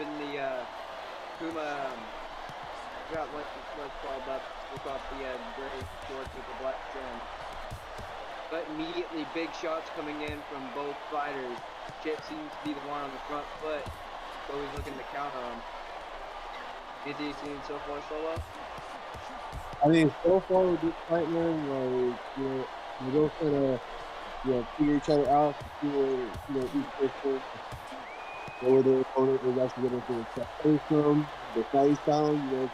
in the Puma. I forgot what it's called, but took off the gray shorts with the black trim. But immediately, big shots coming in from both fighters. Chip seems to be the one on the front foot, always looking to counter him. Is he seen so far, Solo? I mean, so far with this fight, man, like, we both kind of, figure each other out to see where, each person, where their opponent is actually going to step away from, the fight style,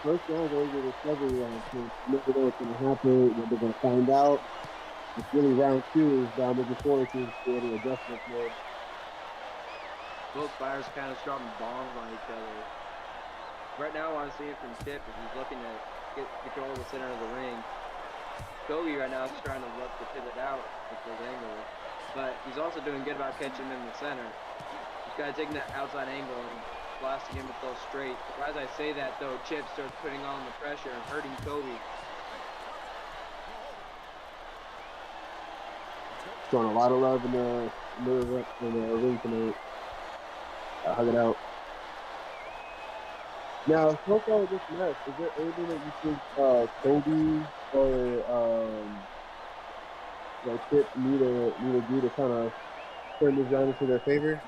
first round is always a discovery round, so you never know what's going to happen, what they're going to find out. It's really round two that I'm looking forward to creating adjustments, man. Both fighters kind of dropping bombs on each other. Right now, what I'm seeing from Chip is he's looking to get control of the center of the ring. Kobe right now is trying to look to pivot out with his angle, but he's also doing good about catching him in the center. He's kind of taking that outside angle and blasting him with those straight. As I say that, though, Chip starts putting on the pressure and hurting Kobe. Showing a lot of love in the ring tonight. Hug it out. Now, so far with this match, is there anything that you think Kobe or Chip need to do to kind of turn this round into their favor?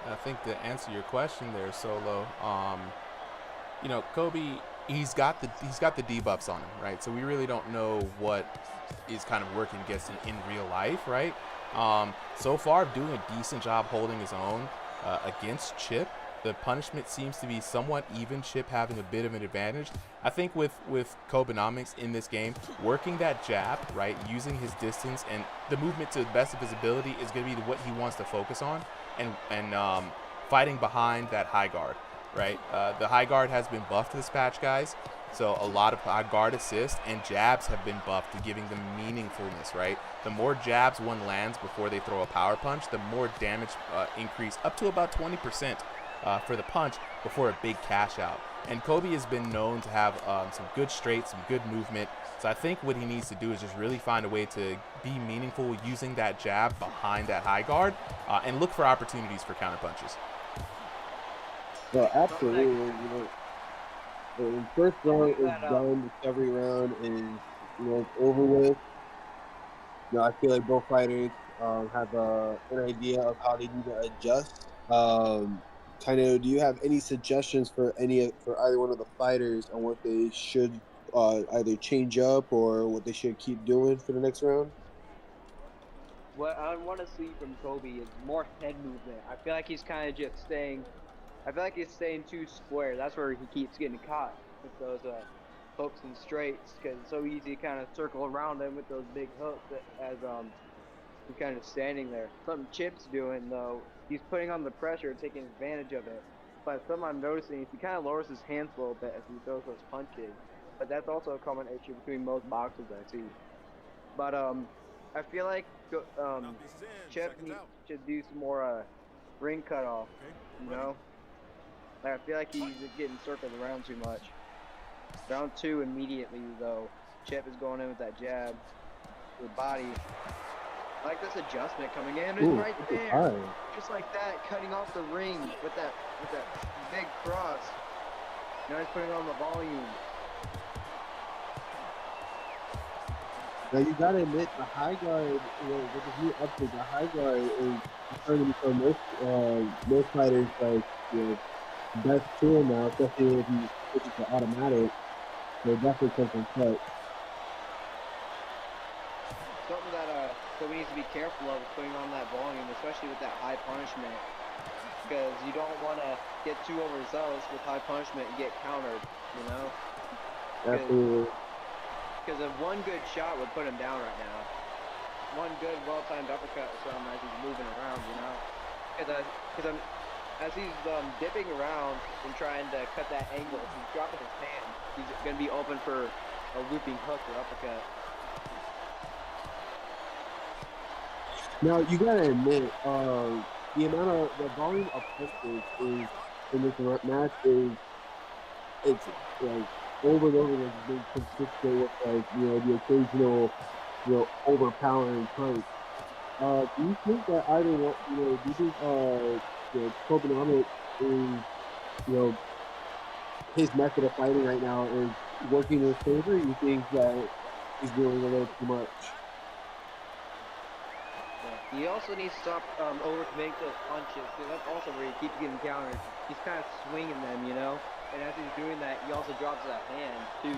I think to answer your question there, Solo, Kobe, he's got the debuffs on him, right? So we really don't know what is kind of working against him in real life, right? So far, doing a decent job holding his own against Chip. The punishment seems to be somewhat even, Chip having a bit of an advantage. I think with Kobenomics in this game, working that jab, right, using his distance and the movement to the best of his ability is going to be what he wants to focus on, and fighting behind that high guard, right? The high guard has been buffed this patch, guys. So a lot of high guard assists and jabs have been buffed to giving them meaningfulness, right? The more jabs one lands before they throw a power punch, the more damage increase, up to about 20% for the punch before a big cash out. And Kobe has been known to have some good straight, some good movement. So I think what he needs to do is just really find a way to be meaningful using that jab behind that high guard and look for opportunities for counter punches. Well, absolutely. The first round is done. Discovery round is over with. I feel like both fighters have an idea of how they need to adjust. Do you have any suggestions for either one of the fighters on what they should either change up or what they should keep doing for the next round? What I want to see from Kobe is more head movement. I feel like he's kind of just staying. I feel like he's staying too square. That's where he keeps getting caught with those hooks and straights, because it's so easy to kind of circle around him with those big hooks as he's kind of standing there. Something Chip's doing, though, he's putting on the pressure, taking advantage of it. But something I'm noticing is he kind of lowers his hands a little bit as he throws those punches. But that's also a common issue between most boxers I see. But I feel like Chip should do some more ring cutoff, Like, I feel like he's getting circled around too much. Round two immediately, though. Chip is going in with that jab to the body. I like this adjustment coming in. It's right there. Just like that, cutting off the ring with that big cross. Now he's putting on the volume. Now you gotta admit the high guard, with this new update, the high guard is starting to become most fighters best tool now, especially if you switch it to automatic. So definitely something cut. Something that Kobe needs to be careful of is putting on that volume, especially with that high punishment, because you don't want to get too overzealous with high punishment and get countered, Absolutely. Because if one good shot would put him down right now. One good, well-timed uppercut or something as he's moving around, Because as he's dipping around and trying to cut that angle, if he's dropping his hand, he's going to be open for a looping hook or uppercut. Now you gotta admit, the volume of punches is in this match it's like over and over again been consistent with the occasional overpowering punch. Do you think that either one, do you think Kobenomic is, his method of fighting right now is working in his favor? You think that he's doing a little too much? He also needs to stop overcommitting those punches, because that's also where he keeps getting countered. He's kind of swinging them, and as he's doing that, he also drops that hand too.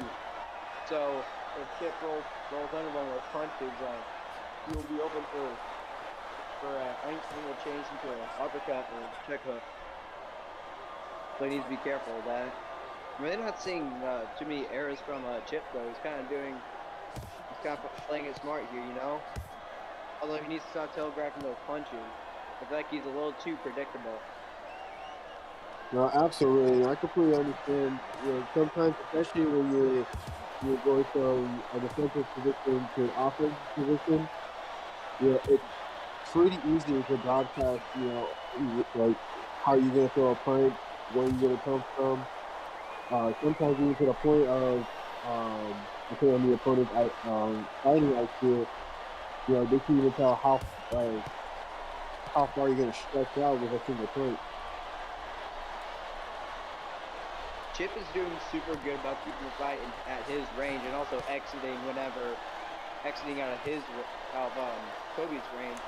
So if Chip rolls under one of those punches, he'll be open for I think will change into an uppercut or check hook. So he needs to be careful of that. We're not seeing too many errors from Chip though. He's kind of playing it smart here, Although he needs to stop telegraphing those punches. I feel like he's a little too predictable. No, absolutely. I completely understand. Sometimes, especially when you're going from a defensive position to an offensive position, it's pretty easy to broadcast, like how you're gonna throw a punch, where you're gonna come from. Sometimes even to the point of depending on the opponent's fighting IQ, they can even tell how far you're gonna stretch out with a single punch. Chip is doing super good about keeping the fight at his range and also exiting out of Kobe's range.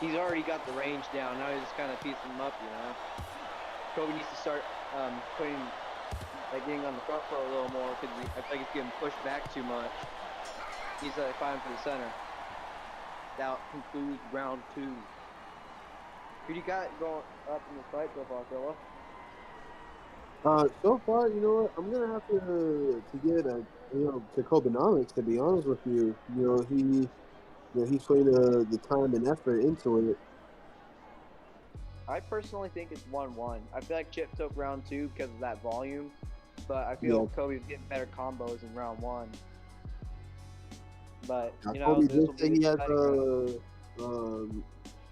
He's already got the range down. Now he's just kind of piecing them up, Kobe needs to start getting on the front foot a little more, because I feel like he's getting pushed back too much. He's fighting for the center. That concludes round 2. Who do you got going up in the fight so far, Philip? So far, you know what? I'm gonna have to give it to Kobenomics, to be honest with you. He's putting the time and effort into it. I personally think it's 1-1. I feel like Chip took round 2 because of that volume, but I feel Kobe's getting better combos in round 1. But Kobe did say he has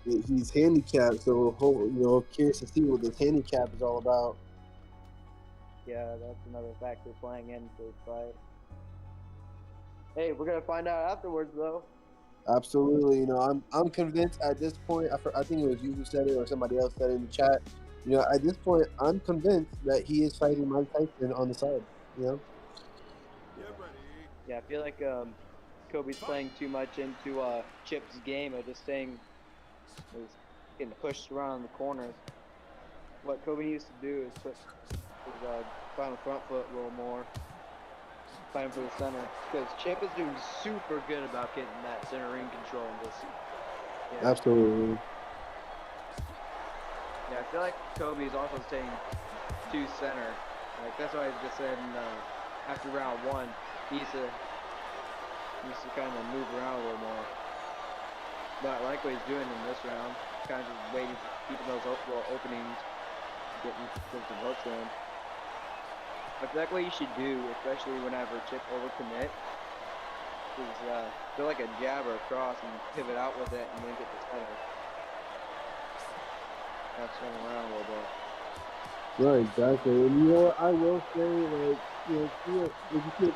he's handicapped, so curious to see what this handicap is all about. Yeah, that's another factor playing into this fight. Hey, we're gonna find out afterwards, though. Absolutely, I'm convinced at this point. I think it was you who said it, or somebody else said it in the chat. At this point, I'm convinced that he is fighting Mike Tyson on the side. Yeah, I feel like Kobe's playing too much into Chip's game of just getting pushed around the corners. What Kobe needs to do is put his find the front foot a little more, fighting for the center, because Chip is doing super good about getting that center ring control in this. Absolutely. Yeah, I feel like Kobe is also staying too center. Like that's why I just said after round 1, he needs to kind of move around a little more. But I like what he's doing in this round, kind of just waiting, keeping those little openings, getting some hooks in. I feel like what you should do, especially whenever Chip overcommit, is do like a jab or a cross and pivot out with it and then get the center. That's swing around a little bit. Right, exactly. And I will say, if you see it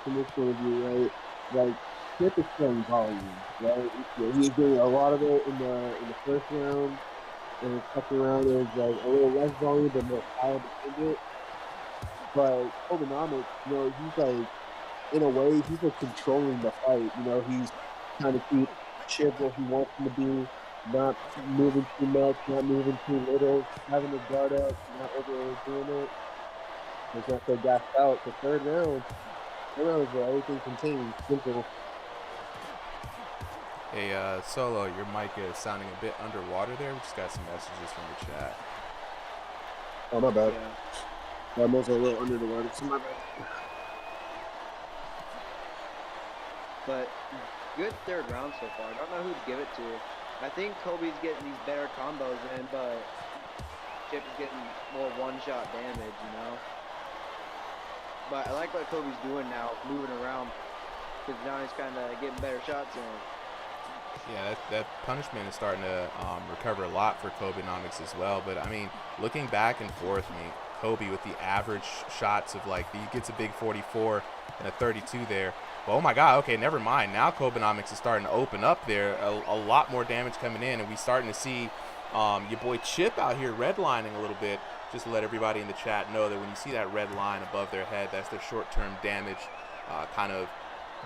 from this point of view, right, like, Chip is playing volume, right? He's doing a lot of it in the first round, and the second round is like a little less volume, but more power behind it. But Kobenomics, he's like, in a way, he's like controlling the fight. He's trying to keep Chip where he wants him to be, not moving too much, not moving too little, having the guard up, not overdoing it. He's not so gassed out. The third round is where everything contains. Simple. Hey, Solo, your mic is sounding a bit underwater there. We just got some messages from the chat. Oh, my bad. Yeah. I'm also a little under the water, so my bad. But good third round so far. I don't know who to give it to. I think Kobe's getting these better combos in, but Chip is getting more one-shot damage, But I like what Kobe's doing now, moving around, because now he's kind of getting better shots in. Yeah, that punishment is starting to recover a lot for Kobenomics as well. But, I mean, looking back and forth, Kobe with the average shots of, he gets a big 44 and a 32 there. Oh my God. Okay, never mind. Now Kobenomics is starting to open up there. A lot more damage coming in, and we starting to see your boy Chip out here redlining a little bit. Just to let everybody in the chat know that when you see that red line above their head, that's their short-term damage kind of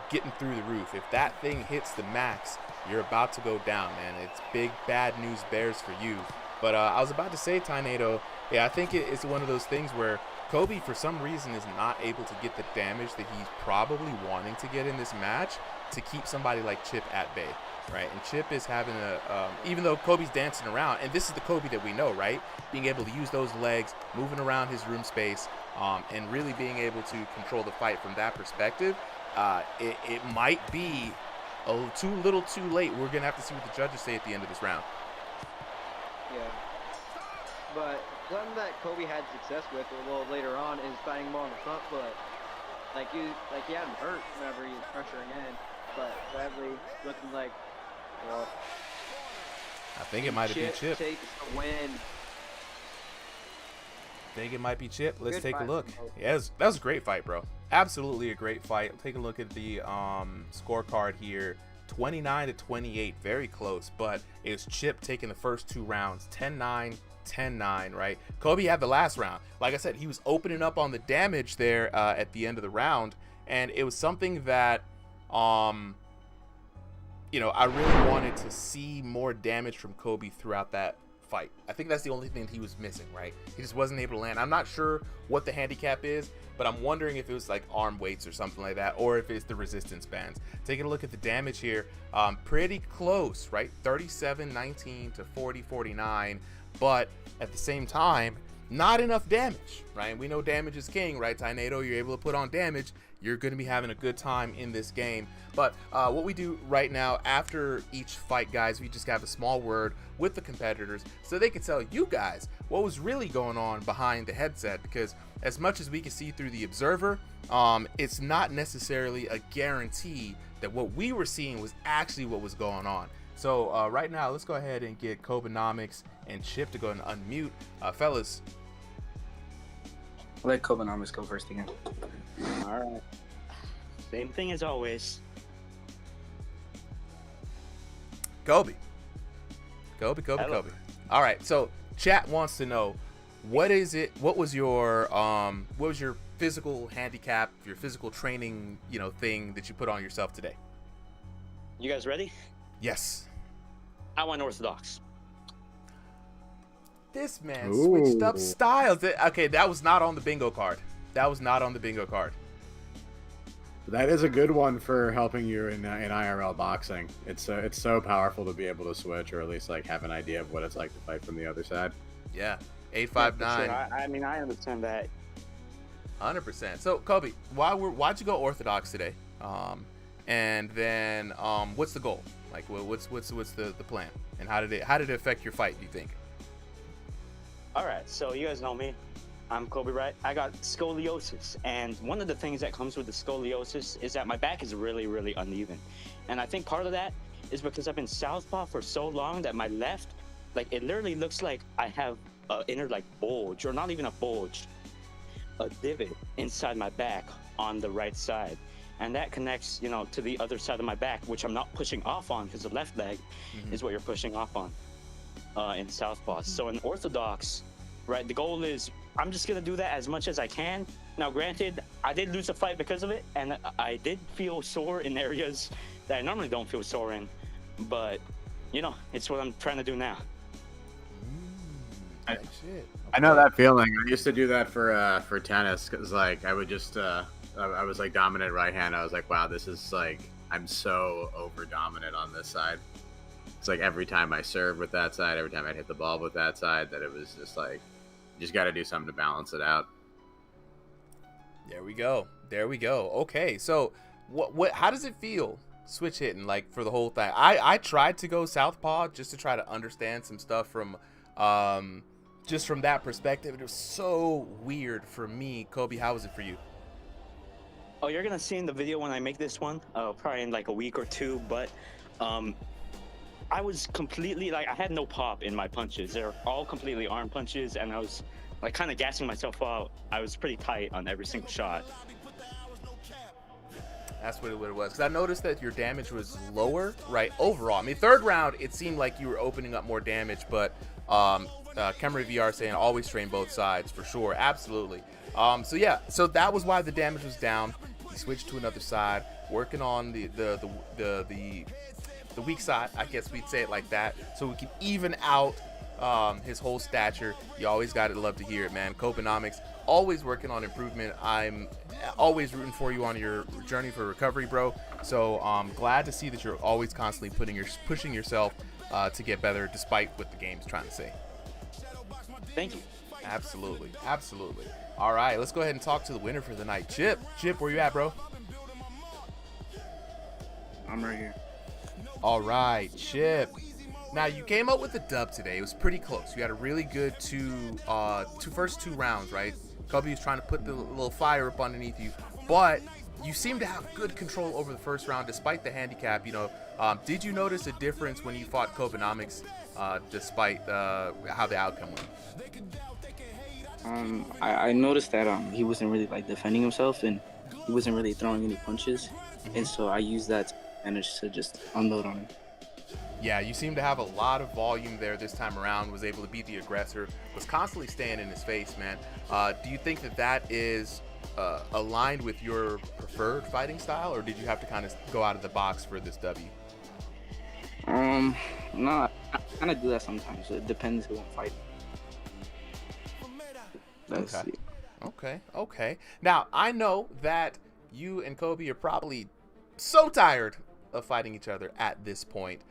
getting through the roof. If that thing hits the max, you're about to go down, man. It's big bad news bears for you. But I was about to say, Tornado, yeah, I think it's one of those things where Kobe, for some reason, is not able to get the damage that he's probably wanting to get in this match to keep somebody like Chip at bay, right? And Chip is having even though Kobe's dancing around, and this is the Kobe that we know, right? Being able to use those legs, moving around his room space, and really being able to control the fight from that perspective, it might be a little too late. We're going to have to see what the judges say at the end of this round. Yeah. But something that Kobe had success with a little later on is finding him on the front foot. Like he had him hurt whenever he was pressuring in, but sadly looking like, well, I think it might have been Chip. Takes the win. I think it might be Chip. Let's Good take a fight. look. Yeah, that was a great fight, bro. Absolutely a great fight. Take a look at the scorecard here. 29-28, very close, but it was Chip taking the first two rounds, 10-9, 10-9, right? Kobe had the last round. Like I said, he was opening up on the damage there at the end of the round, and it was something that, you know, I really wanted to see more damage from Kobe throughout that fight. I think that's the only thing he was missing, right? He just wasn't able to land. I'm not sure what the handicap is, but I'm wondering if it was like arm weights or something like that, or if it's the resistance bands. Taking a look at the damage here, pretty close, right? 37-19 to 40-49, but at the same time, not enough damage, right? We know damage is king, right? Tornado, you're able to put on damage, you're going to be having a good time in this game. But what we do right now after each fight, guys, we just have a small word with the competitors so they can tell you guys what was really going on behind the headset, because as much as we can see through the observer, it's not necessarily a guarantee that what we were seeing was actually what was going on. So right now, let's go ahead and get Kobenomics and Chip to go and unmute. Fellas. Let Kobenomics go first again. All right. Same thing as always. Kobe. Hello. Kobe. All right. So chat wants to know, what was your physical handicap, your physical training, thing that you put on yourself today? You guys ready? Yes. I went orthodox. This man switched up styles. Okay, that was not on the bingo card. That is a good one for helping you in IRL boxing. It's so powerful to be able to switch, or at least like have an idea of what it's like to fight from the other side. Yeah, 859. Sure. I mean, I understand that. 100%. So Kobe, why'd you go orthodox today? And then what's the goal? Like, what's the plan? And how did it affect your fight, do you think? All right, so you guys know me. I'm Kobe, right? I got scoliosis, and one of the things that comes with the scoliosis is that my back is really, really uneven. And I think part of that is because I've been southpaw for so long that my left, like, it literally looks like I have an inner, like, bulge, or not even a bulge, a divot inside my back on the right side. And that connects, to the other side of my back, which I'm not pushing off on, because the left leg is what you're pushing off on in southpaw. So in orthodox, right, the goal is I'm just going to do that as much as I can. Now, granted, I did lose a fight because of it, and I did feel sore in areas that I normally don't feel sore in. But, it's what I'm trying to do now. Shit. I know that feeling. I used to do that for tennis, because like I would just I was like dominant right hand. I was like, wow, this is like, I'm so over dominant on this side. It's like every time I served with that side, every time I hit the ball with that side, that it was just like, you just got to do something to balance it out. There we go. Okay, so how does it feel switch hitting, like, for the whole thing? I tried to go southpaw just to try to understand some stuff from just from that perspective. It was so weird for me. Kobe, how was it for you? Oh, you're gonna see in the video when I make this one, probably in like a week or two, but I was completely, like, I had no pop in my punches. They're all completely arm punches, and I was like kind of gassing myself out. I was pretty tight on every single shot. That's what it was. Because I noticed that your damage was lower, right, overall. I mean, third round, it seemed like you were opening up more damage, but Camry VR saying always train both sides, for sure. Absolutely. So, yeah, so that was why the damage was down. He switched to another side, working on the weak side, I guess we'd say it like that, so we can even out his whole stature. You always got to love to hear it, man. Copenomics, always working on improvement. I'm always rooting for you on your journey for recovery, bro. So glad to see that you're always constantly pushing yourself to get better, despite what the game's trying to say. Thank you. Absolutely, absolutely. All right, let's go ahead and talk to the winner for the night. Chip, where you at, bro? I'm right here. All right, Chip. Now, you came up with a dub today. It was pretty close. You had a really good first two rounds, right? Kobe was trying to put the little fire up underneath you, but you seem to have good control over the first round despite the handicap. Did you notice a difference when you fought Copenomics despite how the outcome went? I noticed that he wasn't really like defending himself, and he wasn't really throwing any punches, and so I used that to manage to just unload on him. Yeah, you seem to have a lot of volume there this time around, was able to beat the aggressor, was constantly staying in his face, man. Do you think that is aligned with your preferred fighting style, or did you have to kind of go out of the box for this W? No, I kind of do that sometimes. It depends who I'm fighting. Okay. Now, I know that you and Kobe are probably so tired of fighting each other at this point.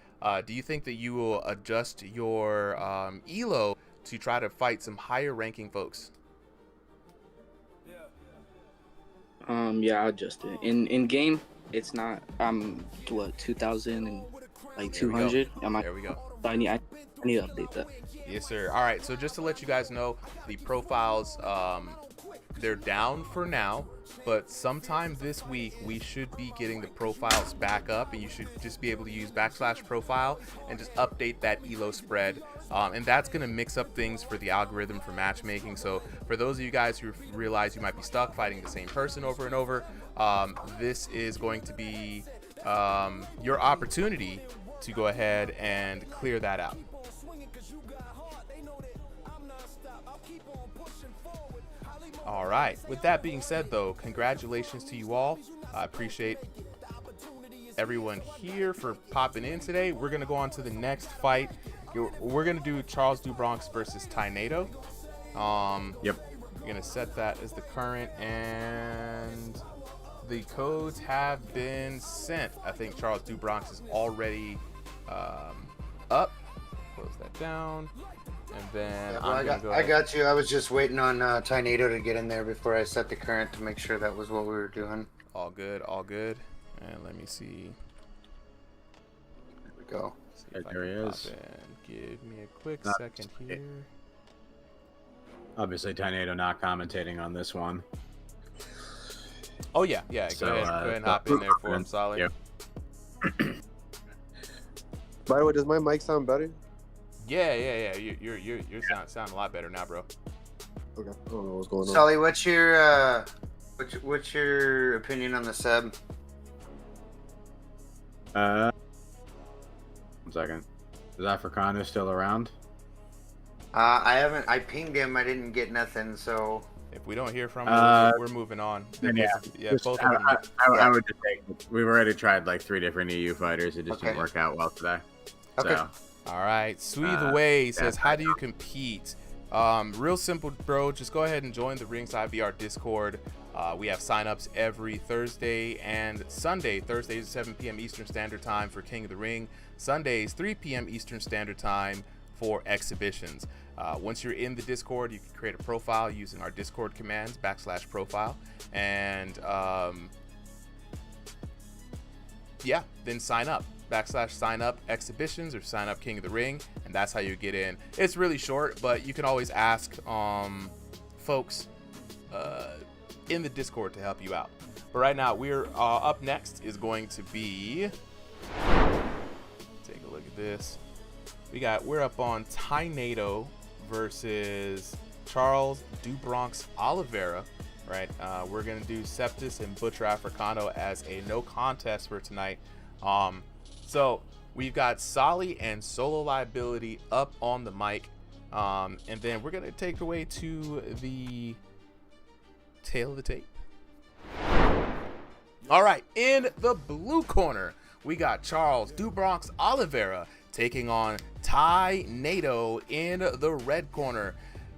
Do you think that you will adjust your elo to try to fight some higher ranking folks? Yeah, I'll adjust it. In game, it's not. I'm 2,000 and like 200. There we go. I need to update that. Yes, sir. All right. So just to let you guys know, the profiles, they're down for now, but sometime this week we should be getting the profiles back up, and you should just be able to use /profile and just update that elo spread. And that's going to mix up things for the algorithm for matchmaking. So for those of you guys who realize you might be stuck fighting the same person over and over, this is going to be your opportunity to go ahead and clear that out. All right. With that being said, though, congratulations to you all. I appreciate everyone here for popping in today. We're going to go on to the next fight. We're going to do Charles Dubronx versus Tornado. Yep. We're going to set that as the current, and the codes have been sent. I think Charles Dubronx is already up. Close that down. And then I got you. I was just waiting on Tornado to get in there before I set the current to make sure that was what we were doing. All good, all good. And let me see. There we go. There he is. Give me a quick second here. Obviously, Tornado not commentating on this one. Oh yeah. Go ahead and hop in there for him, Solid. Yep. By the way, does my mic sound better? Yeah. You sound a lot better now, bro. Okay. I don't know what's going on. Sully, what's your opinion on the sub? 1 second. Is Africano still around? I pinged him. I didn't get nothing. So if we don't hear from him, we're moving on. Both of them. I would just say we've already tried like 3 different EU fighters. It just didn't work out well today. Okay. So. All right. Sweet the way says, how do you compete? Real simple, bro. Just go ahead and join the RingsideVR Discord. We have signups every Thursday and Sunday. Thursdays 7 p.m. Eastern Standard Time for King of the Ring. Sundays 3 p.m. Eastern Standard Time for exhibitions. Once you're in the Discord, you can create a profile using our Discord commands /profile, and then sign up. /sign up exhibitions or sign up King of the Ring, and that's how you get in. It's really short, but you can always ask folks in the Discord to help you out. But right now, we're up next is going to be, take a look at this. We're up on Tornado versus Charles Dubronx Oliveira. right? We're going to do Septis and Butcher Africano as a no contest for tonight. So we've got Solly and Solo Liability up on the mic. And then we're going to take away to the tail of the tape. All right, in the blue corner, we got Charles Dubronx Oliveira taking on Ty Nato in the red corner.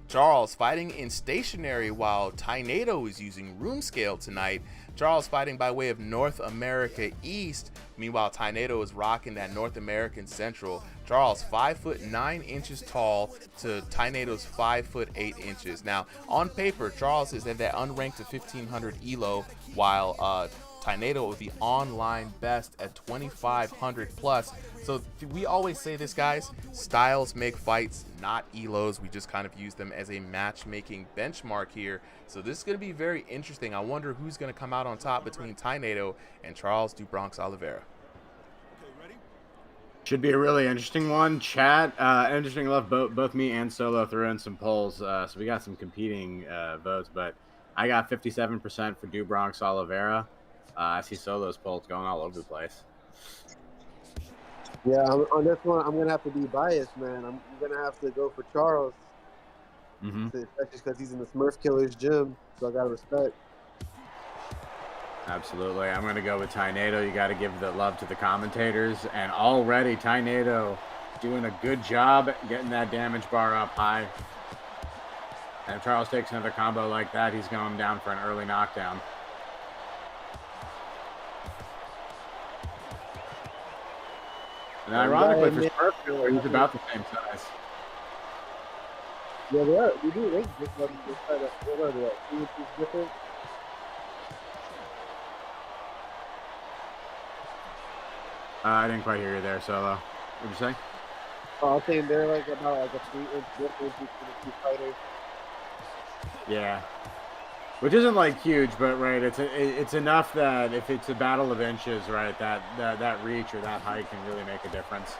Charles fighting in stationary while Ty Nato is using room scale tonight. Charles fighting by way of North America East. Meanwhile, Ty Nato is rocking that North American Central. Charles 5'9" tall to Ty Nato's 5'8". Now, on paper, Charles is at that unranked to 1500 elo, while Ty Nato with the online best at 2500 plus. So we always say this, guys, styles make fights, not elos. We just kind of use them as a matchmaking benchmark here. So this is going to be very interesting. I wonder who's going to come out on top between Ty Nato and Charles Dubronx Oliveira. Should be a really interesting one. Chat, interesting enough, both me and Solo threw in some polls, so we got some competing votes, but I got 57% for Dubronx Oliveira. I see Solo's polls going all over the place. Yeah, on this one, I'm going to have to be biased, man. I'm going to have to go for Charles. Especially because he's in the Smurf Killer's gym, so I got to respect. Absolutely. I'm going to go with Ty Nato. You got to give the love to the commentators. And already, Ty Nato doing a good job getting that damage bar up high. And if Charles takes another combo like that, he's going down for an early knockdown. And ironically, for Smurf Killer, he's about the same size. Yeah, they are. We do rank this one. What are they? 2 inches different? I didn't quite hear you there, Solo. What'd you say? Oh, I was saying they're like about like a 3-inch difference between the two fighters. Yeah. Which isn't like huge, but right, it's enough that if it's a battle of inches, right, that reach or that height can really make a difference.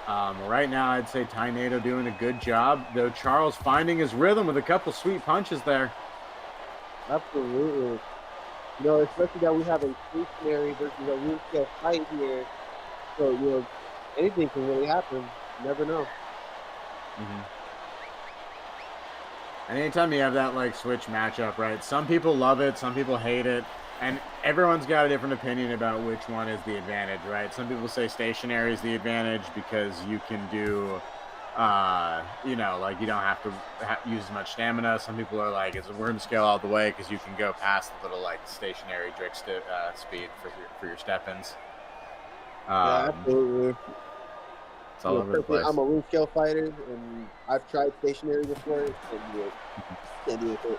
Right now, I'd say Ty Nato doing a good job, though Charles finding his rhythm with a couple sweet punches there. Absolutely. You know, especially that we have a stationary versus a room scale fight here. So, you know, anything can really happen. You never know. And anytime you have that, like, switch matchup, right, some people love it, some people hate it, and everyone's got a different opinion about which one is the advantage, right? Some people say stationary is the advantage because you can do, you know, like, you don't have to use as much stamina. Some people are like, it's a room scale all the way because you can go past the little, like, stationary drick speed for your step-ins. Yeah, absolutely. It's all over the place. I'm a room scale fighter, and I've tried stationary before, and can't do it.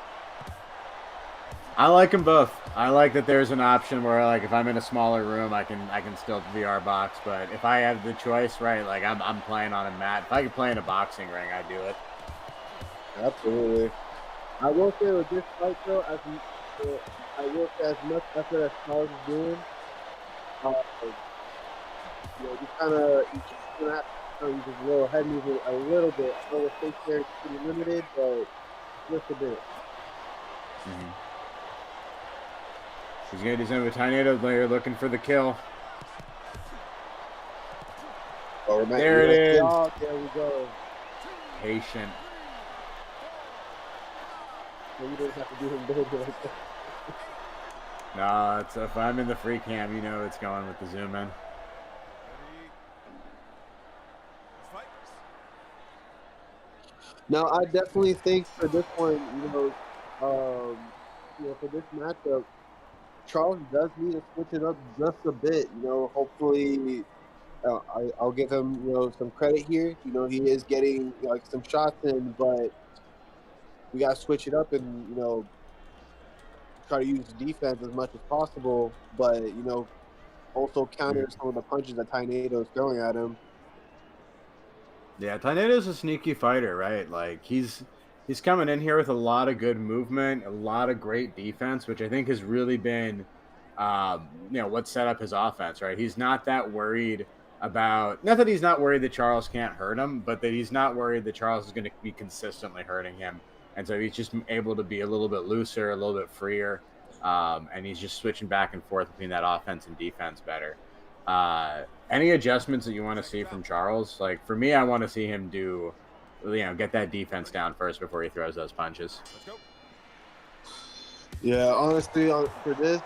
I like them both. I like that there's an option where, like, if I'm in a smaller room, I can still VR box. But if I have the choice, right, like I'm playing on a mat. If I could play in a boxing ring, I'd do it. Absolutely. I will say with this fight, though, I will say as much effort as Charles is doing, you know, you just gonna have to use his little head movement a little bit. I know the stationary is pretty limited, but just a bit. He's going to do something with Ty Nato later, looking for the kill. Oh, there it is. Oh, there we go. Patient. So you don't have to do him dirty like that. No, it's, if I'm in the free cam, you know it's going with the zoom in. Now, I definitely think for this one, you know, for this matchup, Charles does need to switch it up just a bit. You know, hopefully, I'll give him, you know, some credit here. You know, he is getting like some shots in, but we got to switch it up and, you know, try to use defense as much as possible. But, you know, also counter some of the punches that Ty Nato is throwing at him. Yeah, Ty Nato's a sneaky fighter, right? Like, he's coming in here with a lot of good movement, a lot of great defense, which I think has really been, you know, what set up his offense, right? He's not that worried about, not that he's not worried that Charles can't hurt him, but that he's not worried that Charles is going to be consistently hurting him. And so he's just able to be a little bit looser, a little bit freer, and he's just switching back and forth between that offense and defense better. Any adjustments that you want to see from Charles? Like for me, I want to see him do, get that defense down first before he throws those punches. Yeah, honestly, for this,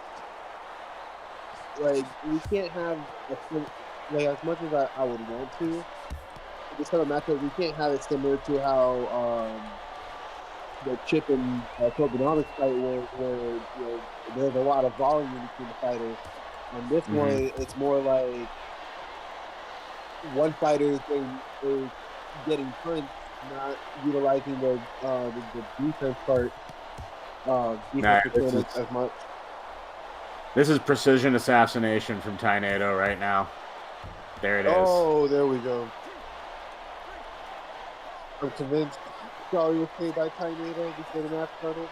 like we can't have as much as I would want to. This kind of matchup, we can't have it similar to how the Chip and Tokenomics fight, where there's a lot of volume between the fighters. On this one, it's more like one fighter is getting punched, not utilizing the defense part. Defense as much. This is precision assassination from Tainado right now. There it is. Oh, there we go. I'm convinced Charlie was paid by Tainado before the match started.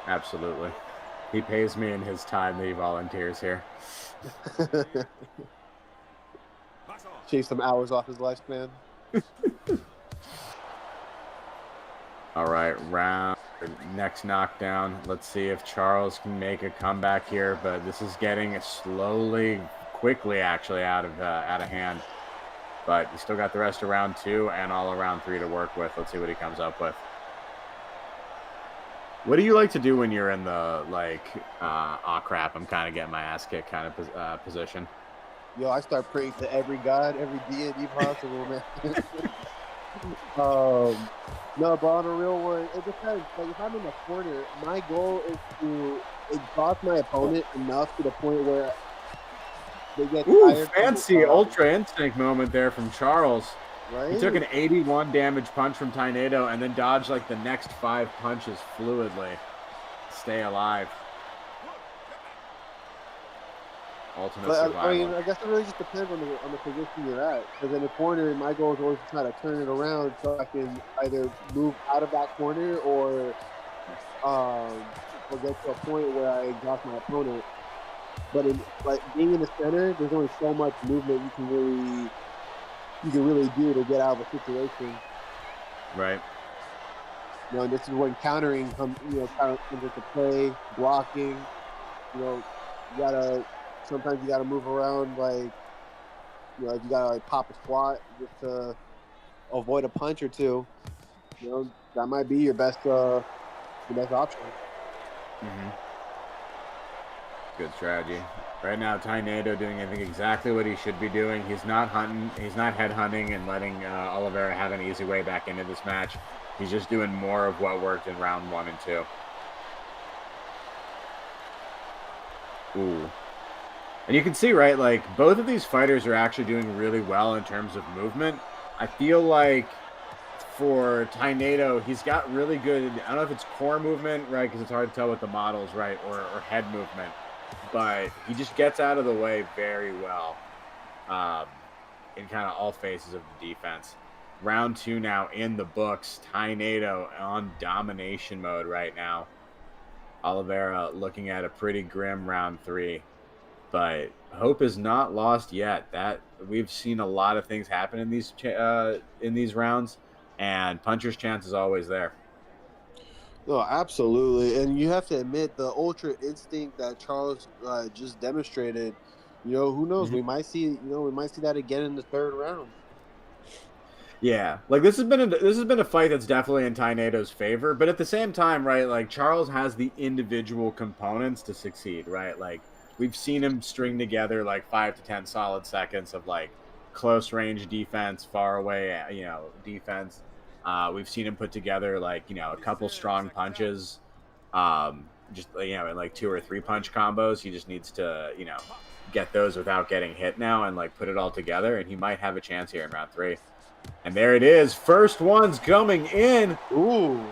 Absolutely. He pays me in his time that he volunteers here. Shave some hours off his lifespan. All right, next knockdown. Let's see if Charles can make a comeback here, but this is getting quickly actually out of hand. But he's still got the rest of round 2 and all of round 3 to work with. Let's see what he comes up with. What do you like to do when you're in the oh crap, I'm kind of getting my ass kicked kind of position? Yo, I start praying to every god, every deity possible, man. No, but on a real one, it depends. Like if I'm in the corner, my goal is to exhaust my opponent enough to the point where they get tired. Fancy Ultra Instinct moment there from Charles. Right? He took an 81 damage punch from Tainado and then dodged like the next 5 punches fluidly. Stay alive. Ultimate survival. I mean, I guess it really just depends on the position you're at. Because in the corner, my goal is always to try to turn it around so I can either move out of that corner or get to a point where I exhaust my opponent. But being in the center, there's only so much movement you can really do to get out of a situation. Right. And this is when countering comes into play, blocking. Sometimes you gotta move around, if you gotta pop a squat just to avoid a punch or two. That might be your best option. Mm-hmm. Good strategy. Right now, Tainado doing, I think, exactly what he should be doing. He's not hunting. He's not head hunting and letting Oliveira have an easy way back into this match. He's just doing more of what worked in round 1 and 2. Ooh. And you can see, right, both of these fighters are actually doing really well in terms of movement. I feel like for Tainado, he's got really good, I don't know if it's core movement, right, because it's hard to tell with the models, right, or head movement. But he just gets out of the way very well in kind of all phases of the defense. Round 2 now in the books. Tainado on domination mode right now. Oliveira looking at a pretty grim round 3. But hope is not lost yet. That we've seen a lot of things happen in these rounds, and puncher's chance is always there. No, absolutely, and you have to admit the ultra instinct that Charles just demonstrated. Who knows? We might see that again in the 3rd round. Yeah, this has been a fight that's definitely in Tainado's favor, but at the same time, right? Charles has the individual components to succeed, right? We've seen him string together 5 to 10 solid seconds of close range defense, far away, defense. We've seen him put together a couple strong punches, just in 2 or 3 punch combos. He just needs to get those without getting hit now and put it all together, and he might have a chance here in round 3. And there it is, first one's coming in. Ooh,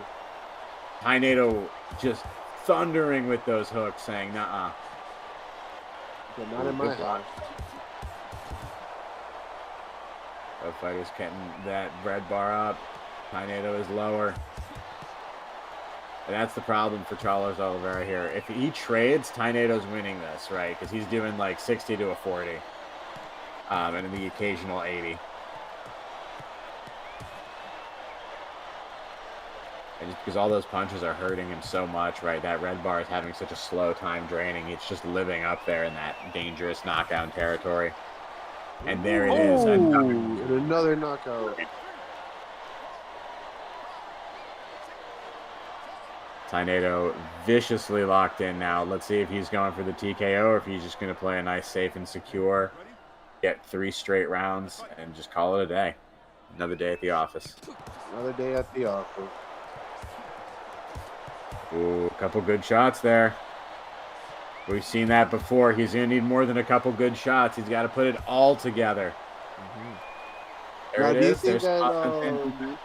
Tainado just thundering with those hooks, saying "Nuh-uh." Not in my house. Both fighters getting that bread bar up. Tainado is lower. And that's the problem for Charles Oliveira here. If he trades, Tainado's winning this, right? Because he's doing 60 to a 40. And the occasional 80. And just because all those punches are hurting him so much, right? That red bar is having such a slow time draining. It's just living up there in that dangerous knockdown territory. And there it is. Another knockout. Tainado viciously locked in now. Let's see if he's going for the TKO or if he's just going to play a nice, safe, and secure. Get 3 straight rounds and just call it a day. Another day at the office. Another day at the office. Ooh, a couple good shots there. We've seen that before. He's going to need more than a couple good shots. He's got to put it all together. There Now, it do you is. think There's that,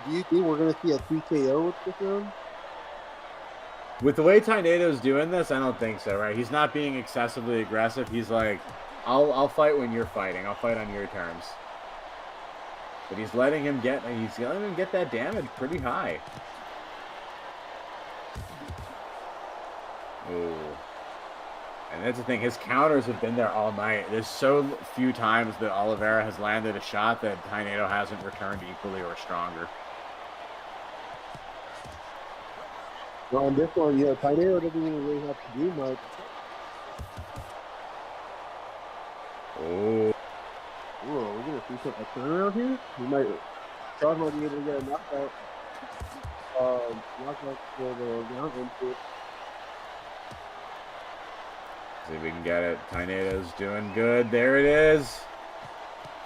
do you think we're going to see a TKO with this round? With the way Tainado's doing this, I don't think so, right? He's not being excessively aggressive. He's like, I'll fight when you're fighting. I'll fight on your terms. But he's letting him get that damage pretty high. Ooh. And that's the thing, his counters have been there all night. There's so few times that Oliveira has landed a shot that Tainado hasn't returned equally or stronger. Well, on this one, Tainado doesn't even really have to do much. Oh. Whoa, we're going to see a turnaround here? Charles might be able to get a knockout. Knockout for the round into. See if we can get it. Tainado's doing good. There it is.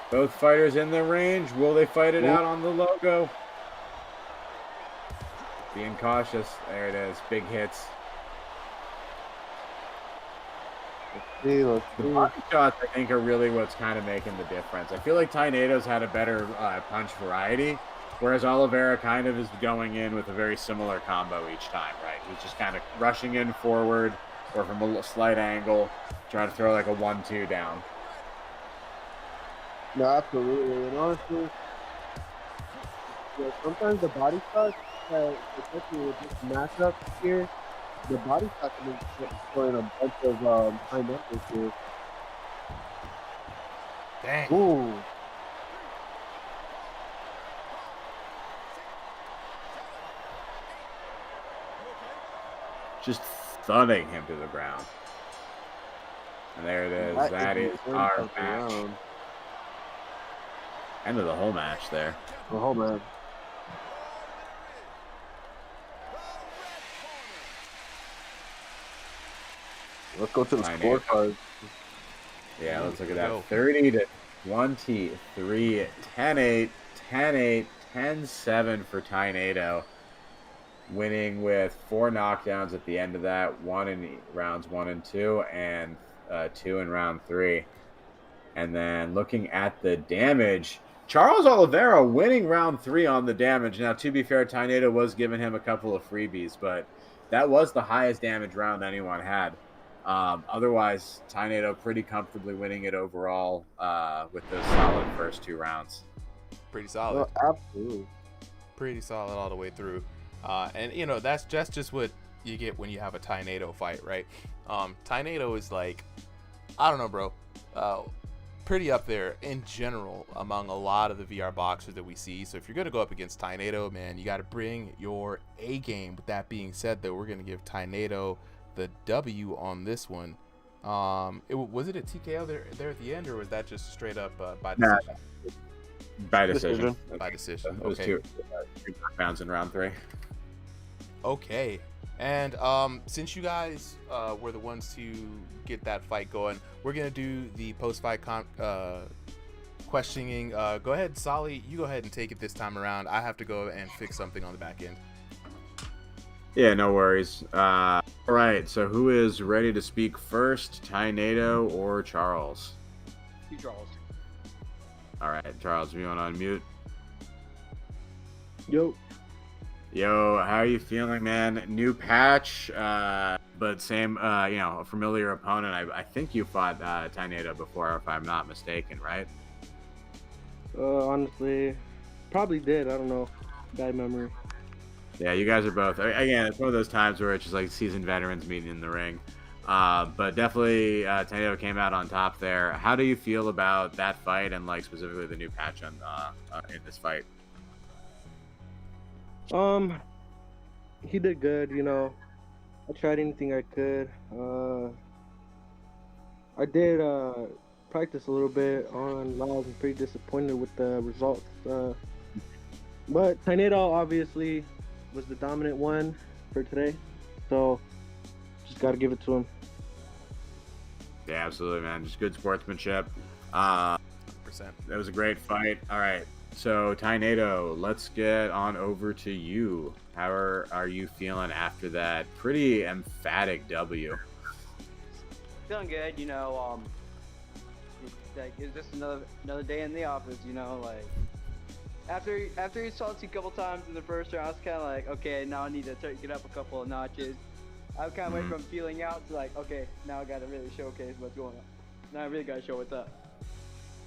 Both fighters in the range. Will they fight it out on the logo? Being cautious. There it is. Big hits. The body shots, I think, are really what's kind of making the difference. I feel like Tainado's had a better punch variety, whereas Oliveira kind of is going in with a very similar combo each time, right? He's just kind of rushing in forward or from a slight angle, trying to throw like a 1-2 down. No, absolutely. And honestly, sometimes the body shots, especially with this matchup here, the body shots have been throwing a bunch of high numbers here. Dang. Ooh. Just thudding him to the ground. And there it is. That is our match. End of the whole match there. The whole match. Let's go to the scorecard. Yeah, let's look at that. 30-23, 10-8, 10-8, 10-7 for Tainado. Winning with 4 knockdowns at the end of that, 1 in rounds 1 and 2, and 2 in round 3. And then looking at the damage, Charles Oliveira winning round 3 on the damage. Now, to be fair, Tainado was giving him a couple of freebies, but that was the highest damage round anyone had. Otherwise, Tainado pretty comfortably winning it overall with those solid first 2 rounds. Pretty solid. Oh, absolutely. Pretty solid all the way through. And, you know, that's just what you get when you have a Tainado fight, right? Tainado is like, I don't know, bro. Pretty up there in general among a lot of the VR boxers that we see. So if you're going to go up against Tainado, man, you got to bring your A game. With that being said, though, we're going to give Tainado the W on this one. Was it a TKO there at the end, or was that just straight up by decision? Nah, by decision. By decision. It was Okay. 2 knockdowns in round 3. Okay. And since you guys were the ones to get that fight going, we're gonna do the post-fight questioning. Go ahead, Solly. You go ahead and take it this time around. I have to go and fix something on the back end. Yeah, no worries. All right, so who is ready to speak first, Tainado or Charles? You, Charles. All right, Charles, you want to unmute? Yo. Yo, how are you feeling, man? New patch, but same, a familiar opponent. I think you fought Tainado before, if I'm not mistaken, right? Honestly, probably did. I don't know. Bad memory. Yeah, you guys are both. Again, it's one of those times where it's just like seasoned veterans meeting in the ring. But definitely, Tainado came out on top there. How do you feel about that fight and like specifically the new patch in this fight? He did good. You know, I tried anything I could. I did practice a little bit on live. I'm pretty disappointed with the results. But Tornado obviously was the dominant one for today, so just got to give it to him. Yeah, absolutely, man. Just good sportsmanship. 100%. That was a great fight. All right, so Tornado, let's get on over to you. How are you feeling after that pretty emphatic W? Feeling good, you know. It's just another day in the office, you know. Like after he salty a couple times in the first round, I was kind of like, okay, now I need to get up a couple of notches. I was kind of went from feeling out to like, okay, now I got to really showcase what's going on. Now I really got to show what's up.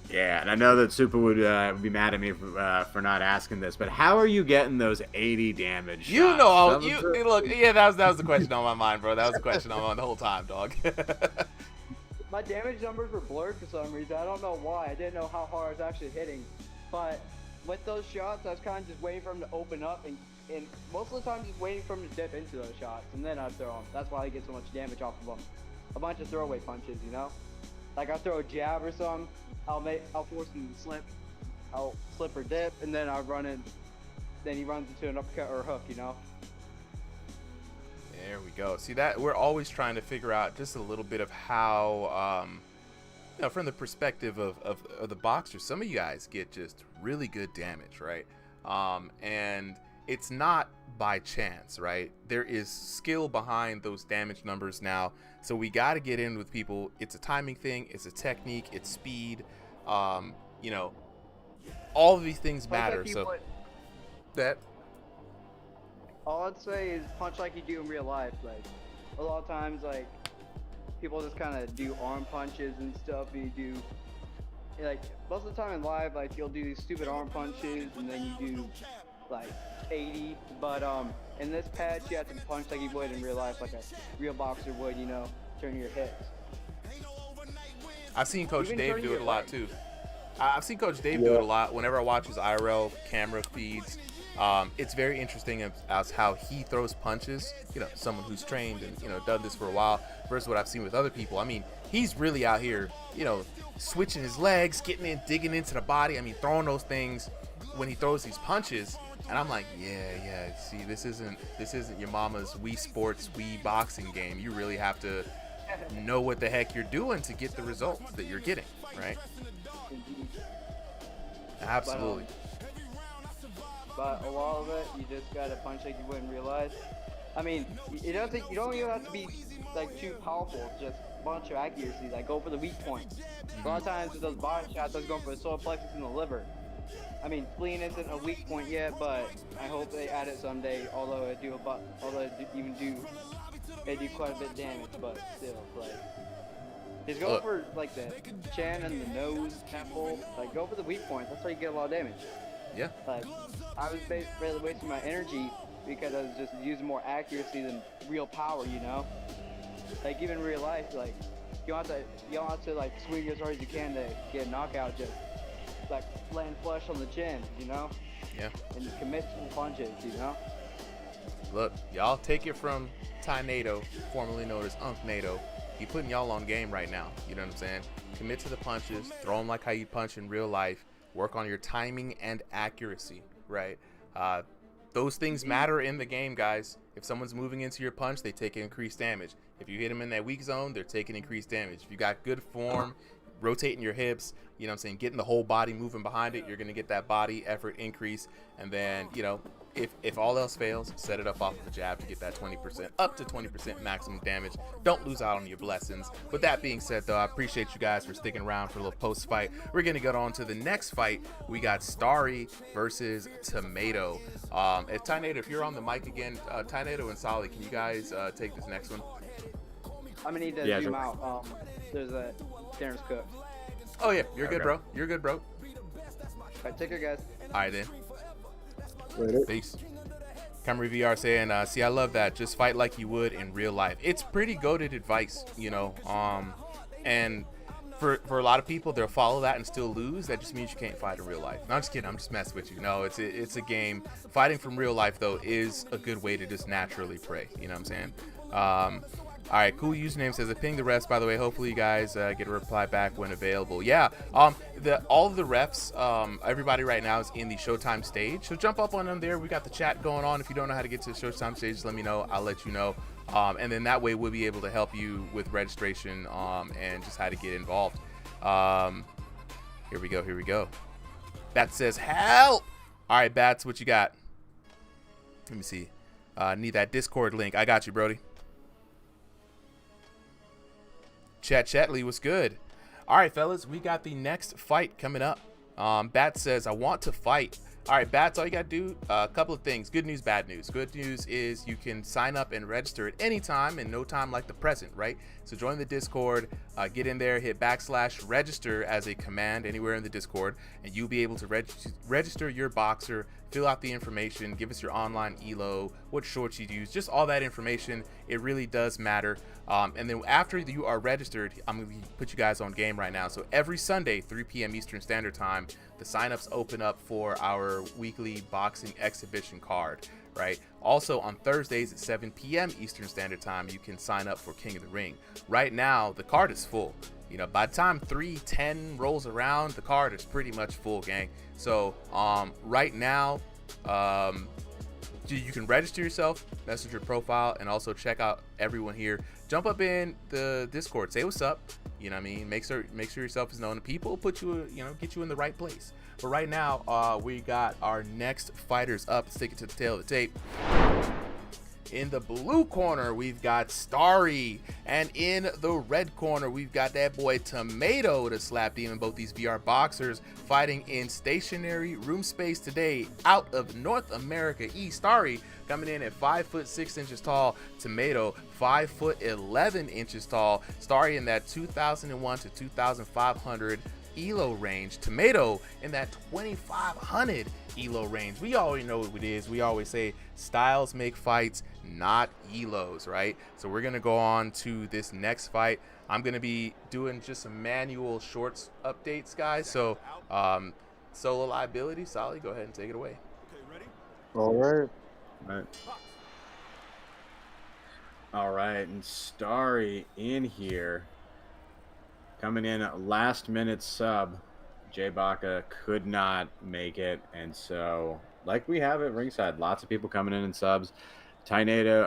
Yeah, and I know that Super would be mad at me for not asking this, but how are you getting those 80 damage You shots? know, look, yeah, that was the question on my mind, bro. That was the question on my mind the whole time, dog. My damage numbers were blurred for some reason. I don't know why. I didn't know how hard I was actually hitting. But with those shots, I was kind of just waiting for them to open up, and most of the time just waiting for them to dip into those shots, and then I'd throw them. That's why I get so much damage off of them. A bunch of throwaway punches, you know? Like I'll throw a jab or something, I'll force him to slip. I'll slip or dip, and then I'll run in. Then he runs into an uppercut or a hook, you know? There we go. See that we're always trying to figure out just a little bit of how, you know, from the perspective of the boxers, some of you guys get just really good damage, right? And it's not by chance, right? There is skill behind those damage numbers now. So we got to get in with people. It's a timing thing. It's a technique. It's speed. You know, all of these things matter. So that. All I'd say is punch like you do in real life. Like a lot of times, like people just kind of do arm punches and stuff. You do like most of the time in live, like you'll do these stupid arm punches and then you do like 80. But in this patch, you have to punch like you would in real life, like a real boxer would. You know, turn your hips. I've seen Coach Even Dave turning do it your a lot legs. too. I've seen Coach Dave do it a lot. Whenever I watch his IRL camera feeds, it's very interesting as how he throws punches. You know, someone who's trained and, you know, done this for a while versus what I've seen with other people. I mean, he's really out here, you know, switching his legs, getting in, digging into the body. I mean, throwing those things when he throws these punches. And I'm like, yeah. See, this isn't your mama's Wii Sports, Wii boxing game. You really have to know what the heck you're doing to get the results that you're getting, right? Absolutely. But a lot of it, you just gotta punch like you wouldn't realize. I mean, you don't even have to be like too powerful. Just a bunch of accuracy. Like go for the weak points. A lot of times with those body shots, I was going for the solar plexus and the liver. I mean, spleen isn't a weak point yet, but I hope they add it someday. Although they do quite a bit of damage, but still, like. Just go for like the chin and the nose, temple. Like go for the weak points. That's how you get a lot of damage. Yeah. Like I was really wasting my energy because I was just using more accuracy than real power, you know. Like even in real life, like you don't have to like swing as hard as you can to get a knockout. Just like land flush on the chin, you know. Yeah. And commit to the punches, you know. Look, y'all take it from Ty Nato, formerly known as Unk Nato. He putting y'all on game right now. You know what I'm saying? Commit to the punches. Throw them like how you punch in real life. Work on your timing and accuracy, right? Those things matter in the game, guys. If someone's moving into your punch, they take increased damage. If you hit them in that weak zone, they're taking increased damage. If you got good form, rotating your hips, you know what I'm saying, getting the whole body moving behind it, you're going to get that body effort increase. And then, you know, if all else fails, set it up off of a jab to get that 20%, up to 20% maximum damage. Don't lose out on your blessings. With that being said, though, I appreciate you guys for sticking around for a little post-fight. We're going to get on to the next fight. We got Starry versus Tomato. Tynato, if you're on the mic again, Tynato and Solly, can you guys take this next one? I'm gonna need to zoom out. There's a Darren's cook. Oh, yeah. You're good, bro. You're good, bro. All right, take care, guys. All right, then. Later. Peace. Camry VR saying, see, I love that. Just fight like you would in real life. It's pretty goated advice, you know. And for a lot of people, they'll follow that and still lose. That just means you can't fight in real life. No, I'm just kidding. I'm just messing with you. No, it's a game. Fighting from real life, though, is a good way to just naturally pray. You know what I'm saying? All right, cool username says, I ping the refs, by the way. Hopefully you guys get a reply back when available. Yeah, all of the refs, everybody right now is in the Showtime stage. So jump up on them there. We got the chat going on. If you don't know how to get to the Showtime stage, just let me know. I'll let you know. And then that way we'll be able to help you with registration and just how to get involved. Here we go. Bat says, help! All right, Bats, what you got? Let me see. Need that Discord link. I got you, Brody. Chatley, what's good? All right, fellas, we got the next fight coming up. Bat says, I want to fight. All right, Bats, all you got to do, a couple of things. Good news, bad news. Good news is you can sign up and register at any time and no time like the present, right? So join the Discord, get in there, hit /register as a command anywhere in the Discord, and you'll be able to register your boxer, fill out the information, give us your online ELO, what shorts you use, just all that information. It really does matter. And then after you are registered, I'm going to put you guys on game right now. So every Sunday, 3 p.m. Eastern Standard Time, the signups open up for our weekly boxing exhibition card, right? Also on Thursdays at 7 p.m. Eastern Standard Time, you can sign up for King of the Ring. Right now, the card is full. You know, by the time 3:10 rolls around, the card is pretty much full, gang. So right now, you can register yourself, message your profile, and also check out everyone here. Jump up in the Discord, say what's up. You know what I mean? Make sure yourself is known to people. Put you, get you in the right place. But right now, we got our next fighters up. Let's take it to the tail of the tape. In the blue corner, we've got Starry. And in the red corner, we've got that boy Tomato to slap Demon. Both these VR boxers fighting in stationary room space today out of North America. Starry coming in at 5'6" tall. Tomato 5'11" tall. Starry in that 2001 to 2,500 ELO range. Tomato in that 2,500 ELO range. We already know what it is. We always say styles make fights, not ELOs, right? So we're gonna go on to this next fight. I'm gonna be doing just some manual shorts updates, guys. So solo liability, Solly, go ahead and take it away. All right. All right, and Starry in here. Coming in last minute sub. Jay Baca could not make it, and so like we have at ringside, lots of people coming in subs. Tomato,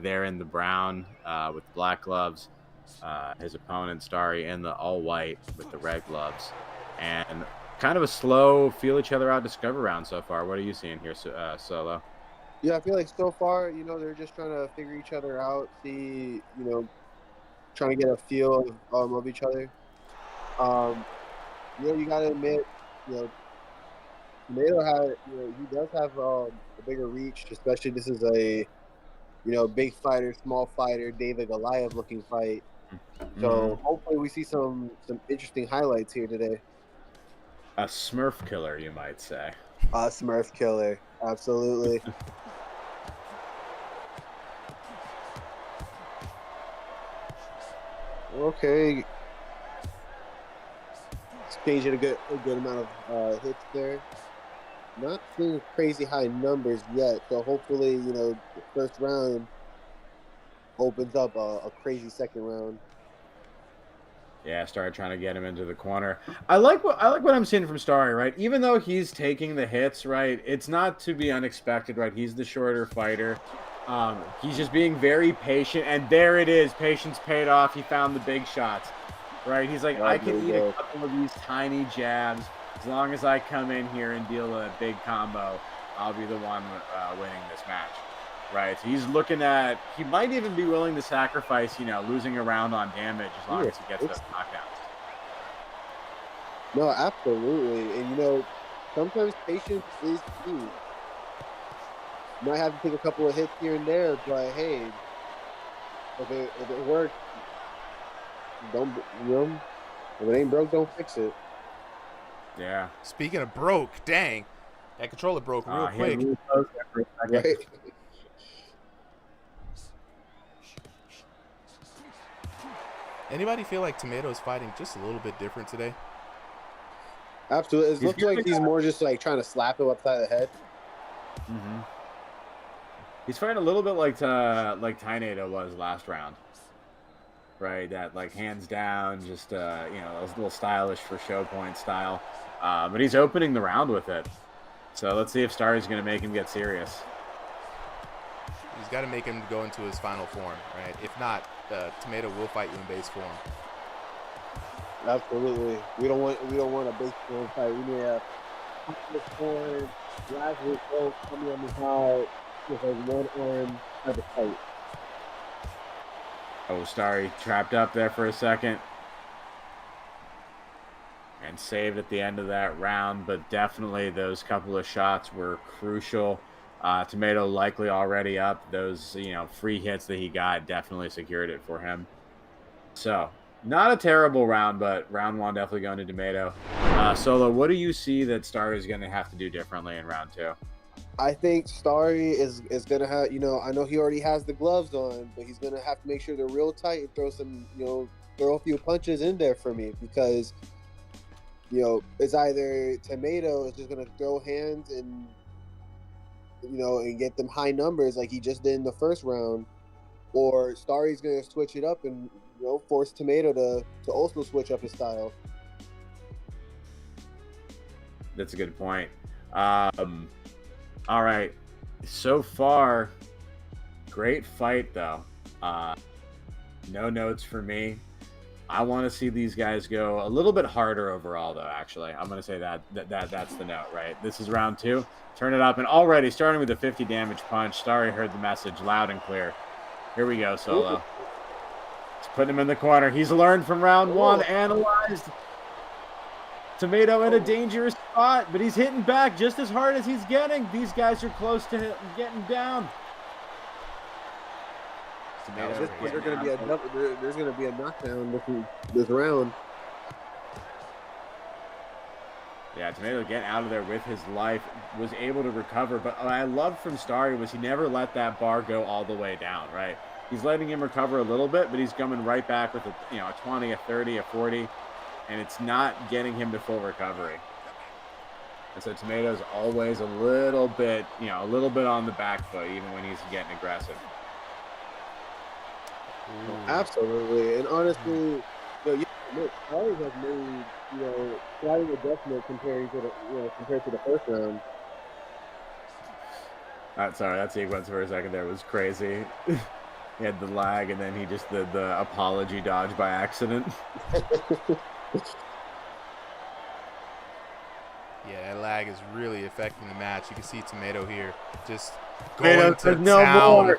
they're in the brown with black gloves. His opponent Starry in the all white with the red gloves, and kind of a slow feel each other out discover round so far. What are you seeing here, Solo? Yeah, I feel like so far, they're just trying to figure each other out, see, trying to get a feel of each other. You gotta admit, Tomato had, he does have a bigger reach, especially this is a, big fighter, small fighter, David Goliath looking fight. So hopefully we see some interesting highlights here today. A Smurf killer, you might say. A Smurf killer, absolutely. Okay. Exchanging a good amount of hits there. Not seeing crazy high numbers yet, so hopefully, the first round opens up a crazy second round. Yeah, started trying to get him into the corner. I like what I'm seeing from Starry, right? Even though he's taking the hits, right? It's not to be unexpected, right? He's the shorter fighter. He's just being very patient, and there it is. Patience paid off. He found the big shots, right? He's like, I can eat a couple of these tiny jabs. As long as I come in here and deal a big combo, I'll be the one winning this match, right? So he's looking at, he might even be willing to sacrifice, losing a round on damage as long as he gets those knockdowns. No, absolutely. And, sometimes patience is key. Might have to take a couple of hits here and there, but hey, if it works, if it ain't broke, don't fix it. Yeah. Speaking of broke, dang, that controller broke real quick. Right. Anybody feel like Tomato's fighting just a little bit different today? Absolutely. It looks like he's more just like trying to slap him upside the head. Mm-hmm. He's fighting a little bit like Tainado was last round. Right, that like hands down, just you know, a little stylish for show point style. But he's opening the round with it. So let's see if Starry's going to make him get serious. He's got to make him go into his final form, right? If not, Tomato will fight you in base form. Absolutely. We don't want a base form fight. We need a form, Lazarus Oak coming on the side with like one arm type of fight. Oh, Starry trapped up there for a second. And saved at the end of that round, but definitely those couple of shots were crucial. Tomato likely already up. Those, you know, free hits that he got definitely secured it for him. So, not a terrible round, but round one definitely going to Tomato. Solo, what do you see that Starry is going to have to do differently in round two? I think Starry is going to have, you know, I know he already has the gloves on, but he's going to have to make sure they're real tight and throw some, you know, throw a few punches in there for me, because, you know, it's either Tomato is just going to throw hands and, you know, and get them high numbers like he just did in the first round, or Starry's going to switch it up and, you know, force Tomato to also switch up his style. That's a good point. All right. So far, great fight, though. No notes for me. I want to see these guys go a little bit harder overall, though, actually. I'm going to say that's the note, right? This is round two. Turn it up. And already, starting with a 50 damage punch, Starry heard the message loud and clear. Here we go, Solo. Let's put him in the corner. He's learned from round one, analyzed. Tomato in a dangerous spot, but he's hitting back just as hard as he's getting. These guys are close to getting down. There's going to be a knockdown this round. Yeah, Tomato getting out of there with his life, was able to recover. But what I loved from Starry was he never let that bar go all the way down, right? He's letting him recover a little bit, but he's coming right back with a 20, a 30, a 40. And it's not getting him to full recovery. And so Tomato's always a little bit on the back foot, even when he's getting aggressive. Ooh. Absolutely. And honestly, Starry has made, you know, sliding adjustment compared to the first round. Sorry, that sequence for a second there was crazy. He had the lag, and then he just did the apology dodge by accident. Yeah, that lag is really affecting the match. You can see Tomato here just going to town. More.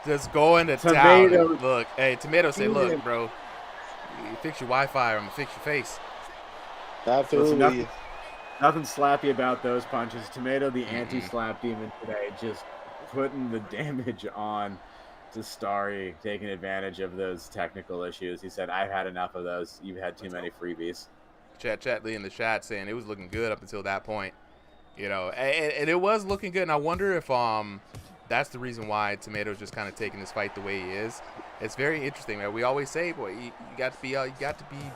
Just going to town. Look, hey, Tomato say, look, bro, you fix your Wi-Fi or I'm going to fix your face. Absolutely. Nothing slappy about those punches. Tomato, the anti-slap demon today, just putting the damage on to Starry, taking advantage of those technical issues. He said, I've had enough of those. You've had too many freebies. Chat Lee in the chat saying it was looking good up until that point, you know, and it was looking good. And I wonder if that's the reason why Tomato's just kind of taking this fight the way he is. It's very interesting, man. We always say, boy, you got to be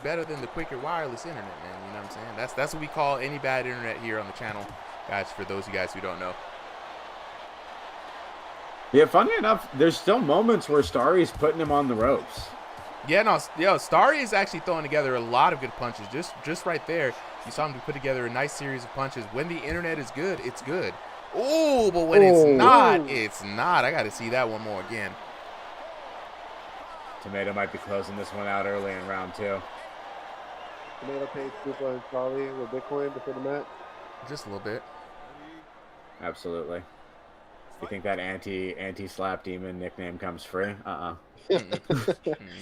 better than the quicker wireless internet, man. You know what I'm saying? That's what we call any bad internet here on the channel, guys. For those of you guys who don't know. Yeah, funny enough, there's still moments where Starry's putting him on the ropes. Yeah, no, Starry is actually throwing together a lot of good punches. Just right there, you saw him put together a nice series of punches. When the internet is good, it's good. Oh, but when it's not, it's not. I got to see that one more again. Tomato might be closing this one out early in round two. Tomato paid super on Charlie with Bitcoin before the match. Just a little bit. Absolutely. You think that anti-slap demon nickname comes free? You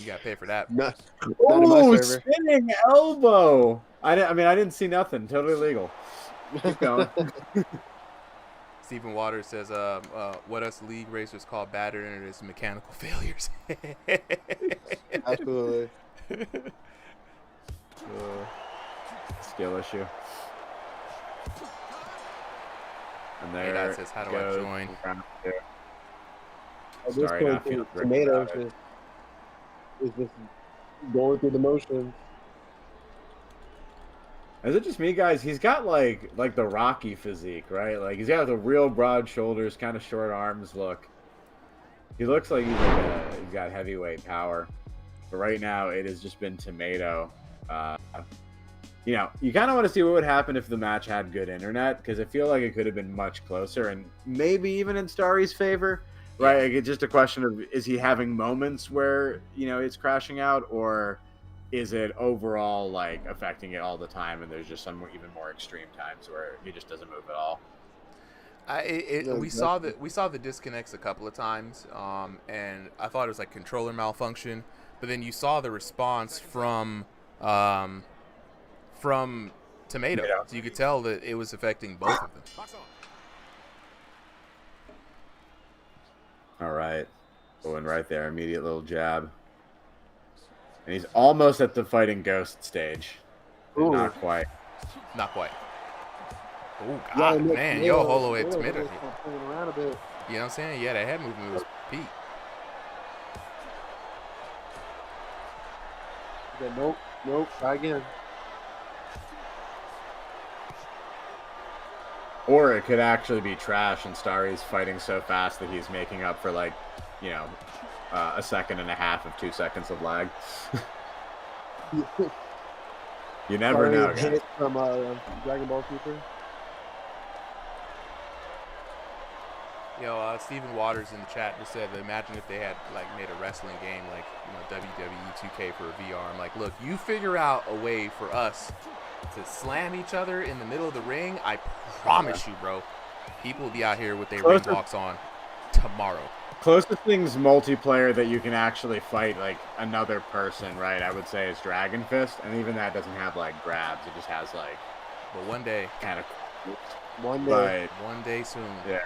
gotta pay for that. Not in my server. Spinning elbow. I didn't see nothing. Totally legal. Keep going. Stephen Waters says, what us league racers call bad internet is mechanical failures. Absolutely. Skill issue. And there that says, how do I join? Sorry, Tomato's just is just going through the motions. Is it just me, guys? He's got like the Rocky physique, right? Like he's got the real broad shoulders, kind of short arms look. He looks like he's got heavyweight power. But right now, it has just been Tomato. You know, you kind of want to see what would happen if the match had good internet, because I feel like it could have been much closer and maybe even in Starry's favor, right? Like, it's just a question of, is he having moments where, you know, it's crashing out, or is it overall like affecting it all the time and there's just some even more extreme times where he just doesn't move at all? We saw the disconnects a couple of times, and I thought it was like controller malfunction. But then you saw the response from Tomato, so you could tell that it was affecting both of them. All right, going right there, immediate little jab, and he's almost at the fighting ghost stage. Not quite. Not quite. Oh God, man, yo, Holo at Tomato. You Around a bit. know what I'm saying? Yeah, that head movement was peak. Nope, try again. Or it could actually be trash, and Starry's fighting so fast that he's making up for, like, you know, a second and a half of 2 seconds of lag. You never know, guys. Hit from Dragon Ball Super. Yo, Stephen Waters in the chat just said, imagine if they had like made a wrestling game like, you know, WWE 2K for VR. I'm like, look, you figure out a way for us to slam each other in the middle of the ring. I promise you, bro, people will be out here with their ring walks on tomorrow. Closest thing's multiplayer that you can actually fight like another person, right? I would say is Dragon Fist, and even that doesn't have like grabs. It just has like. But one day. Kind of. One day. One day soon. Yeah.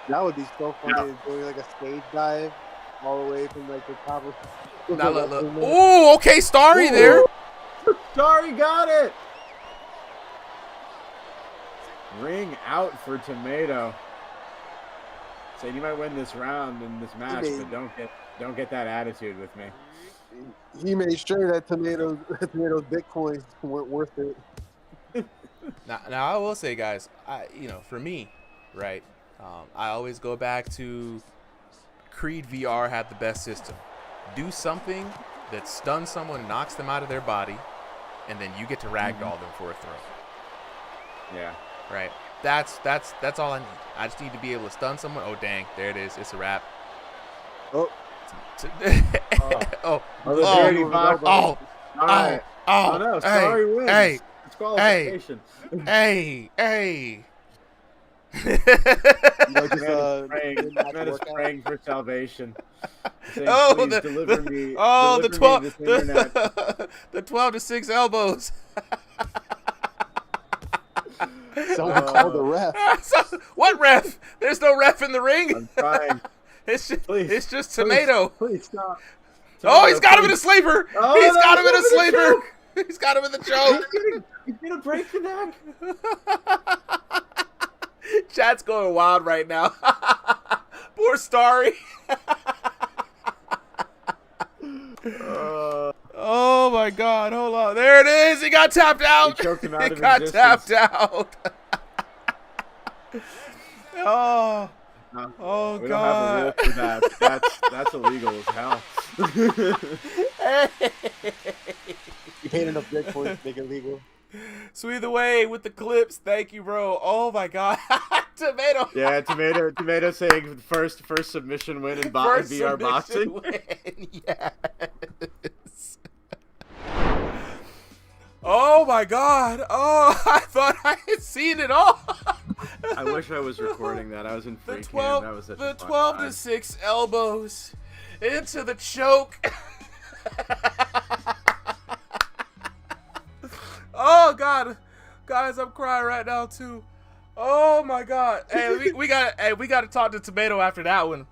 That would be so funny, doing like a stage dive all the way from like the top of. Now look. Oh, okay, Starry there. Starry got it. Ring out for Tomato. Saying you might win this round in this match, but don't get that attitude with me. He made sure that Tomato's Bitcoins weren't worth it. Now I will say, guys, for me, right. I always go back to Creed VR had the best system. Do something that stuns someone, knocks them out of their body, and then you get to ragdoll them for a throw. Yeah. Right. That's all I need. I just need to be able to stun someone. Oh dang, there it is. It's a wrap. Oh. Dirty box. Oh no, Starry wins. Hey. Disqualification. Hey. Just praying for salvation. Saying, deliver me. Oh, deliver the 12-6 elbows. Someone called the ref. What ref? There's no ref in the ring. I'm trying. It's just Tomato. Please stop. Oh, he's got him in a sleeper. He's got him in a sleeper. He's got him in the choke. He's gonna break the neck. Chat's going wild right now. Poor Starry. Oh my God! Hold on. There it is. He got tapped out. He choked him out. He got tapped out. Oh. Oh we God. Don't have a rule for that. That's illegal as hell. You paid enough Bitcoin to make it legal. Sweet away with the clips. Thank you, bro. Oh my God. Tomato. Yeah, Tomato saying first submission win in VR boxing. Win. Yes. Oh my God. Oh, I thought I had seen it all. I wish I was recording that. I was in free cam. That was such a fun 12-6 elbows into the choke. Oh God, guys, I'm crying right now too. Oh my God. Hey, we gotta talk to Tomato after that one.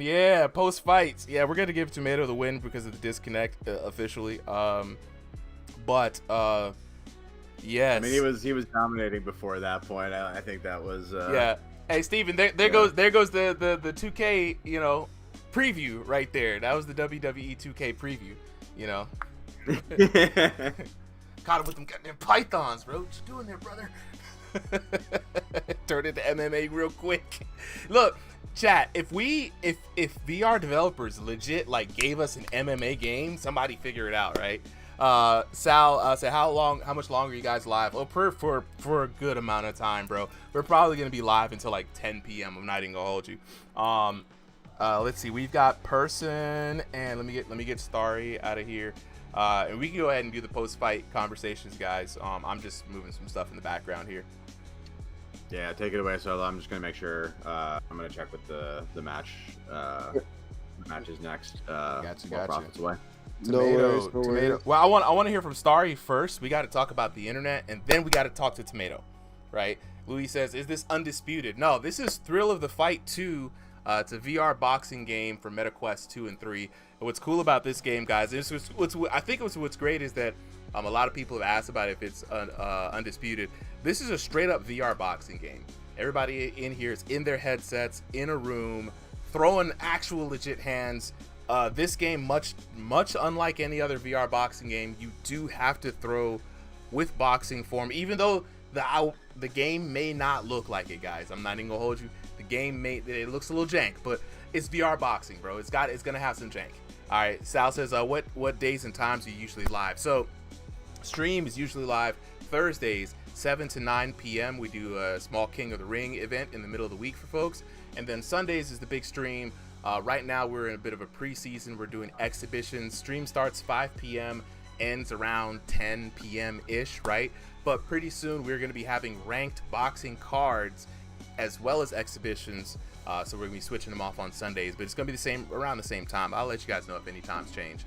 Yeah, post fights. Yeah, we're gonna give Tomato the win because of the disconnect officially. But yes. I mean, he was dominating before that point. I think that was. Yeah. Hey, Steven, there goes the 2K, preview right there. That was the WWE 2K preview, you know. Caught him with them goddamn pythons, bro. What you doing there, brother? Turn into MMA real quick. Look, chat, if VR developers legit like gave us an MMA game, somebody figure it out, right? Sal said, how much longer are you guys live? Oh, for a good amount of time, bro. We're probably gonna be live until like 10 p.m. I'm not even gonna hold you. Let's see, we've got Person, and let me get Starry out of here. And we can go ahead and do the post-fight conversations, guys. I'm just moving some stuff in the background here. Yeah, take it away, Solo. I'm just gonna make sure. I'm gonna check with the match. The match is next. Gotcha. Profits away. Tomato. Well, I want to hear from Starry first. We got to talk about the internet, and then we got to talk to Tomato, right? Louis says, "Is this undisputed?" No, this is Thrill of the Fight 2. It's a VR boxing game for MetaQuest 2 and 3. And what's cool about this game, guys, what's great is that a lot of people have asked about if it's undisputed. This is a straight up VR boxing game. Everybody in here is in their headsets, in a room, throwing actual legit hands. This game, much unlike any other VR boxing game, you do have to throw with boxing form, even though the game may not look like it, guys. I'm not even gonna hold you. The game it looks a little jank, but it's VR boxing, bro. It's gonna have some jank. All right, Sal says, what days and times are you usually live? So, stream is usually live Thursdays, 7 to 9 p.m. We do a small King of the Ring event in the middle of the week for folks, and then Sundays is the big stream. Right now we're in a bit of a preseason. We're doing exhibitions. Stream starts 5 p.m., ends around 10 p.m. ish, right? But pretty soon we're going to be having ranked boxing cards as well as exhibitions. So we're going to be switching them off on Sundays, but it's going to be around the same time. I'll let you guys know if any times change.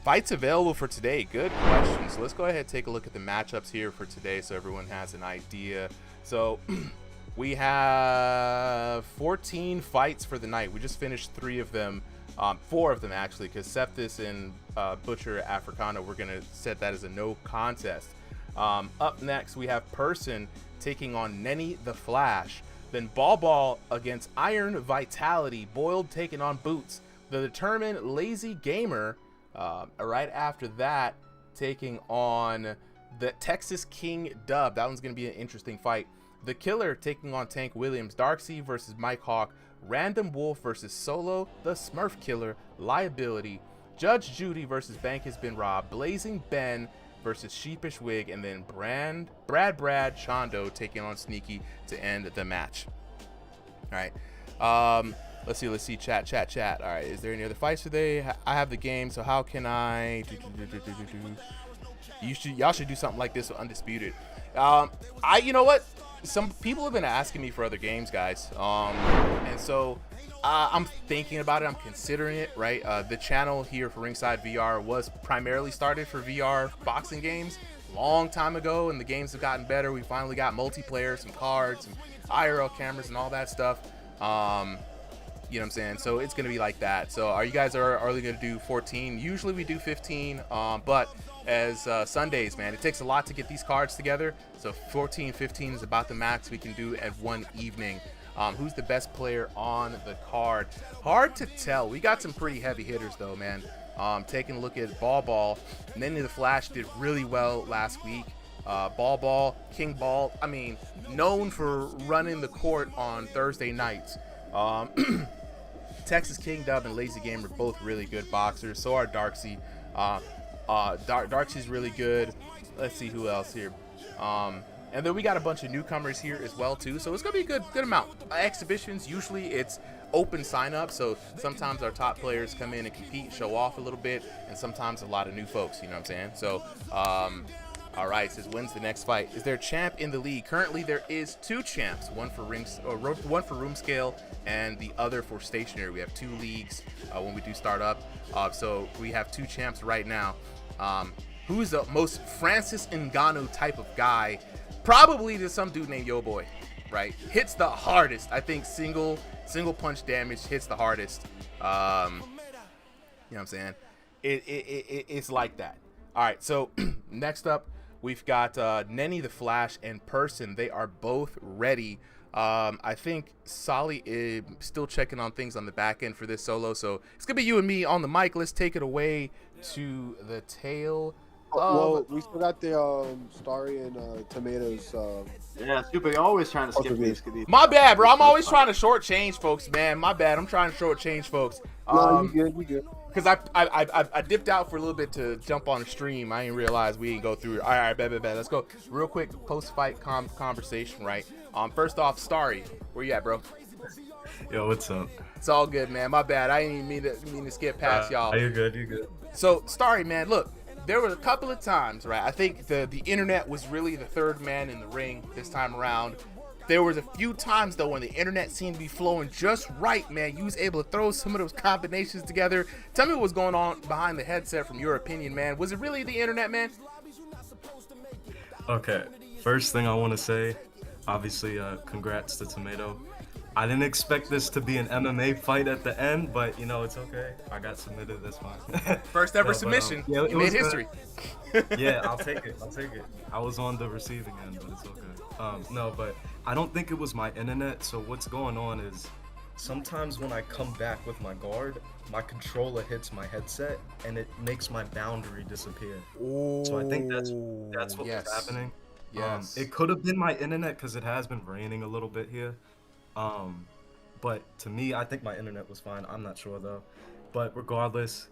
Fights available for today. Good question. So let's go ahead and take a look at the matchups here for today so everyone has an idea. So we have 14 fights for the night. We just finished 3 of them, 4 of them actually, because Septis and Butcher Africana, we're going to set that as a no contest. Up next, we have Person taking on Nenny the Flash. Then Ball against Iron Vitality. Boiled taking on Boots. The Determined Lazy Gamer, right after that, taking on the Texas King Dub. That one's going to be an interesting fight. The Killer taking on Tank Williams. Darksea versus Mike Hawk. Random Wolf versus Solo. The Smurf Killer. Liability. Judge Judy versus Bank Has Been Robbed. Blazing Ben versus Sheepish Wig. And then Brad Chondo taking on Sneaky to end the match. All right. Let's see. Chat. All right. Is there any other fights today? I have the game. So how can I? Y'all should do something like this with Undisputed. You know what? Some people have been asking me for other games, guys. And so I'm thinking about it. I'm considering it, right? The channel here for Ringside VR was primarily started for VR boxing games long time ago, and the games have gotten better. We finally got multiplayer, some cards, some IRL cameras, and all that stuff. You know what I'm saying? So it's going to be like that. So are you guys only going to do 14? Usually we do 15, but as Sundays, man, it takes a lot to get these cards together. So 14, 15 is about the max we can do at one evening. Who's the best player on the card? Hard to tell. We got some pretty heavy hitters though, man. Taking a look at Ball, Nenny the Flash did really well last week. Ball, King Ball, I mean, known for running the court on Thursday nights. Texas King Dub and Lazy Game are both really good boxers. So are Darksea. Darksea's really good. Let's see who else here. And then we got a bunch of newcomers here as well too. So it's gonna be a good amount. Exhibitions, usually it's open sign up. So sometimes our top players come in and compete, show off a little bit, and sometimes a lot of new folks, you know what I'm saying? So all right, says when's the next fight? Is there a champ in the league? Currently there is 2 champs, one for room scale and the other for stationary. We have 2 leagues when we do start up. So we have 2 champs right now. Who's the most Francis Ngannou type of guy? Probably to some dude named Yo Boy, right? Hits the hardest. I think single punch damage hits the hardest. You know what I'm saying? It's like that. All right, so next up, we've got Nenny the Flash and Person. They are both ready I think Solly is still checking on things on the back end for this solo, so it's gonna be you and me on the mic. Let's take it away to the tail. Well, we still got the Starry and Tomatoes. Yeah, stupid. You're always trying to skip these. My bad, bro. I'm always trying to shortchange folks, man. My bad. I'm trying to shortchange folks. No, you good. Because I dipped out for a little bit to jump on a stream. I didn't realize we didn't go through it. All right, bet. Let's go real quick. Post-fight conversation, right? First off, Starry, where you at, bro? Yo, what's up? It's all good, man. My bad. I didn't even mean to skip past y'all. You're good. So, Starry, man, look. There were a couple of times, right? I think the internet was really the third man in the ring this time around. There was a few times, though, when the internet seemed to be flowing just right, man. You was able to throw some of those combinations together. Tell me what was going on behind the headset from your opinion, man. Was it really the internet, man? Okay, first thing I want to say, obviously, congrats to Tomato. I didn't expect this to be an MMA fight at the end, but, you know, it's okay. I got submitted, that's fine. First ever submission. Yeah, you made history. Yeah, I'll take it. I was on the receiving end, but it's okay. No, but I don't think it was my internet, so what's going on is sometimes when I come back with my guard, my controller hits my headset, and it makes my boundary disappear. Ooh, so I think that's what was happening. Yes. It could have been my internet because it has been raining a little bit here. But to me, I think my internet was fine. I'm not sure though. But regardless,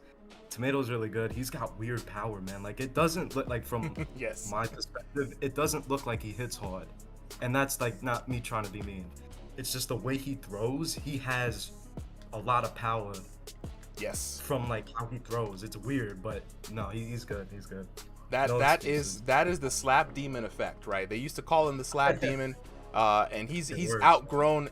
Tomato's really good. He's got weird power, man. Like it doesn't look like from yes. my perspective, it doesn't look like he hits hard. And that's like not me trying to be mean. It's just the way he throws. He has a lot of power. Yes. From like how he throws. It's weird, but no, he's good. He's good. That is the slap demon effect, right? They used to call him the slap demon. And he's outgrown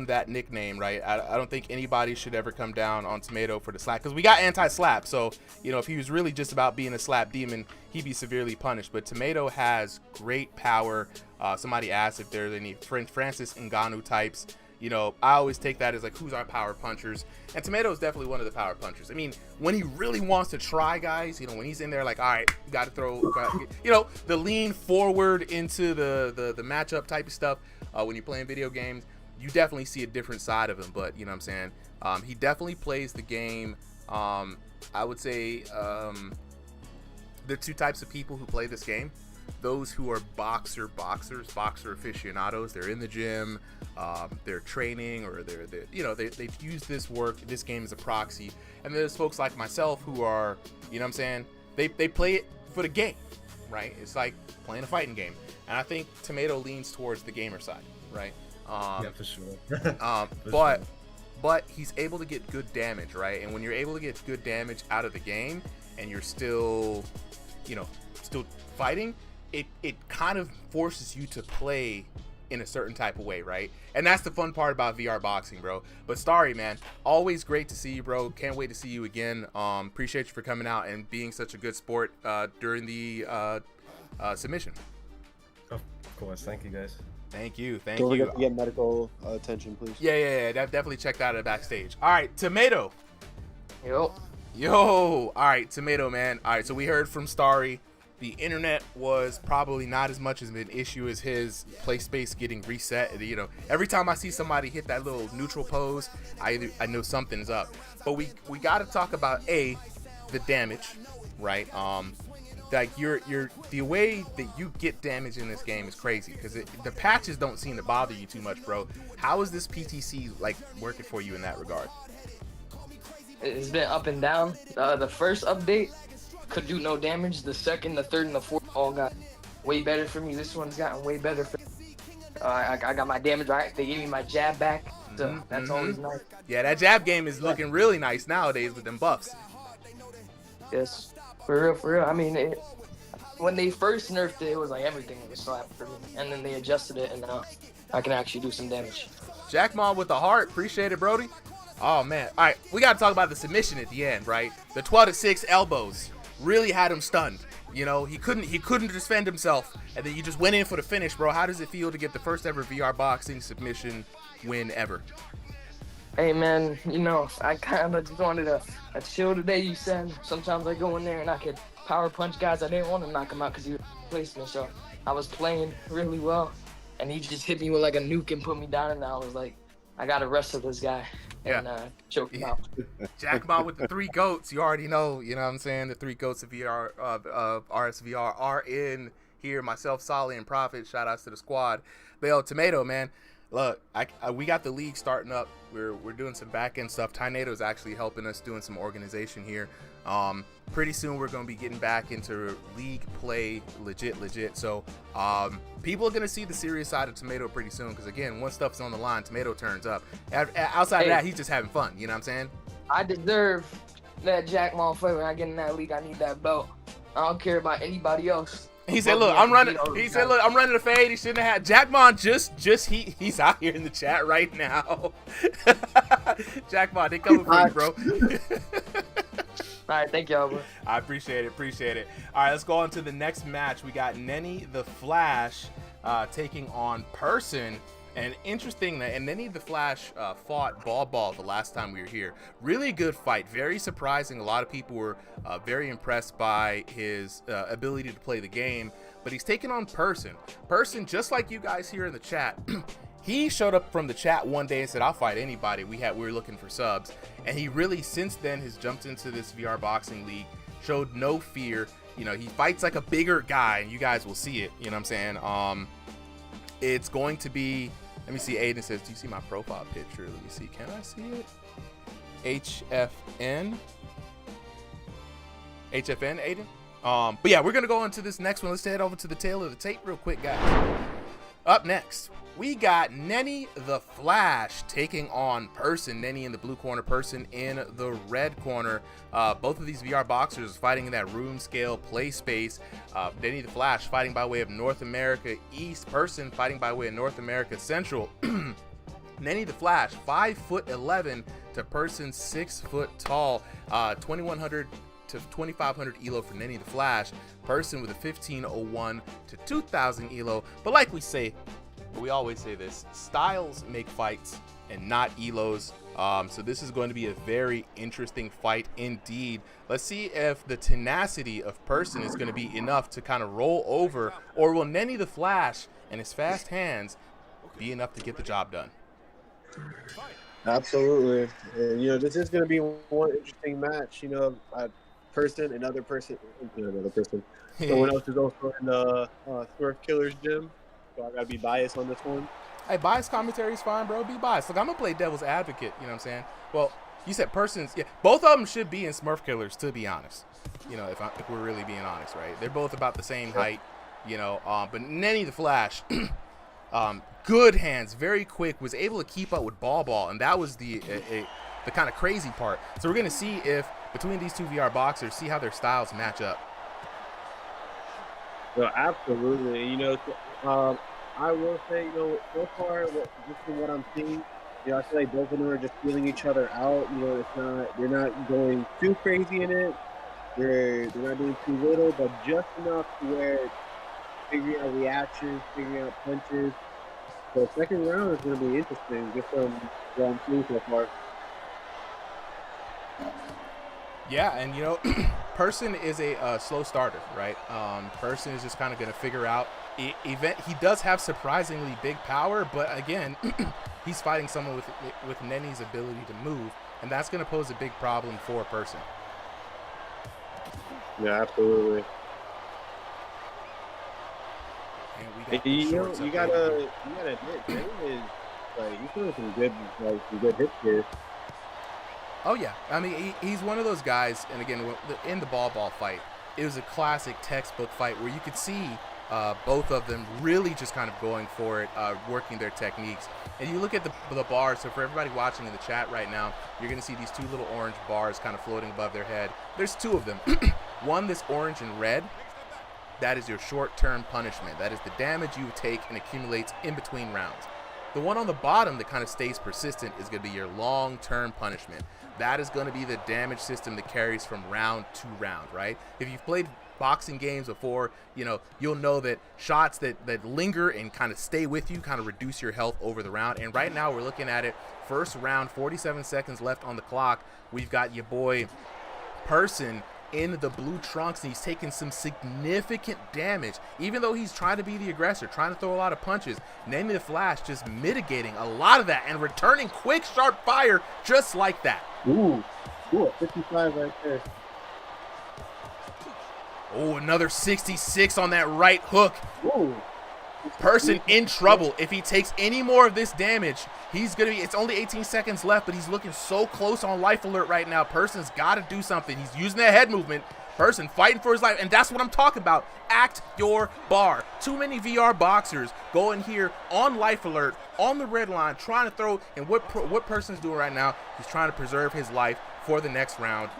that nickname, right? I don't think anybody should ever come down on Tomato for the slap, because we got anti-slap, so you know, if he was really just about being a slap demon, he'd be severely punished. But Tomato has great power. Somebody asked if there's any Francis Ngannou types. You know, I always take that as like, who's our power punchers? And Tomato is definitely one of the power punchers. I mean, when he really wants to try, guys, you know, when he's in there like, all right, you got to throw, you know, the lean forward into the matchup type of stuff. When you're playing video games, you definitely see a different side of him. But, you know what I'm saying? He definitely plays the game. I would say there are two types of people who play this game. Those who are boxer aficionados. They're in the gym, they're training, or they've used this game as a proxy. And there's folks like myself who are, you know what I'm saying, they play it for the game, right? It's like playing a fighting game. And I think Tomato leans towards the gamer side, right? Yeah, for sure. But he's able to get good damage, right? And when you're able to get good damage out of the game and you're still fighting, it kind of forces you to play in a certain type of way, right? And that's the fun part about VR boxing, bro. But Starry, man, always great to see you, bro. Can't wait to see you again. Appreciate you for coming out and being such a good sport during the submission. Of course. Thank you, guys. Thank you. Don't forget to get medical attention, please. Yeah. Definitely check that out backstage. All right, Tomato. Yo. All right, Tomato, man. All right, so we heard from Starry. The internet was probably not as much of an issue as his play space getting reset. You know, every time I see somebody hit that little neutral pose, I know something's up. But we got to talk about the damage, right? Like the way that you get damage in this game is crazy, because the patches don't seem to bother you too much, bro. How is this PTC like working for you in that regard? It's been up and down. The first update could do no damage. The second, the third, and the fourth all got way better for me. This one's gotten way better for me. I got my damage right. They gave me my jab back, so that's always nice. Yeah, that jab game is looking really nice nowadays with them buffs. Yes, for real. I mean, when they first nerfed it, it was like everything was slap for me, and then they adjusted it, and now I can actually do some damage. Jack Mom with the heart, appreciate it, Brody. Oh man, all right, we got to talk about the submission at the end, right? The 12-6 elbows really had him stunned. You know, he couldn't defend himself, and then you just went in for the finish, bro. How does it feel to get the first ever VR boxing submission win ever? Hey man, you know, I kind of just wanted to chill today. You said sometimes I go in there and I could power punch guys. I didn't want to knock them out because he replaced me, so I was playing really well. and he just hit me with like a nuke and put me down, and I was like, I gotta wrestle this guy and choke him out. Jack Ma with the 3 goats. You already know, you know what I'm saying? The 3 goats of VR of RSVR are in here. Myself, Solly, and Prophet. Shout outs to the squad. But yo, Tomato, man. Look, we got the league starting up. We're doing some back end stuff. Tynado's actually helping us doing some organization here. Pretty soon we're gonna be getting back into league play, legit. So people are gonna see the serious side of Tomato pretty soon. Because again, once stuff's on the line, Tomato turns up. Outside of that, he's just having fun. You know what I'm saying? I deserve that Jack Ma fight. When I get in that league, I need that belt. I don't care about anybody else. He said, "Look, I'm running." He said, "Look, I'm running the fade. He shouldn't have had Jackmon. He's out here in the chat right now. Jackmon, they coming for you, bro." All right, thank y'all, bro. I appreciate it. All right, let's go on to the next match. We got Nenny the Flash taking on Person. And interesting that, and Nenny the Flash fought Ball the last time we were here. Really good fight, very surprising. A lot of people were very impressed by his ability to play the game. But he's taking on Person. Person, just like you guys here in the chat, he showed up from the chat one day and said, "I'll fight anybody." We were looking for subs, and he really since then has jumped into this VR boxing league. Showed no fear. You know, he fights like a bigger guy, and you guys will see it. You know what I'm saying? It's going to be. Let me see. Aiden says, "Do you see my profile picture?" Let me see. Can I see it? HFN, Aiden. But yeah, we're gonna go into this next one. Let's head over to the tail of the tape real quick, guys. Up next, we got Nenny the Flash taking on Person. Nenny in the blue corner, Person in the red corner. Both of these VR boxers fighting in that room scale play space. Nenny the Flash fighting by way of North America East. Person fighting by way of North America Central. Nenny the Flash, 5'11" to Person 6 foot tall. 2100 to 2500 elo for Nenny the Flash. Person with a 1501 to 2000 elo. But like we always say this, styles make fights and not elos. So this is going to be a very interesting fight indeed. Let's see if the tenacity of Person is going to be enough to kind of roll over, or will Nenny the Flash and his fast hands be enough to get the job done? Absolutely. And, you know, this is going to be one interesting match. You know, another person. Someone else is also in the Smurf Killer's gym, so I gotta be biased on this one. Hey, biased commentary is fine, bro. Be biased. Look, I'm gonna play devil's advocate. You know what I'm saying? Well, you said Persons. Yeah, both of them should be in Smurf Killers, to be honest. You know, if we're really being honest, right? They're both about the same height. You know, but Nenny the Flash, good hands, very quick, was able to keep up with Ball, and that was the kind of crazy part. So we're gonna see if between these two VR boxers, see how their styles match up. Well, absolutely. You know, I will say, you know, so far, just from what I'm seeing, you know, I feel like both of them are just feeling each other out. You know, they're not going too crazy in it. They're not doing too little, but just enough to where figuring out reactions, figuring out punches. So second round is going to be interesting, just from what I'm seeing so far. Yeah, and you know, Person is a slow starter, right? Person is just kind of going to figure out event. He does have surprisingly big power, but again, he's fighting someone with Nenny's ability to move, and that's going to pose a big problem for Person. Yeah, absolutely. And you gotta admit, Nenny is like he's doing some good hits here. Oh yeah, I mean he's one of those guys, and again in the ball fight, it was a classic textbook fight where you could see both of them really just kind of going for it, working their techniques. And you look at the bars. So for everybody watching in the chat right now, you're gonna see these two little orange bars kind of floating above their head. There's two of them. One that's orange and red. That is your short-term punishment. That is the damage you take and accumulates in between rounds. The one on the bottom that kind of stays persistent is going to be your long-term punishment. That is going to be the damage system that carries from round to round, right? If you've played boxing games before, you know, you'll know that shots that linger and kind of stay with you kind of reduce your health over the round. And right now we're looking at it. First round, 47 seconds left on the clock. We've got your boy Person in the blue trunks, and he's taking some significant damage. Even though he's trying to be the aggressor, trying to throw a lot of punches, Nenny the Flash just mitigating a lot of that and returning quick, sharp fire just like that. Ooh, 55 right there. Oh, another 66 on that right hook. Ooh. Person in trouble. If he takes any more of this damage, he's going to be, it's only 18 seconds left, but he's looking so close on life alert right now. Person's got to do something. He's using that head movement. Person fighting for his life, and that's what I'm talking about. Act your bar. Too many VR boxers going here on life alert, on the red line, trying to throw, and what Person's doing right now, he's trying to preserve his life for the next round.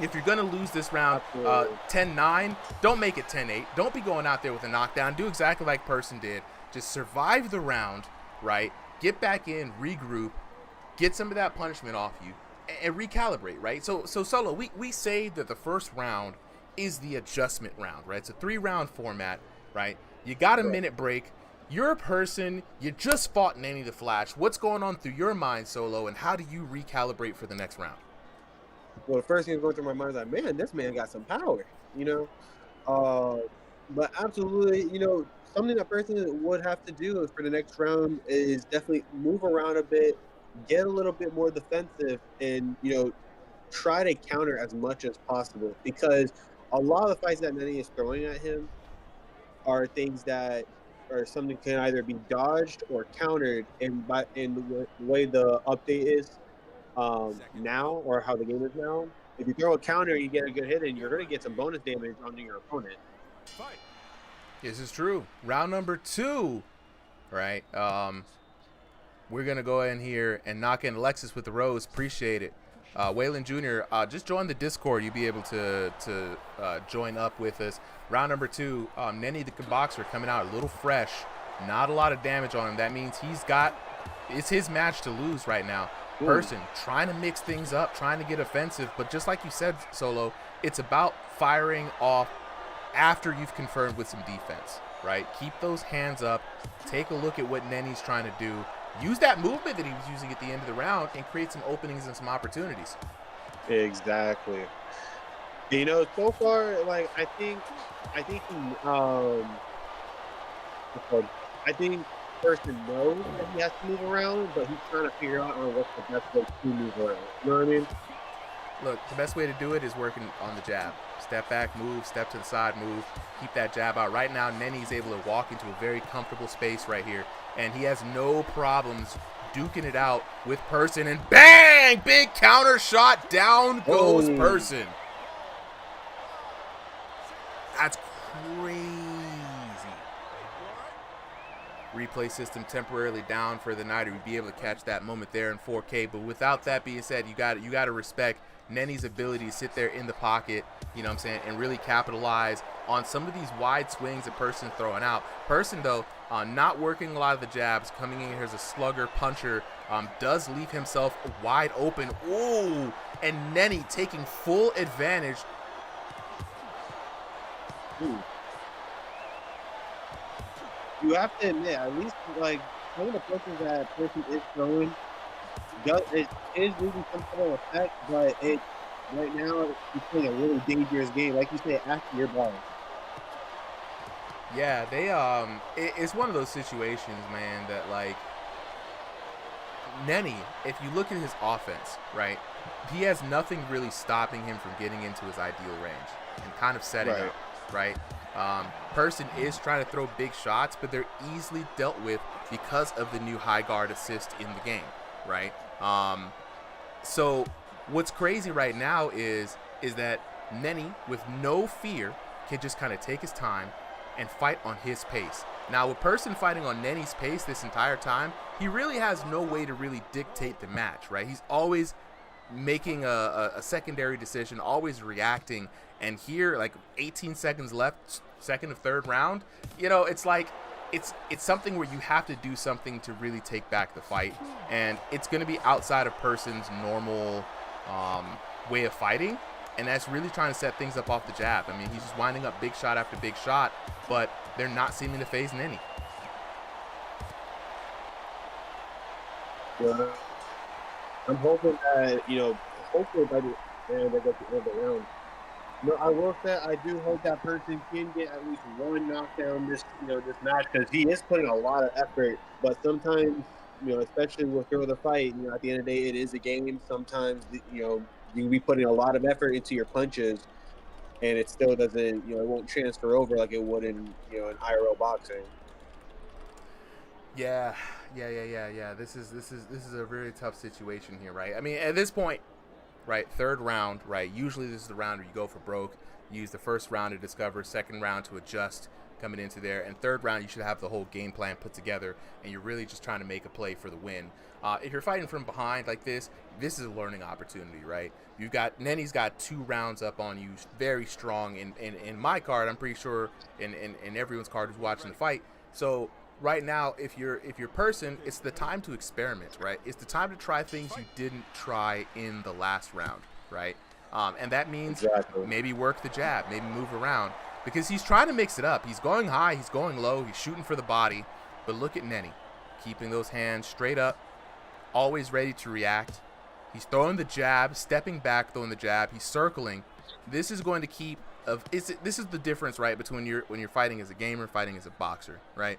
If you're going to lose this round 10-9, don't make it 10-8. Don't be going out there with a knockdown. Do exactly like Person did. Just survive the round, right? Get back in, regroup, get some of that punishment off you, and recalibrate, right? So Solo, we say that the first round is the adjustment round, right? It's a 3-round format, right? You got a minute break. You're a Person. You just fought Nenny the Flash. What's going on through your mind, Solo, and how do you recalibrate for the next round? Well, the first thing that's going through my mind is like, man, this man got some power, you know. But absolutely, you know, something that Person would have to do for the next round is definitely move around a bit, get a little bit more defensive, and, you know, try to counter as much as possible. Because a lot of the fights that Nenny is throwing at him are things that are something can either be dodged or countered. And in the way the update is now, or how the game is now, if you throw a counter, you get a good hit, and you're going to get some bonus damage onto your opponent. This is true. Round number 2, right? We're going to go in here and knock in Alexis with the rose. Appreciate it. Waylon Jr., just join the Discord. You'll be able to join up with us. Round number 2, Nenny the Boxer coming out a little fresh. Not a lot of damage on him. That means it's his match to lose right now. Person trying to mix things up, trying to get offensive, but just like you said, Solo, it's about firing off after you've confirmed with some defense, right? Keep those hands up, take a look at what Nenny's trying to do, use that movement that he was using at the end of the round, and create some openings and some opportunities. Exactly. You know, so far, like, I think Person knows that he has to move around, but he's trying to figure out what's the best way to move around. You know what I mean? Look, the best way to do it is working on the jab. Step back, move, step to the side, move, keep that jab out. Right now, Nenny's able to walk into a very comfortable space right here, and he has no problems duking it out with Person, and bang! Big counter shot, down goes Person. That's crazy. Replay system temporarily down for the night. We'd be able to catch that moment there in 4K. But without that being said, you got to respect Nenny's ability to sit there in the pocket, you know what I'm saying, and really capitalize on some of these wide swings that Person's throwing out. Person, though, not working a lot of the jabs, coming in here as a slugger puncher, does leave himself wide open. Ooh, and Nenny taking full advantage. Ooh. You have to admit, at least, like, some of the punches that Person is throwing, it is losing some sort of effect, but right now, he's playing a really dangerous game. Like you say, after your ball. Yeah, it's one of those situations, man, that, like, Nenny, if you look at his offense, right, he has nothing really stopping him from getting into his ideal range and kind of setting up, right? Person is trying to throw big shots, but they're easily dealt with because of the new high guard assist in the game, right? So what's crazy right now is that Nenny, with no fear, can just kind of take his time and fight on his pace. Now, with Person fighting on Nenny's pace this entire time, he really has no way to really dictate the match, right? He's always making a secondary decision, always reacting. And here, like 18 seconds left, second of third round, you know, it's like it's something where you have to do something to really take back the fight, and it's going to be outside of Person's normal way of fighting, and that's really trying to set things up off the jab. I mean, he's just winding up big shot after big shot, but they're not seeming to phase Nenny. Yeah. I'm hoping that, you know, hopefully by the end of the round, No, I will say I do hope that person can get at least one knockdown this this match because he is putting a lot of effort. But sometimes especially with through the fight, at the end of the day, it is a game. Sometimes you can be putting a lot of effort into your punches, and it still doesn't it won't transfer over like it would in in IRL boxing. Yeah. This is a really tough situation here, right? I mean, at this point, right, third round, right? Usually this is the round where you go for broke. You use the first round to discover, second round to adjust coming into there, and third round you should have the whole game plan put together, and you're really just trying to make a play for the win. If you're fighting from behind like this is a learning opportunity, right? You've got Nenny's got 2 rounds up on you, very strong. In my card, I'm pretty sure in everyone's card who's watching the fight. So right now, if you're person, it's the time to experiment, right? It's the time to try things you didn't try in the last round, right? And that means maybe work the jab, maybe move around, because he's trying to mix it up. He's going high, he's going low, he's shooting for the body. But look at Nenny, keeping those hands straight up, always ready to react. He's throwing the jab, stepping back, throwing the jab. He's circling. This is going to keep. This is the difference, right, between when you're fighting as a gamer, fighting as a boxer, right?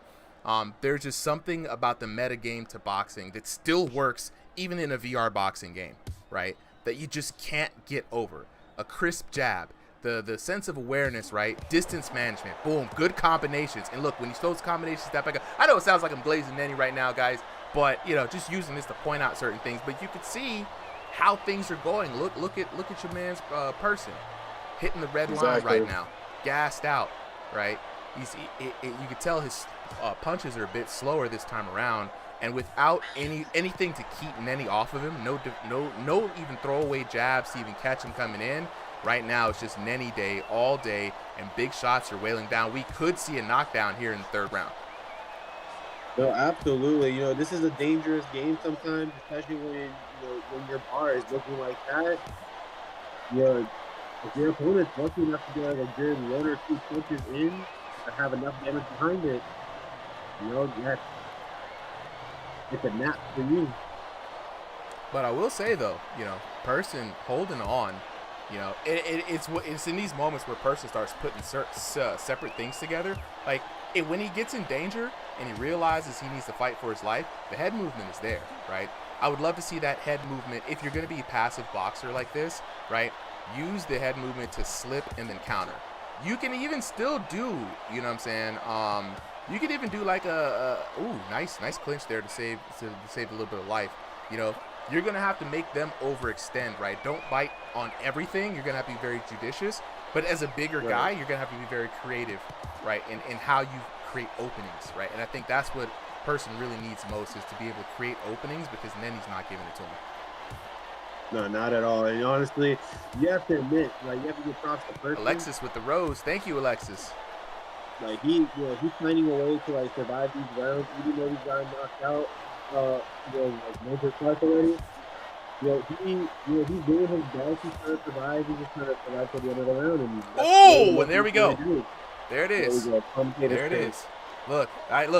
There's just something about the meta game to boxing that still works even in a VR boxing game, right? That you just can't get over. A crisp jab, the sense of awareness, right? Distance management, boom, good combinations. And look, when you throw those combinations, step back. I know it sounds like I'm glazing Nenny right now, guys, but just using this to point out certain things. But you can see how things are going. Look at your man's person hitting the red line right now, gassed out, right? You could tell his punches are a bit slower this time around, and without anything to keep Nenny off of him, no even throwaway jabs to even catch him coming in. Right now, it's just Nenny day all day, and big shots are wailing down. We could see a knockdown here in the third round. No, absolutely. This is a dangerous game sometimes, especially when when your bar is looking like that. If your opponent's lucky enough to get like a good 1 or 2 punches in to have enough damage behind it, it's a nap for you. But I will say though, person holding on, it's in these moments where person starts putting separate things together. Like when he gets in danger and he realizes he needs to fight for his life, the head movement is there, right? I would love to see that head movement. If you're going to be a passive boxer like this, right, use the head movement to slip and then counter. You can even still do, you know what I'm saying? You could even do like nice clinch there to save a little bit of life. You're gonna have to make them overextend, right? Don't bite on everything. You're gonna have to be very judicious. But as a bigger guy, you're gonna have to be very creative, right? In how you create openings, right? And I think that's what person really needs most, is to be able to create openings, because Nenny's not giving it to him. No, not at all. And honestly, you have to admit, like, you have to get props to person. Alexis with the rose. Thank you, Alexis. Like he's finding a way to like survive these rounds, even though he's gotten knocked out. Like major twice already. He's doing his best. He's trying to survive. He's just trying to survive till the end of the round. And there we go. There it is. There it is. Look,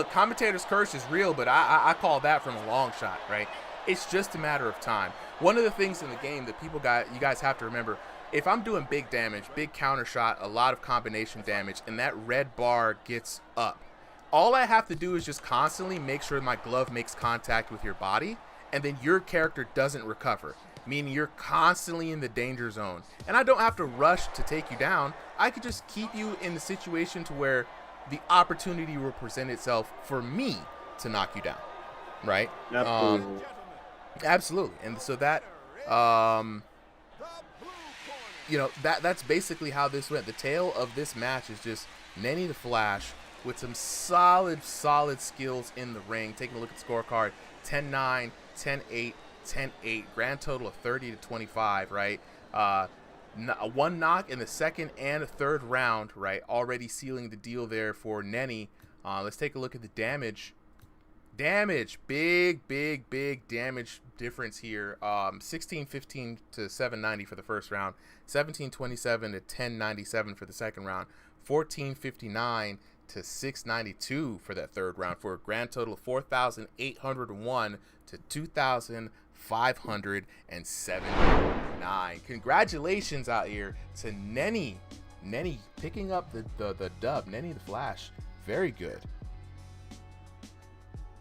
commentator's curse is real, but I call that from a long shot, right? It's just a matter of time. One of the things in the game that you guys have to remember, if I'm doing big damage, big counter shot, a lot of combination damage, and that red bar gets up, all I have to do is just constantly make sure my glove makes contact with your body, and then your character doesn't recover, meaning you're constantly in the danger zone. And I don't have to rush to take you down. I could just keep you in the situation to where the opportunity will present itself for me to knock you down, right? Absolutely. Absolutely. And so that, that's basically how this went. The tale of this match is just Nenny the Flash with some solid skills in the ring. Taking a look at the scorecard, 10-9, 10-8, 10-8, grand total of 30-25, right? One knock in the second and third round, right? Already sealing the deal there for Nenny. Let's take a look at the damage. Big damage difference here. 16-15 to 790 for the first round, 17-27 to 1097 for the second round, 14-59 to 692 for that third round, for a grand total of 4,801 to 579. Congratulations out here to Nenny. Nenny picking up the dub. Nenny the Flash. Very good.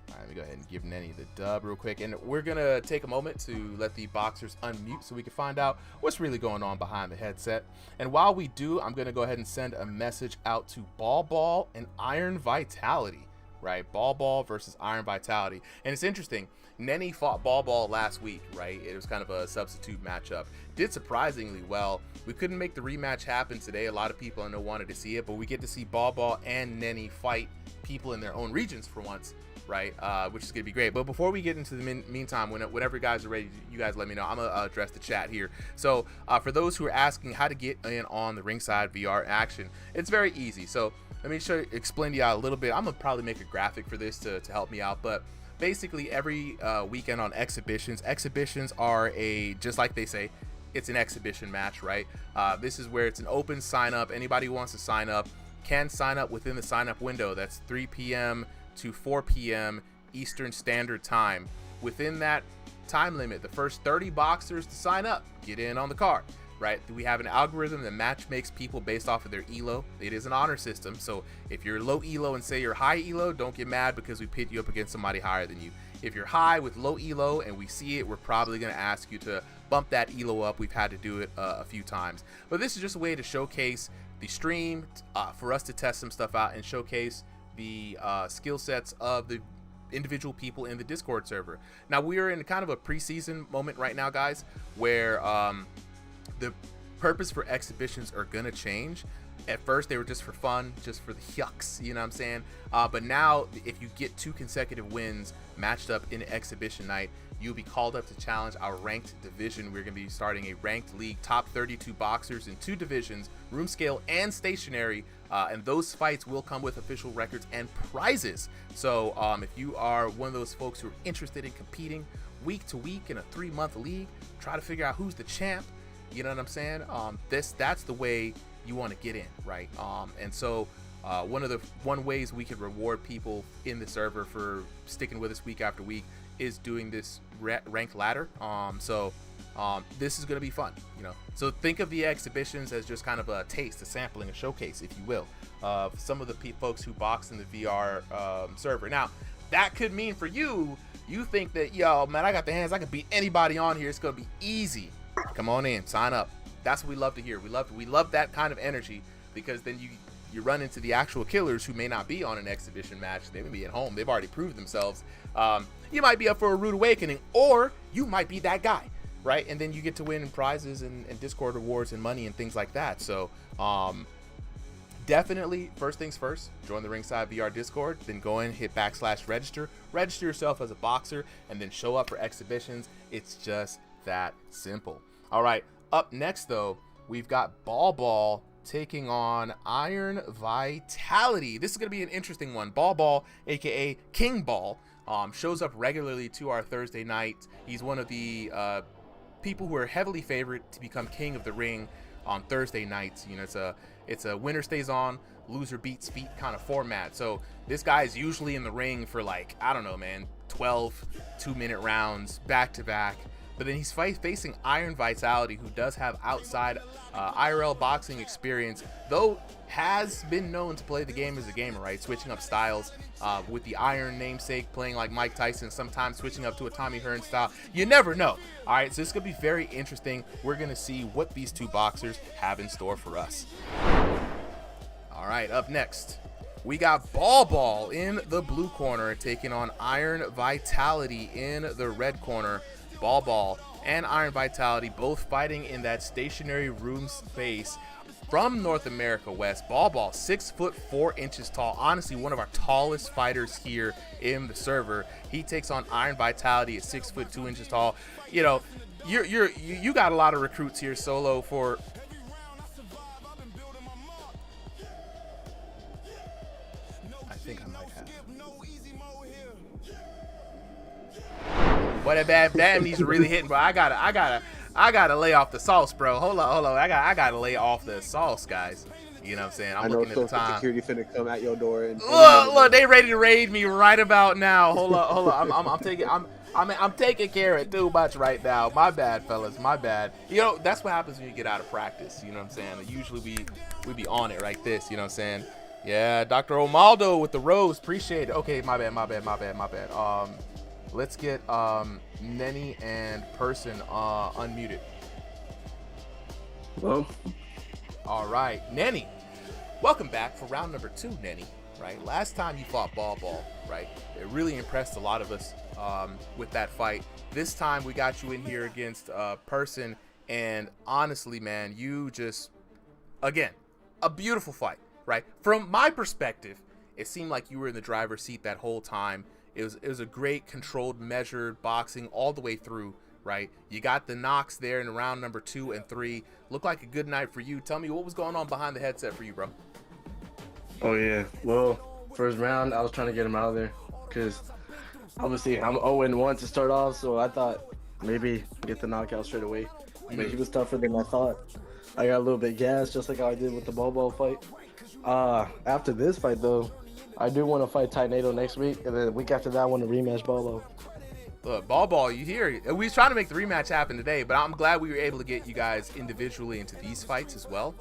All right, let me go ahead and give Nenny the dub real quick. And we're going to take a moment to let the boxers unmute so we can find out what's really going on behind the headset. And while we do, I'm going to go ahead and send a message out to Ball and Iron Vitality. Right, Ball versus Iron Vitality. And it's interesting, Nenny fought Ball last week, right? It was kind of a substitute matchup. Did surprisingly well. We couldn't make the rematch happen today. A lot of people I know wanted to see it, but we get to see Ball and Nenny fight people in their own regions for once, right? Which is going to be great. But before we get into the meantime, whenever you guys are ready, you guys let me know. I'm going to address the chat here. So for those who are asking how to get in on the Ringside VR action, it's very easy. So let me explain to you a little bit. I'm going to probably make a graphic for this to help me out. But basically every weekend on exhibitions are just like they say, it's an exhibition match, right? This is where it's an open sign up. Anybody who wants to sign up can sign up within the sign up window. That's 3 p.m. to 4 p.m. Eastern Standard Time. Within that time limit, the first 30 boxers to sign up get in on the card. Right? We have an algorithm that match makes people based off of their elo. It is an honor system. So if you're low elo and say you're high elo, don't get mad because we pit you up against somebody higher than you. If you're high with low elo and we see it, we're probably going to ask you to bump that elo up. We've had to do it a few times. But this is just a way to showcase the stream, for us to test some stuff out and showcase the skill sets of the individual people in the Discord server. Now we are in kind of a preseason moment right now, guys, where the purpose for exhibitions are gonna change. At first they were just for fun, just for the yucks, you know what I'm saying? But now if you get 2 consecutive wins matched up in exhibition night, you'll be called up to challenge our ranked division. We're gonna be starting a ranked league, top 32 boxers in 2 divisions, room scale and stationary, and those fights will come with official records and prizes. So if you are one of those folks who are interested in competing week to week in a 3-month league, try to figure out who's the champ. You know what I'm saying? That's the way you want to get in, right? And so one ways we can reward people in the server for sticking with us week after week is doing this ranked ladder. This is going to be fun, you know. So think of the exhibitions as just kind of a taste, a sampling, a showcase, if you will, of some of the folks who box in the VR server. Now, that could mean for you think that, yo, man, I got the hands, I can beat anybody on here. It's going to be easy. Come on in, sign up. That's what we love to hear. We love that kind of energy, because then you run into the actual killers who may not be on an exhibition match. They may be at home. They've already proved themselves. You might be up for a rude awakening, or you might be that guy, right? And then you get to win prizes and Discord rewards and money and things like that. So definitely, first things first, join the Ringside VR Discord, then go in, hit /register, register yourself as a boxer, and then show up for exhibitions. It's just that simple. All right, up next though, we've got Ball taking on Iron Vitality. This is going to be an interesting one. Ball, aka King Ball, shows up regularly to our Thursday night. He's one of the people who are heavily favored to become king of the ring on Thursday nights. You know, it's a winner stays on, loser beats feet kind of format. So this guy is usually in the ring for, like, I don't know, man, 12 2-minute rounds back to back. But then he's facing Iron Vitality, who does have outside IRL boxing experience, though has been known to play the game as a gamer, right? Switching up styles with the Iron namesake, playing like Mike Tyson, sometimes switching up to a Tommy Hearn style. You never know. All right, so this is going to be very interesting. We're going to see what these 2 boxers have in store for us. All right, up next, we got Ball in the blue corner taking on Iron Vitality in the red corner. Ball and Iron Vitality both fighting in that stationary room space from North America West. Ball 6'4" tall, honestly one of our tallest fighters here in the server. He takes on Iron Vitality at 6'2" tall. You know, you got a lot of recruits here solo for. I think I might have. Boy, that bad needs really hitting, bro. I gotta lay off the sauce, bro. Hold on. I gotta lay off the sauce, guys. You know what I'm saying? I'm looking at the time. Security finna come at your door and look, they ready to raid me right about now. Hold on. I'm taking. I mean, I'm taking care of it too much right now. My bad, fellas. My bad. You know, that's what happens when you get out of practice. You know what I'm saying? Usually we be on it like this. You know what I'm saying? Yeah, Dr. Omaldo with the rose. Appreciate it. Okay, my bad. Let's get Nenny and Person unmuted. Hello. All right, Nenny. Welcome back for round number 2, Nenny. Right? Last time you fought Ball, right? It really impressed a lot of us with that fight. This time we got you in here against Person, and honestly, man, you just, again, a beautiful fight, right? From my perspective, it seemed like you were in the driver's seat that whole time. It was a great, controlled, measured boxing all the way through, right? You got the knocks there in round number 2 and 3. Looked like a good night for you. Tell me what was going on behind the headset for you, bro. Oh yeah. Well, first round I was trying to get him out of there because obviously I'm 0-1 to start off, so I thought maybe get the knockout straight away. But he was tougher than I thought. I got a little bit gassed, just like how I did with the Bobo fight. After this fight though, I do want to fight Tornado next week, and then the week after that I want to rematch Bobo. Look, Ball, you hear? We was trying to make the rematch happen today, but I'm glad we were able to get you guys individually into these fights as well.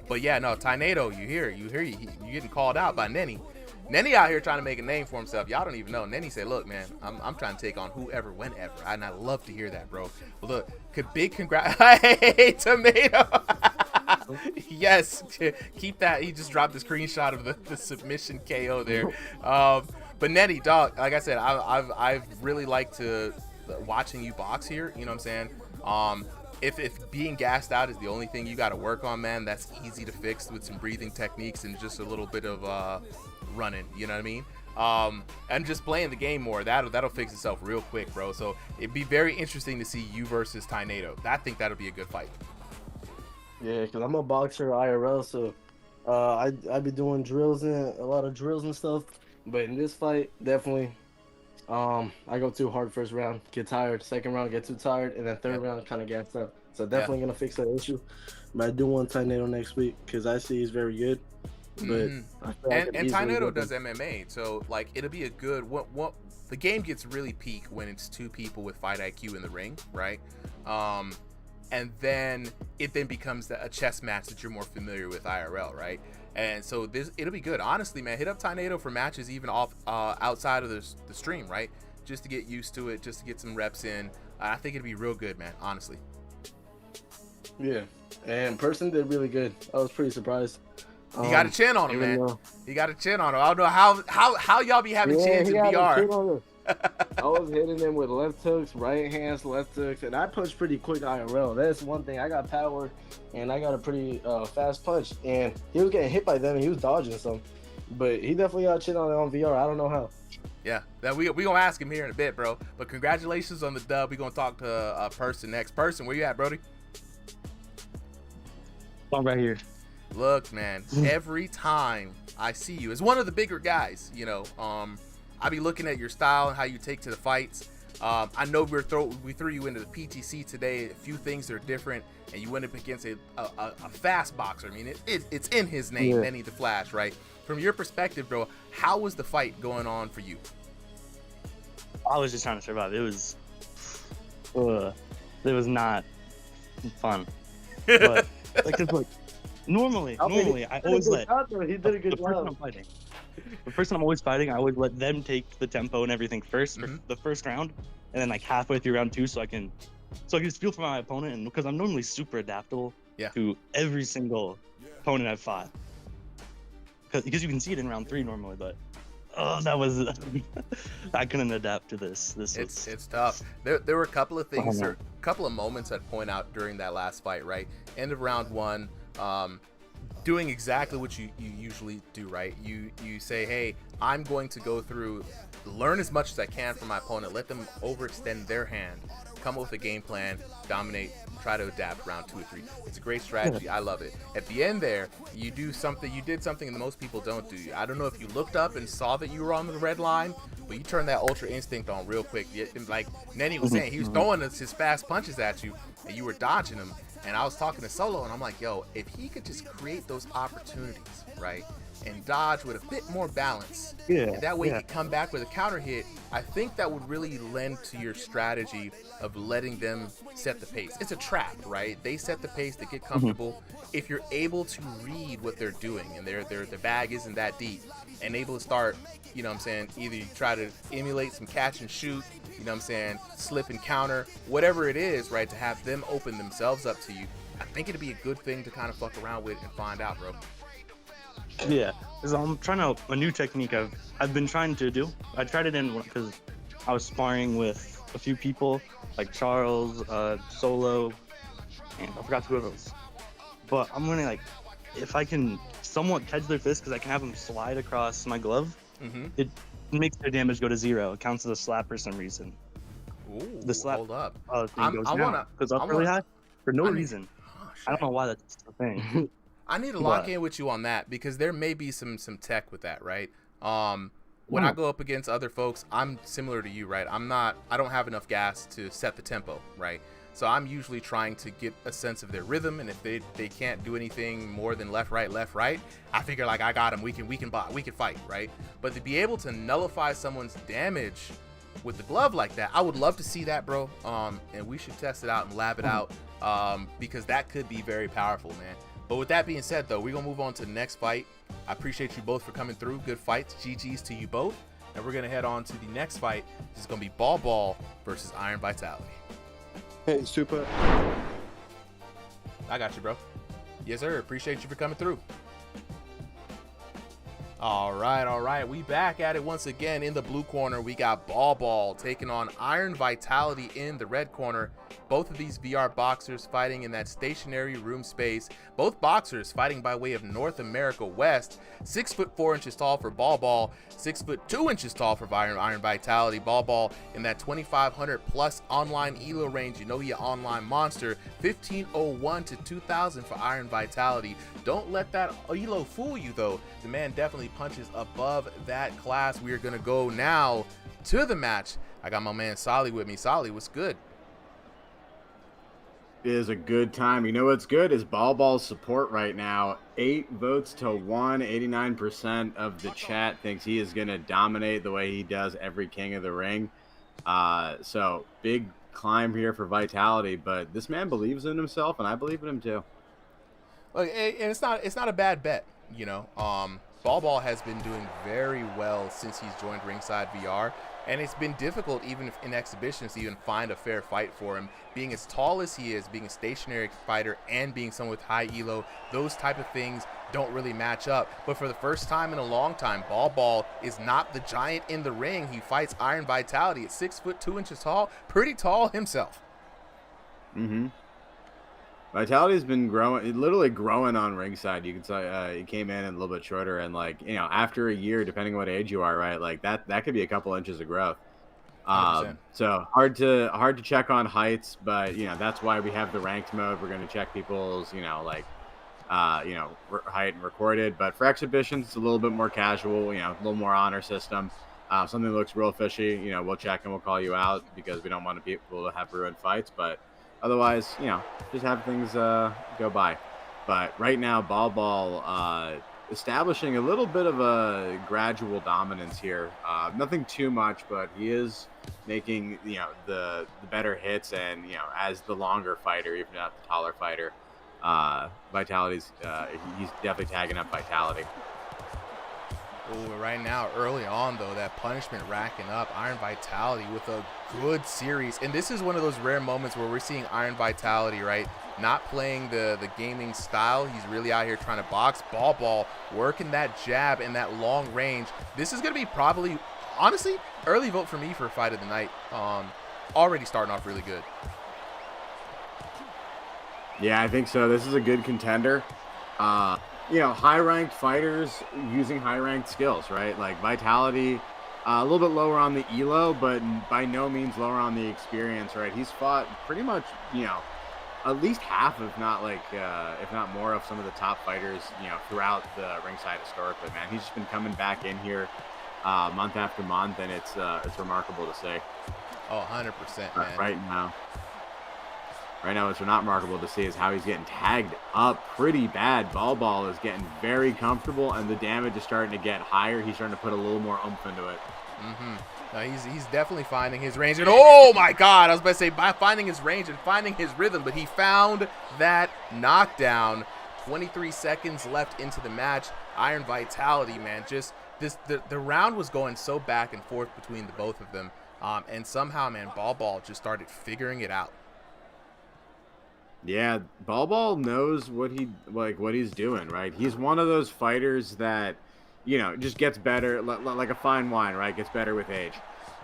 But yeah, no, Tornado, you getting called out by Nenny. Nenny out here trying to make a name for himself. Y'all don't even know. Nenny said, "Look, man, I'm trying to take on whoever, whenever," and I love to hear that, bro. Well, look, big congrats, hey, Tomato. Yes, keep that. He just dropped the screenshot of the submission KO there. But Nenny, dog, like I said, I've really liked watching you box here. You know what I'm saying? If being gassed out is the only thing you got to work on, man, that's easy to fix with some breathing techniques and just a little bit of running. You know what I mean? And just playing the game more. That'll fix itself real quick, bro. So it'd be very interesting to see you versus Tornado. I think that'll be a good fight. Yeah, because I'm a boxer IRL, so I be doing drills and a lot of drills and stuff. But in this fight, definitely, I go too hard first round, get tired. Second round, get too tired, and then third round, kind of gassed up. So definitely gonna fix that issue. But I do want Tornado next week because I see he's very good. But I feel like and Tornado does MMA, so like it'll be a good. What the game gets really peak when it's two people with fight IQ in the ring, right? And then it becomes a chess match that you're more familiar with IRL, right? And so it'll be good. Honestly, man, hit up Tornado for matches even off outside of the stream, right? Just to get used to it, just to get some reps in. I think it'd be real good, man, honestly. Yeah, and Person did really good. I was pretty surprised. He got a chin on him, man. He got a chin on him. I don't know how y'all be having chins in VR. I was hitting him with left hooks, right hands, left hooks, and I punch pretty quick IRL. That's one thing. I got power, and I got a pretty fast punch. And he was getting hit by them, and he was dodging some. But he definitely got chin on VR. I don't know how. Yeah, that we gonna ask him here in a bit, bro. But congratulations on the dub. We gonna talk to Person next. Person, where you at, Brody? I'm right here. Look, man, every time I see you as one of the bigger guys, you know, I be looking at your style and how you take to the fights. I know we threw you into the PTC today. A few things are different, and you went up against a fast boxer. I mean, it's in his name, Nenny the Flash, right? From your perspective, bro, how was the fight going on for you? I was just trying to survive. It was not fun. But like, normally, I always let he did a good job. The person I'm always fighting, I always let them take the tempo and everything first for the first round, and then like halfway through round 2, so I can just feel for my opponent, and because I'm normally super adaptable to every single opponent I've fought. Because you can see it in round 3 normally, but that was I couldn't adapt to this. It's tough. There were a couple of things, a couple of moments I'd point out during that last fight, right? End of round 1. Doing exactly what you usually do, right? You say, hey, I'm going to go through, learn as much as I can from my opponent, let them overextend their hand, come up with a game plan, dominate, try to adapt round 2 or 3. It's a great strategy. I love it. At the end there, you did something that most people don't do. I don't know if you looked up and saw that you were on the red line, but you turned that Ultra Instinct on real quick. Like Nenny was saying, he was throwing his fast punches at you, and you were dodging them. And I was talking to Solo, and I'm like, yo, if he could just create those opportunities, right? and dodge with a bit more balance. Yeah. And that way you can come back with a counter hit. I think that would really lend to your strategy of letting them set the pace. It's a trap, right? They set the pace, they get comfortable. If you're able to read what they're doing and their bag isn't that deep and able to start, you know what I'm saying, either you try to emulate some catch and shoot, you know what I'm saying, slip and counter, whatever it is, right, to have them open themselves up to you. I think it'd be a good thing to kind of fuck around with and find out, bro. Yeah, because I'm trying out a new technique I've been trying to do. I tried it in because I was sparring with a few people like Charles, Solo, and I forgot who else. But I'm gonna like, if I can somewhat catch their fist, because I can have them slide across my glove, it makes their damage go to 0. It counts as a slap for some reason. Ooh, the slap hold up. Thing goes down because up really high for no reason. I don't know why that's the thing. I need to lock in with you on that because there may be some tech with that, right? When I go up against other folks, I'm similar to you, right? I don't have enough gas to set the tempo, right? So I'm usually trying to get a sense of their rhythm, and if they can't do anything more than left, right, I figure like I got them. We can fight, right? But to be able to nullify someone's damage with the glove like that, I would love to see that, bro. And we should test it out and lab it out, because that could be very powerful, man. But with that being said, though, we're gonna move on to the next fight. I appreciate you both for coming through. Good fights. GG's to you both. And we're gonna head on to the next fight. This is gonna be Ball versus Iron Vitality. Hey, Super. I got you, bro. Yes, sir. Appreciate you for coming through. All right. We back at it once again. In the blue corner, we got Ball taking on Iron Vitality in the red corner. Both of these VR boxers fighting in that stationary room space. Both boxers fighting by way of North America West. 6'4" tall for Ball. 6'2" tall for Iron Vitality. Ball in that 2,500 plus online elo range. You know he an online monster. 1501 to 2000 for Iron Vitality. Don't let that elo fool you, though. The man definitely punches above that class. We are gonna go now to the match. I got my man Solly with me. Solly, what's good? Is a good time. You know what's good is Ball's support right now. 8 votes to 1. 89% of the chat thinks he is going to dominate the way he does every King of the Ring. So big climb here for Vitality, but this man believes in himself, and I believe in him too. Look, and it's not a bad bet, you know. Ball has been doing very well since he's joined RingsideVR. And it's been difficult even in exhibitions to even find a fair fight for him. Being as tall as he is, being a stationary fighter, and being someone with high elo, those type of things don't really match up. But for the first time in a long time, Ball is not the giant in the ring. He fights Iron Vitality at 6'2" tall, pretty tall himself. Vitality's been growing, literally growing on Ringside. You can say he came in a little bit shorter, and like, you know, after a year, depending on what age you are, right, like that could be a couple inches of growth. So hard to check on heights, but you know that's why we have the ranked mode. We're going to check people's, you know, like, height and recorded. But for exhibitions, it's a little bit more casual. You know, a little more honor system. Something that looks real fishy, you know, we'll check and we'll call you out because we don't want people to have ruined fights, but. Otherwise, you know, just have things go by. But right now, Ball establishing a little bit of a gradual dominance here. Nothing too much, but he is making, you know, the better hits, and you know, as the longer fighter, even not the taller fighter, Vitality's he's definitely tagging up Vitality. Ooh, right now, early on, though, that punishment racking up. Iron Vitality with a good series. And this is one of those rare moments where we're seeing Iron Vitality, right? Not playing the gaming style. He's really out here trying to box. Ball working that jab and that long range. This is going to be probably, honestly, early vote for me for fight of the night. Already starting off really good. Yeah, I think so. This is a good contender. You know, high-ranked fighters using high-ranked skills, right? Like Vitality, a little bit lower on the elo, but by no means lower on the experience, right? He's fought pretty much, you know, at least half, if not more, of some of the top fighters, you know, throughout the ringside historically. Man, he's just been coming back in here month after month, and it's remarkable to say. Oh, 100%, man. Right now. right now, what's not remarkable to see is how he's getting tagged up pretty bad. Ball is getting very comfortable, and the damage is starting to get higher. He's starting to put a little more oomph into it. He's definitely finding his range. And oh my God, I was about to say finding his range and finding his rhythm, but he found that knockdown. 23 seconds left into the match. Iron Vitality, man, just the round was going so back and forth between the both of them, and somehow, man, Ball just started figuring it out. Yeah, Ball knows what he's doing, right? He's one of those fighters that, just gets better, like a fine wine, right? Gets better with age.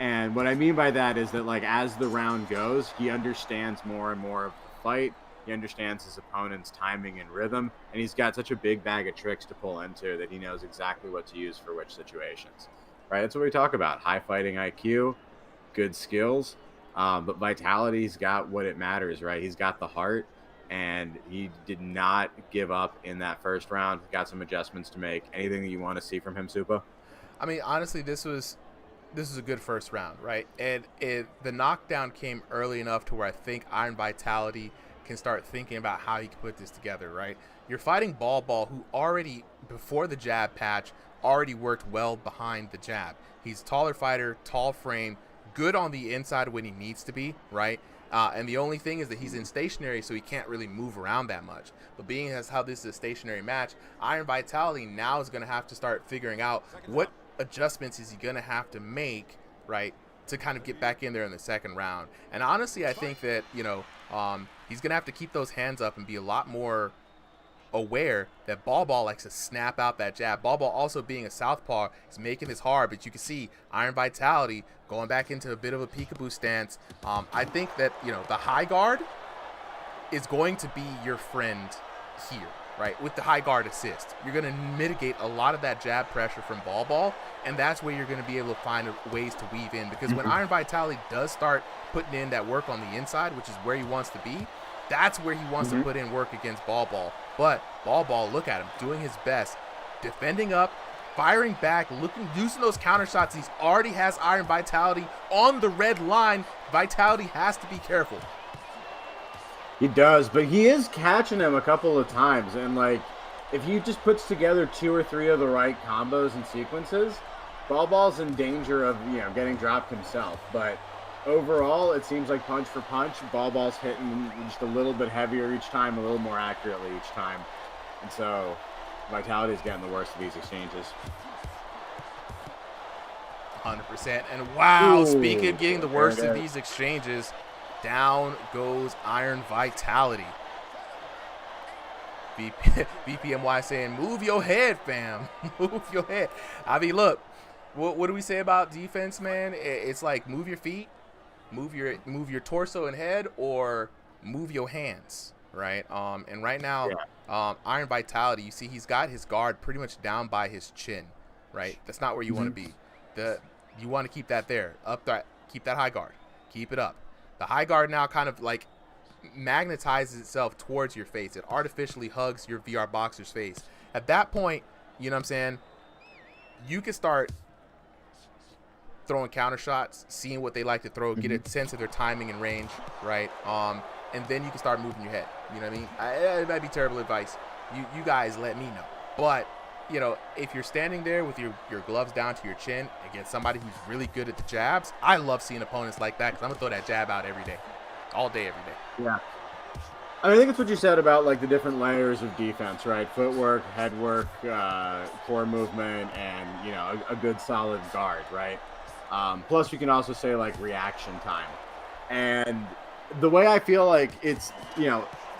And what I mean by that is that, like, as the round goes, he understands more and more of the fight. He understands his opponent's timing and rhythm, and he's got such a big bag of tricks to pull into that he knows exactly what to use for which situations, right? That's what we talk about: high fighting IQ, good skills, but Vitality's got what it matters, right? He's got the heart, and he did not give up in that first round. Got some adjustments to make. Anything that you want to see from him, Supa? I mean, honestly, this was a good first round, right? And the knockdown came early enough to where I think Iron Vitality can start thinking about how he can put this together, right? You're fighting Ball, who already, before the jab patch, already worked well behind the jab. He's a taller fighter, tall frame, good on the inside when he needs to be, right? And the only thing is that he's in stationary, so he can't really move around that much. But being as how this is a stationary match, Iron Vitality now is going to have to start figuring out what adjustments is he going to have to make, right, to kind of get back in there in the second round. And honestly, I think that, he's going to have to keep those hands up and be a lot more aware that Ball likes to snap out that jab. Ball also being a southpaw is making this hard, but you can see Iron Vitality going back into a bit of a peekaboo stance. I think that, the high guard is going to be your friend here, right? With the high guard assist, you're going to mitigate a lot of that jab pressure from Ball, and that's where you're going to be able to find ways to weave in, because when Iron Vitality does start putting in that work on the inside, which is where he wants to be, that's where he wants to put in work against Ball. But Ball, look at him, doing his best, defending up, firing back, using those counter shots. He already has Iron Vitality on the red line. Vitality has to be careful. He does, but he is catching him a couple of times. And, like, if he just puts together 2 or 3 of the right combos and sequences, Ball's in danger of, getting dropped himself. But overall, it seems like punch for punch, Ball's hitting just a little bit heavier each time, a little more accurately each time. And so Vitality's getting the worst of these exchanges. 100%. And wow, speaking of getting the worst of these exchanges, down goes Iron Vitality. VPMY saying, move your head, fam. Move your head. I mean, look, what do we say about defense, man? It's like move your feet, move your torso and head, or move your hands, right? And right now, Iron Vitality, you see he's got his guard pretty much down by his chin, right? That's not where you want to be. You want to keep that there, keep that high guard, keep it up. The high guard now kind of like magnetizes itself towards your face. It artificially hugs your VR boxer's face. At that point, you know what I'm saying, you can start throwing counter shots, seeing what they like to throw, get a sense of their timing and range, right? And then you can start moving your head. You know what I mean? It might be terrible advice. You guys let me know. But, if you're standing there with your gloves down to your chin against somebody who's really good at the jabs, I love seeing opponents like that, because I'm going to throw that jab out every day. All day, every day. Yeah. I think it's what you said about, like, the different layers of defense, right? Footwork, head work, core movement, and, a good solid guard, right? Plus, you can also say, like, reaction time. And the way I feel like it's,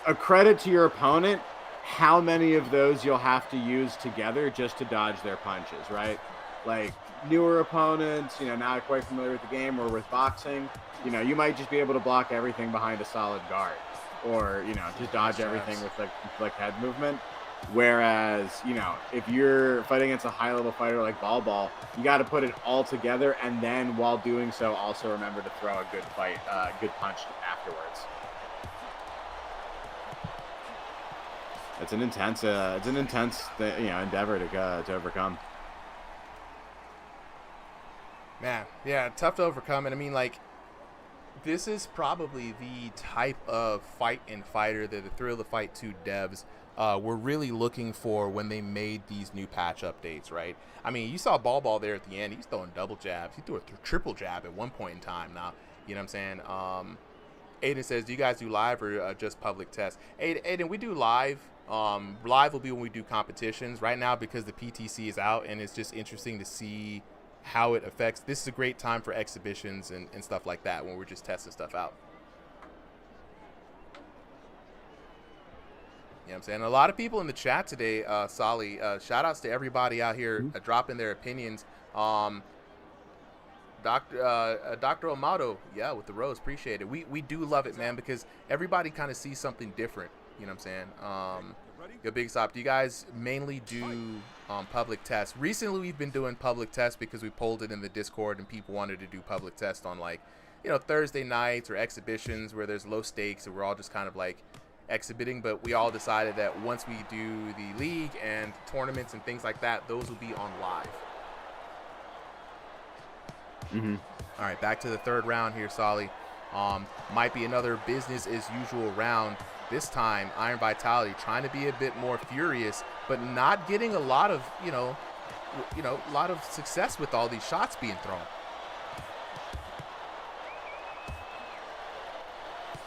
a credit to your opponent, how many of those you'll have to use together just to dodge their punches, right? Like, newer opponents, not quite familiar with the game or with boxing, you might just be able to block everything behind a solid guard, or, just dodge everything with like head movement. Whereas, if you're fighting against a high-level fighter like Ball, you got to put it all together, and then while doing so, also remember to throw a good punch afterwards. It's an intense endeavor to overcome. Man, yeah, tough to overcome. And I mean, like, this is probably the type of fight and fighter that the Thrill of the Fight 2 devs were really looking for when they made these new patch updates, right? I mean, you saw Ball there at the end. He's throwing double jabs. He threw a triple jab at one point in time now. You know what I'm saying? Aiden says, do you guys do live or just public tests? Aiden, we do live. Live will be when we do competitions. Right now, because the PTC is out and it's just interesting to see how it affects. This is a great time for exhibitions and stuff like that when we're just testing stuff out. You know what I'm saying? A lot of people in the chat today, Solly, shout outs to everybody out here dropping their opinions. Dr. Amato, yeah, with the rose, appreciate it. We do love it, man, because everybody kind of sees something different. You know what I'm saying? Yo, Big Stop, do you guys mainly do public tests? Recently, we've been doing public tests because we polled it in the Discord and people wanted to do public tests on, like, you know, Thursday nights or exhibitions where there's low stakes and we're all just kind of like exhibiting. But we all decided that once we do the league and tournaments and things like that, those will be on live. All right, back to the third round here, Solly. Might be another business as usual round. This time, Iron Vitality trying to be a bit more furious, but not getting a lot of, a lot of success with all these shots being thrown.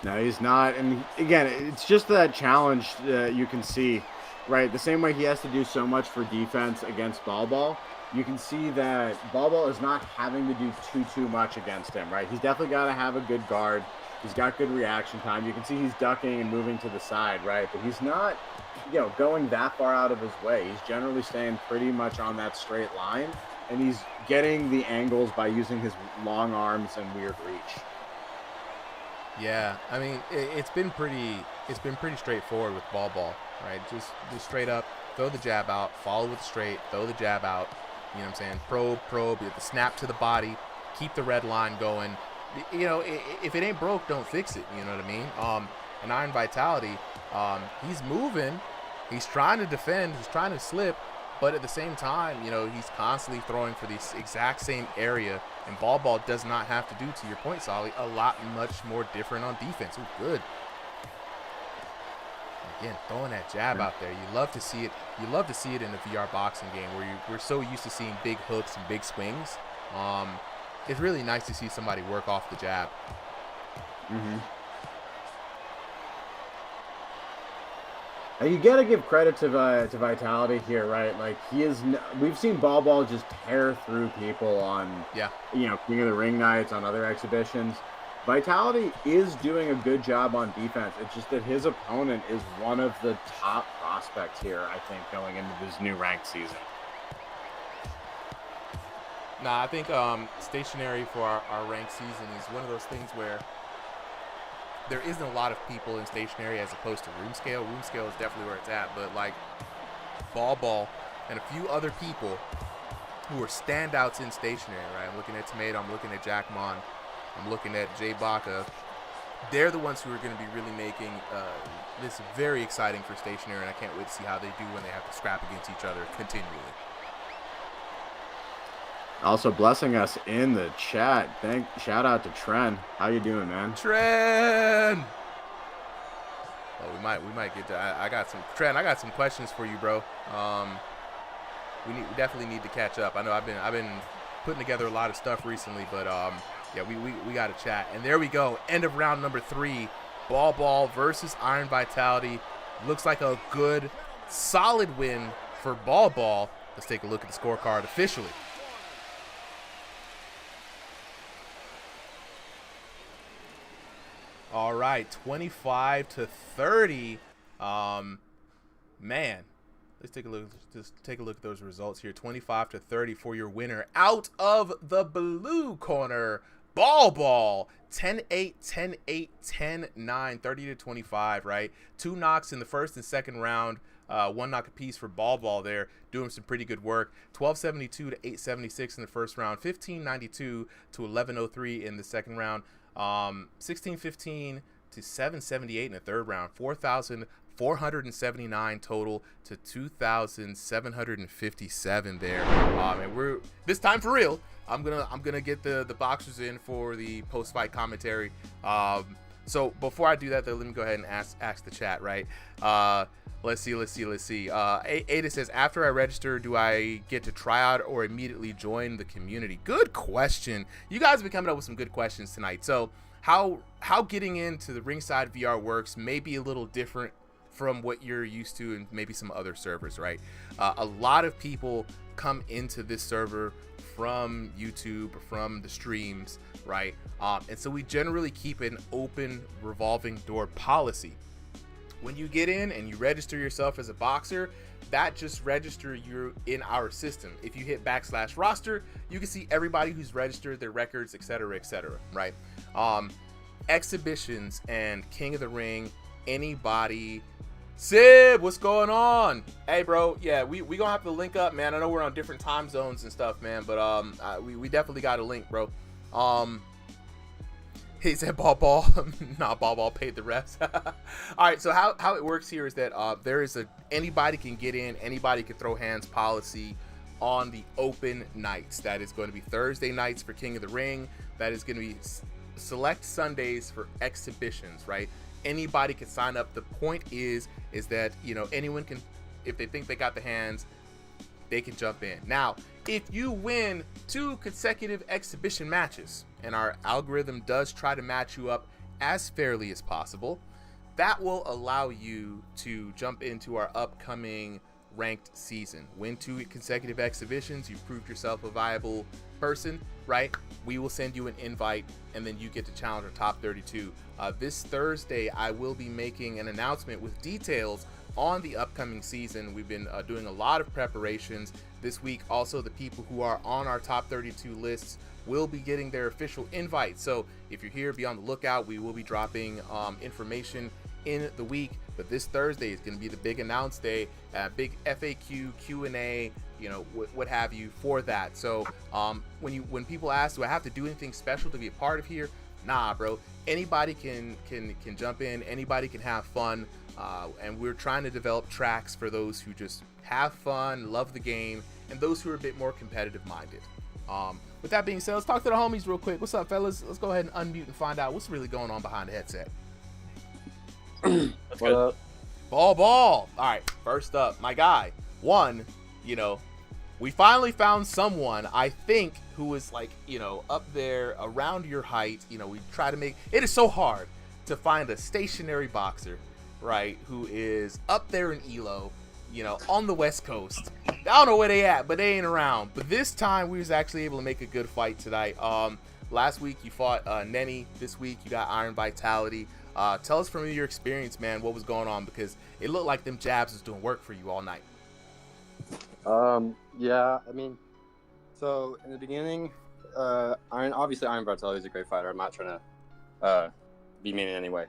No, he's not. And again, it's just that challenge you can see, right? The same way he has to do so much for defense against Ball. You can see that Ball is not having to do too much against him, right? He's definitely got to have a good guard. He's got good reaction time. You can see he's ducking and moving to the side, right? But he's not, going that far out of his way. He's generally staying pretty much on that straight line, and he's getting the angles by using his long arms and weird reach. Yeah, I mean, it's been pretty straightforward with Ball, right? Just straight up, throw the jab out, follow with the straight, throw the jab out. You know what I'm saying? Probe, the snap to the body, keep the red line going. If it ain't broke, don't fix it. You know what I mean? And Iron Vitality, he's moving, he's trying to defend, he's trying to slip, but at the same time, he's constantly throwing for the exact same area. And Ball does not have to do, to your point, Solly, a lot much more different on defense. Ooh, good. Again, throwing that jab out there. You love to see it. You love to see it in a VR boxing game where we're so used to seeing big hooks and big swings. It's really nice to see somebody work off the jab. You got to give credit to Vitality here, right? Like we've seen Ball just tear through people on, King of the Ring nights, on other exhibitions. Vitality is doing a good job on defense. It's just that his opponent is one of the top prospects here, I think, going into this new ranked season. Nah, I think stationary for our ranked season is one of those things where there isn't a lot of people in stationary as opposed to room scale. Room scale is definitely where it's at, but like Ball and a few other people who are standouts in stationary, right? I'm looking at Tomato, I'm looking at Jack Mon, I'm looking at Jay Baca. They're the ones who are going to be really making this very exciting for stationary, and I can't wait to see how they do when they have to scrap against each other continually. Also blessing us in the chat. Shout out to Tren. How you doing, man? Tren. Oh, we might get to. I got some questions for you, bro. We definitely need to catch up. I know I've been putting together a lot of stuff recently, but yeah, we got to chat. And there we go. End of round number 3. Ball versus Iron Vitality. Looks like a good, solid win for Ball. Let's take a look at the scorecard officially. All right, 25-30. Man, let's take a look. Just take a look at those results here. 25-30 for your winner. Out of the blue corner, Ball. 10-8, 10-8, 10-9, 30-25. Right, 2 knocks in the first and second round. 1 knock apiece for Ball there, doing some pretty good work. 1272 to 876 in the first round. 1592 to 1103 in the second round. 1615 to 778 in the third round. 4,000 479 total to 2,757 there. And we're this time for real. I'm gonna get the boxers in for the post-fight commentary. So before I do that, though, let me go ahead and ask the chat, right? Let's see. Ada says, after I register, do I get to try out or immediately join the community? Good question. You guys have been coming up with some good questions tonight. So how getting into the Ringside VR works may be a little different from what you're used to and maybe some other servers, right? A lot of people come into this server from YouTube or from the streams, right? And so we generally keep an open revolving door policy. When you get in and you register yourself as a boxer, that just register you in our system. If you hit /roster, you can see everybody who's registered, their records, etc., right? Exhibitions and King of the Ring, anybody. Sib, what's going on? Hey, bro. Yeah, we gonna have to link up, man. I know we're on different time zones and stuff, man, but we definitely got a link, bro. He said ball. Nah, ball paid the refs. All right, so how it works here is that there is anybody can get in, anybody can throw hands policy on the open nights. That is going to be Thursday nights for King of the Ring. That is going to be select Sundays for exhibitions, right? Anybody can sign up. The point is that, you know, anyone can, if they think they got the hands, they can jump in. Now, if you win 2 consecutive exhibition matches, and our algorithm does try to match you up as fairly as possible, that will allow you to jump into our upcoming ranked season. Win 2 consecutive exhibitions, you've proved yourself a viable person, right? We will send you an invite, and then you get to challenge our top 32. This Thursday, I will be making an announcement with details on the upcoming season. We've been doing a lot of preparations this week. Also, the people who are on our top 32 lists will be getting their official invite. So if you're here, be on the lookout. We will be dropping information in the week, but this Thursday is going to be the big announce day, big FAQ, Q&A, you know, what have you for that. So when people ask, do I have to do anything special to be a part of here? Nah, bro. Anybody can jump in. Anybody can have fun. And we're trying to develop tracks for those who just have fun, love the game, and those who are a bit more competitive minded. With that being said, let's talk to the homies real quick. What's up, fellas? Let's go ahead and unmute and find out what's really going on behind the headset. What up? Ball. All right, first up, my guy. One, you know, we finally found someone, I think, who is like, you know, up there around your height. You know, we try to make it is so hard to find a stationary boxer, right, who is up there in ELO, you know, on the West Coast. I don't know where they at, but they ain't around. But this time we was actually able to make a good fight tonight. Last week you fought Nenny. This week you got Iron Vitality. Tell us from your experience, man, what was going on, because it looked like them jabs was doing work for you all night. Yeah, I mean, so in the beginning, Iron Vitality is a great fighter. I'm not trying to be mean in any way.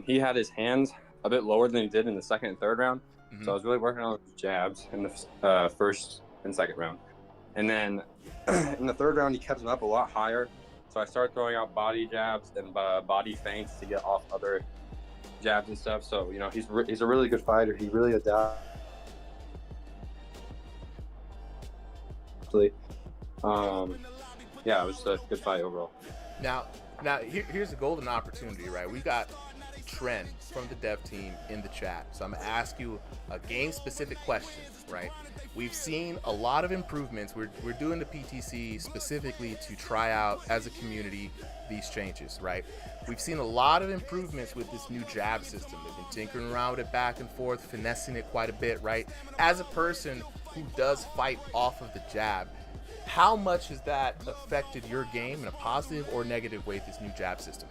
He had his hands a bit lower than he did in the second and third round. Mm-hmm. So I was really working on his jabs in the first and second round. And then in the third round, he kept them up a lot higher. So I started throwing out body jabs and body feints to get off other jabs and stuff. So, you know, he's a really good fighter. He really adapts. Yeah, it was a good fight overall. Now here's a golden opportunity, right? We got Trent from the dev team in the chat, so I'm gonna ask you a game-specific question, right? We've seen a lot of improvements. We're doing the PTC specifically to try out as a community these changes, right? We've seen a lot of improvements with this new jab system. They've been tinkering around with it back and forth, finessing it quite a bit, right? As a person who does fight off of the jab, how much has that affected your game in a positive or negative way, this new jab system?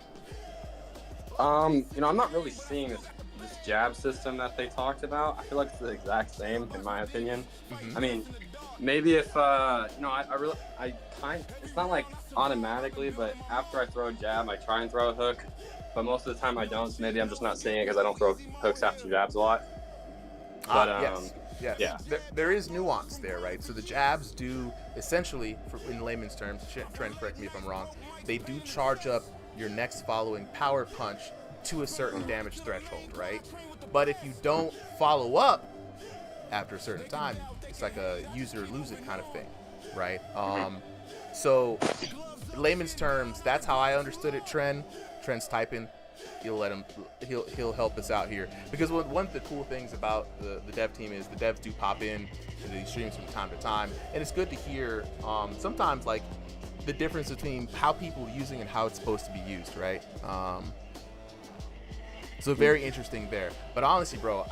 You know, I'm not really seeing this jab system that they talked about. I feel like it's the exact same, in my opinion. Mm-hmm. I mean, maybe if, you know, it's not like automatically, but after I throw a jab, I try and throw a hook, but most of the time I don't, so maybe I'm just not seeing it because I don't throw hooks after jabs a lot. But, yes. Yeah. There is nuance there, right? So the jabs do essentially, in layman's terms, Trent, correct me if I'm wrong, they do charge up your next following power punch to a certain damage threshold, right? But if you don't follow up after a certain time, it's like a use it or lose it kind of thing, right? So layman's terms, that's how I understood it. Trent's typing. He'll help us out here, because one of the cool things about the dev team is the devs do pop in to these streams from time to time, and it's good to hear sometimes like the difference between how people are using and how it's supposed to be used, right? So very interesting there. But honestly, bro,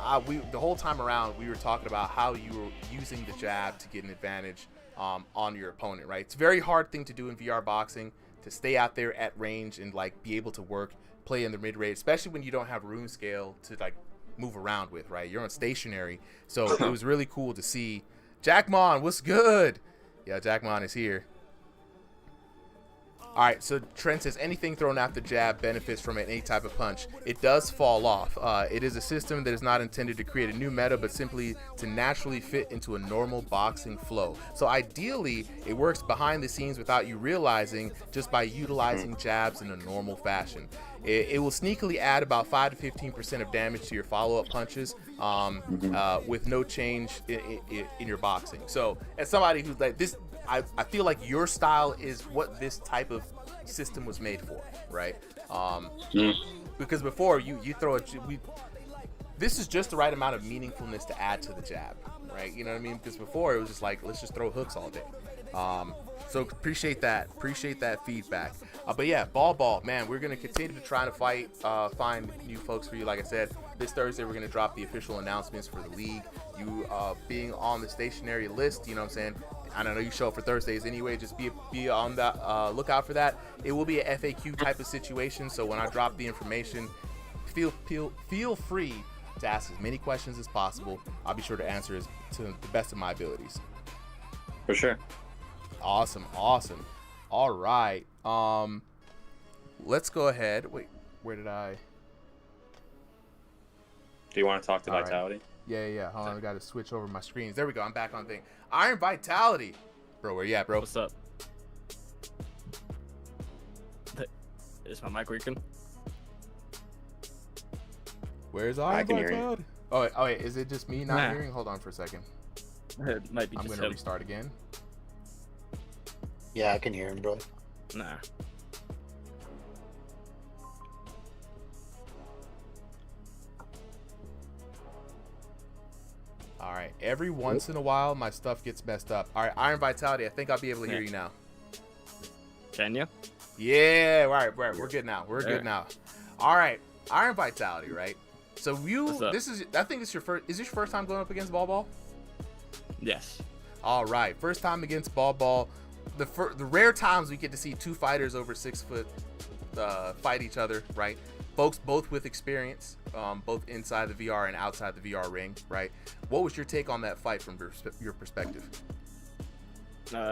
the whole time around we were talking about how you were using the jab to get an advantage on your opponent, right? It's a very hard thing to do in VR boxing, to stay out there at range and like be able to play in the mid range, especially when you don't have room scale to like move around with, right? You're on stationary. So it was really cool to see. Jackmon, what's good? Yeah, Jackmon is here. All right, so Trent says anything thrown after jab benefits from any type of punch. It does fall off. It is a system that is not intended to create a new meta, but simply to naturally fit into a normal boxing flow. So ideally, it works behind the scenes without you realizing, just by utilizing jabs in a normal fashion. It will sneakily add about 5 to 15% of damage to your follow-up punches with no change in your boxing. So as somebody who's like this, I feel like your style is what this type of system was made for, right? Because before you throw this is just the right amount of meaningfulness to add to the jab, right? You know what I mean? Because before it was just like, let's just throw hooks all day. So appreciate that feedback. But yeah, ball, man, we're gonna continue to try to find new folks for you. Like I said, this Thursday we're gonna drop the official announcements for the league. You being on the stationary list, you know what I'm saying? I don't know, you show up for Thursdays anyway, just be on the lookout for that. It will be a FAQ type of situation, so when I drop the information, feel free to ask as many questions as possible. I'll be sure to answer to the best of my abilities. For sure. Awesome. All right. Let's go ahead. Wait, where did I? Do you want to talk to All Vitality? Right. Yeah. Hold on, I got to switch over my screens. There we go. I'm back on thing. Iron Vitality, bro. Where you at, bro? What's up? Is my mic working? Where's Iron Vitality? Oh wait, is it just me not hearing? Hold on for a second. It might be. I'm gonna restart again. Yeah, I can hear him, bro. Nah. All right. Every once in a while, my stuff gets messed up. All right, Iron Vitality. I think I'll be able to hear you now. Can you? Yeah. All right. We're good now. Good now. All right. Iron Vitality, right? So I think this is your first. Is this your first time going up against Ball? Yes. All right. First time against Ball. The rare times we get to see two fighters over 6 foot fight each other, right? Folks both with experience, both inside the VR and outside the VR ring, right? What was your take on that fight from your perspective?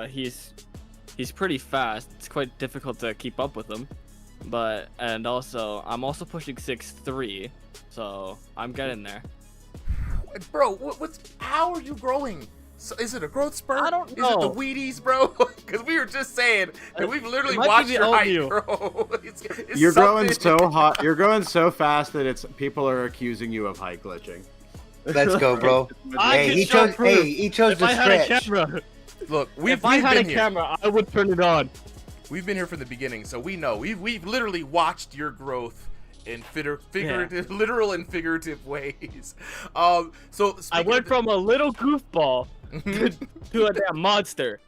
He's pretty fast. It's quite difficult to keep up with him, I'm also pushing 6'3", so I'm getting there. Bro, how are you growing? So is it a growth spurt? I don't know. Is it the Wheaties, bro? Because we were just saying that we've literally watched your height grow. You're growing so hot. You're growing so fast that people are accusing you of height glitching. Let's go, bro. He chose to stretch. Look, if I had a camera, I would turn it on. We've been here from the beginning, so we know. We've literally watched your growth in literal and figurative ways. So I went from a little goofball to a damn monster.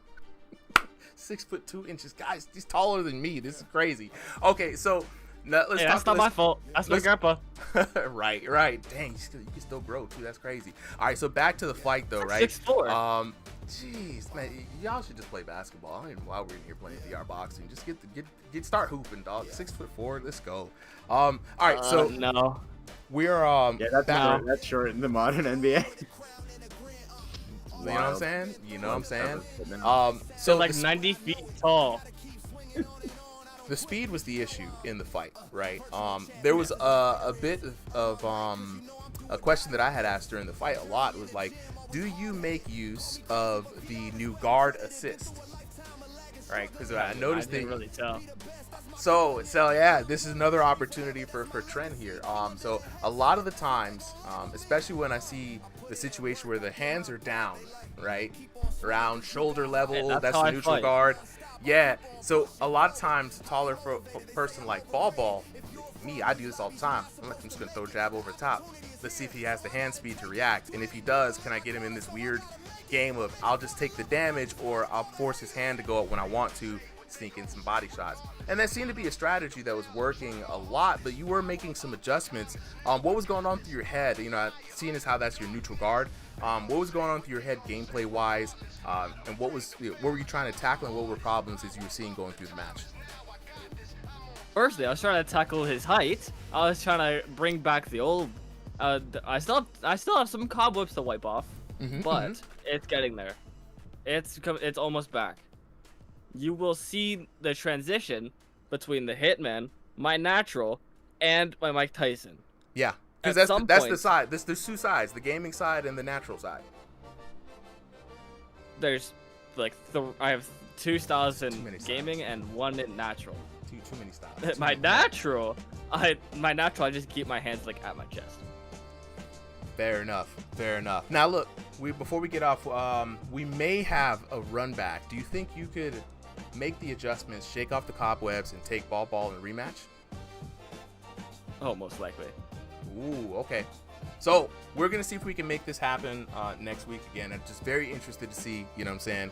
6'2", guys. He's taller than me. This is crazy. Okay, so now let's talk. That's not my fault. That's my grandpa. right. Dang, you can still grow too. That's crazy. All right, so back to the fight though, right? 6'4". Jeez, man, y'all should just play basketball. I don't even know why we're in here playing VR boxing. Just start hooping, dog. 6'4", let's go. All right, so no, we're that's short in the modern NBA. You know what I'm saying? So like 90 feet tall. The speed was the issue in the fight, right? There was a bit of a question that I had asked during the fight a lot. Was like, do you make use of the new guard assist? Right? Because I noticed I didn't really tell. So yeah, this is another opportunity for Trent here. So a lot of the times, especially when I see the situation where the hands are down, right, around shoulder level, Hey, that's the neutral guard. Yeah. So a lot of times, taller for a person like Ball, me, I do this all the time. I'm just gonna throw jab over top. Let's see if he has the hand speed to react, and if he does, can I get him in this weird game of I'll just take the damage or I'll force his hand to go up when I want to, sneak in some body shots. And that seemed to be a strategy that was working a lot, but you were making some adjustments. What was going on through your head? You know, seeing as how that's your neutral guard, what was going on through your head gameplay wise, and what were you trying to tackle, and what were problems as you were seeing going through the match? Firstly, I was trying to tackle his height. I was trying to bring back the old. I still have some cobwebs to wipe off, but it's getting there. It's almost back. You will see the transition between the Hitman, my natural, and my Mike Tyson. Yeah, because that's the side. There's two sides: the gaming side and the natural side. There's like I have two styles in gaming and one in natural. Too many styles. My natural, I just keep my hands like at my chest. Fair enough. Now look, before we get off, we may have a run back. Do you think you could make the adjustments, shake off the cobwebs, and take Ball and rematch? Oh, most likely. Ooh, okay. So we're gonna see if we can make this happen next week again. I'm just very interested to see. You know what I'm saying?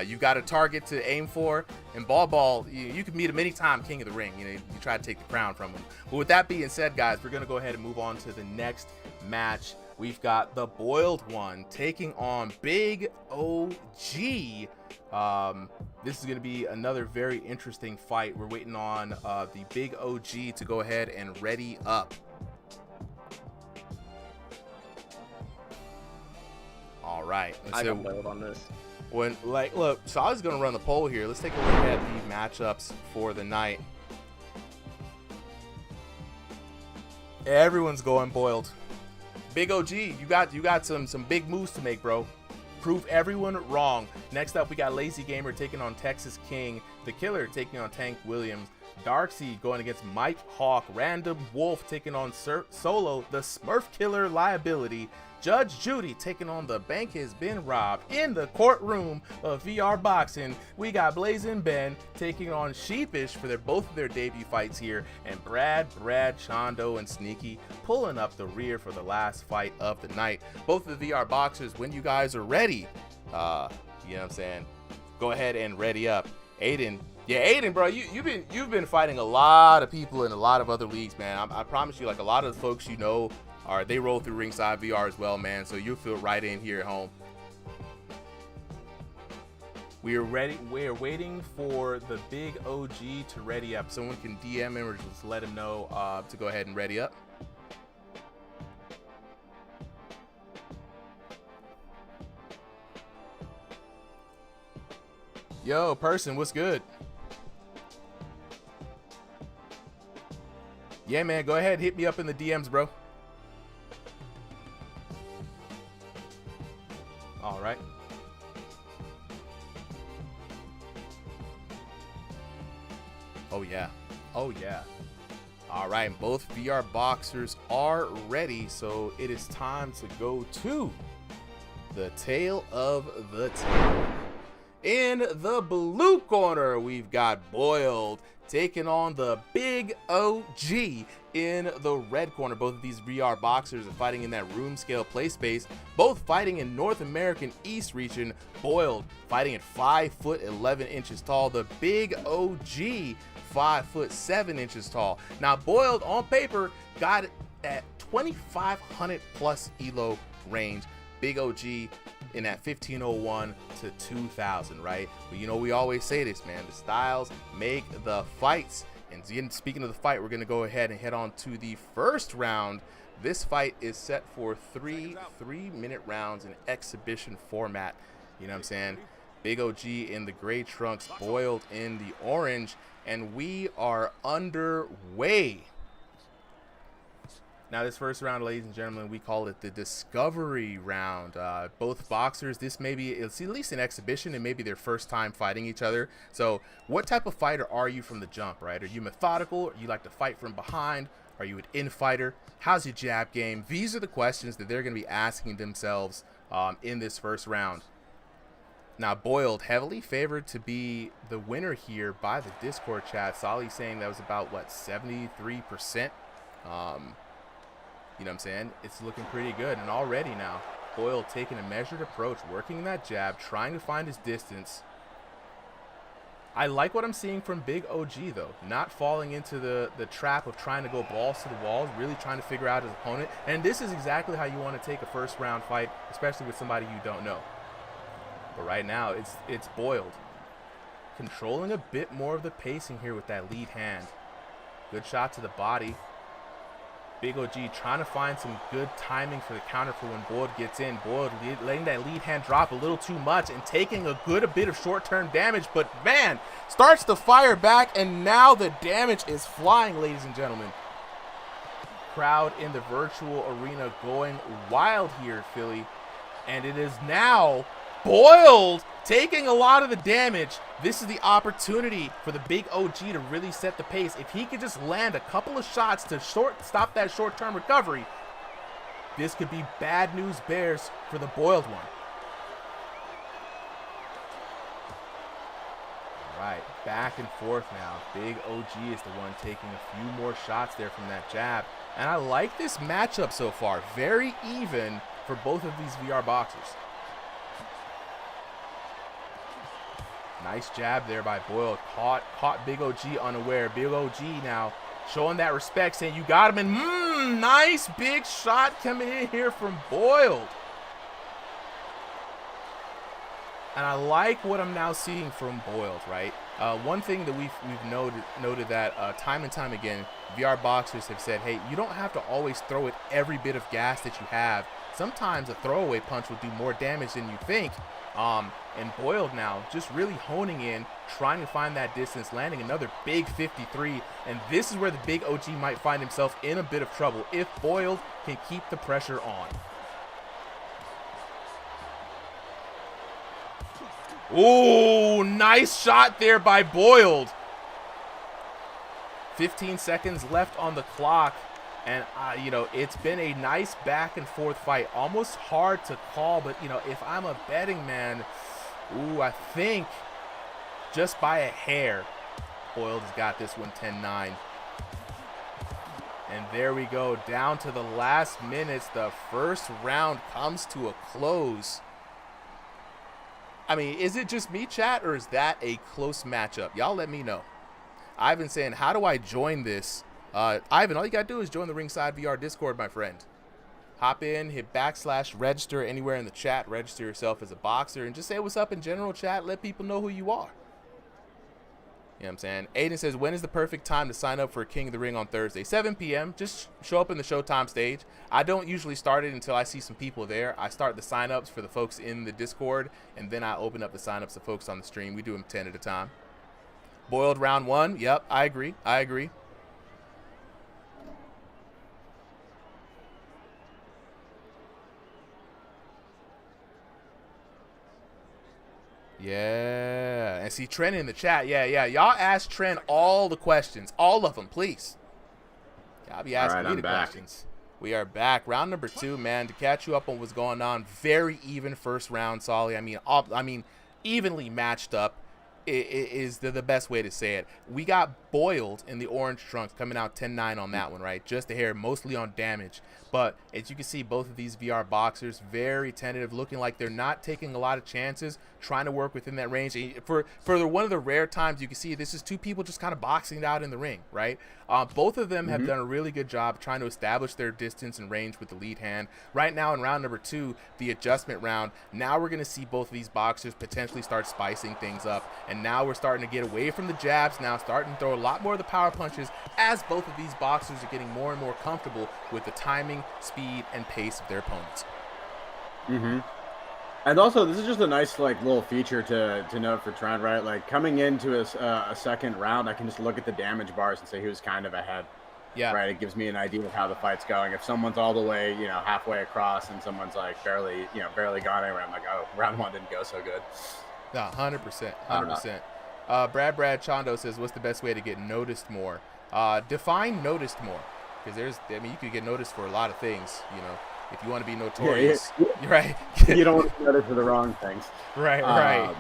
You got a target to aim for, and Ball, you can meet him anytime, King of the Ring. You know, you try to take the crown from him. But with that being said, guys, we're gonna go ahead and move on to the next match. We've got the Boiled One taking on Big OG. This is going to be another very interesting fight. We're waiting on the Big OG to go ahead and ready up. All right. I got boiled on this. Look, so I was going to run the poll here. Let's take a look at the matchups for the night. Everyone's going Boiled. Big OG, you got some big moves to make, bro. Prove everyone wrong. Next up, we got Lazy Gamer taking on Texas King. The Killer taking on Tank Williams. Darkseid going against Mike Hawk. Random Wolf taking on Solo, the Smurf Killer Liability. Judge Judy taking on The Bank Has Been Robbed. In the courtroom of VR boxing, we got Blazing Ben taking on Sheepish for both of their debut fights here, and Brad, Chondo, and Sneaky pulling up the rear for the last fight of the night. Both of the VR boxers, when you guys are ready, you know what I'm saying, go ahead and ready up. Aiden, bro, you've been fighting a lot of people in a lot of other leagues, man. I promise you, like, a lot of the folks you know, they roll through Ringside VR as well, man. So you'll feel right in here at home. We are ready. We are waiting for the Big OG to ready up. Someone can DM him or just let him know to go ahead and ready up. Yo, person, what's good? Yeah, man, go ahead, hit me up in the DMs, bro. All right. Oh yeah. All right, both VR boxers are ready, so it is time to go to the tale of the tape. In the blue corner, we've got Boiled taking on the Big OG. In the red corner, both of these VR boxers are fighting in that room scale play space, both fighting in North American East region. Boiled fighting at 5'11" tall. The Big OG 5'7" tall. Now Boiled on paper got it at 2,500 plus elo range. Big OG in that 1,501 to 2,000, right? But you know, we always say this, man, the styles make the fights. And speaking of the fight, we're going to go ahead and head on to the first round. This fight is set for three 3-minute rounds in exhibition format. You know what I'm saying? Big OG in the gray trunks, Boiled in the orange, and we are underway. Now, this first round, ladies and gentlemen, we call it the discovery round. Both boxers, this may be, it's at least an exhibition and maybe their first time fighting each other. So what type of fighter are you from the jump, right? Are you methodical? Or you like to fight from behind? Are you an in-fighter? How's your jab game? These are the questions that they're going to be asking themselves in this first round. Now, Boiled, heavily favored to be the winner here by the Discord chat. Solly saying that was about, what, 73%? You know what I'm saying? It's looking pretty good. And already now, Boyle taking a measured approach, working that jab, trying to find his distance. I like what I'm seeing from Big OG, though. Not falling into the trap of trying to go balls to the walls, really trying to figure out his opponent. And this is exactly how you want to take a first-round fight, especially with somebody you don't know. But right now, it's Boiled. Controlling a bit more of the pacing here with that lead hand. Good shot to the body. Big OG trying to find some good timing for the counter for when Boiled gets in. Boiled letting that lead hand drop a little too much and taking a bit of short-term damage. But, man, starts to fire back, and now the damage is flying, ladies and gentlemen. Crowd in the virtual arena going wild here, Philly. And it is now Boiled taking a lot of the damage. This is the opportunity for the Big OG to really set the pace. If he could just land a couple of shots to stop that short-term recovery, this could be bad news bears for the Boiled one. All right, back and forth now. Big OG is the one taking a few more shots there from that jab. And I like this matchup so far. Very even for both of these VR boxers. Nice jab there by Boyle. Caught Big OG unaware. Big OG now showing that respect, saying you got him. And nice big shot coming in here from Boiled. And I like what I'm now seeing from Boiled, right? One thing that we've noted that time and time again, VR boxers have said, hey, you don't have to always throw it every bit of gas that you have. Sometimes a throwaway punch will do more damage than you think. And Boiled now just really honing in, trying to find that distance, landing another big 53. And this is where the Big OG might find himself in a bit of trouble if Boiled can keep the pressure on. Ooh, nice shot there by Boiled. 15 seconds left on the clock. And, you know, it's been a nice back and forth fight. Almost hard to call, but, you know, if I'm a betting man, ooh, I think just by a hair, Boiled has got this one 10-9. And there we go, down to the last minutes. The first round comes to a close. I mean, is it just me, chat, or is that a close matchup? Y'all let me know. I've been saying, how do I join this? Ivan, all you gotta do is join the RingsideVR Discord, my friend. Hop in, hit /register anywhere in the chat, register yourself as a boxer, and just say what's up in general chat. Let people know who you are. You know what I'm saying? Aiden says, when is the perfect time to sign up for King of the Ring on Thursday? 7 p.m. Just show up in the Showtime stage. I don't usually start it until I see some people there. I start the signups for the folks in the Discord, and then I open up the signups to folks on the stream. We do them 10 at a time. Boiled round 1. Yep, I agree. Yeah, and see Trent in the chat. Yeah. Y'all ask Trent all the questions, all of them, please. Y'all be asking me the questions. We are back, round number 2, man. To catch you up on what's going on, very even first round, Solly. I mean, evenly matched up is the best way to say it. We got Boiled in the orange trunks coming out 10-9 on that one, right? Just a hair, mostly on damage. But as you can see, both of these VR boxers very tentative, looking like they're not taking a lot of chances, trying to work within that range. For one of the rare times you can see, this is two people just kind of boxing it out in the ring, right? Both of them have done a really good job trying to establish their distance and range with the lead hand. Right now in round number 2, the adjustment round, now we're going to see both of these boxers potentially start spicing things up. And now we're starting to get away from the jabs, now starting to throw a lot more of the power punches as both of these boxers are getting more and more comfortable with the timing, speed, and pace of their opponents. And also, this is just a nice little feature to note for Trent, right? Like coming into a second round, I can just look at the damage bars and say who's kind of ahead. Yeah. Right. It gives me an idea of how the fight's going. If someone's all the way, halfway across and someone's like barely gone anywhere, I'm like, oh, round 1 didn't go so good. No, 100%. 100%. Brad Chondo says, what's the best way to get noticed more? Define noticed more. Because you could get noticed for a lot of things, if you want to be notorious. Yeah. Right. You don't want to get noticed for the wrong things. Right.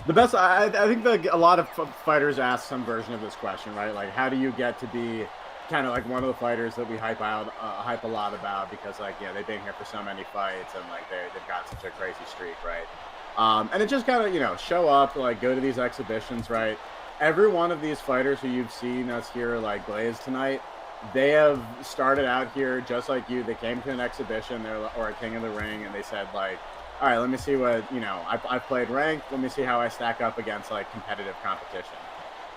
The best, I think that a lot of fighters ask some version of this question, right? Like, how do you get to be kind of like one of the fighters that we hype a lot about because, like, they've been here for so many fights and, like, they've got such a crazy streak, right? And it just kind of, show up, like, go to these exhibitions, right? Every one of these fighters who you've seen us here, like, glaze tonight, they have started out here just like you. They came to an exhibition or a King of the Ring, and they said, like, all right, let me see what, I've played ranked. Let me see how I stack up against, like, competitive competition.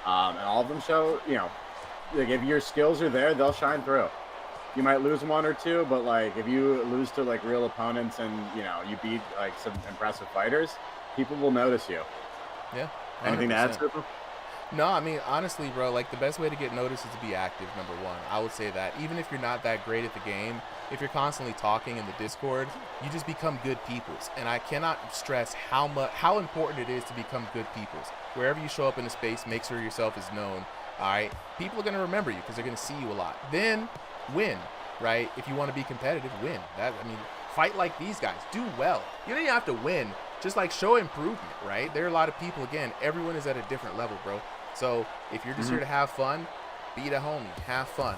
And all of them show, like, if your skills are there, they'll shine through. You might lose 1 or 2, but, like, if you lose to, like, real opponents and, you beat, like, some impressive fighters, people will notice you. Yeah. 100%. Anything to add, Super? No, I mean, honestly, bro, like, the best way to get noticed is to be active, number 1. I would say that. Even if you're not that great at the game, if you're constantly talking in the Discord, you just become good peoples. And I cannot stress how important it is to become good peoples. Wherever you show up in a space, make sure yourself is known, all right? People are going to remember you because they're going to see you a lot. Then win, right? If you want to be competitive, win. Fight like these guys. Do well. You don't even have to win. Just, like, show improvement, right? There are a lot of people, again, everyone is at a different level, bro. So if you're just here to have fun, beat a homie, have fun.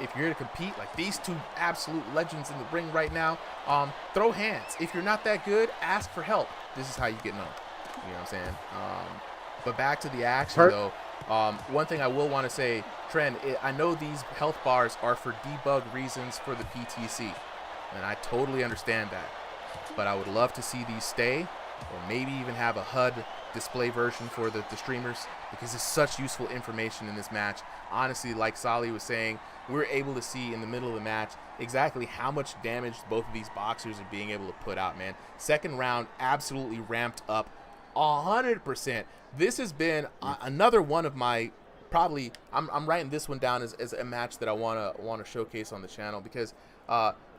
If you're here to compete, like these two absolute legends in the ring right now, throw hands. If you're not that good, ask for help. This is how you get known. You know what I'm saying? But back to the action, though. One thing I will want to say, Trent, I know these health bars are for debug reasons for the PTC, and I totally understand that. But I would love to see these stay, or maybe even have a HUD display version for the streamers, because it's such useful information in this match. Honestly, like Sally was saying, we're able to see in the middle of the match exactly how much damage both of these boxers are being able to put out, man. Second round absolutely ramped up 100%. This has been another one of my I'm writing this one down as a match that I want to showcase on the channel, because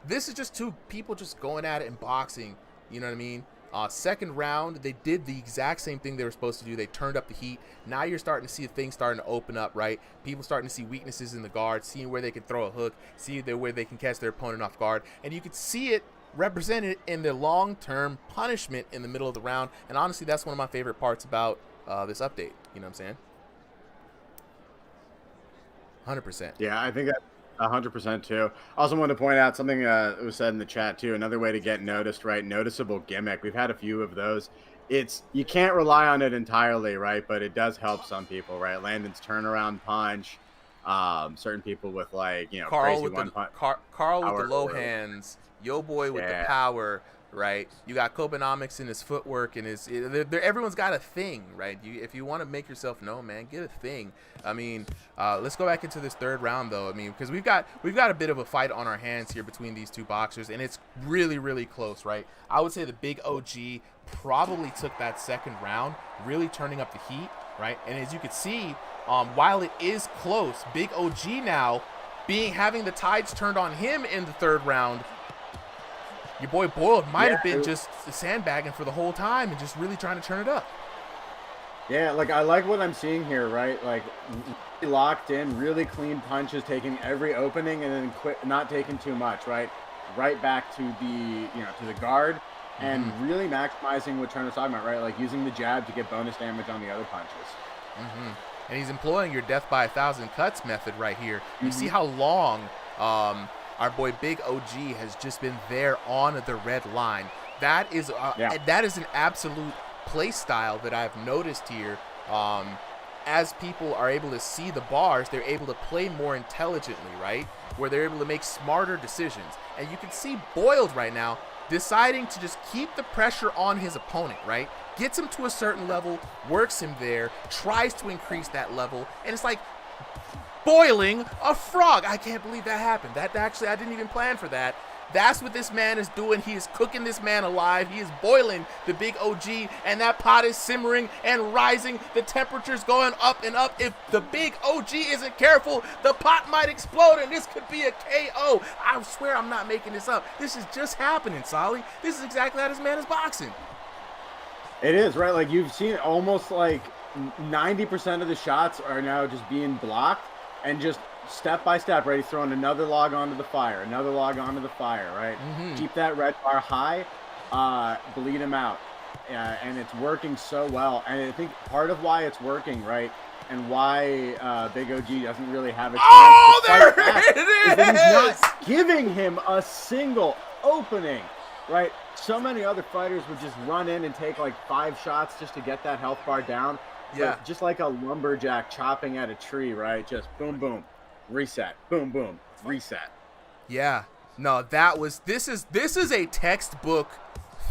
this is just two people just going at it in boxing. You know what I mean? Second round, they did the exact same thing they were supposed to do. They turned up the heat. Now you're starting to see things starting to open up, right? People starting to see weaknesses in the guard, seeing where they can throw a hook, seeing where they can catch their opponent off guard. And you can see it represented in the long-term punishment in the middle of the round. And honestly, that's one of my favorite parts about this update. You know what I'm saying? 100%. Yeah, I think that 100% too. Also want to point out something that was said in the chat too. Another way to get noticed, right? Noticeable gimmick. We've had a few of those. You can't rely on it entirely, right? But it does help some people, right? Landon's turnaround punch. Certain people with, like, Carl crazy with one punch. Carl with the low hands. Yo boy with the power. Right, you got Kobenomics in his footwork and everyone's got a thing, right? If you want to make yourself known, man, get a thing. I mean, let's go back into this third round, though. I mean, because we've got a bit of a fight on our hands here between these two boxers, and it's really, really close, right? I would say the Big OG probably took that second round, really turning up the heat, right? And as you can see, while it is close, Big OG now having the tides turned on him in the third round. Your boy Boyle might have been just sandbagging for the whole time and just really trying to turn it up. Yeah, like, I like what I'm seeing here, right? Like, really locked in, really clean punches, taking every opening and then not taking too much, right? Right back to the guard, and really maximizing what Turner's talking about, right? Like, using the jab to get bonus damage on the other punches. And he's employing your death by 1,000 cuts method right here. You see how long our boy Big OG has just been there on the red line. That is an absolute play style that I've noticed here. As people are able to see the bars, they're able to play more intelligently, right? Where they're able to make smarter decisions. And you can see Boiled right now deciding to just keep the pressure on his opponent, right? Gets him to a certain level, works him there, tries to increase that level, and it's like boiling a frog. I can't believe that happened. That actually, I didn't even plan for that. That's what this man is doing. He is cooking this man alive. He is boiling the big OG, and that pot is simmering and rising. The temperature's going up and up. If the big OG isn't careful, the pot might explode, and this could be a KO. I swear I'm not making this up. This is just happening, Solly. This is exactly how this man is boxing. It is, right? Like, you've seen almost like 90% of the shots are now just being blocked, and just step by step, right? He's throwing another log onto the fire, another log onto the fire, right? Keep that red bar high, bleed him out. And it's working so well. And I think part of why it's working, right, and why Big OG doesn't really have a chance to there back it is that he's not giving him a single opening, right? So many other fighters would just run in and take like 5 shots just to get that health bar down. Yeah. But just like a lumberjack chopping at a tree, right? Just boom, boom, reset, boom, boom, reset. Yeah. No, this is a textbook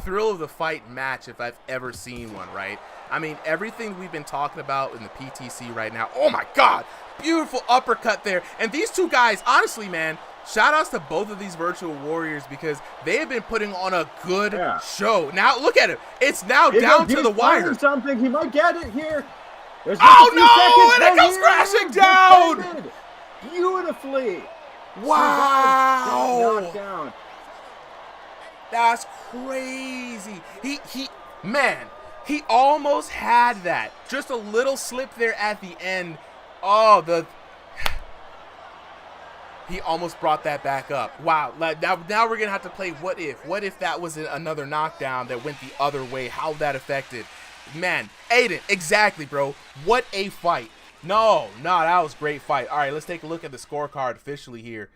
thrill of the fight match if I've ever seen one, right? I mean, everything we've been talking about in the PTC right now. Oh my God, beautiful uppercut there. And these two guys, honestly, man, shout outs to both of these virtual warriors because they have been putting on a good show. Now look at him. It's now down to the wire. Something. He might get it here. There's oh no! And it comes crashing down. Beautifully. Wow. Knockdown. That's crazy. He almost had that. Just a little slip there at the end. Oh, he almost brought that back up. Wow. Now we're going to have to play what if. What if that was another knockdown that went the other way? How that affected. Man, Aiden, exactly, bro. What a fight. No, that was a great fight. All right, let's take a look at the scorecard officially here.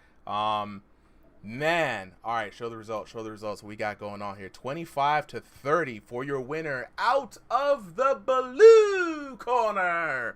Man, all right, show the results. What we got going on here. 25-30 for your winner out of the blue corner.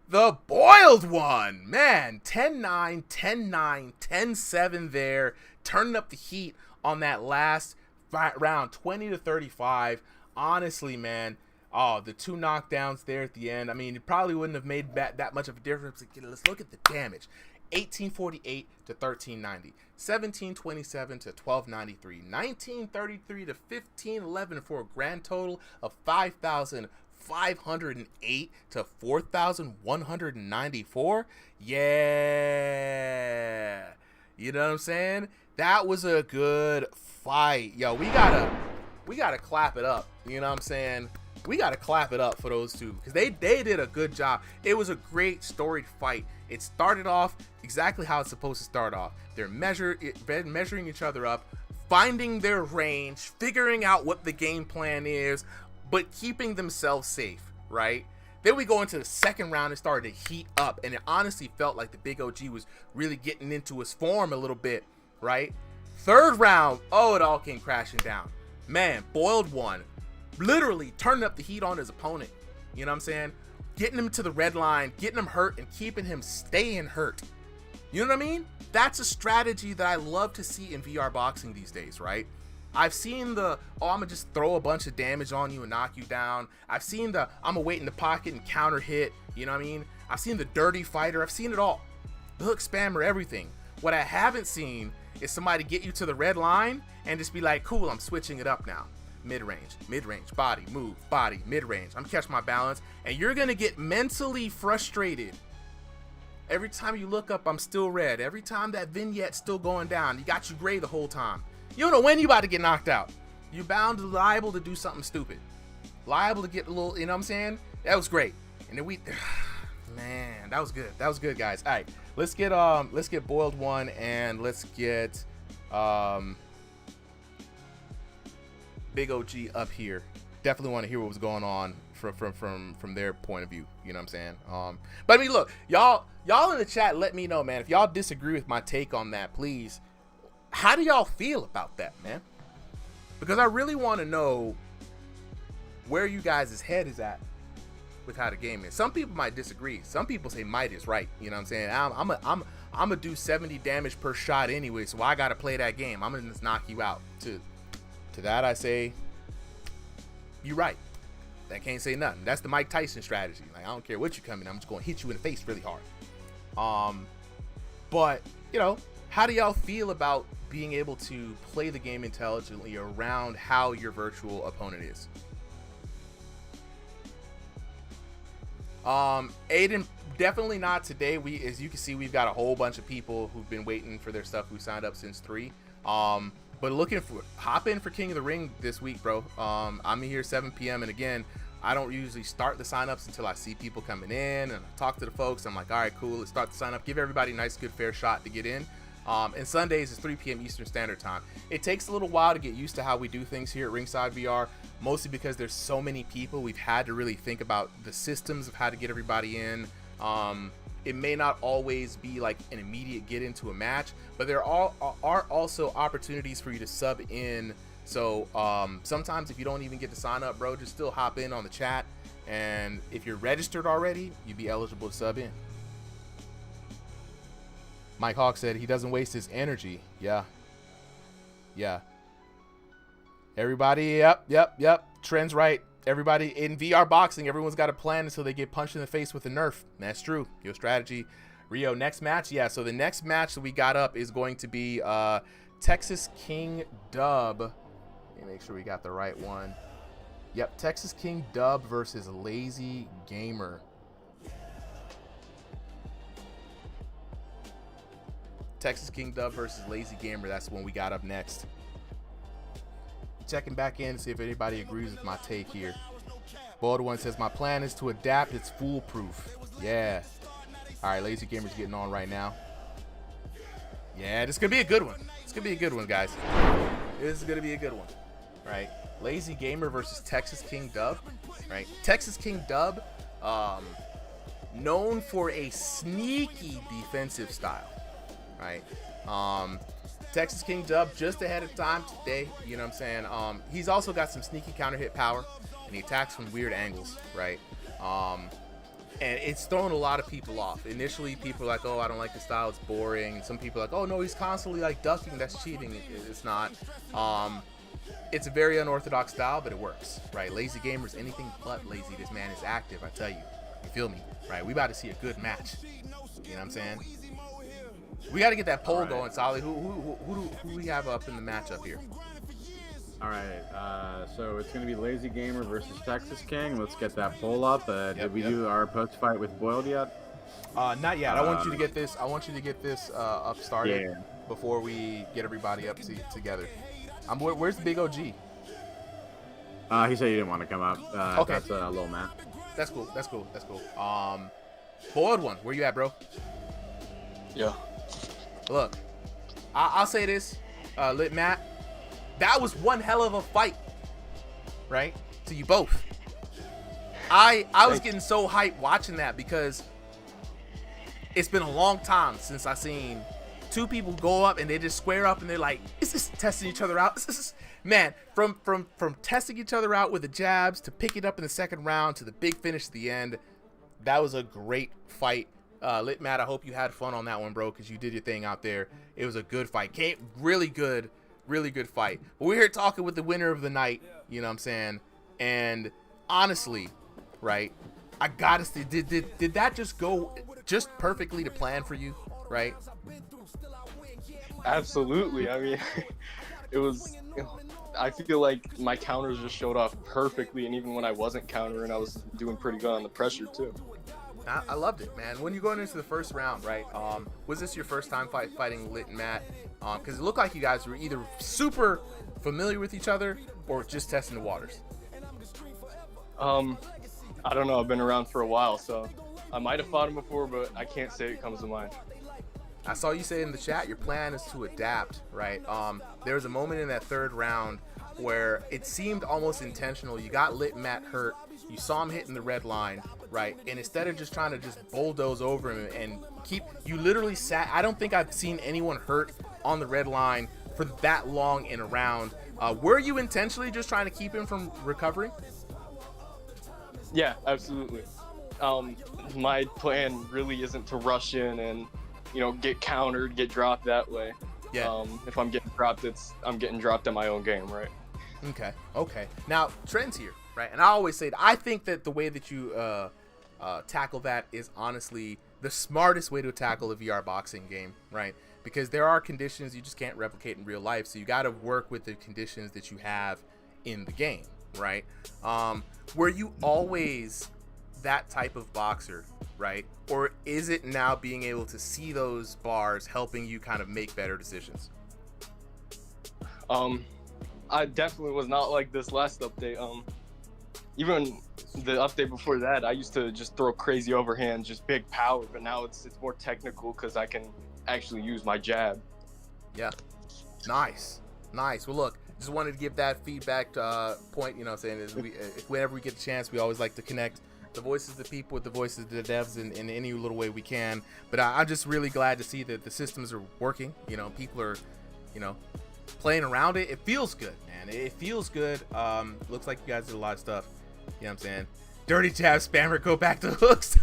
The boiled one. Man, 10-9, 10-9, 10-7 there. Turning up the heat on that last round, 20-35. Honestly, man, the 2 knockdowns there at the end. I mean, it probably wouldn't have made that much of a difference. Let's look at the damage. 1848 to 1390, 1727 to 1293, 1933 to 1511 for a grand total of 5,508 to 4,194. Yeah, you know what I'm saying? That was a good fight. Yo, we gotta clap it up. You know what I'm saying? We gotta clap it up for those two because they did a good job. It was a great storied fight. It started off exactly how it's supposed to start off. They're measuring each other up, finding their range, figuring out what the game plan is, but keeping themselves safe, right? Then we go into the second round and started to heat up, and it honestly felt like the big OG was really getting into his form a little bit, right? Third round, it all came crashing down. Man, boiled one, literally turning up the heat on his opponent. You know what I'm saying? Getting him to the red line, getting him hurt, and keeping him staying hurt. You know what I mean? That's a strategy that I love to see in VR boxing these days, right? I've seen I'm gonna just throw a bunch of damage on you and knock you down. I've seen I'm gonna wait in the pocket and counter hit. You know what I mean? I've seen the dirty fighter. I've seen it all. The hook spammer, everything. What I haven't seen is somebody get you to the red line and just be like, cool, I'm switching it up now. Mid-range, body, move, body, mid-range. I'm catching my balance, and you're gonna get mentally frustrated. Every time you look up, I'm still red. Every time that vignette's still going down, you got you gray the whole time. You don't know when you about to get knocked out. You're liable to do something stupid. Liable to get a little, you know what I'm saying? That was great. And then man, that was good. That was good, guys. All right, let's get boiled one, and let's get Big OG up here. Definitely want to hear what was going on from their point of view. You know what I'm saying? But I mean, look, y'all in the chat, let me know, man. If y'all disagree with my take on that, please. How do y'all feel about that, man? Because I really want to know where you guys' head is at with how the game is. Some people might disagree. Some people say might is right. You know what I'm saying? I'm gonna do 70 damage per shot anyway, so I gotta play that game. I'm gonna just knock you out. To that I say, you're right. That can't say nothing. That's the Mike Tyson strategy. Like, I don't care what you come in, I'm just gonna hit you in the face really hard. But you know, how do y'all feel about being able to play the game intelligently around how your virtual opponent is? Aiden, definitely not today. As you can see, we've got a whole bunch of people who've been waiting for their stuff who signed up since 3. But hop in for King of the Ring this week, bro. I'm here 7 p.m. and again, I don't usually start the signups until I see people coming in and I talk to the folks. I'm like, all right, cool, let's start the sign up. Give everybody a nice, good, fair shot to get in. And Sundays is 3 p.m. Eastern Standard Time. It takes a little while to get used to how we do things here at Ringside VR, mostly because there's so many people. We've had to really think about the systems of how to get everybody in. It may not always be like an immediate get into a match, but there are also opportunities for you to sub in. So sometimes if you don't even get to sign up, bro, just still hop in on the chat. And if you're registered already, you'd be eligible to sub in. Mike Hawk said he doesn't waste his energy. Yeah. Everybody, yep. Trend's right. Everybody in VR boxing, everyone's got a plan until they get punched in the face with a Nerf. That's true. Your strategy. Rio, next match? Yeah, so the next match that we got up is going to be Texas King Dub. Let me make sure we got the right one. Yep, Texas King Dub versus Lazy Gamer. Texas King Dub versus Lazy Gamer. That's the one we got up next. Checking back in to see if anybody agrees with my take here. Bold One says, my plan is to adapt. It's foolproof. Yeah. All right, Lazy Gamer's getting on right now. Yeah, this is going to be a good one. It's going to be a good one, guys. This is going to be a good one. Right? Lazy Gamer versus Texas King Dub. Right? Texas King Dub, known for a sneaky defensive style. Right? Texas King Dub just ahead of time today, you know what I'm saying? He's also got some sneaky counter hit power, and he attacks from weird angles, right? And it's thrown a lot of people off. Initially, people are like, oh, I don't like the style, it's boring. Some people are like, oh, no, he's constantly like ducking, that's cheating. It's not. It's a very unorthodox style, but it works, right? Lazy Gamer's anything but lazy. This man is active, I tell you. You feel me, right? We about to see a good match. You know what I'm saying? We got to get that poll going, Solly. Who do we have up in the matchup here? All right, so it's going to be Lazy Gamer versus Texas King. Let's get that poll up. Did we do our post fight with Boiled yet? Not yet. I want you to get this. I want you to get this up started before we get everybody up together. Where's the big OG? He said he didn't want to come up. Okay. That's Lil Matt. That's cool. Boiled One, where you at, bro? Yeah. Look, I'll say this, Lit Matt, that was one hell of a fight, right? To you both. I was getting so hyped watching that because it's been a long time since I seen two people go up and they just square up and they're like, is this testing each other out? Man, from testing each other out with the jabs to picking up in the second round to the big finish at the end, that was a great fight. Lit Matt, I hope you had fun on that one, bro, because you did your thing out there. It was a good fight. Really good fight. But we're here talking with the winner of the night, you know what I'm saying? And honestly, right, I gotta say, did that just go just perfectly to plan for you, right? Absolutely. I mean, it was, I feel like my counters just showed off perfectly, and even when I wasn't countering, I was doing pretty good on the pressure too. I loved it, man. When you're going into the first round, right, was this your first time fighting Lit and Matt? Because it looked like you guys were either super familiar with each other or just testing the waters. I don't know. I've been around for a while, so I might have fought him before, but I can't say it comes to mind. I saw you say in the chat your plan is to adapt, right? There was a moment in that third round where it seemed almost intentional. You got Lit and Matt hurt. You saw him hitting the red line, right? And instead of just trying to just bulldoze over him and you literally sat. I don't think I've seen anyone hurt on the red line for that long in a round. Were you intentionally just trying to keep him from recovering? Yeah, absolutely. My plan really isn't to rush in and, get countered, get dropped that way. Yeah. If I'm getting dropped, I'm getting dropped in my own game, right? Okay. Now, Trent's here, right? And I always say I think that the way that you tackle that is honestly the smartest way to tackle a VR boxing game, right? Because there are conditions you just can't replicate in real life. So you got to work with the conditions that you have in the game, right? Were you always that type of boxer, right? Or is it now being able to see those bars helping you kind of make better decisions? I definitely was not like this last update. Even the update before that, I used to just throw crazy overhand, just big power, but now it's more technical because I can actually use my jab. Yeah. Nice. Well, look, just wanted to give that feedback point, you know what I'm saying? Whenever we get a chance, we always like to connect the voices of the people with the voices of the devs in any little way we can. But I'm just really glad to see that the systems are working. You know, people are, you know, playing around it. It feels good, man. It feels good. Looks like you guys did a lot of stuff. You know what I'm saying? Dirty jab spammer, go back to hooks.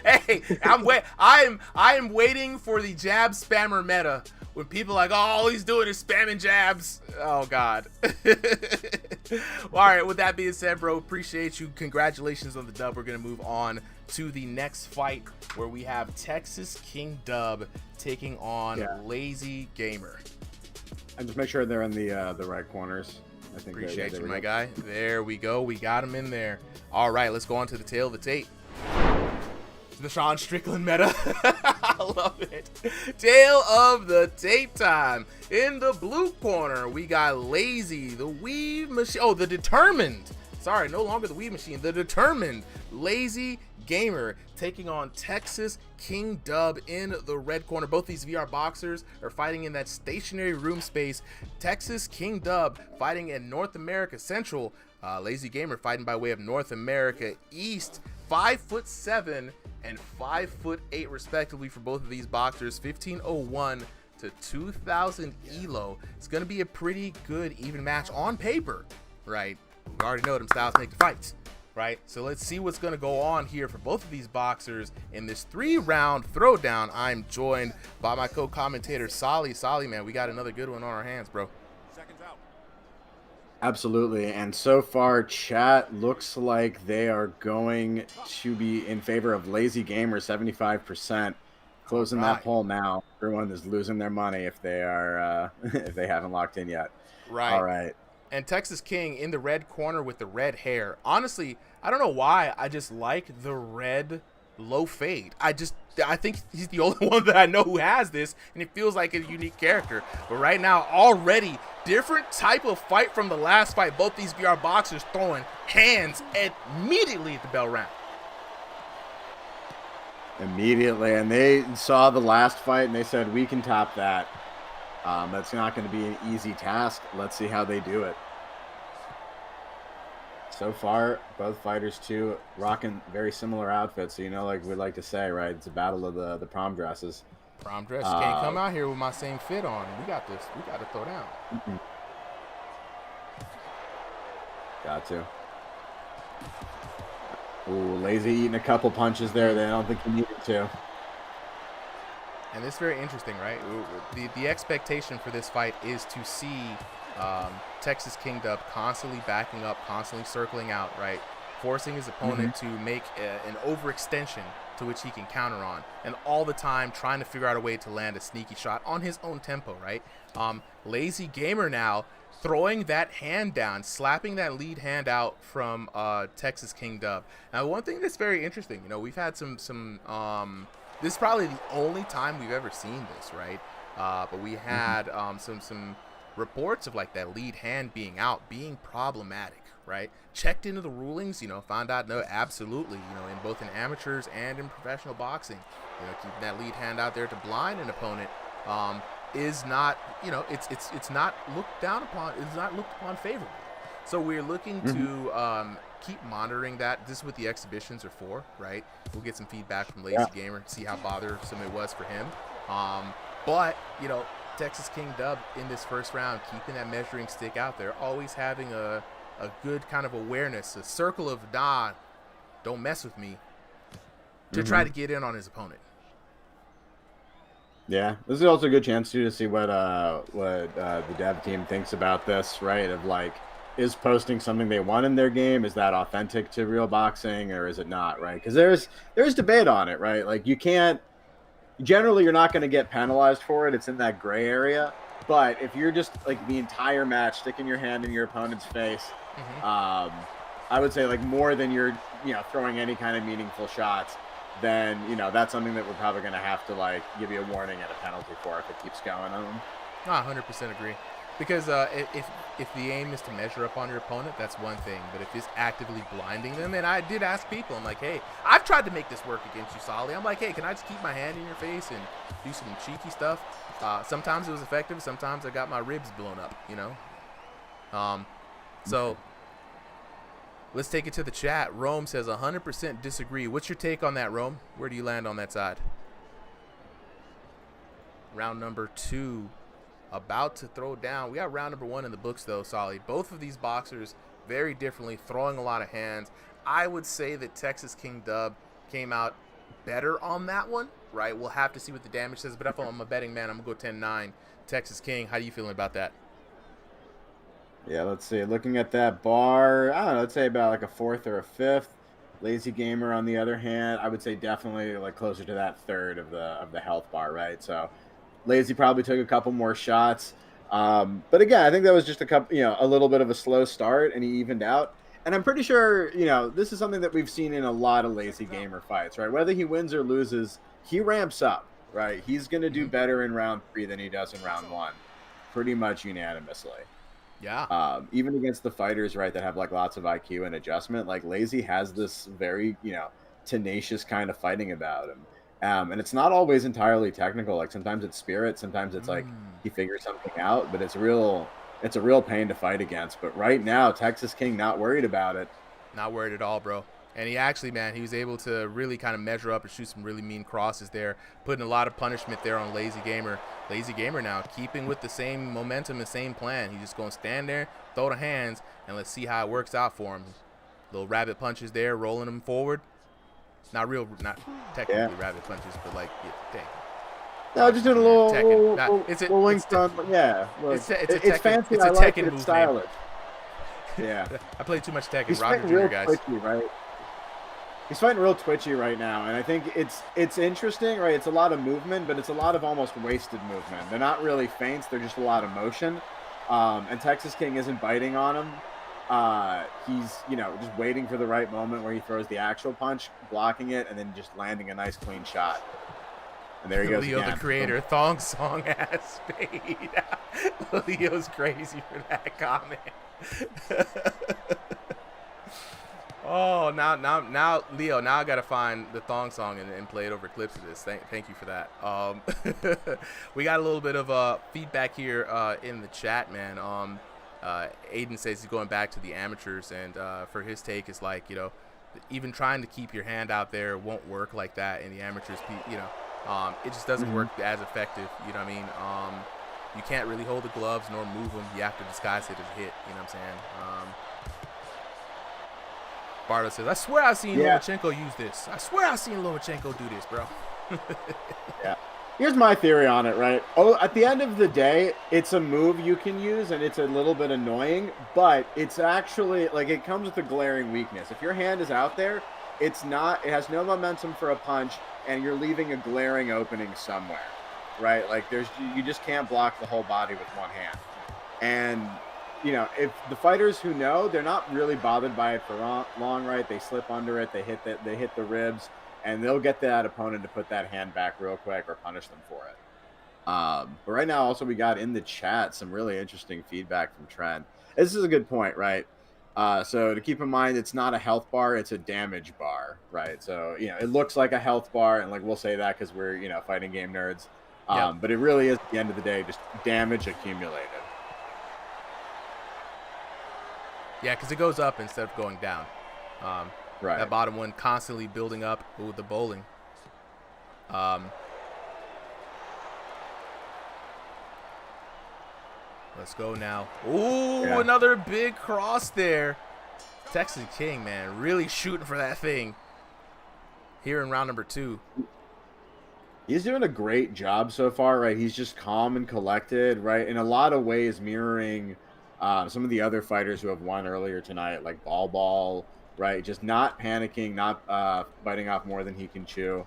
Hey, I am waiting for the jab spammer meta when people are like, oh, all he's doing is spamming jabs. Oh God. Well, all right, with that being said, bro, appreciate you. Congratulations on the dub. We're gonna move on to the next fight where we have Texas King Dub taking on Lazy Gamer. And just make sure they're in the right corners. I think appreciate you, my guy. There we go. We got him in there. All right, let's go on to the tail of the tape. The Sean Strickland meta. I love it. Tail of the tape time. In the blue corner, we got Lazy, the weave machine. Oh, the determined. Sorry, no longer the weave machine. The determined Lazy Gamer taking on Texas King Dub in the red corner. Both these VR boxers are fighting in that stationary room space. Texas King Dub fighting in North America Central. Lazy Gamer fighting by way of North America East. 5'7" and 5'8" respectively for both of these boxers. 1501 to 2000 elo. It's going to be a pretty good even match on paper, right? We already know them styles make the fights, right? So let's see what's going to go on here for both of these boxers in this 3-round throwdown. I'm joined by my co-commentator Solly. Solly, man, we got another good one on our hands, bro. Absolutely, and so far chat looks like they are going to be in favor of Lazy Gamer 75%. Closing that poll now. Everyone is losing their money if they are if they haven't locked in yet. Right. All right. And Texas King in the red corner with the red hair. Honestly, I don't know why. I just like the red low fade. I think he's the only one that I know who has this, and it feels like a unique character. But right now, already different type of fight from the last fight. Both these VR boxers throwing hands immediately at the bell round. Immediately, and they saw the last fight and they said, we can top that. That's not going to be an easy task. Let's see how they do it. So far, both fighters too rocking very similar outfits. So, you know, like we like to say, right? It's a battle of the prom dresses. Prom dress. Can't come out here with my same fit on. We got this. We got to throw down. Got to. Ooh, Lazy eating a couple punches there that I don't think he needed to. And it's very interesting, right? The expectation for this fight is to see Texas King Dub constantly backing up, constantly circling out, right? Forcing his opponent to make an overextension to which he can counter on. And all the time trying to figure out a way to land a sneaky shot on his own tempo, right? Lazy Gamer now throwing that hand down, slapping that lead hand out from Texas King Dub. Now, one thing that's very interesting, you know, we've had some this is probably the only time we've ever seen this, right? But we had some reports of like that lead hand being out, being problematic, right? Checked into the rulings, you know, found out no, absolutely, you know, in both in amateurs and in professional boxing, you know, keeping that lead hand out there to blind an opponent is not, you know, it's not looked down upon, it's not looked upon favorably. So we're looking to keep monitoring that. This is what the exhibitions are for, right? We'll get some feedback from Lazy Gamer, see how bothersome it was for him. But, you know, Texas King Dub in this first round, keeping that measuring stick out there, always having a good kind of awareness, a circle of, nah, don't mess with me, to try to get in on his opponent. Yeah, this is also a good chance too to see what the dev team thinks about this, right? Of like, is posting something they want in their game, is that authentic to real boxing or is it not, right? Because there's debate on it, right? Like you can't generally you're not going to get penalized for it. It's in that gray area. But if you're just like the entire match sticking your hand in your opponent's face, I would say like more than you're, throwing any kind of meaningful shots, then, that's something that we're probably going to have to like give you a warning and a penalty for if it keeps going on. I 100% agree. Because if the aim is to measure up on your opponent, that's one thing. But if it's actively blinding them, and I did ask people, I'm like, hey, I've tried to make this work against you, Solly. I'm like, hey, can I just keep my hand in your face and do some cheeky stuff? Sometimes it was effective. Sometimes I got my ribs blown up, So let's take it to the chat. Rome says 100% disagree. What's your take on that, Rome? Where do you land on that side? Round number 2. About to throw down. We got round number 1 in the books, though, Solly. Both of these boxers very differently, throwing a lot of hands. I would say that Texas King Dub came out better on that one, right? We'll have to see what the damage says, but if I'm a betting man, I'm going to go 10-9. Texas King, how are you feeling about that? Yeah, let's see. Looking at that bar, I don't know, let's say about like a 4th or a 5th. Lazy Gamer, on the other hand, I would say definitely like closer to that 3rd of the health bar, right? So Lazy probably took a couple more shots. But again, I think that was just a little bit of a slow start, and he evened out. And I'm pretty sure, this is something that we've seen in a lot of Lazy Gamer fights, right? Whether he wins or loses, he ramps up, right? He's going to do better in round 3 than he does in round 1, pretty much unanimously. Yeah. Even against the fighters, right, that have like lots of IQ and adjustment, like Lazy has this very, tenacious kind of fighting about him. And it's not always entirely technical. Like sometimes it's spirit, sometimes it's like he figures something out, but it's a real pain to fight against. But right now, Texas King not worried about it. Not worried at all, bro. And he actually, man, he was able to really kind of measure up and shoot some really mean crosses there, putting a lot of punishment there on Lazy Gamer. Lazy Gamer now keeping with the same momentum and same plan. He's just going to stand there, throw the hands, and let's see how it works out for him. Little rabbit punches there, rolling him forward. Not technically rabbit punches, but like, dang. No, just doing a little it's fancy. It's a I like Tekken it. It's move, stylish. Yeah. I played too much Tekken. He's Roger fighting Jr., real guys. twitchy, right? He's fighting real twitchy right now, and I think it's interesting, right? It's a lot of movement, but it's a lot of almost wasted movement. They're not really feints; they're just a lot of motion. And Texas King isn't biting on him. He's just waiting for the right moment where he throws the actual punch, blocking it, and then just landing a nice clean shot. And there he goes Leo, again. the creator, thong song ass fade. Leo's crazy for that comment. Oh, now, Leo. Now I gotta find the thong song and play it over clips of this. Thank you for that. We got a little bit of feedback here in the chat, man. Aiden says he's going back to the amateurs, and for his take, it's like even trying to keep your hand out there won't work like that in the amateurs. It just doesn't work as effective. You know what I mean? You can't really hold the gloves nor move them. You have to disguise it as a hit. You know what I'm saying? Bardo says, I swear I've seen Lomachenko use this. I swear I've seen Lomachenko do this, bro. Yeah. Here's my theory on it, right? Oh, at the end of the day, it's a move you can use, and it's a little bit annoying, but it's actually, like, it comes with a glaring weakness. If your hand is out there, it has no momentum for a punch, and you're leaving a glaring opening somewhere, right? Like, you just can't block the whole body with one hand. And if the fighters who know, they're not really bothered by it for long, right? They slip under it, they hit the ribs, and they'll get that opponent to put that hand back real quick or punish them for it. But right now, also, we got in the chat some really interesting feedback from Trent. This is a good point, right? So to keep in mind, it's not a health bar, it's a damage bar, right? So, it looks like a health bar, and like we'll say that because we're, fighting game nerds. But it really is, at the end of the day, just damage accumulated. Yeah, because it goes up instead of going down. Right. That bottom one constantly building up with the bowling. Let's go now. Ooh, another big cross there. Texas King, man, really shooting for that thing here in round number 2. He's doing a great job so far, right? He's just calm and collected, right? In a lot of ways mirroring some of the other fighters who have won earlier tonight, like Ball, right? Just not panicking, not biting off more than he can chew.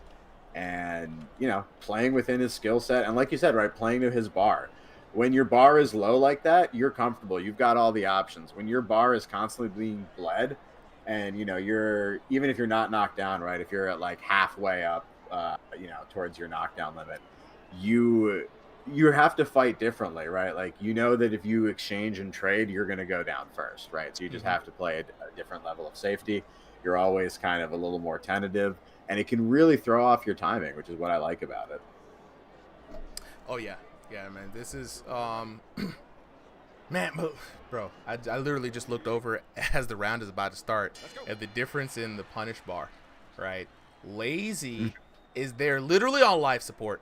and, you know, playing within his skill set. And like you said, right, playing to his bar. When your bar is low like that, you're comfortable. You've got all the options. When your bar is constantly being bled, and, you know, you're, even if you're not knocked down, right, if you're at like halfway up, you know, towards your knockdown limit, you have to fight differently, right? Like, you know that if you exchange and trade, you're going to go down first, right? So you just have to play a different level of safety. You're always kind of a little more tentative, and it can really throw off your timing, which is what I like about it. Oh yeah, man. This is man, bro. I literally just looked over as the round is about to start at the difference in the punish bar, right? Lazy is there literally on life support.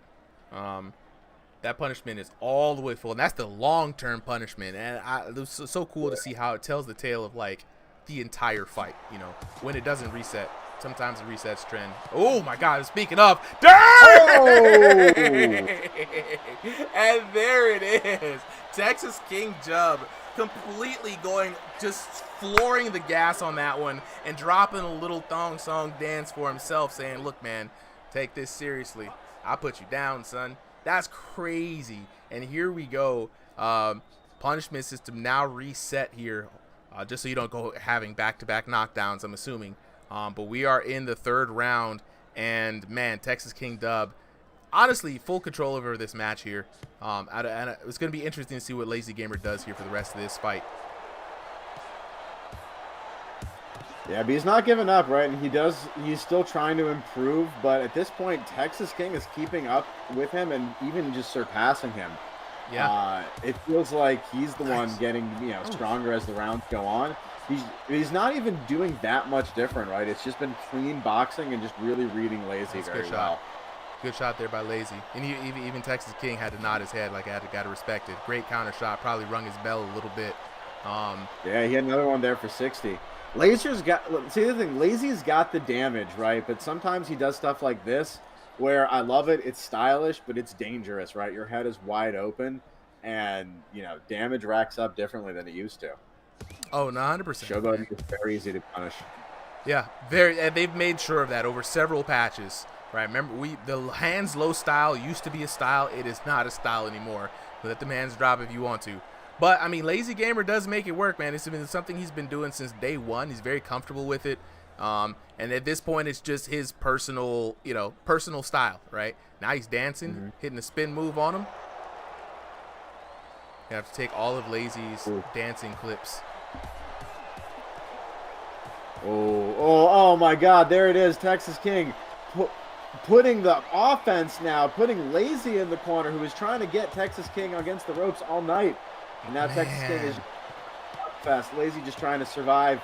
That punishment is all the way full, and that's the long-term punishment. And it was so cool to see how it tells the tale of like the entire fight. You know, when it doesn't reset, sometimes it resets trend. Oh my God! Speaking of, oh! And there it is, Texas King Dub completely going, just flooring the gas on that one and dropping a little thong song dance for himself, saying, "Look, man, take this seriously. I'll put you down, son." That's crazy. And here we go. Punishment system now reset here, just so you don't go having back-to-back knockdowns, I'm assuming. But we are in the third round, and man, Texas King Dub, honestly, full control over this match here. And it's going to be interesting to see what Lazy Gamer does here for the rest of this fight. Yeah, but he's not giving up, right? And he's still trying to improve, but at this point, Texas King is keeping up with him and even just surpassing him. Yeah. It feels like he's the one getting, you know, stronger as the rounds go on. He's not even doing that much different, right? It's just been clean boxing and just really reading Lazy very well. Good shot there by Lazy. And even Texas King had to nod his head, like I got to respect it. Great counter shot, probably rung his bell a little bit. Yeah, he had another one there for 60. Lazy's got the damage, right? But sometimes he does stuff like this where I love it. It's stylish, but it's dangerous, right? Your head is wide open, and, you know, damage racks up differently than it used to. Oh, no, 100%. Showboating is very easy to punish. Yeah, and they've made sure of that over several patches, right? Remember, the hands low style used to be a style. It is not a style anymore. Let the hands drop if you want to. But, I mean, Lazy Gamer does make it work, man. It's been something he's been doing since day one. He's very comfortable with it. And at this point, it's just his personal, you know, personal style, right? Now he's dancing, hitting a spin move on him. You have to take all of Lazy's dancing clips. Oh my God, there it is. Texas King putting the offense now, putting Lazy in the corner, who was trying to get Texas King against the ropes all night. And now Texas King is fast. Lazy just trying to survive.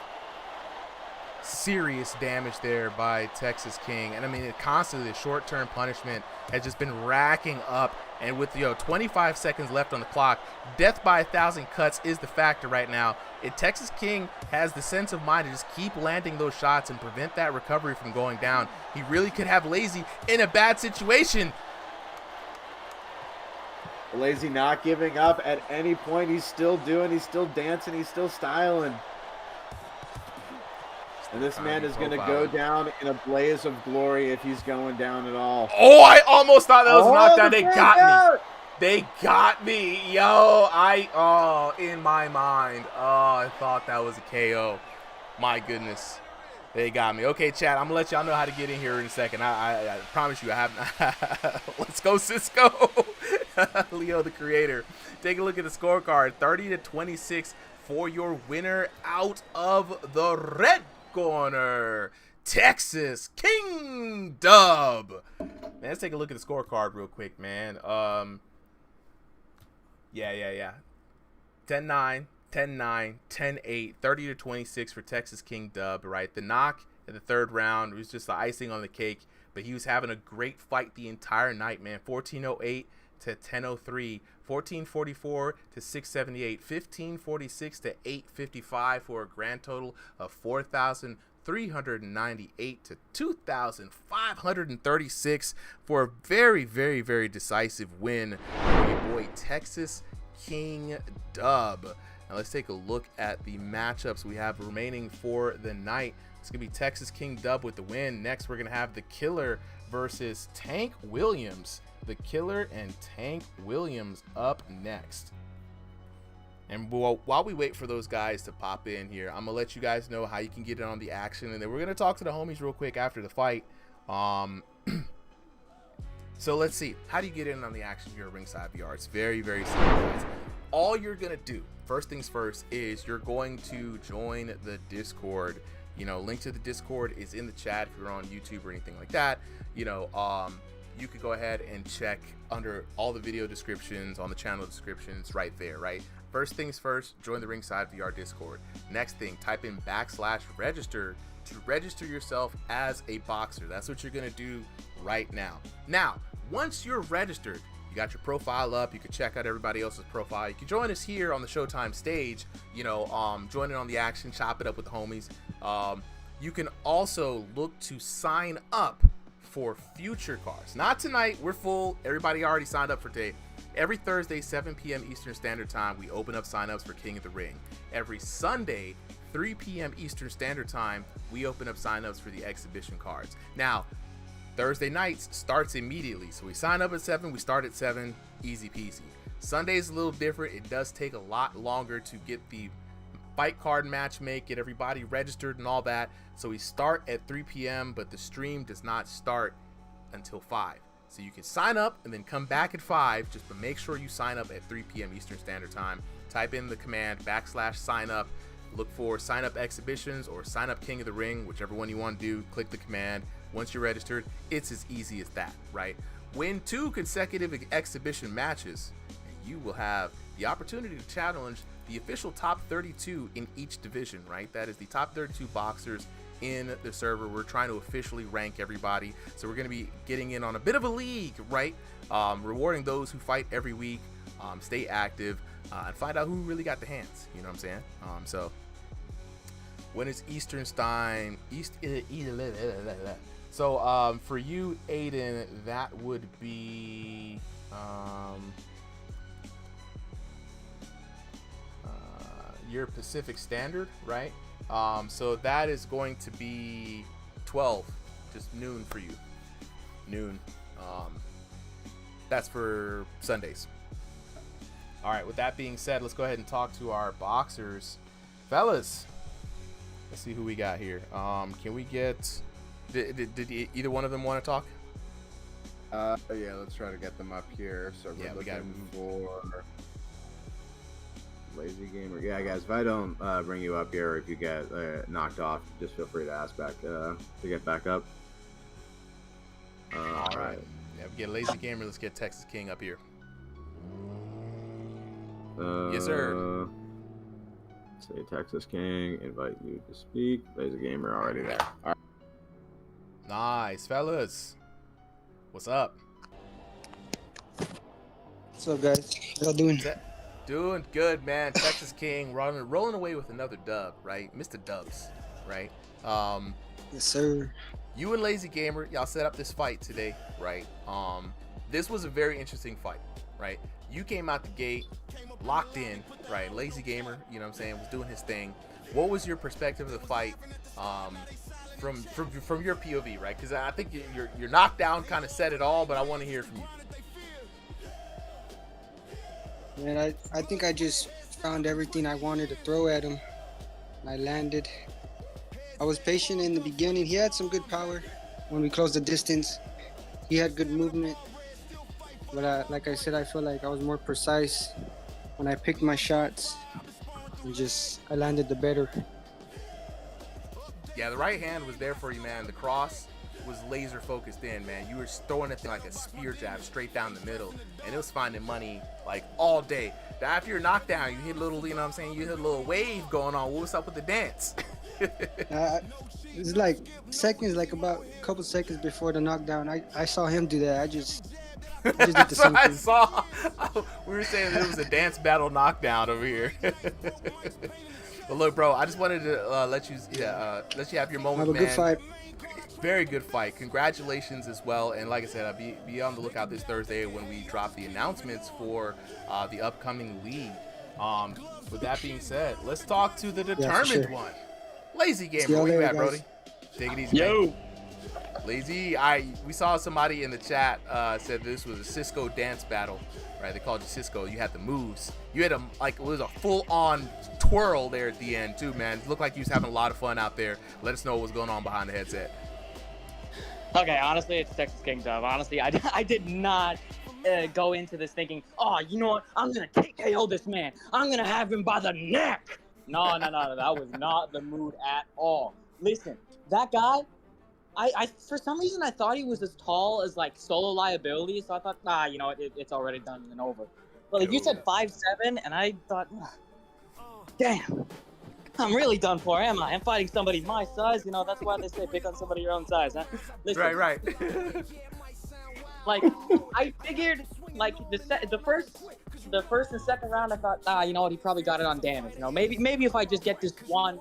Serious damage there by Texas King. And I mean, constantly the short-term punishment has just been racking up. And with, 25 seconds left on the clock, death by 1,000 cuts is the factor right now. Texas King has the sense of mind to just keep landing those shots and prevent that recovery from going down. He really could have Lazy in a bad situation. Lazy not giving up at any point. He's still dancing, he's still styling. And this man is going to go down in a blaze of glory if he's going down at all. Oh, I almost thought that was a knockdown. They got me. They got me. Yo, in my mind. I thought that was a KO. My goodness. They got me. Okay, chat, I'm going to let y'all know how to get in here in a second. I promise you I have. Let's go, Cisco. Leo, the creator. Take a look at the scorecard. 30-26 for your winner out of the red corner. Texas King Dub. Man, let's take a look at the scorecard real quick, man. Yeah. 10-9. 10-9, 10-8, 30-26 for Texas King Dub, right? The knock in the third round was just the icing on the cake, but he was having a great fight the entire night, man. 14:08 to 10:03, 14:44 to 6:78, 15:46 to 8:55 for a grand total of 4,398 to 2,536 for a very, very, very decisive win for your boy Texas King Dub. And let's take a look at the matchups we have remaining for the night. It's going to be Texas King Dub with the win. Next, we're going to have the Killer versus Tank Williams. The Killer and Tank Williams up next. And while we wait for those guys to pop in here, I'm going to let you guys know how you can get in on the action. And then we're going to talk to the homies real quick after the fight. So let's see. How do you get in on the action here at Ringside VR? It's very, very simple, guys. All you're going to do, first things first, is you're going to join the Discord. You know, link to the Discord is in the chat if you're on YouTube or anything like that. You know, you could go ahead and check under all the video descriptions on the channel descriptions right there, right? First things first, join the Ringside VR Discord. Next thing, type in /register to register yourself as a boxer. That's what you're gonna do right now. Now, once you're registered, you got your profile up, you can check out everybody else's profile. You can join us here on the Showtime stage, you know, join in on the action, chop it up with the homies. You can also look to sign up for future cards. Not tonight, we're full. Everybody already signed up for today. Every Thursday, 7 p.m. Eastern Standard Time, we open up signups for King of the Ring. Every Sunday, 3 p.m. Eastern Standard Time, we open up signups for the exhibition cards. Now, Thursday nights starts immediately. So we sign up at 7, we start at 7, easy peasy. Sunday's a little different. It does take a lot longer to get the fight card matchmake, get everybody registered and all that. So we start at 3 p.m., but the stream does not start until 5. So you can sign up and then come back at 5, just to make sure you sign up at 3 p.m. Eastern Standard Time. Type in the command /sign up. Look for sign up exhibitions or sign up King of the Ring, whichever one you want to do. Click the command. Once you're registered, it's as easy as that, right? Win 2 consecutive exhibition matches, and you will have the opportunity to challenge the official top 32 in each division, right? That is the top 32 boxers in the server. We're trying to officially rank everybody, so we're going to be getting in on a bit of a league, right? Rewarding those who fight every week, stay active, and find out who really got the hands, you know what I'm saying? So when it's Eastern time, so for you, Aiden, that would be your Pacific Standard, right? So that is going to be 12, just noon for you. Noon. That's for Sundays. All right, with that being said, let's go ahead and talk to our boxers. Fellas, let's see who we got here. Can we get... Did either one of them want to talk? Yeah, let's try to get them up here. So yeah, we got for Lazy Gamer. Yeah, guys, if I don't bring you up here, if you get knocked off, just feel free to ask back to get back up. All right. Yeah, we get Lazy Gamer. Let's get Texas King up here. Yes, sir. Say Texas King, invite you to speak. Lazy Gamer already there. All right. Nice, fellas. What's up? What's up, guys? How y'all doing? Doing good, man. Texas King rolling away with another dub, right? Mr. Dubs, right? Yes, sir. You and Lazy Gamer, y'all set up this fight today, right? This was a very interesting fight, right? You came out the gate, locked in, right? Lazy Gamer, you know what I'm saying, was doing his thing. What was your perspective of the fight from your POV, right? Because I think your knockdown kind of said it all, but I want to hear from you. Man, I think I just found everything I wanted to throw at him. I landed. I was patient in the beginning. He had some good power when we closed the distance. He had good movement. But like I said, I feel like I was more precise when I picked my shots. And I landed the better. Yeah, the right hand was there for you, man. The cross was laser focused in, man. You were throwing it like a spear jab straight down the middle, and it was finding money like all day. After your knockdown, you hit a little, you know what I'm saying? You hit a little wave going on. What's up with the dance? It's like seconds, like about a couple seconds before the knockdown. I saw him do that. I just did the same thing. I saw. We were saying there was a dance battle knockdown over here. But look, bro, I just wanted to let you have your moment, have a man. good fight. Very good fight. Congratulations as well. And like I said, I'll be on the lookout this Thursday when we drop the announcements for the upcoming league. With that being said, let's talk to the determined one. Lazy Gamer, y'all where you later, at, Brody? guys. Take it easy. Yo. Man. Lazy, we saw somebody in the chat said this was a Cisco dance battle, right? They called you Cisco. You had the moves. You had it was a full-on twirl there at the end too, man. It looked like you was having a lot of fun out there. Let us know what was going on behind the headset. Okay, honestly, it's Texas King Dove. Honestly, I did not go into this thinking, oh, you know what? I'm gonna KO this man. I'm gonna have him by the neck. No, that was not the mood at all. Listen, that guy. I for some reason I thought he was as tall as like Solo Liability, so I thought, you know what, it's already done and over. But like you said 5'7", and I thought, damn, I'm really done for, am I? I'm fighting somebody my size, you know. That's why they say pick on somebody your own size, huh? Listen, Right. like I figured, like the first and second round, I thought, you know what, he probably got it on damage. You know, maybe if I just get this one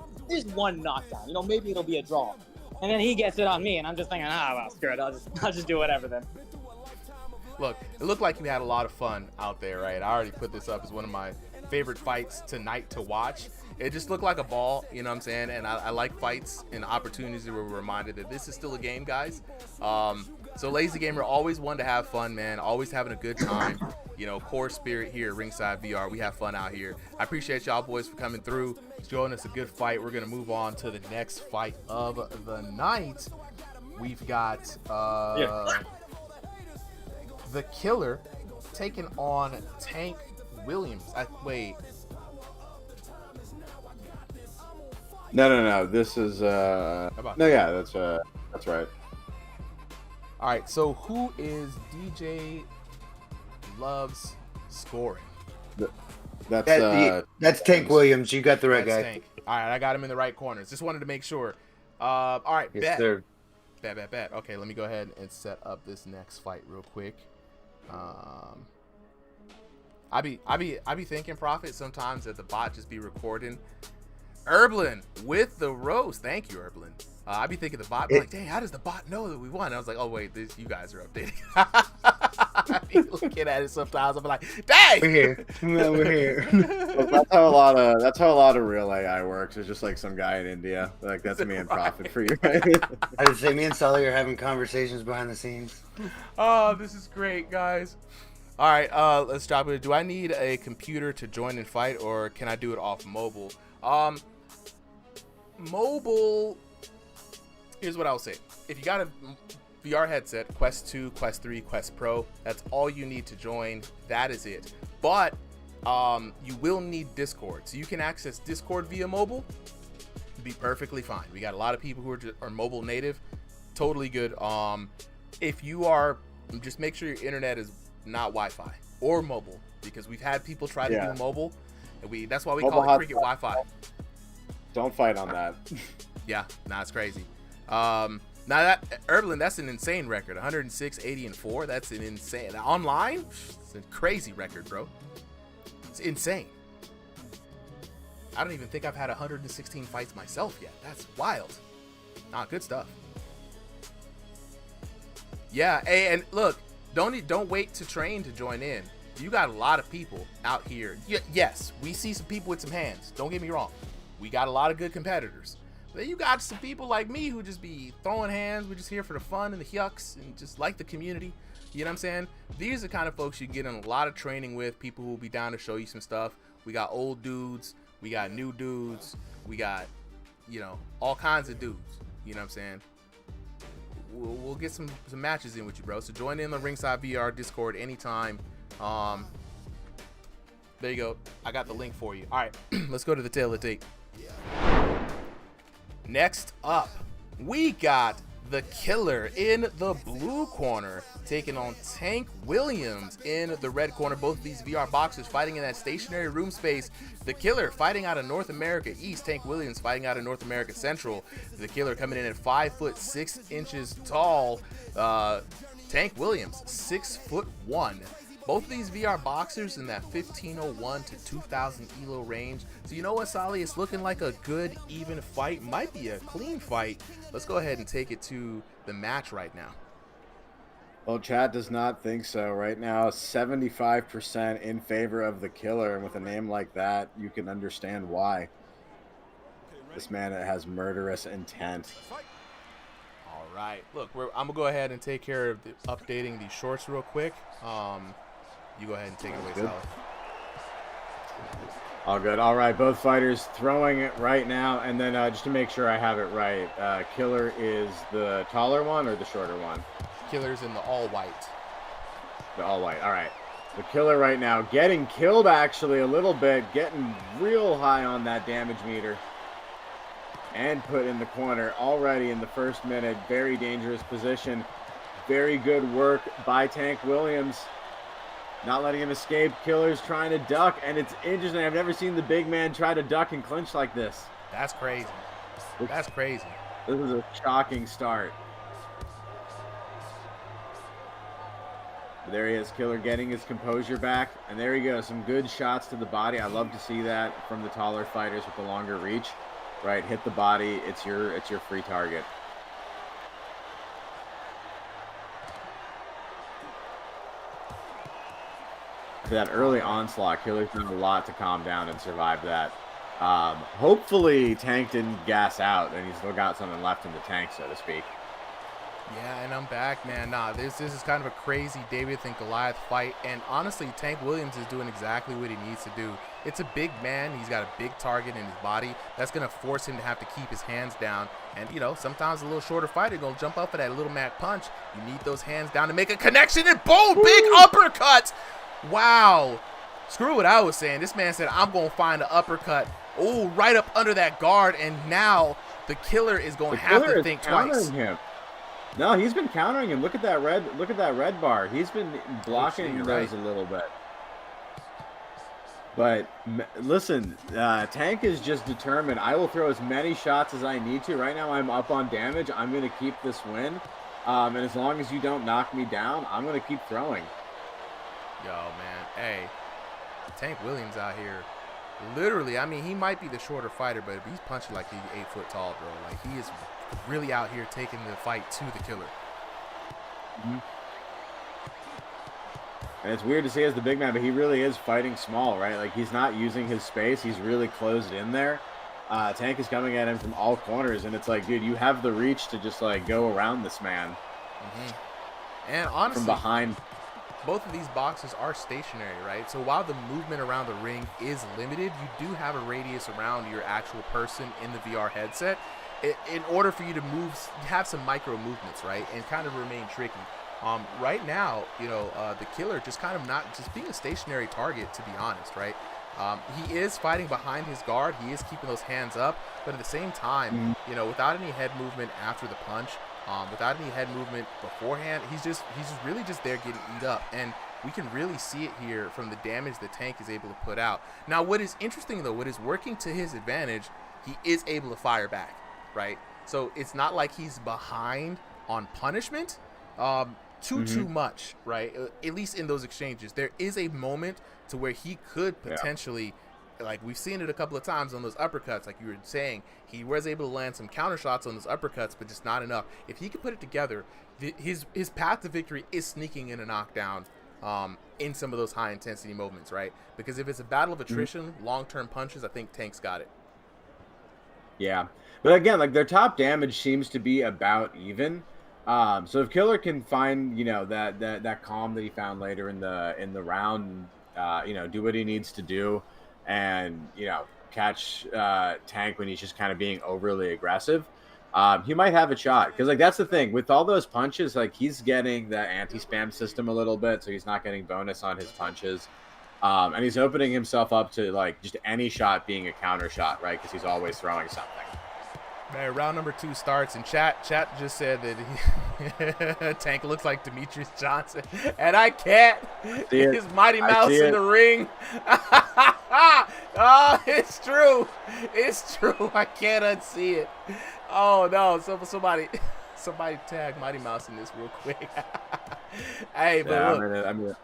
knockdown, you know, maybe it'll be a draw. And then he gets it on me, and I'm just thinking, well, screw it. I'll just do whatever then. Look, it looked like you had a lot of fun out there, right? I already put this up as one of my favorite fights tonight to watch. It just looked like a ball, you know what I'm saying? And I like fights and opportunities where we're reminded that this is still a game, guys. So Lazy Gamer, always one to have fun, man. Always having a good time. You know, core spirit here at Ringside VR. We have fun out here. I appreciate y'all boys for coming through, showing us a good fight. We're going to move on to the next fight of the night. We've got the Killer taking on Tank Williams. Wait. No. This is that's right. All right. So who is DJ Love's scoring? That's Tank Williams. You got the right guy. Tank. All right, I got him in the right corners. Just wanted to make sure. All right, yes, sir. Bet. Okay, let me go ahead and set up this next fight real quick. I be thinking, Prophet, sometimes that the bot just be recording. Herblin with the roast. Thank you, Herblin. I be thinking the bot be like, dang, how does the bot know that we won? And I was like, oh wait, you guys are updating. I be looking at it sometimes. I'm like, dang, we're here. We're here. Well, that's how a lot of real AI works. It's just like some guy in India. Like that's me and Prophet for you. Right? I would say me and Sully are having conversations behind the scenes. Oh, this is great, guys. All right, let's drop it. Do I need a computer to join and fight, or can I do it off mobile? Mobile. Here's what I'll say. If you got a VR headset, Quest 2, Quest 3, Quest Pro, that's all you need to join. That is it. But you will need Discord. So you can access Discord via mobile. Be perfectly fine. We got a lot of people who are mobile native. Totally good. If you are, just make sure your internet is not Wi-Fi or mobile, because we've had people try to do mobile. And that's why we call it Cricket Wi-Fi. Don't fight on that. Yeah, it's crazy. Now that Herblin, that's an insane record. 106, 80, and 4. That's an insane. Online, it's a crazy record, bro. It's insane. I don't even think I've had 116 fights myself yet. That's wild. Good stuff. Yeah, and look, don't wait to train to join in. You got a lot of people out here. Yes, we see some people with some hands. Don't get me wrong. We got a lot of good competitors. But you got some people like me who just be throwing hands. We're just here for the fun and the yucks and just like the community. You know what I'm saying? These are the kind of folks you can get in a lot of training with. People who will be down to show you some stuff. We got old dudes. We got new dudes. We got, all kinds of dudes. You know what I'm saying? We'll get some matches in with you, bro. So join in the Ringside VR Discord anytime. There you go. I got the link for you. All right, let's go to the tail of the tape. Next up, we got the Killer in the blue corner taking on Tank Williams in the red corner. Both of these VR boxers fighting in that stationary room space. The Killer fighting out of North America East. Tank Williams fighting out of North America Central. The Killer coming in at 5'6" tall. Tank Williams 6'1". Both of these VR boxers in that 1501 to 2000 elo range. So you know what, Solly? It's looking like a good, even fight. Might be a clean fight. Let's go ahead and take it to the match right now. Well, chat does not think so. Right now, 75% in favor of the killer, and with a name like that, you can understand why. This man has murderous intent. All right. Look, I'm going to go ahead and take care of updating the shorts real quick. You go ahead and take it away, Sal. All good. All right, both fighters throwing it right now. And then just to make sure I have it right, Killer is the taller one or the shorter one? Killer's in the all-white. The all-white. All right. The Killer right now getting killed actually a little bit, getting real high on that damage meter. And put in the corner already in the first minute. Very dangerous position. Very good work by Tank Williams. Not letting him escape. Killer's trying to duck, and it's interesting. I've never seen the big man try to duck and clinch like this. That's crazy. That's crazy. This is a shocking start. There he is, Killer getting his composure back. And there he goes. Some good shots to the body. I love to see that from the taller fighters with the longer reach. Right, hit the body. It's your free target. For that early onslaught, Killer's done a lot to calm down and survive that. Hopefully, Tank didn't gas out, and he's still got something left in the tank, so to speak. Yeah, and I'm back, man. Nah, this is kind of a crazy David and Goliath fight, and honestly, Tank Williams is doing exactly what he needs to do. It's a big man. He's got a big target in his body. That's going to force him to have to keep his hands down. And, you know, sometimes a little shorter fighter going to jump up for that little Mac punch. You need those hands down to make a connection, and boom, big uppercut. Wow. Screw what I was saying. This man said, I'm going to find an uppercut. Oh, right up under that guard, and now the Killer is going to have to think twice. Him. No, he's been countering him. Look at that red bar. He's been blocking those a little bit. But listen, Tank is just determined. I will throw as many shots as I need to. Right now I'm up on damage. I'm going to keep this win. And as long as you don't knock me down, I'm going to keep throwing. Yo, man. Hey, Tank Williams out here. Literally, I mean, he might be the shorter fighter, but he's punching like he's 8 foot tall, bro. Like, he is really out here taking the fight to the Killer. Mm-hmm. And it's weird to see as the big man, but he really is fighting small, right? Like, he's not using his space. He's really closed in there. Tank is coming at him from all corners, and it's like, dude, you have the reach to just, like, go around this man. Mm-hmm. And honestly, from behind. Both of these boxes are stationary, right? So while the movement around the ring is limited, you do have a radius around your actual person in the VR headset. In order for you to move, have some micro movements, right? And kind of remain tricky. Right now, you know, the Killer just kind of not just being a stationary target, to be honest, right? He is fighting behind his guard. He is keeping those hands up, but at the same time, you know, without any head movement after the punch, without any head movement beforehand, he's just really just there getting eat up. And we can really see it here from the damage the Tank is able to put out. Now, what is interesting, though, what is working to his advantage, he is able to fire back, right? So it's not like he's behind on punishment too much, right? At least in those exchanges. There is a moment to where he could potentially, like we've seen it a couple of times on those uppercuts, like you were saying, he was able to land some counter shots on those uppercuts, but just not enough. If he could put it together, his path to victory is sneaking in a knockdown in some of those high intensity moments, right? Because if it's a battle of attrition, long-term punches, I think Tank's got it. Yeah, but again, like their top damage seems to be about even. So if Killer can find, you know, that calm that he found later in the round, you know, do what he needs to do, and you know, catch Tank when he's just kind of being overly aggressive, he might have a shot. Because like that's the thing with all those punches, like he's getting the anti-spam system a little bit, so he's not getting bonus on his punches, and he's opening himself up to like just any shot being a counter shot, right? Because he's always throwing something. Man, round number 2 starts, and chat just said that Tank looks like Demetrius Johnson, and I can't. His Mighty Mouse in the ring. Oh, it's true. It's true. I can't unsee it. Oh no! Somebody tag Mighty Mouse in this real quick. Hey, but yeah, look, I mean,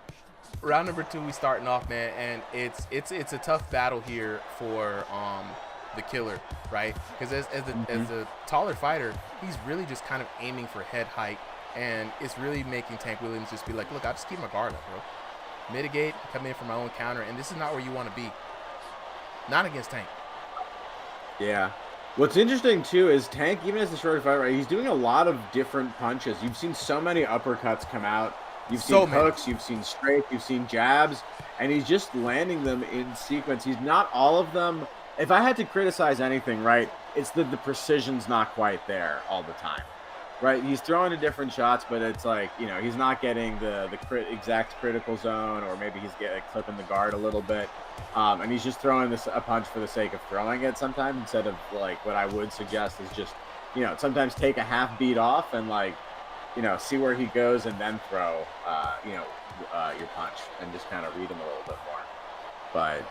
round number 2 we starting off, man, and it's a tough battle here for the Killer, right? Because as the taller fighter, he's really just kind of aiming for head height And it's really making Tank Williams just be like, look, I'll just keep my guard up, bro. Mitigate, come in for my own counter, and this is not where you want to be. Not against Tank. Yeah. What's interesting, too, is Tank, even as a shorter fighter, right, he's doing a lot of different punches. You've seen so many uppercuts come out. You've seen hooks, you've seen straight, you've seen jabs, and he's just landing them in sequence. He's not all of them. If I had to criticize anything, right, it's that the precision's not quite there all the time. Right, he's throwing to different shots, but it's like, you know, he's not getting the exact critical zone, or maybe he's clipping the guard a little bit, and he's just throwing a punch for the sake of throwing it sometimes, instead of like what I would suggest is just, you know, sometimes take a half beat off and like, you know, see where he goes and then throw, your punch and just kind of read him a little bit more. But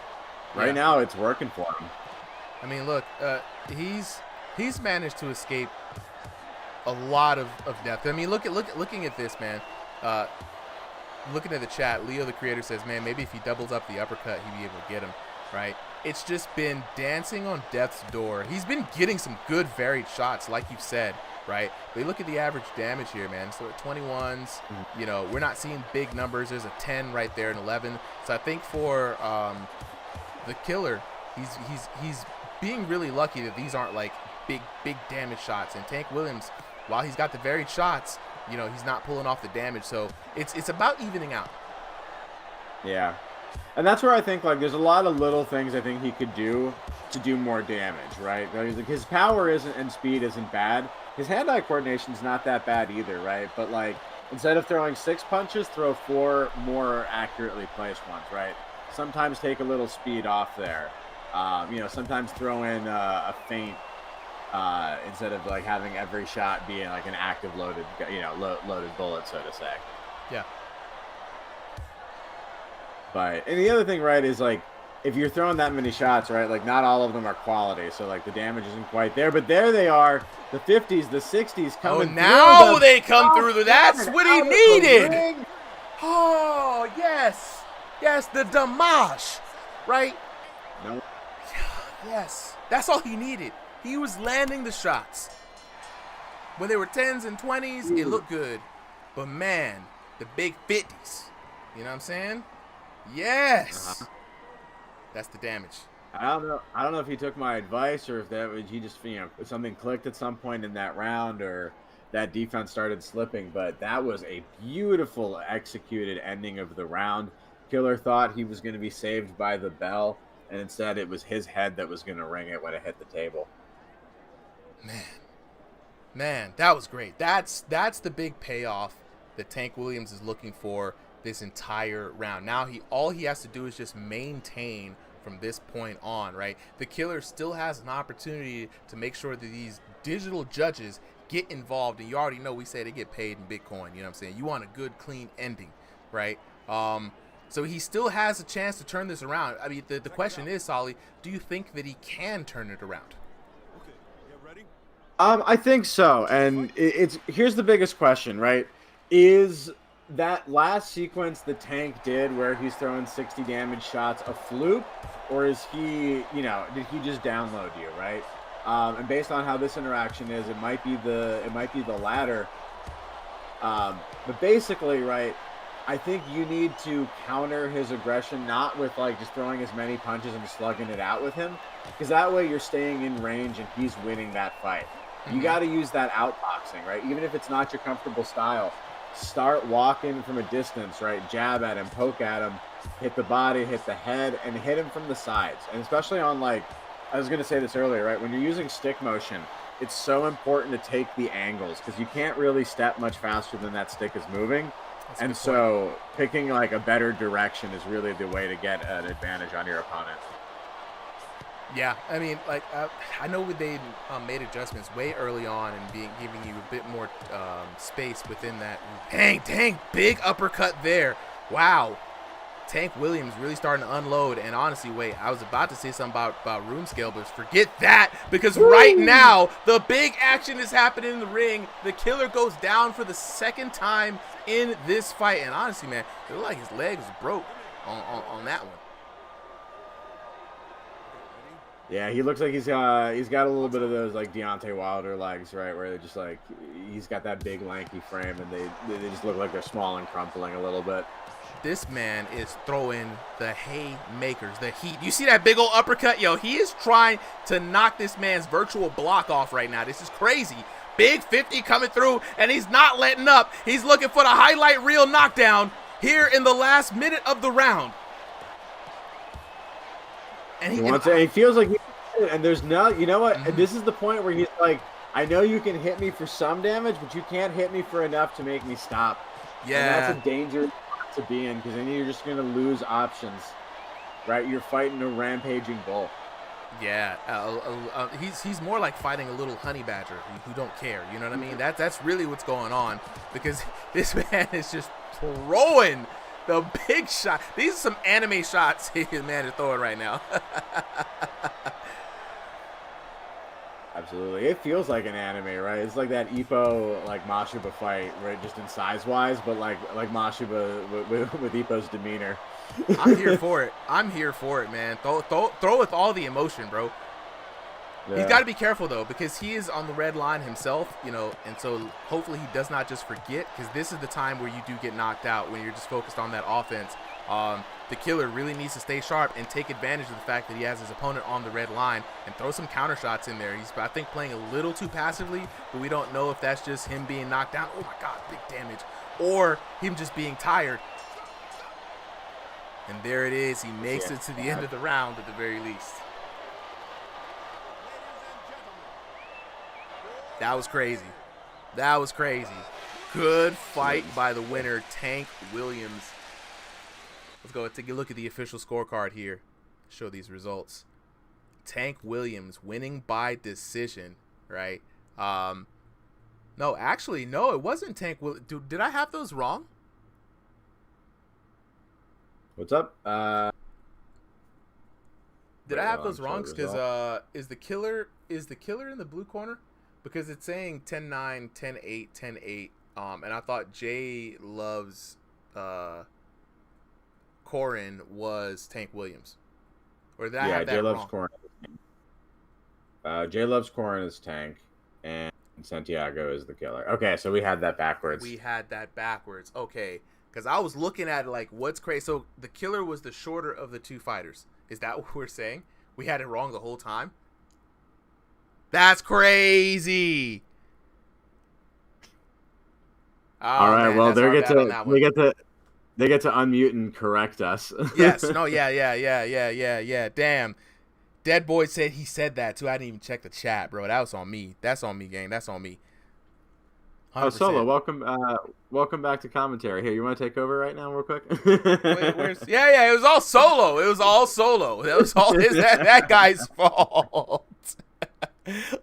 right now it's working for him. I mean, look, he's managed to escape a lot of depth. I mean, looking at this, man. Looking at the chat, Leo the creator says, man, maybe if he doubles up the uppercut, he'd be able to get him, right? It's just been dancing on death's door. He's been getting some good varied shots, like you've said, right? But you look at the average damage here, man. So at 21s, you know, we're not seeing big numbers. There's a 10 right there, an 11. So I think for the killer, he's being really lucky that these aren't like big damage shots. And Tank Williams, while he's got the varied shots, you know, he's not pulling off the damage. So it's about evening out. Yeah. And that's where I think, like, there's a lot of little things I think he could do to do more damage, right? His power and speed isn't bad. His hand-eye coordination's not that bad either, right? But, like, instead of throwing 6 punches, throw 4 more accurately placed ones, right? Sometimes take a little speed off there. You know, sometimes throw in a feint. Instead of like having every shot being like an active loaded bullet, so to say. Yeah. But, and the other thing, right, is like, if you're throwing that many shots, right, like not all of them are quality, so like the damage isn't quite there, but there they are, the 50s, the 60s coming through. Oh, now they come through. That's what he needed. Oh, yes. Yes, the damage, right? No. Yes. That's all he needed. He was landing the shots. When they were 10s and 20s, it looked good. But man, the big 50s. You know what I'm saying? Yes. That's the damage. I don't know if he took my advice or if he just, you know, something clicked at some point in that round or that defense started slipping. But that was a beautiful executed ending of the round. Killer thought he was going to be saved by the bell, and instead it was his head that was going to ring it when it hit the table. Man, that was great. That's the big payoff that Tank Williams is looking for this entire round. Now all he has to do is just maintain from this point on, right? The killer still has an opportunity to make sure that these digital judges get involved, and you already know we say they get paid in Bitcoin. You know what I'm saying? You want a good, clean ending, right? So he still has a chance to turn this around. I mean, the question is, Solly, do you think that he can turn it around? I think so, and here's the biggest question, right? Is that last sequence the Tank did where he's throwing 60 damage shots a fluke, or is he, you know, did he just download you, right? And based on how this interaction is, it might be the latter. But basically, right, I think you need to counter his aggression, not with like just throwing as many punches and slugging it out with him, because that way you're staying in range and he's winning that fight. You got to use that outboxing, right? Even if it's not your comfortable style, start walking from a distance, right? Jab at him, poke at him, hit the body, hit the head, and hit him from the sides. And especially on, like, I was going to say this earlier, right? When you're using stick motion, it's so important to take the angles because you can't really step much faster than that stick is moving. And so picking like a better direction is really the way to get an advantage on your opponent. Yeah, I mean, like, I know they made adjustments way early on and giving you a bit more space within that. Dang, big uppercut there. Wow. Tank Williams really starting to unload. And honestly, wait, I was about to say something about room scale, but forget that because right now, the big action is happening in the ring. The killer goes down for the second time in this fight. And honestly, man, it looked like his legs broke on that one. Yeah, he looks like he's got a little bit of those like Deontay Wilder legs, right? Where they're just like he's got that big lanky frame, and they just look like they're small and crumpling a little bit. This man is throwing the haymakers, the heat. You see that big old uppercut? Yo, he is trying to knock this man's virtual block off right now. This is crazy. Big 50 coming through, and he's not letting up. He's looking for the highlight reel knockdown here in the last minute of the round. And he feels like, and there's no, you know what? And this is the point where he's like, I know you can hit me for some damage, but you can't hit me for enough to make me stop. Yeah. And that's a danger to be in, because then you're just going to lose options, right? You're fighting a rampaging bull. Yeah, he's more like fighting a little honey badger who don't care. You know what I mean? That's really what's going on, because this man is just throwing the big shot. These are some anime shots his man is throwing right now. Absolutely. It feels like an anime, right? It's like that Ippo, like Mashiba fight, right? Just in size-wise, but like Mashiba with Ippo's demeanor. I'm here for it. I'm here for it, man. Throw with all the emotion, bro. Yeah. He's got to be careful, though, because he is on the red line himself, you know, and so hopefully he does not just forget, because this is the time where you do get knocked out when you're just focused on that offense. The killer really needs to stay sharp and take advantage of the fact that he has his opponent on the red line and throw some counter shots in there. He's, I think, playing a little too passively, but we don't know if that's just him being knocked down. Oh, my God, big damage. Or him just being tired. And there it is. He makes it to the end of the round at the very least. That was crazy. That was crazy. Good fight by the winner, Tank Williams. Let's go take a look at the official scorecard here. Show these results. Tank Williams winning by decision, right? No, actually, no, it wasn't Tank Williams. Did I have those wrong? What's up? Did I have those wrong? Because is the killer in the blue corner? Because it's saying 10-9, 10-8, 10-8. And I thought Jay Loves Corin was Tank Williams. Or did I have that Jay wrong? Loves Corin. Jay Loves Corin is Tank, and Santiago is the killer. Okay, so we had that backwards. We had that backwards. Okay. Because I was looking at it like, what's crazy? So the killer was the shorter of the two fighters. Is that what we're saying? We had it wrong the whole time? That's crazy. Oh, all right, man, well they get to unmute and correct us. Yes, no, yeah. Damn. Dead Boy said he said that too. I didn't even check the chat, bro. That was on me. That's on me, gang. That's on me. 100%. Oh, Solo, welcome back to commentary. Here, you want to take over right now, real quick? Wait, yeah, it was all Solo. It was all Solo. That was all that guy's fault.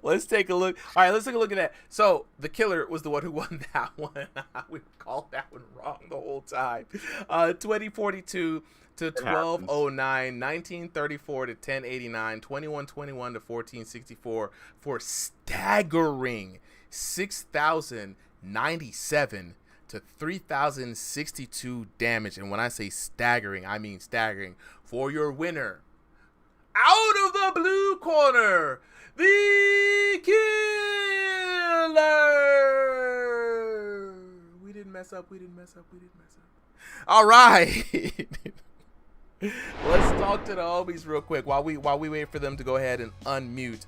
Let's take a look. All right, let's take a look at that. So the killer was the one who won that one. We called that one wrong the whole time. 2042 to 1209, 1934 to 1089, 2121 to 1464 for staggering 6,097 to 3,062 damage. And when I say staggering, I mean staggering. For your winner, out of the blue corner, the killer. We didn't mess up. All right. Let's talk to the homies real quick while we wait for them to go ahead and unmute.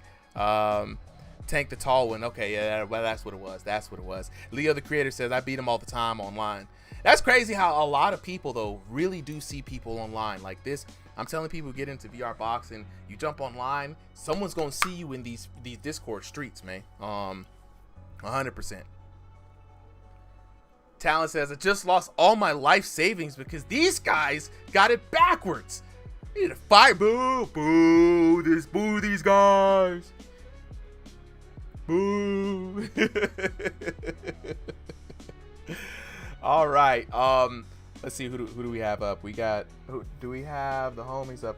Tank the tall one. Okay, yeah, well, that's what it was. Leo the creator says, I beat him all the time online. That's crazy how a lot of people, though, really do see people online like this. I'm telling people, get into VR boxing, you jump online, someone's going to see you in these Discord streets, man. 100%. Talon says, I just lost all my life savings because these guys got it backwards. I need to fight. Boo these guys. Boo. All right. Let's see, who do we have up? Do we have the homies up?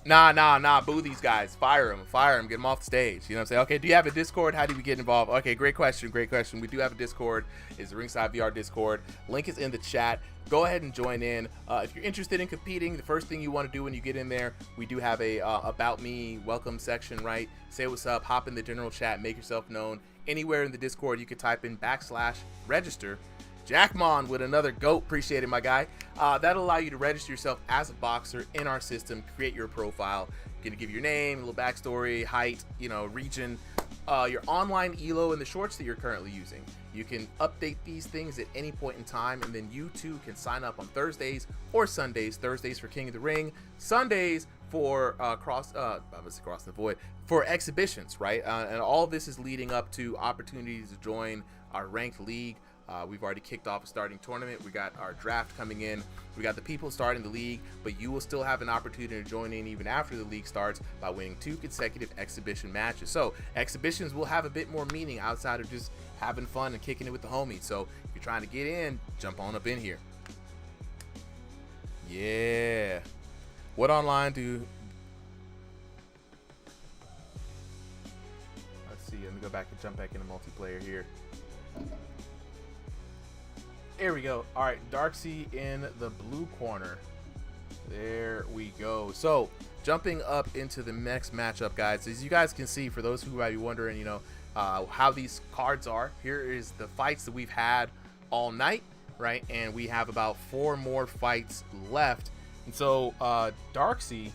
Nah. Boo these guys. Fire them. Get them off the stage. You know what I'm saying? Okay, do you have a Discord? How do we get involved? Okay, great question. We do have a Discord. It's the RingsideVR Discord. Link is in the chat. Go ahead and join in. If you're interested in competing, the first thing you want to do when you get in there, we do have a About Me welcome section, right? Say what's up. Hop in the general chat. Make yourself known. Anywhere in the Discord, you can type in /register. Jackmon with another GOAT. Appreciate it, my guy. That'll allow you to register yourself as a boxer in our system, create your profile. You're going to give your name, a little backstory, height, region, your online ELO, and the shorts that you're currently using. You can update these things at any point in time, and then you too can sign up on Thursdays or Sundays. Thursdays for King of the Ring, Sundays for Cross the Void, for exhibitions, right? And all of this is leading up to opportunities to join our ranked league. We've already kicked off a starting tournament. We got our draft coming in. We got the people starting the league, but you will still have an opportunity to join in even after the league starts by winning 2 consecutive exhibition matches. So exhibitions will have a bit more meaning outside of just having fun and kicking it with the homies. So if you're trying to get in, jump on up in here. Yeah. What online do... Let's see. Let me go back and jump back into multiplayer here. There we go. All right, Darksy in the blue corner. There we go. So jumping up into the next matchup, guys, as you guys can see, for those who might be wondering, how these cards are, here is the fights that we've had all night, right? And we have about 4 more fights left. And so Darksy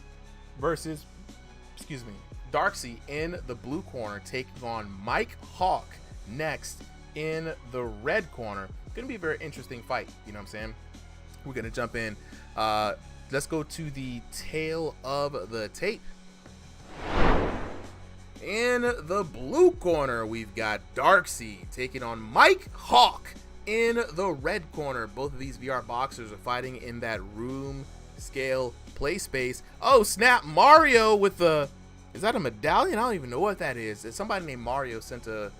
in the blue corner taking on Mike Hawk next in the red corner. Gonna be a very interesting fight, you know what I'm saying? We're gonna jump in. Let's go to the tail of the tape. In the blue corner, we've got Darksy taking on Mike Hawk in the red corner. Both of these VR boxers are fighting in that room scale play space. Oh snap, Mario with the, is that a medallion? I don't even know what that is. Somebody named Mario sent a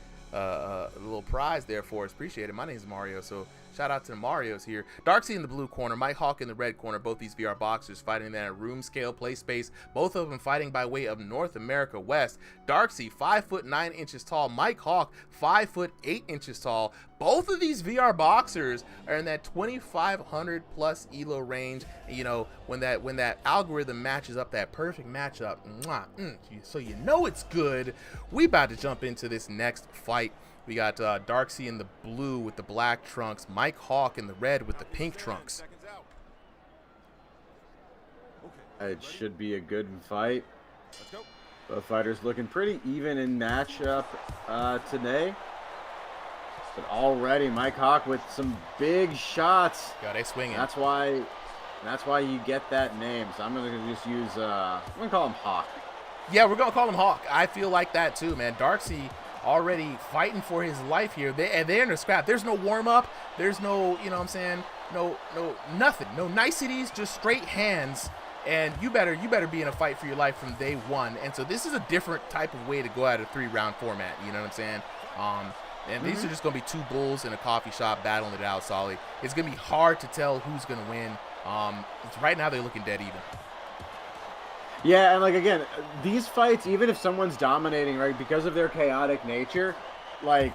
little prize there for us. Appreciate it. My name is Mario, so shout out to the Marios here. Darksy in the blue corner, Mike Hawk in the red corner. Both these VR boxers fighting in that room scale play space. Both of them fighting by way of North America West. Darksy 5'9" tall. Mike Hawk 5'8" tall. Both of these VR boxers are in that 2,500 plus ELO range. When that algorithm matches up, that perfect matchup, so you know it's good. We about to jump into this next fight. We got Darksy in the blue with the black trunks, Mike Hawk in the red with the pink trunks. It should be a good fight. Both fighters looking pretty even in matchup today. But already Mike Hawk with some big shots. Yeah, they swinging. That's why you get that name. So I'm gonna just use I'm gonna call him Hawk. Yeah, we're gonna call him Hawk. I feel like that too, man. Darksy already fighting for his life here. They're in a scrap. There's no warm up. There's no, you know what I'm saying? No nothing. No niceties. Just straight hands. And you better be in a fight for your life from day one. And so this is a different type of way to go at a 3-round format. You know what I'm saying? And these are just going to be 2 bulls in a coffee shop battling it out, Solly. It's going to be hard to tell who's going to win. Right now, they're looking dead even. Yeah, and again, these fights, even if someone's dominating, right, because of their chaotic nature, like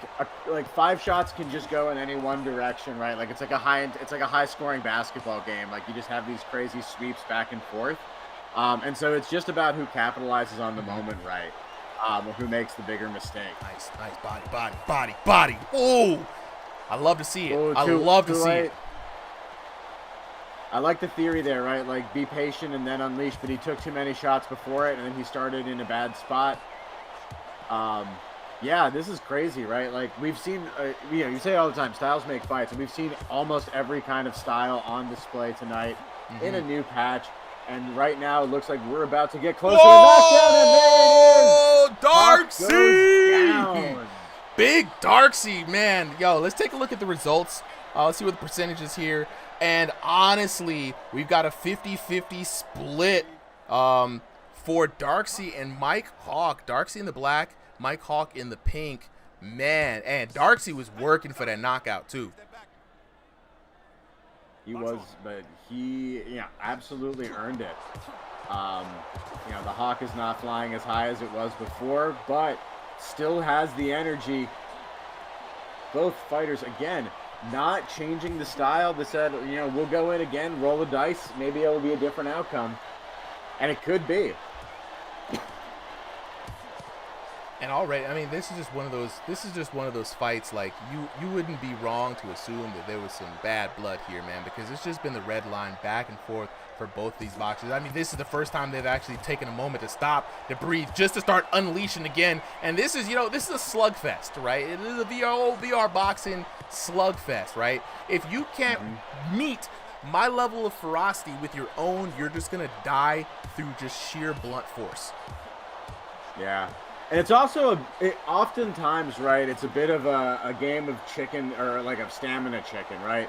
5 shots can just go in any one direction, right? Like it's like a high scoring basketball game. Like you just have these crazy sweeps back and forth. And so it's just about who capitalizes on the moment, right? Or who makes the bigger mistake. Nice body. Oh, I love to see it. I love to see it. I like the theory there, right? Like be patient and then unleash, but he took too many shots before it, and then he started in a bad spot. Yeah, this is crazy, right? Like we've seen, you say all the time, styles make fights, and we've seen almost every kind of style on display tonight in a new patch. And right now, it looks like we're about to get closer to knockdown, and there it is! Darksy! Big Darksy, man. Yo, let's take a look at the results. Let's see what the percentage is here. And honestly, we've got a 50-50 split for Darksy and Mike Hawk. Darksy in the black, Mike Hawk in the pink. Man, and Darksy was working for that knockout, too. He was, but he absolutely earned it. You know, the Hawk is not flying as high as it was before, but still has the energy. Both fighters, again, not changing the style. They said, you know, we'll go in again, roll the dice. Maybe it will be a different outcome. And it could be. And already, I mean, this is just one of those fights, like, you wouldn't be wrong to assume that there was some bad blood here, man, because it's just been the red line back and forth for both these boxers. I mean, this is the first time they've actually taken a moment to stop, to breathe, just to start unleashing again. And this is, you know, this is a slugfest, right? It is a VR boxing slugfest, right? If you can't meet my level of ferocity with your own, you're just going to die through just sheer blunt force. Yeah. And it's also, oftentimes, right, it's a bit of a game of chicken, or like of stamina chicken, right?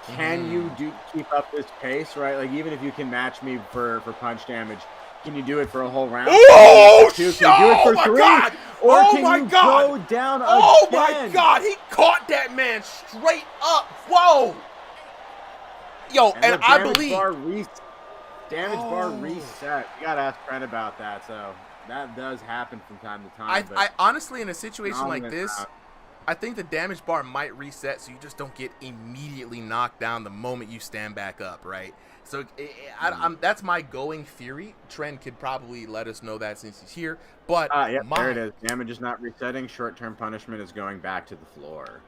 Can you keep up this pace, right? Like, even if you can match me for punch damage, can you do it for a whole round? Oh, can you do it for my three? God! Or Oh, can my you God! go down Oh, again? my God! He caught that man straight up. Whoa! Yo, and I believe... Damage bar reset. You got to ask Trent about that, so... That does happen from time to time. I honestly, in a situation like this, I think the damage bar might reset so you just don't get immediately knocked down the moment you stand back up, right? So that's my going theory. Trent could probably let us know that since he's here. But yeah, there it is. Damage is not resetting. Short-term punishment is going back to the floor.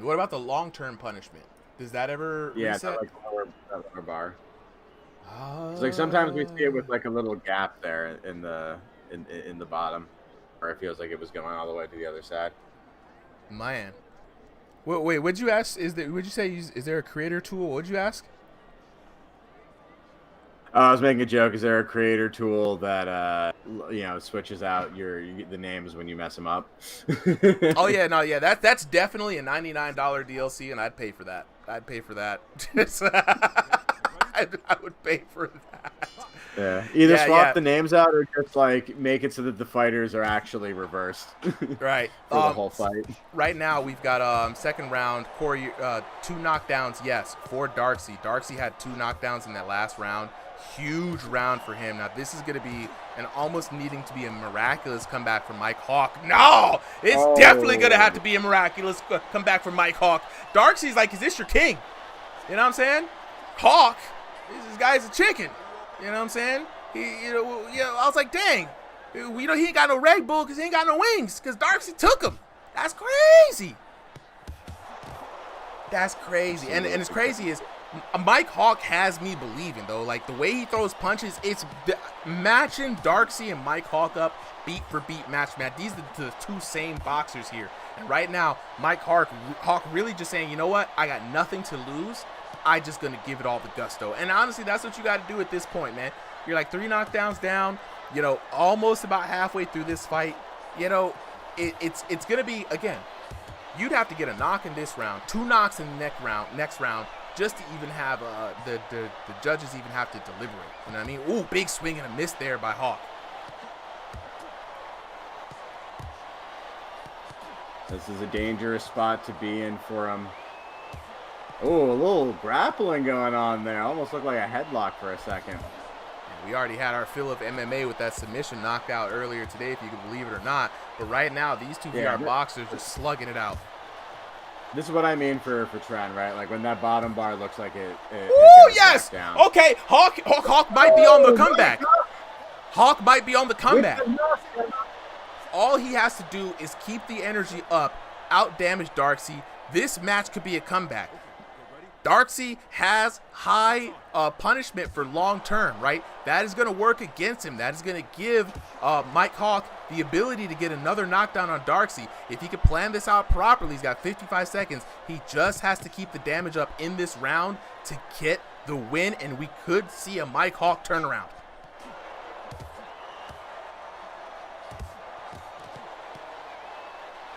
What about the long-term punishment? Does that ever reset? Yeah, like lower bar. It's like sometimes we see it with like a little gap there in the bottom, where it feels like it was going all the way to the other side. Man, wait, what'd you ask? Would you say is there a creator tool? What'd you ask? I was making a joke. Is there a creator tool that you know, switches out the names when you mess them up? Oh yeah, no, yeah, that's definitely a $99 DLC, and I'd pay for that. I'd pay for that. I would pay for that. Yeah. Either swap the names out or just like make it so that the fighters are actually reversed. Right. For the whole fight. Right now we've got second round, Corey, 2 knockdowns, yes, for Darcy. Darcy had 2 knockdowns in that last round. Huge round for him. Now this is going to be an almost needing to be a miraculous comeback from Mike Hawk. No! It's definitely going to have to be a miraculous comeback from Mike Hawk. Darcy's like, is this your king? You know what I'm saying? Hawk, this guy's a chicken. You know what I'm saying? I was like, dang. He ain't got no Red Bull because he ain't got no wings because Darcy took him. That's crazy. That's crazy. And it's crazy is Mike Hawk has me believing, though. Like, the way he throws punches, it's matching Darcy and Mike Hawk up beat for beat, match. These are the 2 same boxers here. And right now, Mike Hawk really just saying, you know what? I got nothing to lose. I just gonna give it all the gusto. And honestly, that's what you got to do at this point, man. You're like 3 knockdowns down, you know, almost about halfway through this fight. You know, it's gonna be, again, you'd have to get a knock in this round, 2 knocks in the next round, just to even have the judges even have to deliberate. You know what I mean? Ooh, big swing and a miss there by Hawk. This is a dangerous spot to be in for him. Oh, a little grappling going on there. Almost looked like a headlock for a second. And we already had our fill of MMA with that submission knockout earlier today, if you can believe it or not. But right now, these 2 VR boxers are slugging it out. This is what I mean for Trent, right? Like when that bottom bar looks like it Ooh, yes! Down. Okay, Hawk might be on the comeback. Hawk might be on the comeback. All he has to do is keep the energy up, out-damage Darcy. This match could be a comeback. Darcy has high punishment for long term, right? That is going to work against him. That is going to give Mike Hawk the ability to get another knockdown on Darcy. If he can plan this out properly, he's got 55 seconds. He just has to keep the damage up in this round to get the win, and we could see a Mike Hawk turnaround.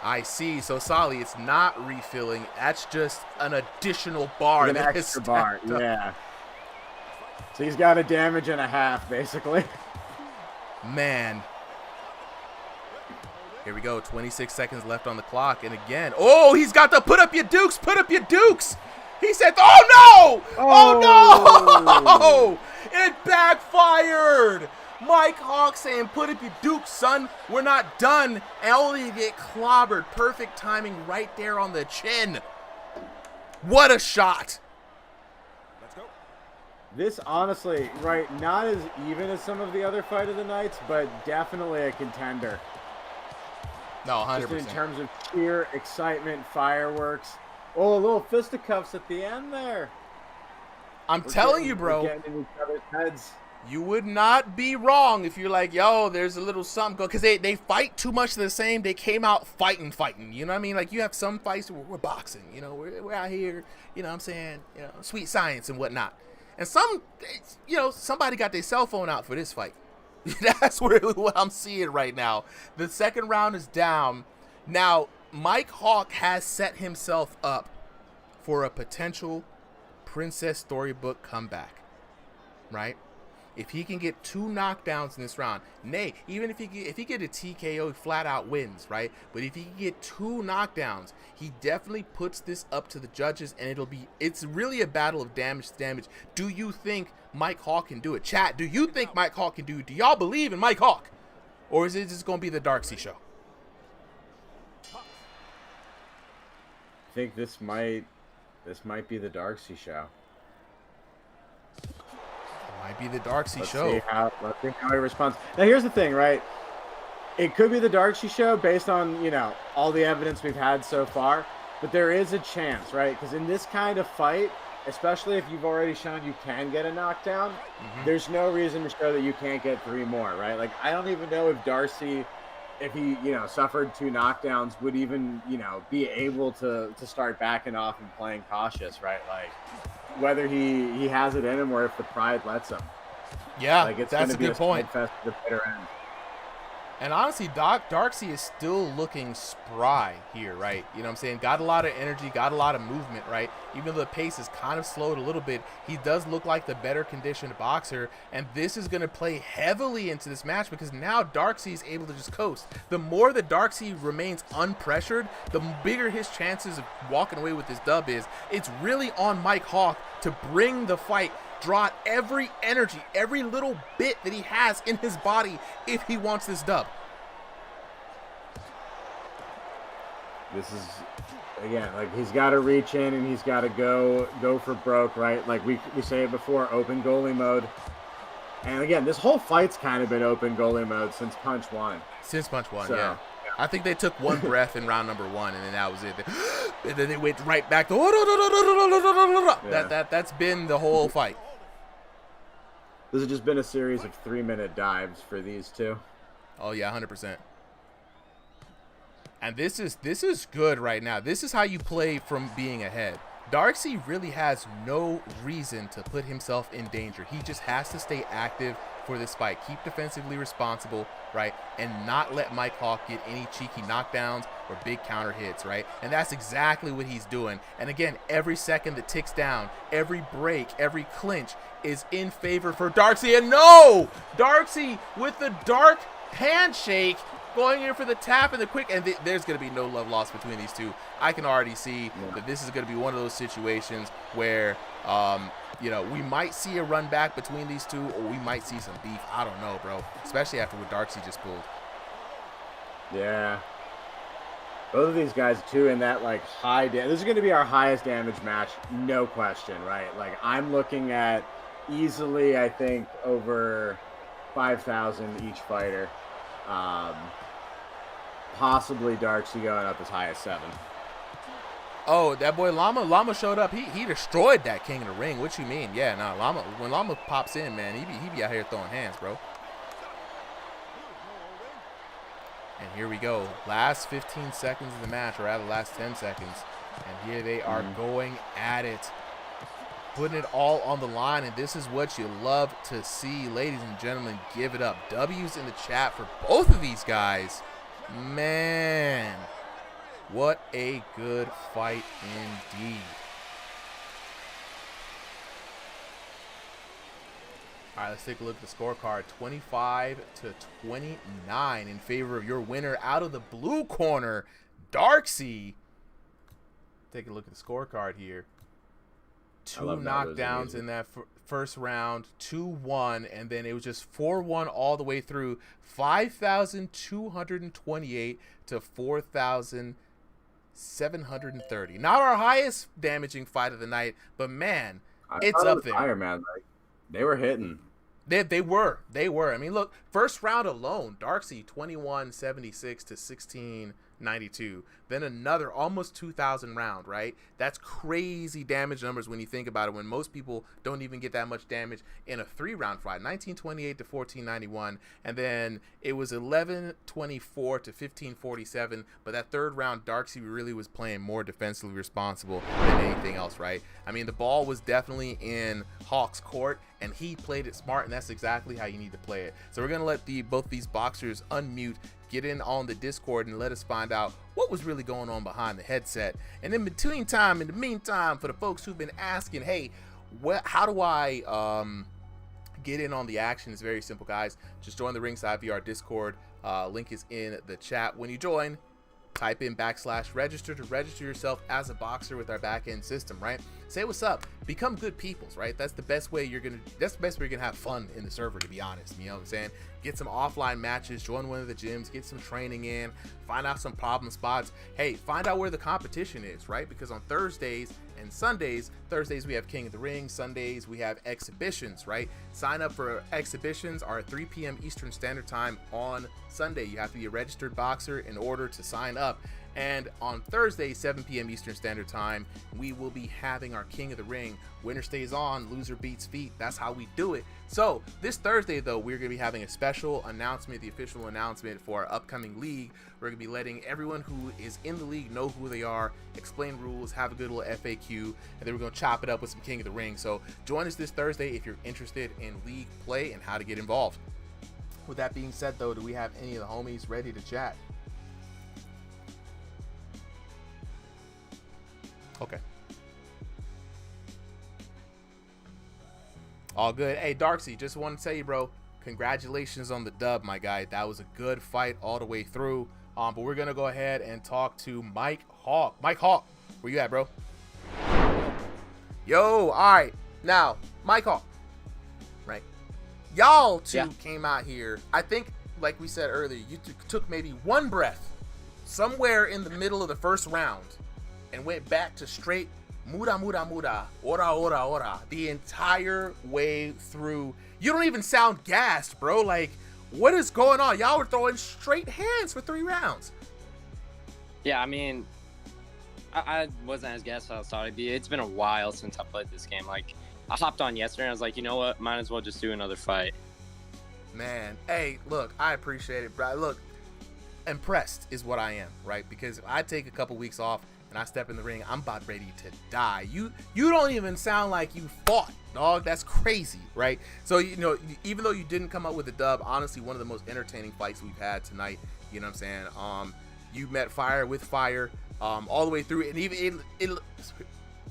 I see. So, Solly, it's not refilling. That's just an additional bar. An extra bar, yeah. So he's got a damage and a half, basically. Man. Here we go. 26 seconds left on the clock. And again, oh, he's got the put up your dukes. Put up your dukes. He said, oh, no! Oh, no! It backfired! Mike Hawk saying, put up your Duke, son. We're not done. And only to get clobbered. Perfect timing right there on the chin. What a shot. Let's go. This, honestly, right, not as even as some of the other Fight of the Nights, but definitely a contender. No, 100%. Just in terms of sheer excitement, fireworks. Oh, a little fisticuffs at the end there. I'm telling you, bro. We're getting in each other's heads. You would not be wrong if you're like, yo, there's a little something going. Because they fight too much the same. They came out fighting. You know what I mean? Like, you have some fights where we're boxing. You know, we're out here, you know what I'm saying? You know, sweet science and whatnot. And some, you know, somebody got their cell phone out for this fight. That's really what I'm seeing right now. The second round is down. Now, Mike Hawk has set himself up for a potential Princess Storybook comeback, right? If he can get 2 knockdowns in this round, nay, even if he get a TKO, he flat out wins, right? But if he can get 2 knockdowns, he definitely puts this up to the judges, and it's really a battle of damage to damage. Do you think Mike Hawk can do it? Chat, do you think Mike Hawk can do it? Do y'all believe in Mike Hawk? Or is it just going to be the Darksea show? I think this might be the Darksea show. Might be the Darksea show. Let's see how he responds. Now, here's the thing, right? It could be the Darksea show based on, you know, all the evidence we've had so far. But there is a chance, right? Because in this kind of fight, especially if you've already shown you can get a knockdown, there's no reason to show that you can't get 3 more, right? Like, I don't even know if Darksea, if he, you know, suffered 2 knockdowns, would even, you know, be able to start backing off and playing cautious, right? Like, whether he has it in him or if the pride lets him. Yeah, like, it's that's a good point. Fest to the bitter end. And honestly, Darksea is still looking spry here, right? You know what I'm saying? Got a lot of energy, got a lot of movement, right? Even though the pace is kind of slowed a little bit, he does look like the better conditioned boxer. And this is going to play heavily into this match because now Darksea is able to just coast. The more that Darksea remains unpressured, the bigger his chances of walking away with this dub is. It's really on Mike Hawk to bring the fight, draw out every energy, every little bit that he has in his body if he wants this dub. This is, again, like, he's got to reach in and he's got to go for broke, right? Like we say it before, open goalie mode. And again, this whole fight's kind of been open goalie mode since punch 1. Since punch 1, so, yeah. I think they took 1 breath in round number 1, and then that was it. And then they went right back to that's been the whole fight. This has just been a series of 3-minute dives for these two. Oh yeah, 100%. And this is good right now. This is how you play from being ahead. Darksea really has no reason to put himself in danger. He just has to stay active for this fight. Keep defensively responsible, right? And not let Mike Hawk get any cheeky knockdowns or big counter hits, right? And that's exactly what he's doing. And again, every second that ticks down, every break, every clinch is in favor for Darksea. And no! Darksea with the dark handshake, going in for the tap and the quick, and there's going to be no love lost between these two. I can already see that this is going to be one of those situations where, you know, we might see a run back between these two, or we might see some beef. I don't know, bro. Especially after what Darksea just pulled. Yeah. Both of these guys, too, in that, like, high damage. This is going to be our highest damage match, no question, right? Like, I'm looking at easily, I think, over 5,000 each fighter. Possibly Darksea going up as high as 7. Oh, that boy Llama showed up. He destroyed that king in the ring. What you mean? Yeah, nah, when Llama pops in, man, he be out here throwing hands, bro. And here we go. Last 15 seconds of the match, or rather last 10 seconds. And here they are going at it. Putting it all on the line, and this is what you love to see. Ladies and gentlemen, give it up. W's in the chat for both of these guys. Man, what a good fight indeed. All right, let's take a look at the scorecard. 25-29 in favor of your winner out of the blue corner, Darksea. Take a look at the scorecard here. two knockdowns in that first round, 2-1, and then it was just 4-1 all the way through, 5,228 to 4,730. Not our highest damaging fight of the night, but man, it's up there. Fire, man. Like, they were hitting. They were. I mean, look, first round alone, Darksy 2176 to 1692. Then another almost 2,000 round, right? That's crazy damage numbers when you think about it, when most people don't even get that much damage in a 3-round fight. 1928 to 1491, and then it was 1124 to 1547, but that third round, Darksy really was playing more defensively responsible than anything else, right? I mean, the ball was definitely in Hawk's court, and he played it smart, and that's exactly how you need to play it. So we're going to let both these boxers unmute, get in on the Discord, and let us find out what was really going on behind the headset. And in the meantime, for the folks who've been asking, hey, how do I get in on the action? It's very simple, guys. Just join the RingsideVR Discord. Link is in the chat. When you join, type in /register to register yourself as a boxer with our back-end system, right? Say what's up, become good peoples, right? That's the best way you're gonna have fun in the server, to be honest. You know what I'm saying? Get some offline matches, join one of the gyms, get some training in, find out some problem spots. Hey, find out where the competition is, right? Because on Thursdays and Sundays, Thursdays we have King of the Ring, Sundays we have exhibitions, right? Sign up for exhibitions are at 3 p.m. Eastern Standard Time on Sunday. You have to be a registered boxer in order to sign up. And on Thursday, 7 p.m. Eastern Standard Time, we will be having our King of the Ring. Winner stays on, loser beats feet. That's how we do it. So this Thursday, though, we're going to be having a special announcement, the official announcement for our upcoming league. We're going to be letting everyone who is in the league know who they are, explain rules, have a good little FAQ, and then we're going to chop it up with some King of the Ring. So join us this Thursday if you're interested in league play and how to get involved. With that being said, though, do we have any of the homies ready to chat? Okay. All good. Hey, Darksy, just want to tell you, bro, congratulations on the dub, my guy. That was a good fight all the way through. But we're going to go ahead and talk to Mike Hawk. Mike Hawk, where you at, bro? Yo, all right. Now, Mike Hawk, right? Y'all two came out here. I think, like we said earlier, you took maybe one breath somewhere in the middle of the first round and went back to straight muda, ora, the entire way through. You don't even sound gassed, bro. Like, what is going on? Y'all were throwing straight hands for 3 rounds. Yeah, I mean, I wasn't as gassed as I thought I'd be. It's been a while since I played this game. Like, I hopped on yesterday and I was like, you know what? Might as well just do another fight. Man, hey, look, I appreciate it, bro. Look, impressed is what I am, right? Because if I take a couple weeks off and I step in the ring, I'm about ready to die. You don't even sound like you fought, dog. That's crazy, right? So, you know, even though you didn't come up with a dub, honestly, one of the most entertaining fights we've had tonight. You know what I'm saying? You met fire with fire all the way through, and even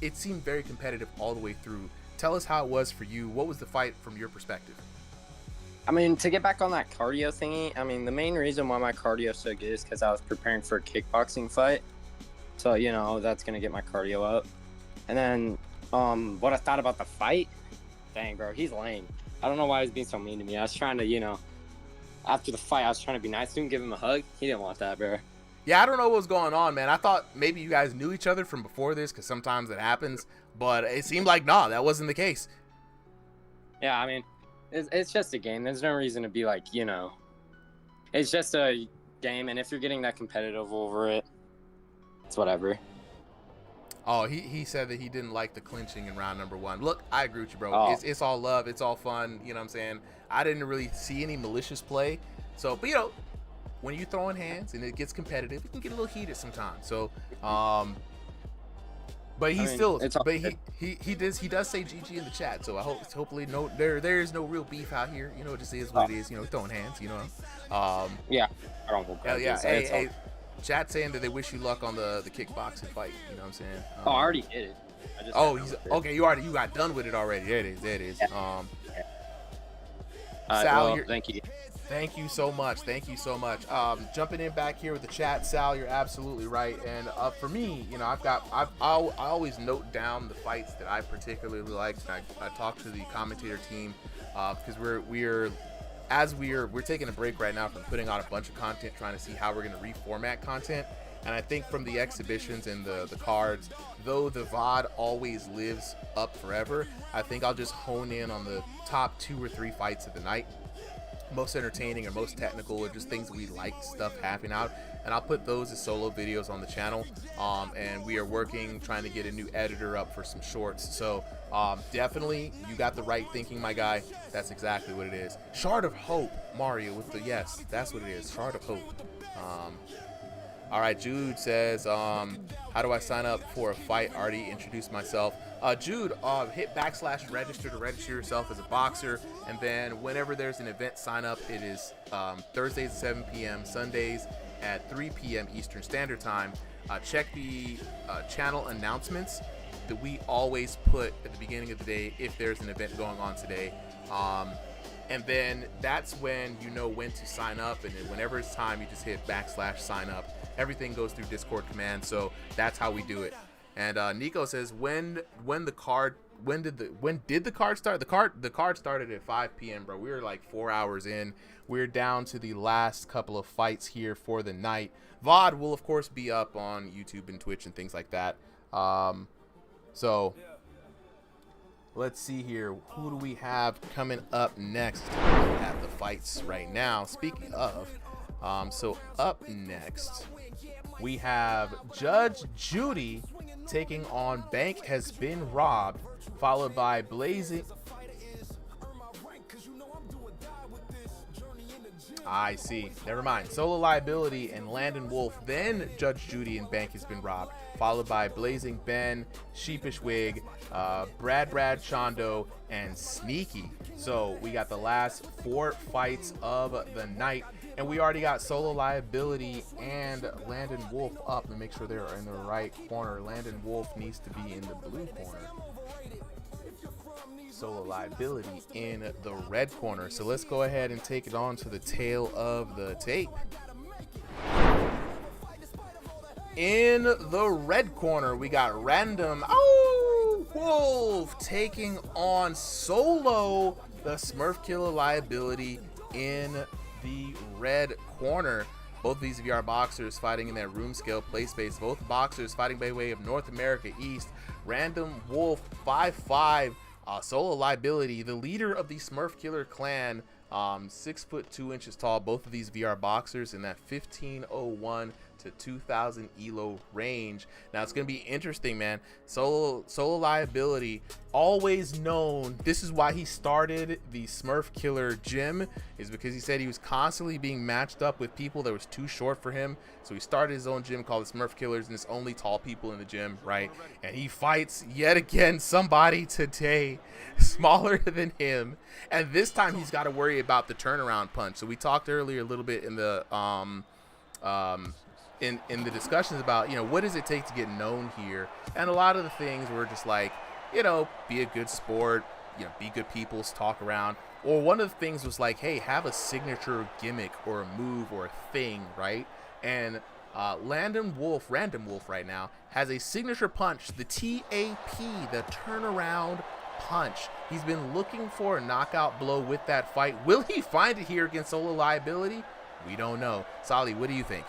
it seemed very competitive all the way through. Tell us how it was for you. What was the fight from your perspective? I mean, to get back on that cardio thingy, I mean, the main reason why my cardio is so good is because I was preparing for a kickboxing fight. So, you know, that's going to get my cardio up. And then what I thought about the fight, dang, bro, he's lame. I don't know why he's being so mean to me. I was trying to, you know, after the fight, I was trying to be nice to him, give him a hug. He didn't want that, bro. Yeah, I don't know what was going on, man. I thought maybe you guys knew each other from before this, because sometimes it happens. But it seemed like, nah, that wasn't the case. Yeah, I mean, it's just a game. There's no reason to be like, you know, it's just a game. And if you're getting that competitive over it, it's whatever. Oh, he said that he didn't like the clinching in round number 1. Look, I agree with you, bro. Oh. It's all love. It's all fun. You know what I'm saying? I didn't really see any malicious play. So, but, you know, when you're throwing hands and it gets competitive, it can get a little heated sometimes. So, but he does say GG in the chat. So I hope, hopefully, there is no real beef out here. You know, it just is what it is. You know, throwing hands. You know. Yeah. I don't go crazy. Yeah. Hey, chat saying that they wish you luck on the kickboxing fight. You know what I'm saying? I already did it. Okay. You got done with it already. There it is. Yeah. Sal, well, thank you. Thank you so much. Thank you so much. Jumping in back here with the chat, Sal, you're absolutely right. And for me, you know, I always note down the fights that I particularly like. And I talk to the commentator team because we're taking a break right now from putting out a bunch of content, trying to see how we're going to reformat content. And I think from the exhibitions and the cards, though the VOD always lives up forever, I think I'll just hone in on the top 2 or 3 fights of the night. Most entertaining or most technical or just things we like stuff happening out, and I'll put those as solo videos on the channel. And we are trying to get a new editor up for some shorts. So definitely you got the right thinking, my guy. That's exactly what it is. Shard of Hope, Mario with the yes, that's what it is. Shard of Hope. All right, Jude says, how do I sign up for a fight? Already introduced myself. Jude, hit /register to register yourself as a boxer, and then whenever there's an event, sign up. It is Thursdays at 7 p.m., Sundays at 3 p.m. Eastern Standard Time. Check the channel announcements that we always put at the beginning of the day if there's an event going on today. And then that's when you know when to sign up, and then whenever it's time, you just hit /sign up. Everything goes through Discord command, so that's how we do it. And Nico says, when did the card start? The card started at 5 p.m. bro. We were like 4 hours in. We're down to the last couple of fights here for the night. VOD will of course be up on YouTube and Twitch and things like that. So let's see here. Who do we have coming up next? Look at the fights right now. Speaking of, so up next we have Judge Judy taking on Bank Has Been Robbed, followed by Blazing. I see. Never mind. Solo Liability and Landon Wolf, then Judge Judy and Bank Has Been Robbed, followed by Blazing Ben, Sheepish Wig, Brad Chondo, and Sneaky. So we got the last 4 fights of the night, and we already got Solo Liability and Landon Wolf up. Let me make sure they're in the right corner. Landon Wolf needs to be in the blue corner. Solo Liability in the red corner. So let's go ahead and take it on to the tail of the tape. In the red corner, we got Random Wolf taking on Solo, the Smurf Killer Liability in the red corner. Both of these VR boxers fighting in that room scale play space. Both boxers fighting by way of North America East. Random Wolf 5'5", Solo Liability, the leader of the Smurf Killer clan, 6 foot 2 inches tall. Both of these VR boxers in that 1501 to 2000 elo range. Now it's gonna be interesting, man. Solo Liability, always known, this is why he started the Smurf Killer gym, is because he said he was constantly being matched up with people that was too short for him. So he started his own gym called the Smurf Killers, and it's only tall people in the gym, right? And he fights yet again somebody today smaller than him, and this time he's got to worry about the turnaround punch. So we talked earlier a little bit in the in the discussions about, you know, what does it take to get known here, and a lot of the things were just like, you know, be a good sport, you know, be good people, talk around. Or one of the things was like, hey, have a signature gimmick or a move or a thing, right? And Random Wolf right now has a signature punch, the TAP, the turnaround punch. He's been looking for a knockout blow with that fight. Will he find it here against Solo Liability? We don't know. Solly, what do you think?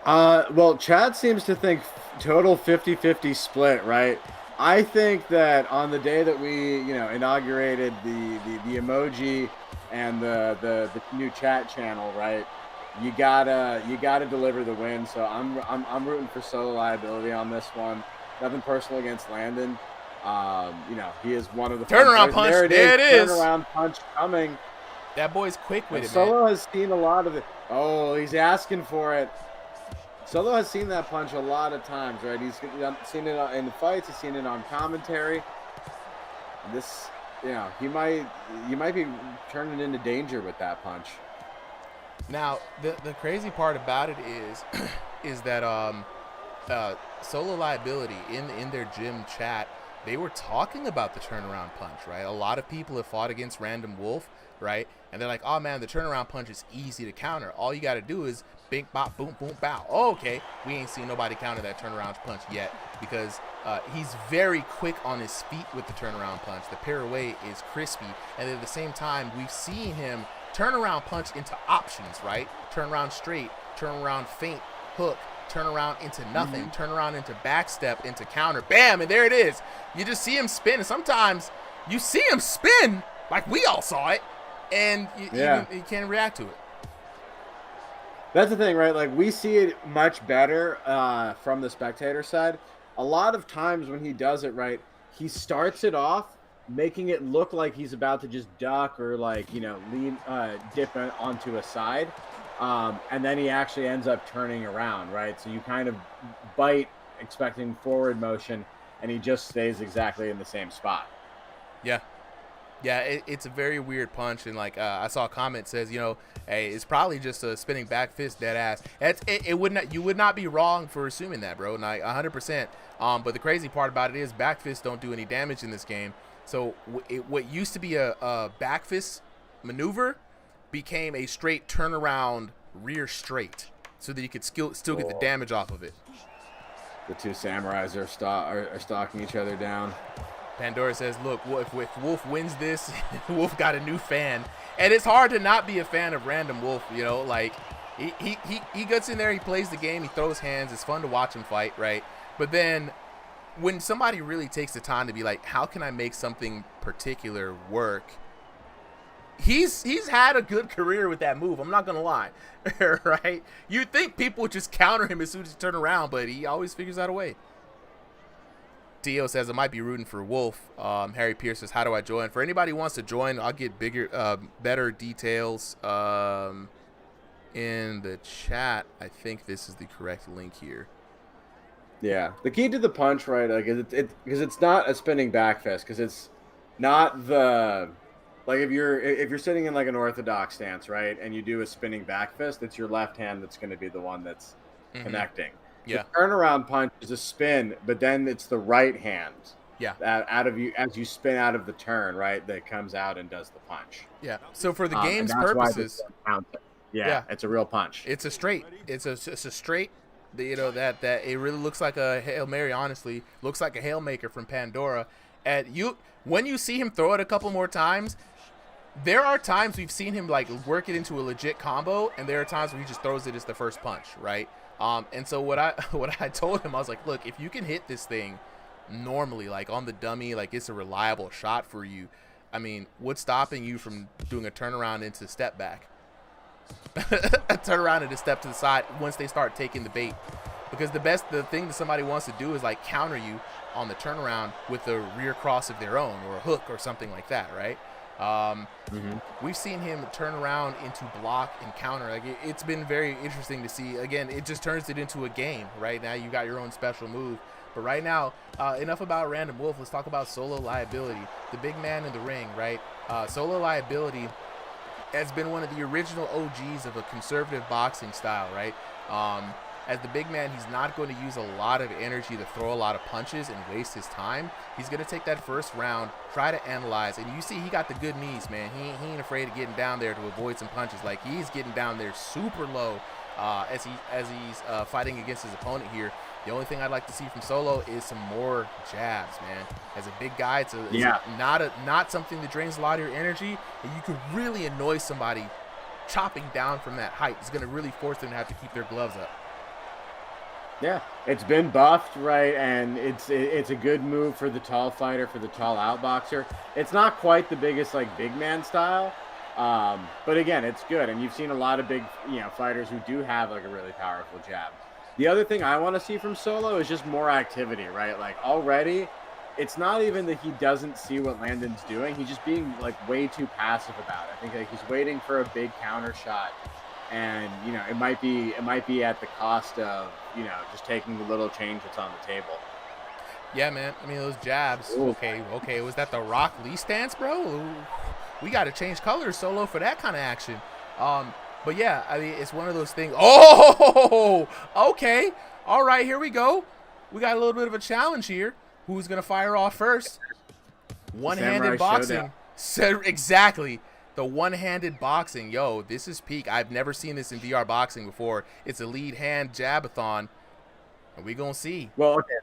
Well, Chad seems to think total 50-50 split, right? I think that on the day that we, you know, inaugurated the emoji and the new chat channel, right? You gotta deliver the win. So I'm rooting for Solo Liability on this one. Nothing personal against Landon. You know, he is one of the turnaround punch. There it is. Turnaround punch coming. That boy's quick with it, Solo man. has seen a lot of it. Oh, he's asking for it. Solo has seen that punch a lot of times, right? He's seen it in the fights. He's seen it on commentary. This, you know, you might be turning into danger with that punch. Now, the crazy part about it is that Solo Liability in their gym chat, they were talking about the turnaround punch, right? A lot of people have fought against Random Wolf, right? And they're like, oh man, the turnaround punch is easy to counter. All you got to do is bing, bop, boom, boom, bow. Oh, okay, we ain't seen nobody counter that turnaround punch yet because he's very quick on his feet with the turnaround punch. The pirouette is crispy. And at the same time, we've seen him turn around punch into options, right? Turn around straight, turn around feint, hook, turn around into nothing, turn around into backstep, into counter, bam, and there it is. You just see him spin, and sometimes you see him spin like we all saw it, and you can't react to it. That's the thing, right? Like, we see it much better from the spectator side. A lot of times when he does it, right, he starts it off making it look like he's about to just duck or, like, you know, lean, dip onto a side. And then he actually ends up turning around, right? So you kind of bite expecting forward motion, and he just stays exactly in the same spot. Yeah. Yeah, it's a very weird punch, and like I saw a comment says, you know, hey, it's probably just a spinning back fist, dead ass. You would not be wrong for assuming that, bro. Like 100%. But the crazy part about it is back fists don't do any damage in this game. So what used to be a back fist maneuver became a straight turnaround rear straight, so that you could still get the damage off of it. The two samurais are stalking each other down. Pandora says, look, if Wolf wins this, Wolf got a new fan. And it's hard to not be a fan of Random Wolf, you know, like he gets in there, he plays the game, he throws hands, it's fun to watch him fight, right? But then when somebody really takes the time to be like, how can I make something particular work? He's had a good career with that move, I'm not gonna lie. Right? You'd think people would just counter him as soon as he turn around, but he always figures out a way. Dio says, I might be rooting for Wolf. Harry Pierce says, how do I join? For anybody who wants to join, I'll get better details in the chat. I think this is the correct link here. Yeah, the key to the punch, right? Like because it's not a spinning back fist, because it's not the like if you're sitting in like an orthodox stance, right, and you do a spinning back fist, it's your left hand that's going to be the one that's connecting. Yeah. The turnaround punch is a spin, but then it's the right hand. Yeah. Out of you as you spin out of the turn, right? That comes out and does the punch. Yeah. So for the game's purposes, yeah, it's a real punch. It's a straight. It's a straight. You know that it really looks like a Hail Mary. Honestly, looks like a Hail Maker from Pandora. And when you see him throw it a couple more times, there are times we've seen him like work it into a legit combo, and there are times where he just throws it as the first punch, right? And so what I told him, I was like, look, if you can hit this thing normally, like on the dummy, like it's a reliable shot for you. I mean, what's stopping you from doing a turnaround into step back? A turnaround and a step to the side once they start taking the bait. Because the thing that somebody wants to do is like counter you on the turnaround with a rear cross of their own or a hook or something like that, right? We've seen him turn around into block and counter. Like it's been very interesting to see. Again, it just turns it into a game. Right now, you got your own special move. But right now, enough about Random Wolf. Let's talk about Solo Liability, the big man in the ring. Right, Solo Liability has been one of the original OGs of a conservative boxing style. Right. As the big man, he's not going to use a lot of energy to throw a lot of punches and waste his time. He's going to take that first round, try to analyze, and you see he got the good knees, man. He ain't afraid of getting down there to avoid some punches. Like, he's getting down there super low as he's fighting against his opponent here. The only thing I'd like to see from Solo is some more jabs, man. As a big guy, it's not something that drains a lot of your energy, and you can really annoy somebody chopping down from that height. It's going to really force them to have to keep their gloves up. Yeah, it's been buffed, right, and it's a good move for the tall fighter, for the tall outboxer. It's not quite the biggest, like, big man style, but again, it's good, and you've seen a lot of big, fighters who do have, like, a really powerful jab. The other thing I want to see from Solo is just more activity, right? Like, already, it's not even that he doesn't see what Landon's doing. He's just being, like, way too passive about it. I think, like, he's waiting for a big counter shot. And, it might be at the cost of, just taking the little change that's on the table. Yeah, man. I mean, those jabs. Ooh. Okay. Was that the Rock Lee stance, bro? We got to change colors, Solo, for that kind of action. But yeah, I mean, it's one of those things. Oh, okay. All right, here we go. We got a little bit of a challenge here. Who's gonna fire off first? One-handed Samurai boxing. Exactly. The one-handed boxing. Yo, this is peak. I've never seen this in VR boxing before. It's a lead hand jabathon. And we gonna see. Well, okay.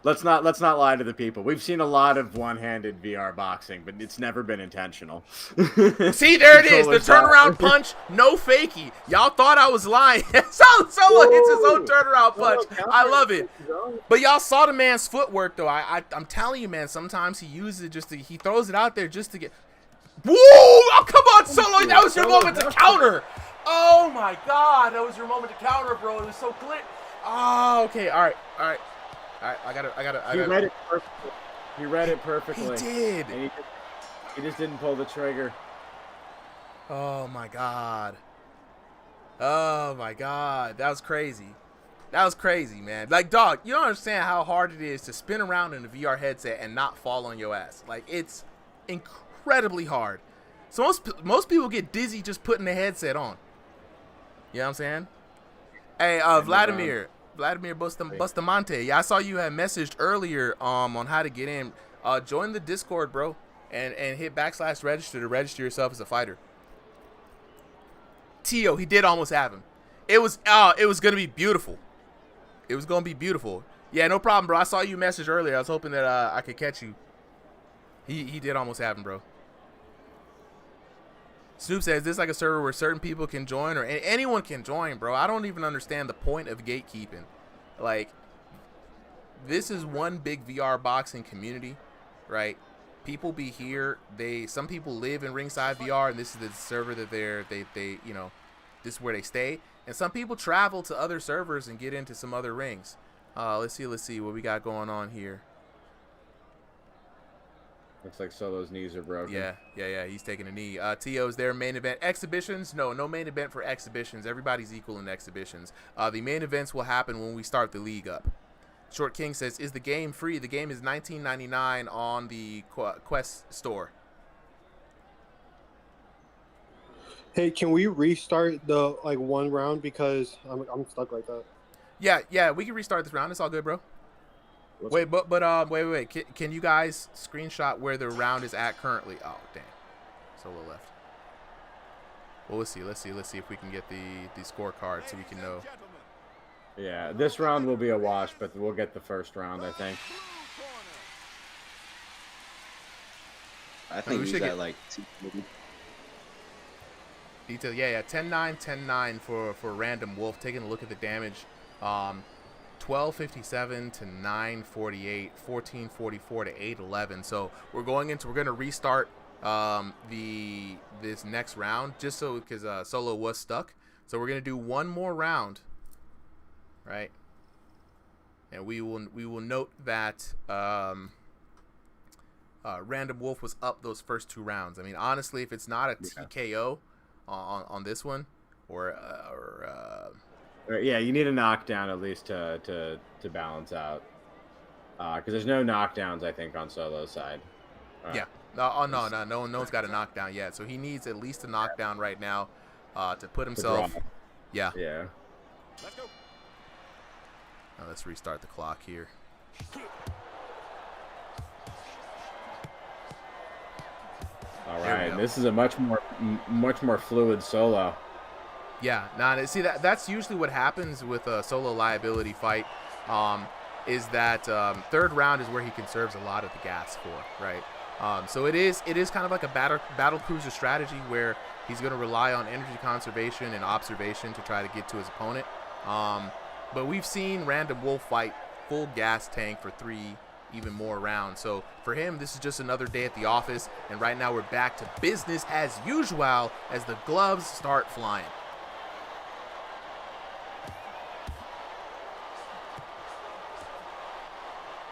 Let's not lie to the people. We've seen a lot of one-handed VR boxing, but it's never been intentional. See, there it is. The turnaround punch, no fakie. Y'all thought I was lying. Solo hits his own turnaround punch. I love it. But y'all saw the man's footwork, though. I'm telling you, man, sometimes he uses it just to, he throws it out there just to get. Woo! Oh, come on, Solo. That was your moment to counter. Oh, my God. That was your moment to counter, bro. It was so clear. Oh, okay. All right. I gotta. He read it perfectly. He read it perfectly. He did. And he just didn't pull the trigger. Oh my God. Oh my God. That was crazy. That was crazy, man. Like, dog, you don't understand how hard it is to spin around in a VR headset and not fall on your ass. Like, it's incredibly hard. So most people get dizzy just putting the headset on. You know what I'm saying? Hey, Vladimir Bustamante. Yeah, I saw you had messaged earlier on how to get in. Join the Discord, bro, and hit /register to register yourself as a fighter. Tio, he did almost have him. It was gonna be beautiful. It was gonna be beautiful. Yeah, no problem, bro. I saw you message earlier. I was hoping that I could catch you. He did almost have him, bro. Snoop says, this like a server where certain people can join or anyone can join, bro. I don't even understand the point of gatekeeping. Like, this is one big VR boxing community, right? People be here. Some people live in Ringside VR, and this is the server that they you know, this is where they stay. And some people travel to other servers and get into some other rings. Let's see what we got going on here. Looks like Solo's knees are broken. Yeah, he's taking a knee. Tio's there, main event. Exhibitions? No main event for exhibitions. Everybody's equal in exhibitions. The main events will happen when we start the league up. Short King says, is the game free? The game is $19.99 on the Quest store. Hey, can we restart the one round because I'm stuck like that? Yeah, we can restart this round. It's all good, bro. Wait, wait. Can you guys screenshot where the round is at currently? Oh, dang. Solo left. Well, let's see if we can get the scorecard so we can know. Yeah, this round will be a wash, but we'll get the first round, I think. I think we should get like detail. Yeah, 10-9, 10-9 for Random Wolf. Taking a look at the damage. 1257 to 948, 1444 to 811. So we're gonna restart this next round just so because Solo was stuck. So we're gonna do one more round, right? And we will note that Random Wolf was up those first two rounds. I mean, honestly, if it's not a TKO on this one yeah, you need a knockdown at least to balance out. Because there's no knockdowns, I think, on Solo's side. Yeah. No one's got a knockdown yet. So he needs at least a knockdown right now to put himself. Yeah. Let's go. Now let's restart the clock here. All right, this is a much more fluid Solo. Yeah, see that's usually what happens with a Solo liability fight. Is that third round is where he conserves a lot of the gas for, right? So it is kind of like a battle cruiser strategy where he's going to rely on energy conservation and observation to try to get to his opponent. But we've seen Random Wolf fight full gas tank for 3 even more rounds. So for him, this is just another day at the office, and right now we're back to business as usual as the gloves start flying.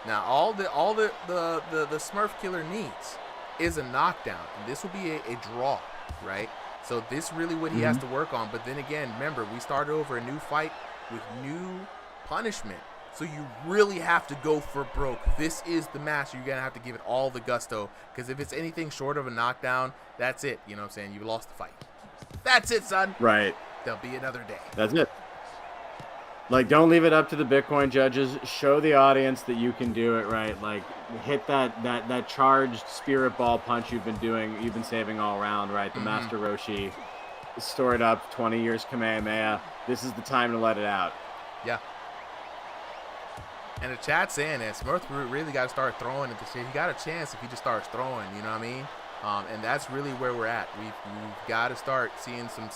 Now, all the Smurf Killer needs is a knockdown, and this will be a draw, right? So this really what he has to work on. But then again, remember, we started over a new fight with new punishment. So you really have to go for broke. This is the match. You're going to have to give it all the gusto, because if it's anything short of a knockdown, that's it. You know what I'm saying? You lost the fight. That's it, son. Right. There'll be another day. That's it. Like, don't leave it up to the Bitcoin judges. Show the audience that you can do it, right? Like, hit that charged spirit ball punch you've been saving all around, right? The Master Roshi, store it up, 20 years Kamehameha. This is the time to let it out. Yeah. And the chat's saying that Smurf really got to start throwing at the shit. He got a chance if he just starts throwing, you know what I mean? And that's really where we're at. We've got to start seeing some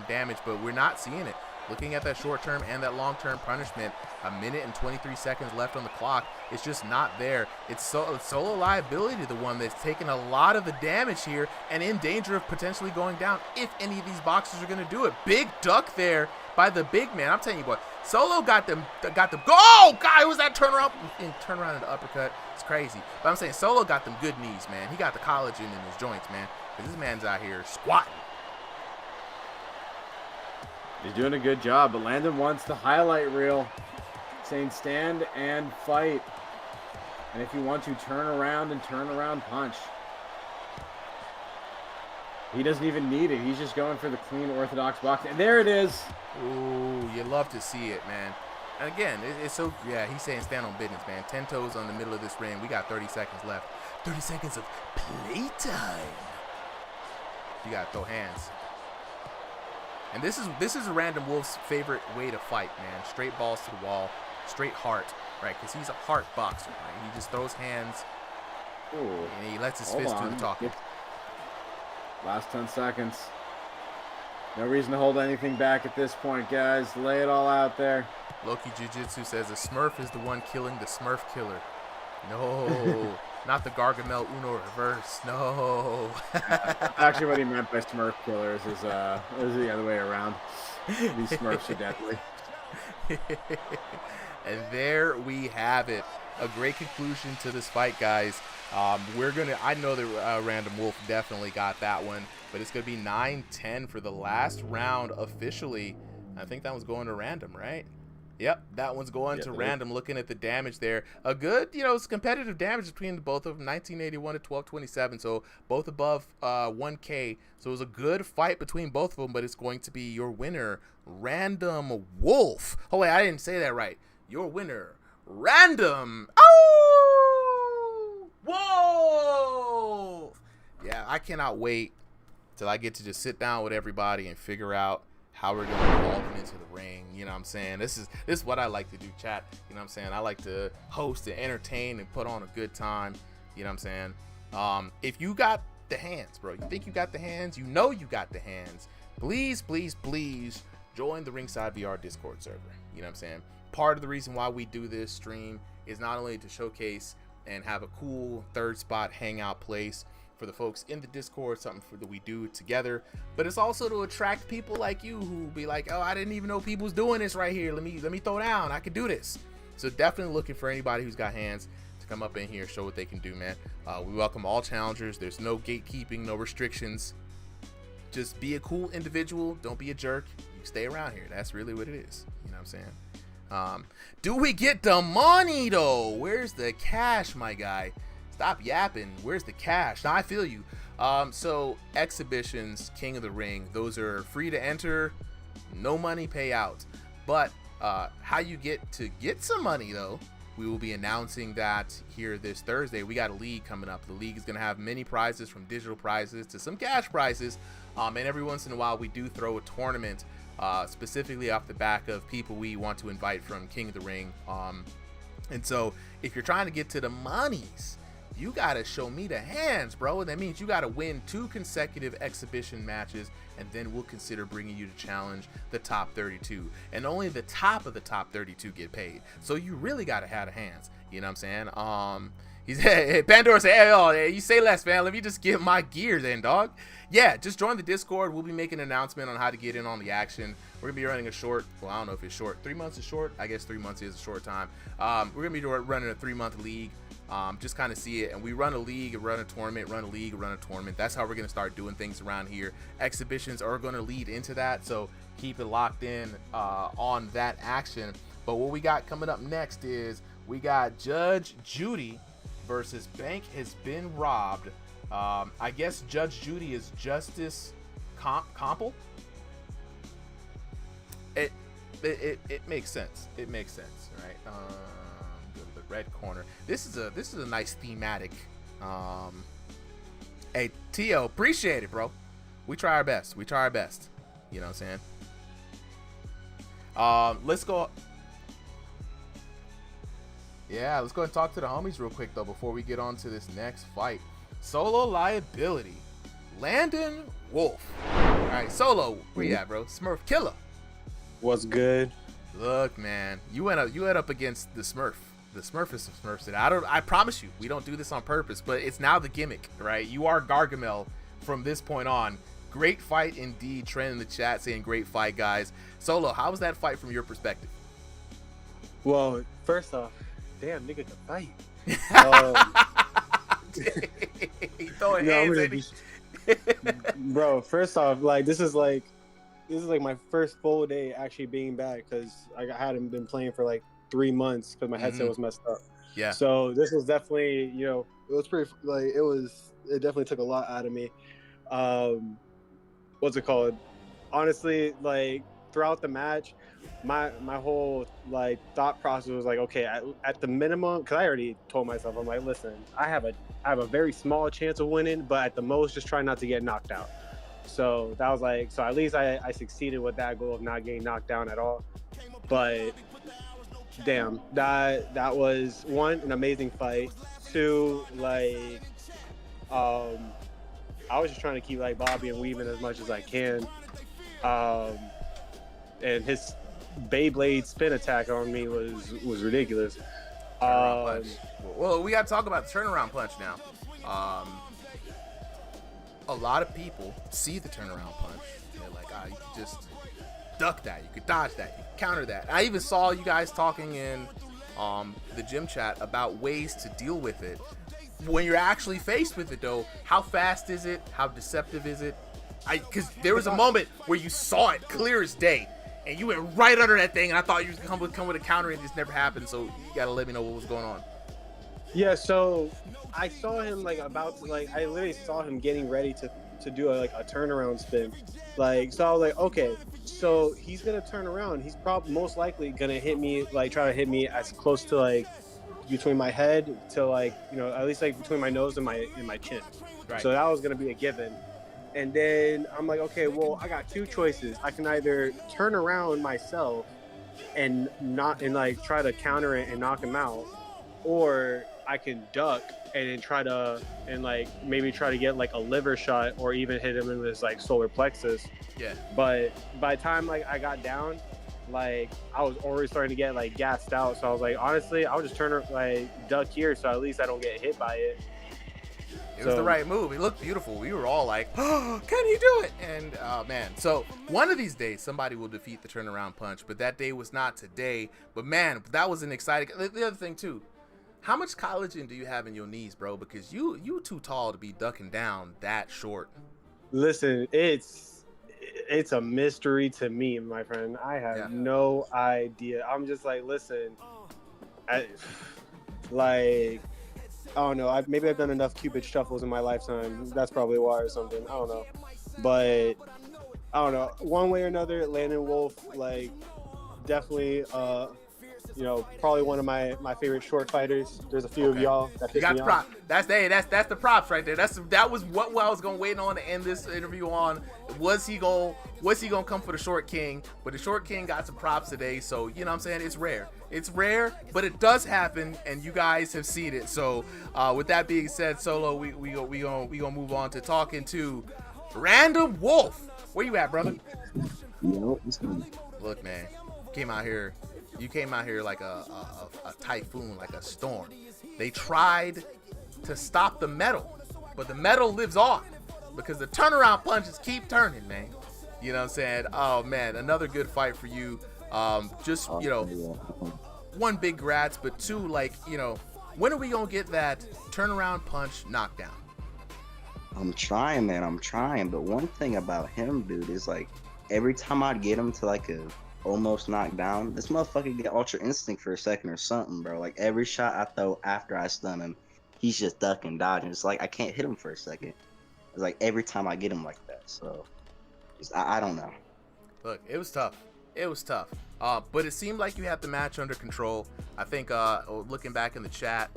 damage, but we're not seeing it. Looking at that short-term and that long-term punishment, 1 minute and 23 seconds left on the clock, it's just not there. It's Solo Liability, the one that's taking a lot of the damage here and in danger of potentially going down if any of these boxers are going to do it. Big duck there by the big man. I'm telling you what, Solo got them. Oh, God, it was that turnaround and the uppercut. It's crazy. But I'm saying Solo got them good knees, man. He got the collagen in his joints, man. Because this man's out here squatting. He's doing a good job, but Landon wants the highlight reel, saying stand and fight. And if you want to turn around punch. He doesn't even need it. He's just going for the clean orthodox box. And there it is. Ooh, you love to see it, man. And again, it's so, yeah, he's saying stand on business, man. 10 toes on the middle of this ring. We got 30 seconds left. 30 seconds of playtime. You got to throw hands. And this is a Random Wolf's favorite way to fight, man. Straight balls to the wall, straight heart, right? Because he's a heart boxer, right? He just throws hands, and he lets his fist do the talking. Last 10 seconds. No reason to hold anything back at this point, guys. Lay it all out there. Loki Jiu-Jitsu says the Smurf is the one killing the Smurf killer. No, not the Gargamel Uno reverse. No. Actually, what he meant by Smurf killers is the other way around. These Smurfs are deadly. And there we have it. A great conclusion to this fight, guys. I know that Random Wolf definitely got that one, but it's gonna be 9-10 for the last round officially. I think that one's going to Random, right? Yep, that one's going to Random. Looking at the damage there, a good, it's competitive damage between both of them, 1981 to 1227, so both above 1K. So it was a good fight between both of them, but it's going to be your winner, Random Wolf. Oh wait, I didn't say that right. Your winner, Random. Oh, Wolf. Yeah, I cannot wait till I get to just sit down with everybody and figure out how we're going to call them into the ring. You know what I'm saying? This is what I like to do, chat. You know what I'm saying? I like to host and entertain and put on a good time. You know what I'm saying? If you got the hands, bro, you think you got the hands, you got the hands, please join the Ringside VR Discord server. You know what I'm saying? Part of the reason why we do this stream is not only to showcase and have a cool third spot hangout place for the folks in the Discord, something that we do together, but it's also to attract people like you who be like, oh, I didn't even know people was doing this right here. Let me throw down. I can do this. So definitely looking for anybody who's got hands to come up in here, show what they can do, man. We welcome all challengers. There's no gatekeeping, no restrictions. Just be a cool individual. Don't be a jerk. You stay around here. That's really what it is. You know what I'm saying? Do we get the money though? Where's the cash, my guy? Stop yapping. Where's the cash? Now I feel you. So exhibitions, King of the Ring, those are free to enter, no money payout. But how you get some money though, we will be announcing that here this Thursday. We got a league coming up. The league is gonna have many prizes, from digital prizes to some cash prizes. And every once in a while we do throw a tournament specifically off the back of people we want to invite from King of the Ring. And so if you're trying to get to the monies, you gotta show me the hands, bro. That means you gotta win 2 consecutive exhibition matches, and then we'll consider bringing you to challenge the top 32. And only the top of the top 32 get paid. So you really gotta have the hands. You know what I'm saying? Hey, Pandora said, hey, you say less, man. Let me just get my gear then, dog. Yeah, just join the Discord. We'll be making an announcement on how to get in on the action. We're gonna be running a short, well, I don't know if it's short. 3 months is short. I guess 3 months is a short time. We're gonna be running a 3-month league. Just kind of see it, and we run a league, run a tournament, run a league, run a tournament. That's how we're going to start doing things around here. Exhibitions are going to lead into that, so keep it locked in on that action. But what we got coming up next is we got Judge Judy versus Bank Has Been Robbed. I guess Judge Judy is Justice Comple. it makes sense. It makes sense, right? Go to the red corner. This is a nice thematic. Hey, Tio, appreciate it, bro. We try our best. You know what I'm saying? Let's go. Yeah, let's go and talk to the homies real quick though before we get on to this next fight. Solo liability. Landon Wolf. All right, Solo, where you at, bro? Smurf Killer. What's good? Look, man, you went up against the Smurf. The Smurf is some Smurfs. I promise you, we don't do this on purpose, but it's now the gimmick, right? You are Gargamel from this point on. Great fight indeed. Trent in the chat saying great fight, guys. Solo, how was that fight from your perspective? Well, first off, damn nigga can fight. Throwing hands, bro. First off, like this is like my first full day actually being back because I hadn't been playing for like 3 months because my headset was messed up. Yeah. So this was definitely, it was pretty like it definitely took a lot out of me. What's it called? Honestly, like throughout the match, my whole like thought process was like, okay, at the minimum, because I already told myself, I'm like, listen, I have a very small chance of winning, but at the most, just try not to get knocked out. So that was like, so at least I succeeded with that goal of not getting knocked down at all. But damn, that was one, an amazing fight. Two, like, I was just trying to keep like Bobby and weaving as much as I can. And his Beyblade spin attack on me was ridiculous. Well, we got to talk about the turnaround punch now. A lot of people see the turnaround punch. And they're like, you could just duck that. You could dodge that. You could counter that. I even saw you guys talking in the gym chat about ways to deal with it. When you're actually faced with it, though, how fast is it? How deceptive is it? Because there was a moment where you saw it clear as day, and you went right under that thing, and I thought you was gonna come with a counter, and it just never happened. So you gotta let me know what was going on. Yeah, so I saw him I literally saw him getting ready to do a turnaround spin. So I was like, okay, so he's gonna turn around. He's probably most likely gonna hit me, try to hit me as close to between my head to at least between my nose and my chin. Right. So that was gonna be a given. And then I'm like, okay, well, I got two choices. I can either turn around myself and try to counter it and knock him out, or I can duck and then try to maybe try to get a liver shot or even hit him in his solar plexus. Yeah. But by the time I got down, I was already starting to get gassed out. So I was like, honestly, I'll just duck here so at least I don't get hit by it. It was the right move. It looked beautiful. We were all like, oh, can he do it? And man, so one of these days somebody will defeat the turnaround punch, but that day was not today. But man, that was an exciting. The other thing too, how much collagen do you have in your knees, bro? Because you too tall to be ducking down that short. Listen, it's a mystery to me, my friend. I have no idea. I'm just listen, I don't know. Maybe I've done enough Cupid shuffles in my lifetime. That's probably why or something. I don't know. But I don't know. One way or another, Landon Wolf, definitely, probably one of my favorite short fighters. There's a few of y'all that piss me off. That's the props right there. That was what I was gonna wait on to end this interview on. Was he gonna come for the short king? But the short king got some props today, so you know what I'm saying, it's rare. It's rare, but it does happen, and you guys have seen it. So with that being said, Solo, we gonna move on to talking to Random Wolf. Where you at, brother? Look, man, you came out here like a typhoon, like a storm. They tried to stop the metal, but the metal lives on because the turnaround punches keep turning, man. You know what I'm saying? Oh man, another good fight for you. One, big grats, but two, when are we gonna get that turnaround punch knockdown? I'm trying, man. I'm trying, but one thing about him, dude, is every time I'd get him to a almost knocked down, this motherfucker get ultra instinct for a second or something, bro. Every shot I throw after I stun him, he's just ducking, dodging. It's I can't hit him for a second. It's every time I get him like that. So I don't know. Look, it was tough. It was tough. But it seemed like you had the match under control. I think looking back in the chat,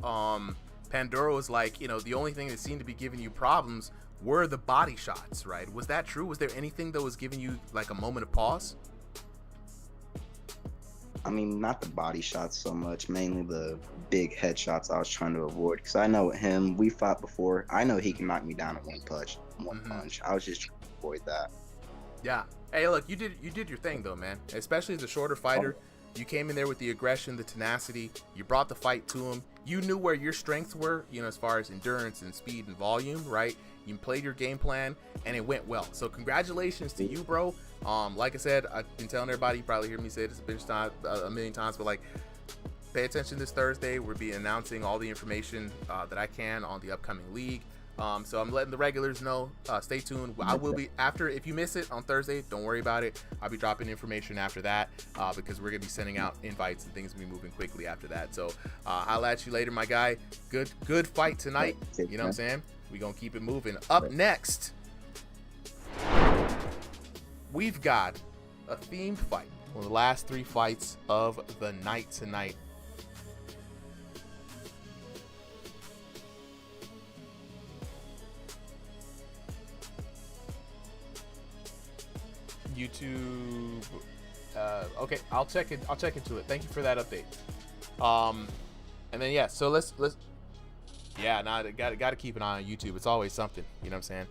Pandora was like, the only thing that seemed to be giving you problems were the body shots, right? Was that true? Was there anything that was giving you like a moment of pause? I mean, not the body shots so much, mainly the big headshots I was trying to avoid. Because I know with him, we fought before. I know he can knock me down in one punch. I was just trying to avoid that. Yeah. Hey, look, you did your thing though, man. Especially as a shorter fighter, you came in there with the aggression, the tenacity. You brought the fight to him. You knew where your strengths were, as far as endurance and speed and volume, right? You played your game plan, and it went well. So congratulations to you, bro. Like I said, I've been telling everybody, you probably hear me say this a million times, but like, pay attention this Thursday. We'll be announcing all the information that I can on the upcoming league. So I'm letting the regulars know. Stay tuned. I will be if you miss it on Thursday, don't worry about it. I'll be dropping information after that because we're gonna be sending out invites and things will be moving quickly after that. So I'll at you later, my guy. Good fight tonight. You know what I'm saying? We're gonna keep it moving. Up next, we've got a themed fight. One of the last 3 fights of the night tonight. YouTube. Okay, I'll check into it. Thank you for that update. And then so let's gotta keep an eye on YouTube. It's always something, you know what I'm saying?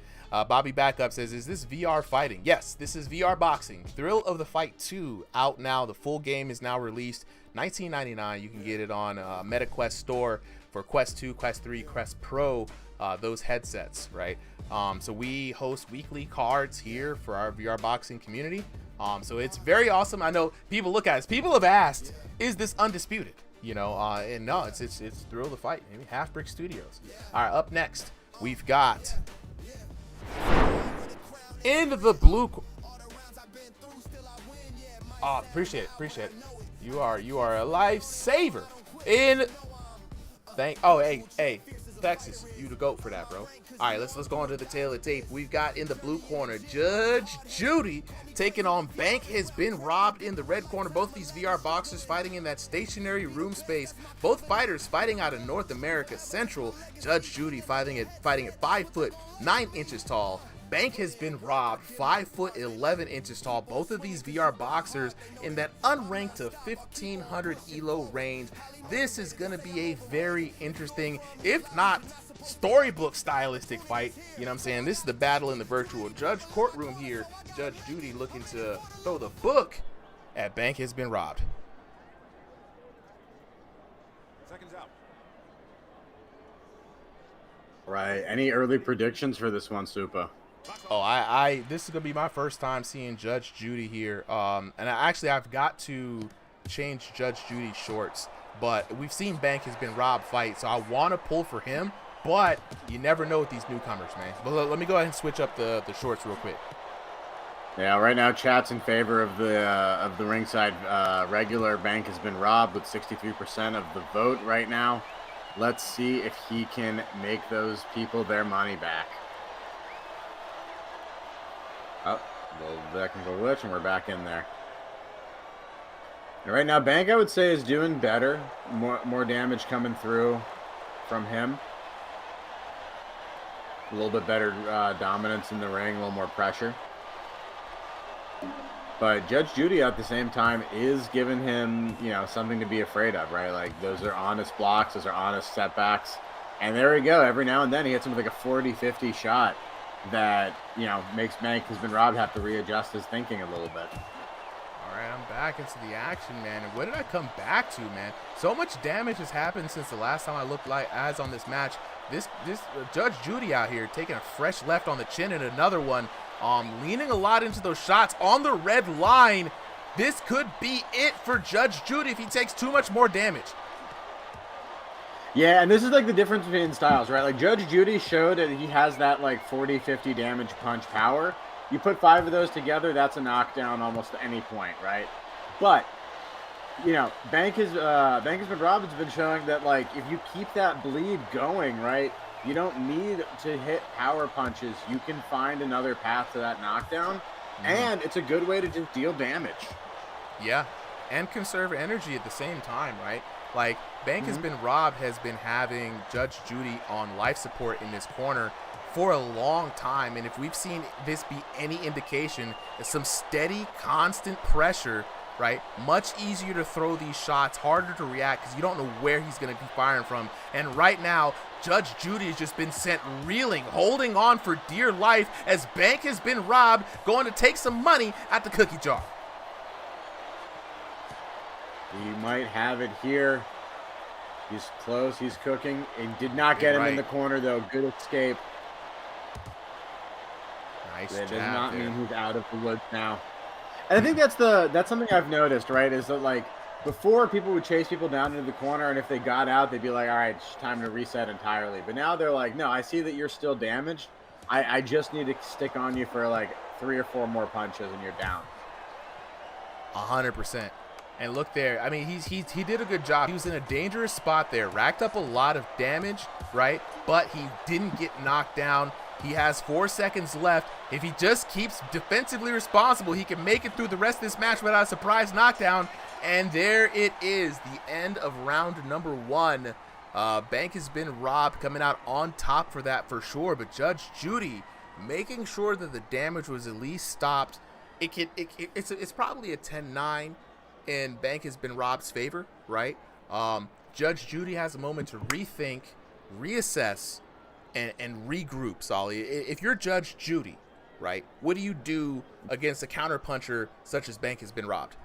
Bobby Backup says, is this VR fighting? Yes, this is VR boxing. Thrill of the Fight 2 out now. The full game is now released. $19.99. You can get it on MetaQuest store for Quest 2, Quest 3, Quest Pro, those headsets, right? So we host weekly cards here for our VR boxing community. So it's very awesome. I know people look at us. People have asked, is this undisputed? And no, it's Thrill of the Fight. Maybe Half Brick Studios. All right, up next, we've got in the blue. Oh, appreciate it. You are a lifesaver. Hey, Texas, you the GOAT for that, bro. All right, let's go on to the tail of the tape. We've got in the blue corner, Judge Judy taking on Bank Has Been Robbed in the red corner. Both these VR boxers fighting in that stationary room space. Both fighters fighting out of North America Central. Judge Judy fighting at 5'9" tall. Bank Has Been Robbed, 5'11" tall. Both of these VR boxers in that unranked to 1500 elo range. This is going to be a very interesting, if not storybook stylistic fight. You know what I'm saying? This is the battle in the virtual judge courtroom here. Judge Judy looking to throw the book at Bank Has Been Robbed. Seconds out. Right. Any early predictions for this one, Supa? Oh, this is gonna be my first time seeing Judge Judy here. And I've got to change Judge Judy's shorts, but we've seen Bank Has Been Robbed fight, so I want to pull for him, but you never know with these newcomers, man. But let me go ahead and switch up the shorts real quick. Yeah, right now chat's in favor of the ringside regular. Bank Has Been Robbed with 63% of the vote right now. Let's see if he can make those people their money back. Oh, the technical glitch, and we're back in there. And right now, Bank, I would say, is doing better. More damage coming through from him. A little bit better dominance in the ring, a little more pressure. But Judge Judy at the same time is giving him, something to be afraid of, right? Like, those are honest blocks, those are honest setbacks. And there we go. Every now and then he hits him with like a 40-50 shot that, makes Bank Has Been Robbed have to readjust his thinking a little bit. All right, I'm back into the action, man. And what did I come back to, man? So much damage has happened since the last time I looked like as on this match. This Judge Judy out here taking a fresh left on the chin and another one. Leaning a lot into those shots on the red line. This could be it for Judge Judy if he takes too much more damage. Yeah, and this is like the difference between styles, right? Like Judge Judy showed that he has that like 40-50 damage punch power. You put 5 of those together, that's a knockdown almost at any point, right? But, Bank Has Been Robbed has been showing that like if you keep that bleed going, right, you don't need to hit power punches. You can find another path to that knockdown, and it's a good way to just deal damage. Yeah, and conserve energy at the same time, right? Like, Bank has been robbed, has been having Judge Judy on life support in his corner for a long time, and if we've seen this be any indication, it's some steady, constant pressure, right? Much easier to throw these shots, harder to react because you don't know where he's going to be firing from. And right now, Judge Judy has just been sent reeling, holding on for dear life as Bank has been robbed, going to take some money at the cookie jar. He might have it here. He's close. He's cooking. He did not get him in the corner, though. Good escape. Nice That jab does not there. mean he's out of the woods now. And I think that's something I've noticed, right? Is that, like, before people would chase people down into the corner, and if they got out, they'd be like, all right, it's time to reset entirely. But now they're like, no, I see that you're still damaged. I just need to stick on you for, like, 3 or 4 more punches, and you're down. 100%. And look there. I mean, he did a good job. He was in a dangerous spot there. Racked up a lot of damage, right? But he didn't get knocked down. He has 4 seconds left. If he just keeps defensively responsible, he can make it through the rest of this match without a surprise knockdown. And there it is, the end of round number 1. Bank has been robbed, coming out on top for that for sure. But Judge Judy making sure that the damage was at least stopped. It's probably a 10-9 in Bank has been robbed's favor, right? Judge Judy has a moment to rethink, reassess, and regroup, Solly. If you're Judge Judy, right, what do you do against a counterpuncher such as Bank has been robbed?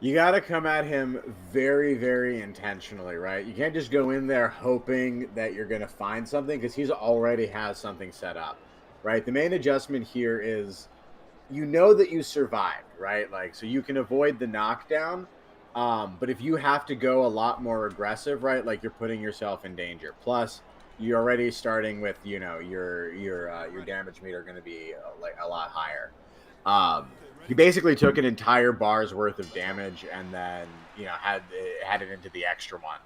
You got to come at him very, very intentionally, right? You can't just go in there hoping that you're going to find something because he's already has something set up, right? The main adjustment here is you know that you survived, right? Like, so you can avoid the knockdown, but if you have to go a lot more aggressive, right, like you're putting yourself in danger. Plus, you're already starting with, you know, your damage meter going to be like a lot higher. He basically took an entire bar's worth of damage and then, you know, had it into the extra one.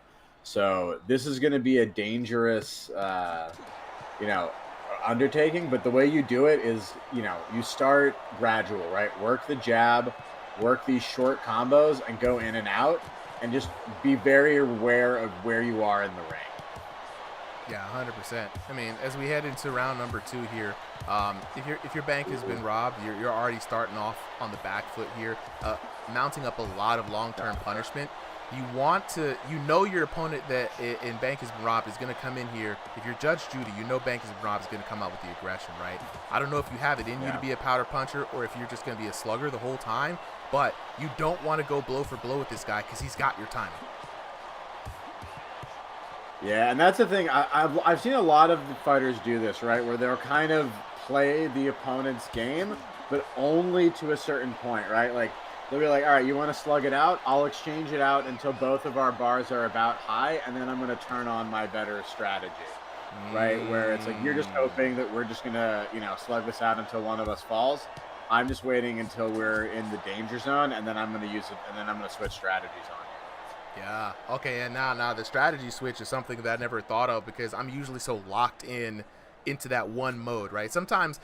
So this is going to be a dangerous, you know, undertaking. But the way you do it is, you know, you start gradual, right? Work the jab, work these short combos, and go in and out, and just be very aware of where you are in the ring. Yeah, 100%. I mean, as we head into round number 2 here, if your Bank has been robbed, you're already starting off on the back foot here, mounting up a lot of long-term punishment. You want to, you know, your opponent that in Bank has been robbed is going to come in here. If you're Judge Judy, you know Bank has been robbed is going to come out with the aggression, right? I don't know if you have it in you to be a powder puncher or if you're just going to be a slugger the whole time, but you don't want to go blow for blow with this guy because he's got your timing. Yeah, and that's the thing. I've seen a lot of the fighters do this, right, where they'll kind of play the opponent's game, but only to a certain point, right? Like, they'll be like, all right, you want to slug it out? I'll exchange it out until both of our bars are about high, and then I'm going to turn on my better strategy, right? Where it's like, you're just hoping that we're just going to, you know, slug this out until one of us falls. I'm just waiting until we're in the danger zone, and then I'm going to use it, and then I'm going to switch strategies on. Yeah. Okay. And now the strategy switch is something that I never thought of because I'm usually so locked into that one mode, right? Sometimes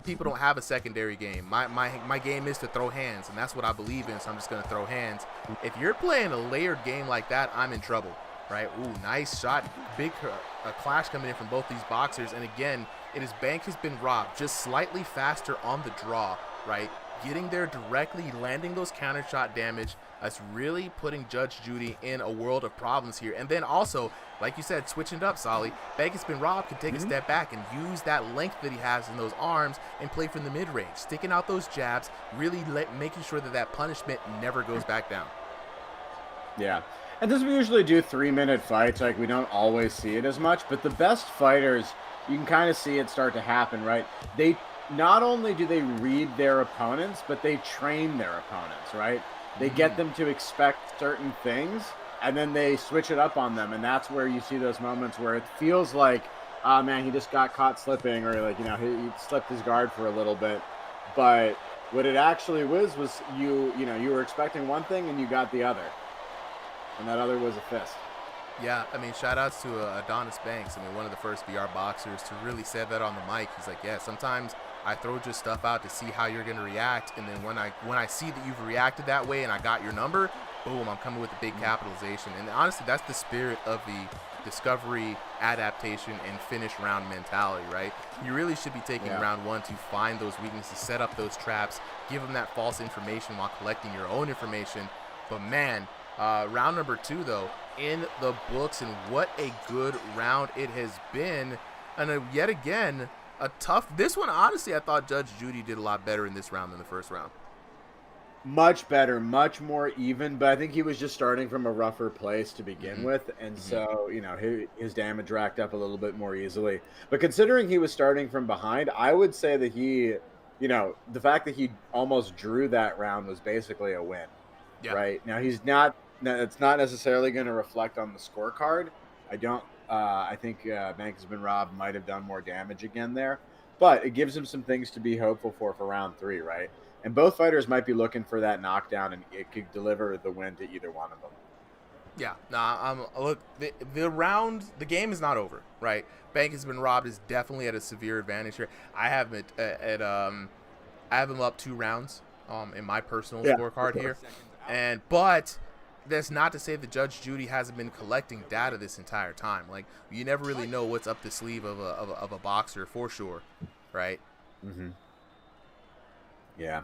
people don't have a secondary game. My game is to throw hands, and that's what I believe in. So I'm just gonna throw hands. If you're playing a layered game like that, I'm in trouble, right? Ooh, nice shot. Big clash coming in from both these boxers. And again, it is Bank has been robbed, just slightly faster on the draw, right? Getting there directly, landing those counter shot damage. That's really putting Judge Judy in a world of problems here. And then also, like you said, switching it up, Solly. Bank has been robbed, can take a step back and use that length that he has in those arms and play from the mid-range, sticking out those jabs, really making sure that that punishment never goes back down. Yeah. And this we usually do 3-minute fights. Like, we don't always see it as much, but the best fighters, you can kind of see it start to happen, right? They not only do they read their opponents, but they train their opponents, right? They get them to expect certain things, and then they switch it up on them, and that's where you see those moments where it feels like, oh man, he just got caught slipping, or like, you know, he slipped his guard for a little bit. But what it actually was you were expecting one thing and you got the other, and that other was a fist. Yeah, I mean, shout outs to Adonis Banks. I mean, one of the first VR boxers to really say that on the mic. He's like, yeah, sometimes I throw just stuff out to see how you're going to react, and then when I see that you've reacted that way and I got your number, boom, I'm coming with a big capitalization. And honestly, that's the spirit of the discovery, adaptation, and finish round mentality, right? You really should be taking round 1 to find those weaknesses, set up those traps, give them that false information while collecting your own information. But man, round number 2 though, in the books, and what a good round it has been. And yet again, a tough, this one honestly I thought Judge Judy did a lot better in this round than the first round. Much better, much more even, but I think he was just starting from a rougher place to begin with, and so, you know, his damage racked up a little bit more easily. But considering he was starting from behind, I would say that he, you know, the fact that he almost drew that round was basically a win. Yeah. Right? Now, it's not necessarily going to reflect on the scorecard. I think Bank Has Been Robbed might have done more damage again there, but it gives him some things to be hopeful for round 3, right? And both fighters might be looking for that knockdown, and it could deliver the win to either one of them. Yeah, look, the game is not over, right? Bank Has Been Robbed is definitely at a severe advantage here. I have him I have him up 2 rounds in my personal scorecard here, but that's not to say that Judge Judy hasn't been collecting data this entire time. Like, you never really know what's up the sleeve of a boxer for sure, right? Mm-hmm. Yeah.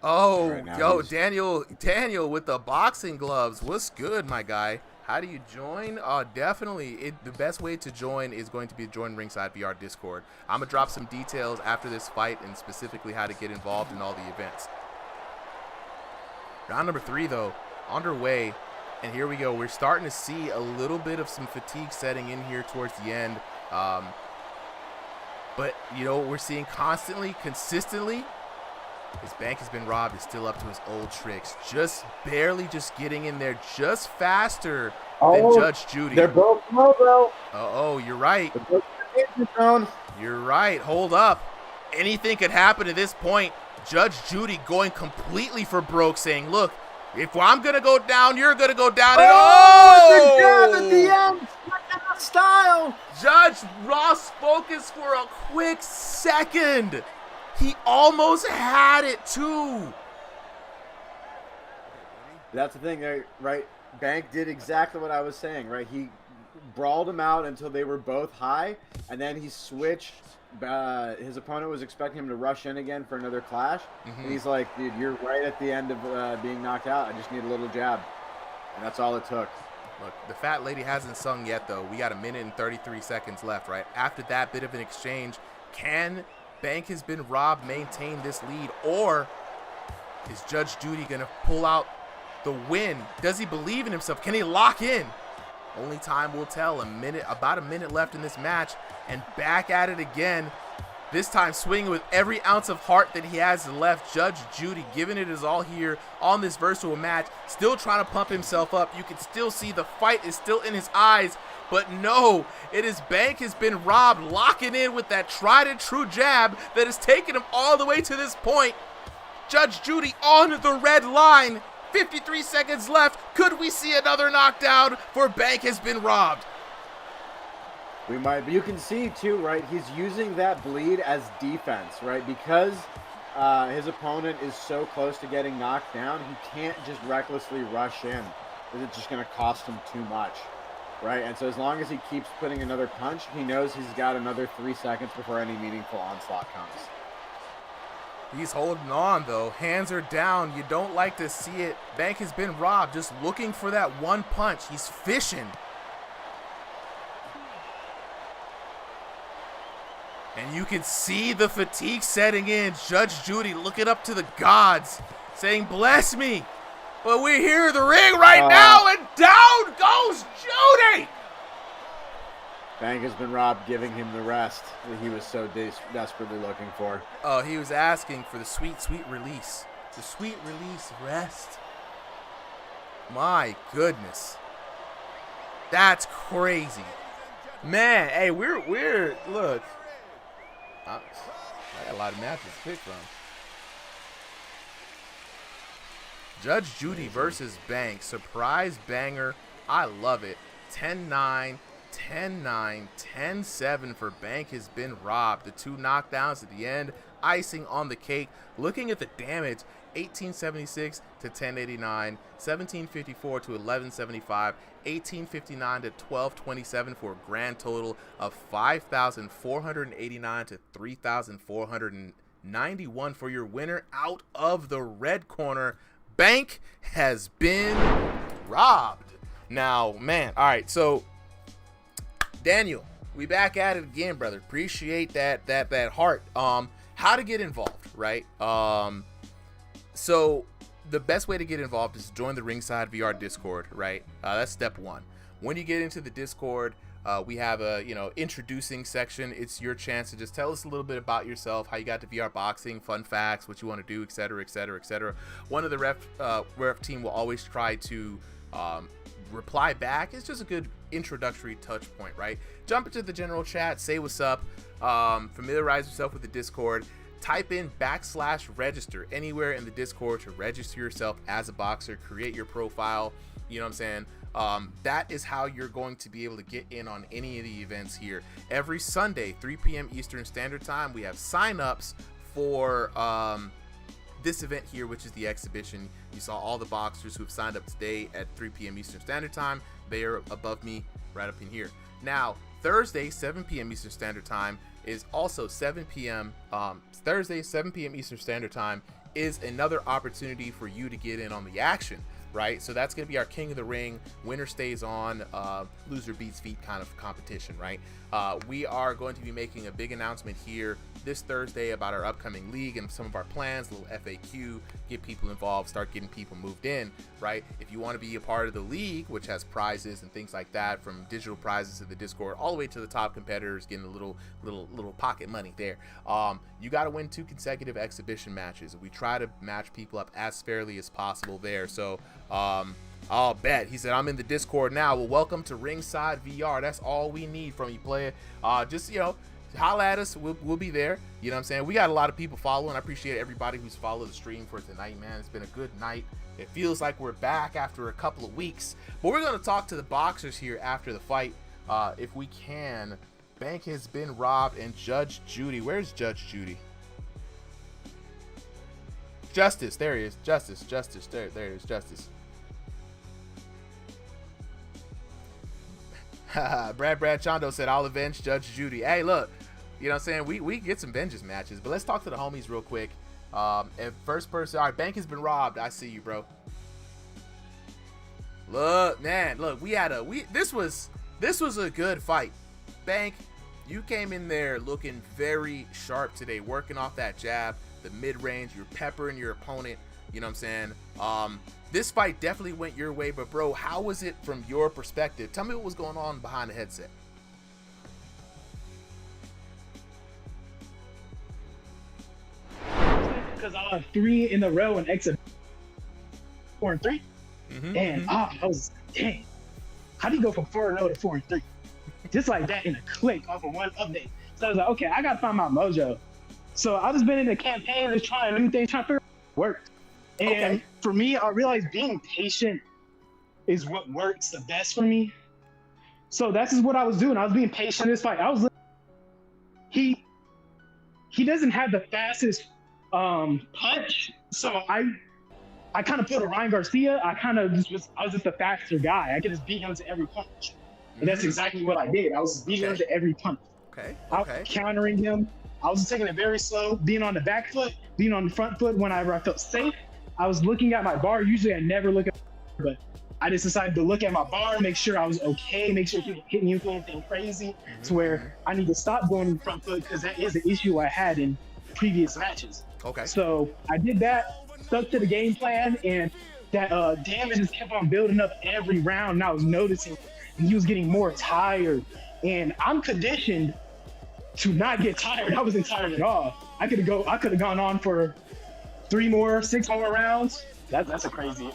Oh, Right yo, Daniel with the boxing gloves. What's good, my guy? How do you join? Definitely. The best way to join is going to be join RingsideVR Discord. I'm going to drop some details after this fight and specifically how to get involved in all the events. Round number 3, though, underway. And here we go. We're starting to see a little bit of some fatigue setting in here towards the end. But, you know, what we're seeing consistently, his Bank Has Been Robbed is still up to his old tricks. Just barely just getting in there just faster than Judge Judy. They're both low, bro. Oh, you're right. You're right. Hold up. Anything could happen at this point. Judge Judy going completely for broke, saying, look, if I'm going to go down, you're going to go down. The jab at the end. Style. Judge lost focus for a quick second. He almost had it, too. That's the thing, right? Bank did exactly what I was saying, right? He brawled him out until they were both high, and then he switched. His opponent was expecting him to rush in again for another clash, and he's like, dude, you're right at the end of being knocked out. I just need a little jab. And that's all it took. Look, the fat lady hasn't sung yet, though. We got 1 minute and 33 seconds left, right? After that bit of an exchange, can Bank Has Been Robbed maintain this lead, or is Judge Judy going to pull out the win? Does he believe in himself? Can he lock in? Only time will tell. About a minute left in this match, and back at it again. This time swinging with every ounce of heart that he has left. Judge Judy giving it his all here on this virtual match. Still trying to pump himself up. You can still see the fight is still in his eyes. But no, it is Bank Has Been Robbed locking in with that tried and true jab that has taken him all the way to this point. Judge Judy on the red line. 53 seconds left. Could we see another knockdown for Bank Has Been Robbed? We might, but you can see too, right? He's using that bleed as defense, right? Because his opponent is so close to getting knocked down, he can't just recklessly rush in. It's just going to cost him too much, right? And so as long as he keeps putting another punch, he knows he's got another 3 seconds before any meaningful onslaught comes. He's holding on, though. Hands are down. You don't like to see it. Bank Has Been Robbed, just looking for that one punch. He's fishing. And you can see the fatigue setting in. Judge Judy looking up to the gods, saying, bless me. But we're here in the ring right now, and down goes Judy. Bank Has Been Robbed, giving him the rest that he was so desperately looking for. Oh, he was asking for the sweet, sweet release. The sweet release rest. My goodness. That's crazy. Man, hey, we're look. I got a lot of matches to pick from. Judge Judy versus Bank. Surprise banger. I love it. 10-9. 10-9, 10-7 for Bank has been robbed. The 2 knockdowns at the end, icing on the cake. Looking at the damage, 1876 to 1089, 1754 to 1175, 1859 to 1227 for a grand total of 5,489 to 3,491 for your winner out of the red corner. Bank has been robbed. Now, man, all right, so Daniel, we back at it again, brother. Appreciate that heart. How to get involved, right? So the best way to get involved is to join the Ringside VR Discord, right? That's step 1. When you get into the Discord, we have a introducing section. It's your chance to just tell us a little bit about yourself, how you got to VR boxing, fun facts, what you want to do, etc., etc., etc. One of the ref team will always try to reply back. It's just a good introductory touch point, right? Jump into the general chat, say what's up, familiarize yourself with the Discord, type in /register anywhere in the Discord to register yourself as a boxer, create your profile. You know what I'm saying? That is how you're going to be able to get in on any of the events here. Every Sunday, 3 p.m. Eastern Standard Time, we have signups for this event here, which is the exhibition. You saw all the boxers who have signed up today at 3 p.m. Eastern Standard Time. They are above me right up in here. Now, Thursday, 7 p.m. Eastern Standard Time is also 7 p.m. Thursday, 7 p.m. Eastern Standard Time is another opportunity for you to get in on the action, right? So that's going to be our King of the Ring, winner stays on, loser beats feet kind of competition, right? We are going to be making a big announcement here this Thursday about our upcoming league and some of our plans, a little FAQ, get people involved, start getting people moved in, right? If you want to be a part of the league, which has prizes and things like that, from digital prizes to the Discord, all the way to the top competitors getting a little pocket money there. You got to win 2 consecutive exhibition matches. We try to match people up as fairly as possible there. So, I'll bet. He said, I'm in the Discord now. Well, welcome to Ringside VR. That's all we need from you, player. Just, holla at us. We'll be there. You know what I'm saying? We got a lot of people following. I appreciate everybody who's followed the stream for tonight, man. It's been a good night. It feels like we're back after a couple of weeks. But we're going to talk to the boxers here after the fight, if we can. Bank has been robbed, and Judge Judy. Where's Judge Judy? Justice. There he is. Justice. There he is. Justice. Brad Chondo said, I'll avenge Judge Judy. Hey, look, you know what I'm saying? We get some vengeance matches, but let's talk to the homies real quick. And first person, all right, Bank has been robbed. I see you, bro. Look, man, look, this was a good fight. Bank, you came in there looking very sharp today, working off that jab, the mid-range, you're peppering your opponent, you know what I'm saying? This fight definitely went your way, but bro, how was it from your perspective? Tell me what was going on behind the headset. Because I lost 3 in a row in exit 4 and 3, and I was dang. How do you go from 4-0 to 4 and 3? Just like that in a click off of one update. So I was like, okay, I gotta find my mojo. So I just been in the campaign, just trying new things, trying to figure out what works. And for me, I realized being patient is what works the best for me. So that's just what I was doing. I was being patient in this fight. He doesn't have the fastest punch. So I kind of put a Ryan Garcia. I was just a faster guy. I could just beat him to every punch. And that's exactly what I did. I was beating him to every punch. I was countering him. I was taking it very slow, being on the back foot, being on the front foot whenever I felt safe. I was looking at my bar. Usually I never look at my bar, but I just decided to look at my bar, make sure I was okay, make sure he didn't hit me with anything crazy to where I need to stop going in front foot, because that is an issue I had in previous matches. So I did that, stuck to the game plan, and that damage just kept on building up every round, and I was noticing he was getting more tired. And I'm conditioned to not get tired. I wasn't tired at all. I could have gone on for 6 more rounds. That's a crazy.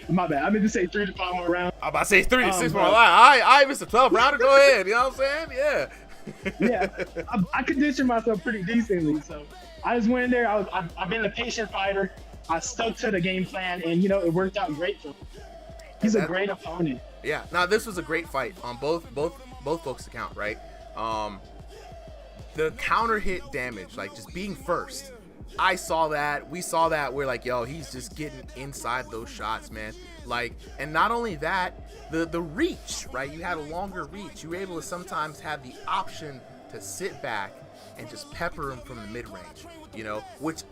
My bad. I meant to say 3 to 5 more rounds. I'm about to say 3 to 6 more rounds. I missed a 12 rounder. Go ahead. You know what I'm saying? Yeah. I conditioned myself pretty decently. So I just went in there. I've been a patient fighter. I stuck to the game plan, and it worked out great for me. He's a great opponent. Yeah. Now this was a great fight on both both folks account, right? The counter hit damage, like just being first. I saw that. We saw that. We're like, yo, he's just getting inside those shots, man. Like, and not only that, the reach, right? You had a longer reach. You were able to sometimes have the option to sit back and just pepper him from the mid-range, you know, which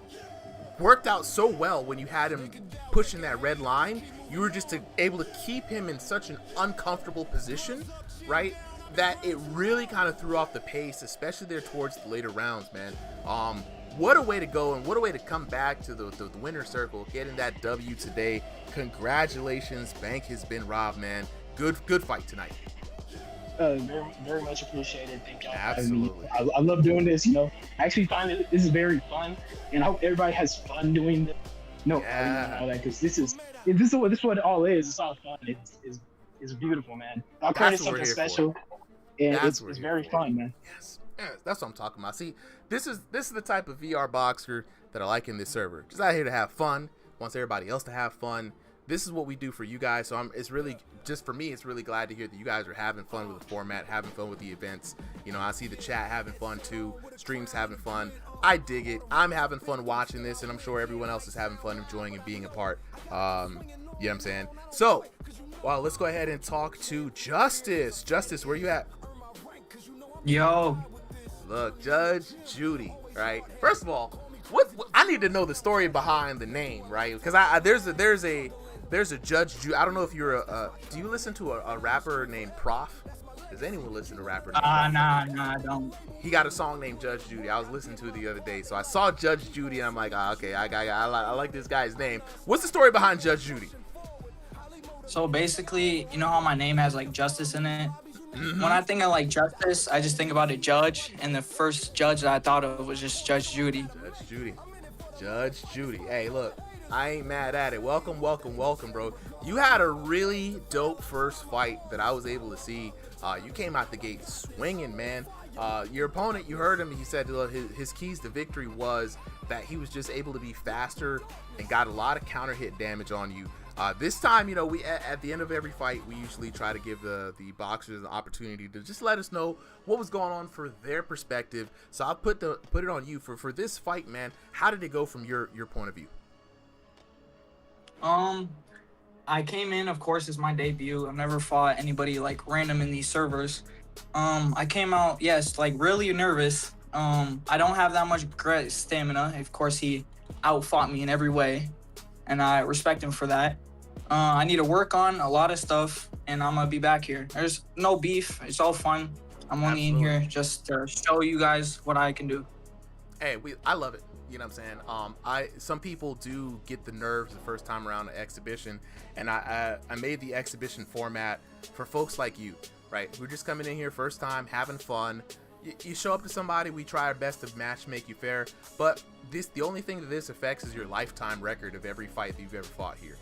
worked out so well when you had him pushing that red line. You were just able to keep him in such an uncomfortable position, right, that it really kind of threw off the pace, especially there towards the later rounds, man. What a way to go, and what a way to come back to the winner's circle, getting that W today. Congratulations, Bank has been robbed, man. Good fight tonight. Very, very much appreciated. Thank y'all. Absolutely. I love doing this. You know, I actually find that this is very fun, and I hope everybody has fun doing this. No, yeah. all that, because this is what it all is. It's all fun. It's beautiful, man. I'll create something special, and it's very fun, man. Yes. Yeah, that's what I'm talking about. See, this is the type of VR boxer that I like in this server. Just out here to have fun. Wants everybody else to have fun. This is what we do for you guys. So it's really, just for me, it's really glad to hear that you guys are having fun with the format, having fun with the events. You know, I see the chat having fun too, streams having fun. I dig it. I'm having fun watching this, and I'm sure everyone else is having fun enjoying and being a part. You know what I'm saying? So, well, let's go ahead and talk to Justice. Justice, where you at? Yo. Look, Judge Judy, right? First of all, what I need to know the story behind the name, right? Because there's a Judge Judy. I don't know if you're do you listen to a rapper named Prof? Does anyone listen to a rapper named Prof? Nah, I don't. He got a song named Judge Judy. I was listening to it the other day, so I saw Judge Judy, and I'm like, okay, I like this guy's name. What's the story behind Judge Judy? So basically, you know how my name has like justice in it? Mm-hmm. When I think of like justice, I just think about a judge, and the first judge that I thought of was just Judge Judy. Judge Judy. Hey, look, I ain't mad at it. Welcome, bro. You had a really dope first fight that I was able to see. You came out the gate swinging, man. Your opponent, you heard him. He said his keys to victory was that he was just able to be faster and got a lot of counter hit damage on you. This time, you know, we at the end of every fight, we usually try to give the boxers an opportunity to just let us know what was going on for their perspective. So I'll put it on you for this fight, man. How did it go from your point of view? I came in, of course, it's my debut. I've never fought anybody like random in these servers. I came out, yes, like really nervous. I don't have that much great stamina. Of course, he outfought me in every way, and I respect him for that. I need to work on a lot of stuff, and I'm gonna be back here. There's no beef. It's all fun. I'm only in here just to show you guys what I can do. Hey, I love it. You know what I'm saying? Some people do get the nerves the first time around an exhibition, and I made the exhibition format for folks like you, right? We're just coming in here first time, having fun. You show up to somebody, we try our best to match make you fair, but the only thing that this affects is your lifetime record of every fight that you've ever fought here.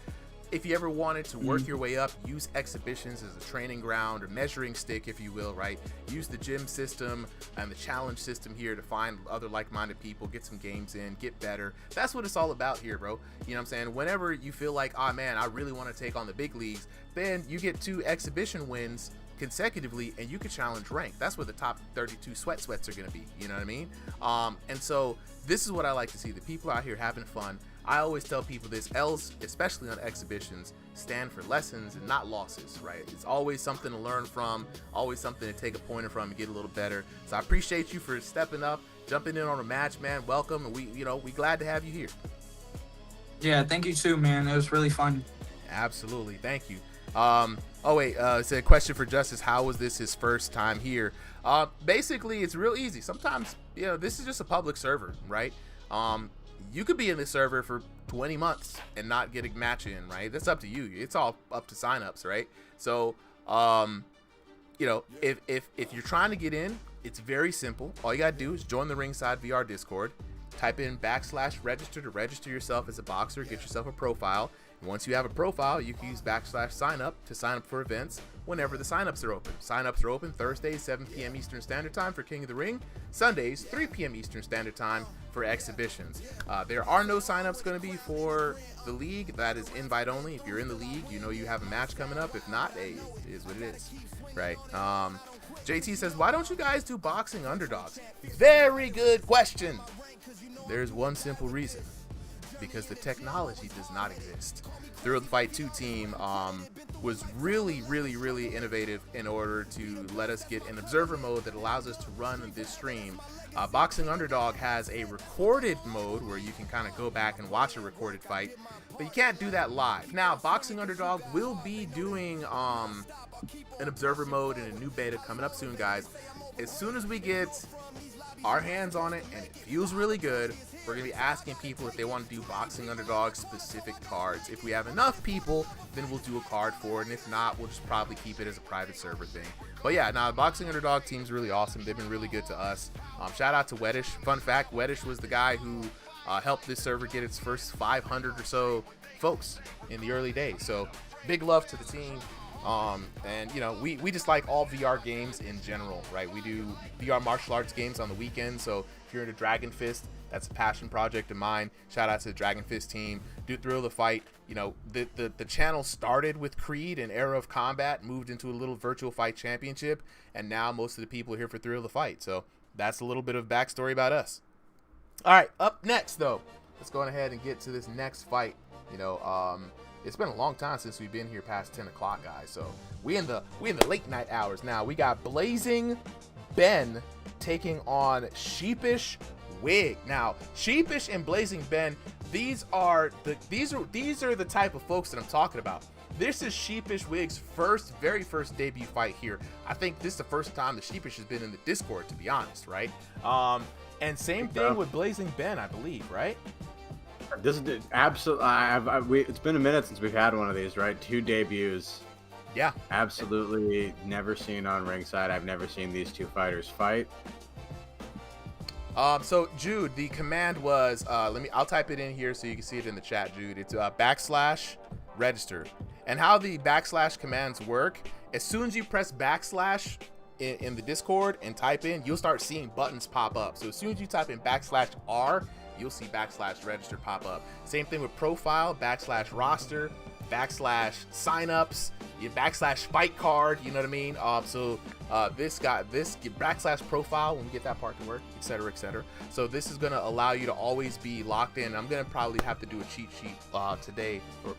If you ever wanted to work your way up, use exhibitions as a training ground or measuring stick, if you will, right? Use the gym system and the challenge system here to find other like-minded people, get some games in, get better. That's what it's all about here, bro. You know what I'm saying? Whenever you feel like, oh man, I really want to take on the big leagues, then you get 2 exhibition wins consecutively and you can challenge rank. That's where the top 32 sweats are going to be. You know what I mean? And so this is what I like to see. The people out here having fun. I always tell people this, L's, especially on exhibitions, stand for lessons and not losses, right? It's always something to learn from, always something to take a pointer from and get a little better. So I appreciate you for stepping up, jumping in on a match, man. Welcome, and we glad to have you here. Yeah, thank you too, man. It was really fun. Absolutely, thank you. It's a question for Justice. How was this his first time here? Basically, it's real easy. Sometimes, this is just a public server, right? You could be in this server for 20 months and not get a match in, right? That's up to you. It's all up to signups, right? So, if you're trying to get in, it's very simple. All you gotta do is join the RingsideVR Discord, type in /register to register yourself as a boxer, get yourself a profile. And once you have a profile, you can use /signup to sign up for events whenever the signups are open. Signups are open Thursdays, 7 p.m. Eastern Standard Time for King of the Ring, Sundays, 3 p.m. Eastern Standard Time for exhibitions. There are no signups going to be for the league. That is invite only. If you're in the league, you have a match coming up. If not, hey, it is what it is, right? JT says, why don't you guys do boxing underdogs? Very good question. There's one simple reason. Because the technology does not exist. Thrill the Fight 2 team was really, really, really innovative in order to let us get an observer mode that allows us to run this stream. Boxing Underdog has a recorded mode where you can kind of go back and watch a recorded fight, but you can't do that live. Now, Boxing Underdog will be doing an observer mode and a new beta coming up soon, guys. As soon as we get our hands on it and it feels really good, we're going to be asking people if they want to do Boxing Underdog specific cards. If we have enough people, then we'll do a card for it, and if not, we'll just probably keep it as a private server thing. But yeah, now the Boxing Underdog team's really awesome. They've been really good to us. Shout out to Weddish. Fun fact, Weddish was the guy who helped this server get its first 500 or so folks in the early days. So big love to the team. And you know, we just like all VR games in general, right? We do VR martial arts games on the weekend. So if you're into Dragon Fist, that's a passion project of mine. Shout out to the Dragon Fist team. Do Thrill the Fight. You know, the channel started with Creed and Era of Combat, moved into a little virtual fight championship, and now most of the people are here for Thrill the Fight. So that's a little bit of backstory about us. All right, up next though, let's go ahead and get to this next fight. You know, it's been a long time since we've been here past 10 o'clock, guys. So we in the late night hours now. We got Blazing Ben taking on Sheepish Wig. Now, Sheepish and Blazing Ben, these are the type of folks that I'm talking about. This is Sheepish Wig's very first debut fight here. I think this is the first time that Sheepish has been in the Discord, to be honest, right? And same thing with Blazing Ben, I believe, right? This is absolutely. It's been a minute since we've had one of these, right? 2 debuts. Yeah. Absolutely never seen on Ringside. I've never seen these 2 fighters fight. So Jude, the command was I'll type it in here so you can see it in the chat, Jude. It's / register. And how the / commands work, as soon as you press / in the Discord and type in, you'll start seeing buttons pop up. So as soon as you type in /R, you'll see / register pop up. Same thing with profile, / roster, / signups, / fight card, you know what I mean? This / profile when we get that part to work, etc., etc. So this is gonna allow you to always be locked in. I'm gonna probably have to do a cheat sheet today or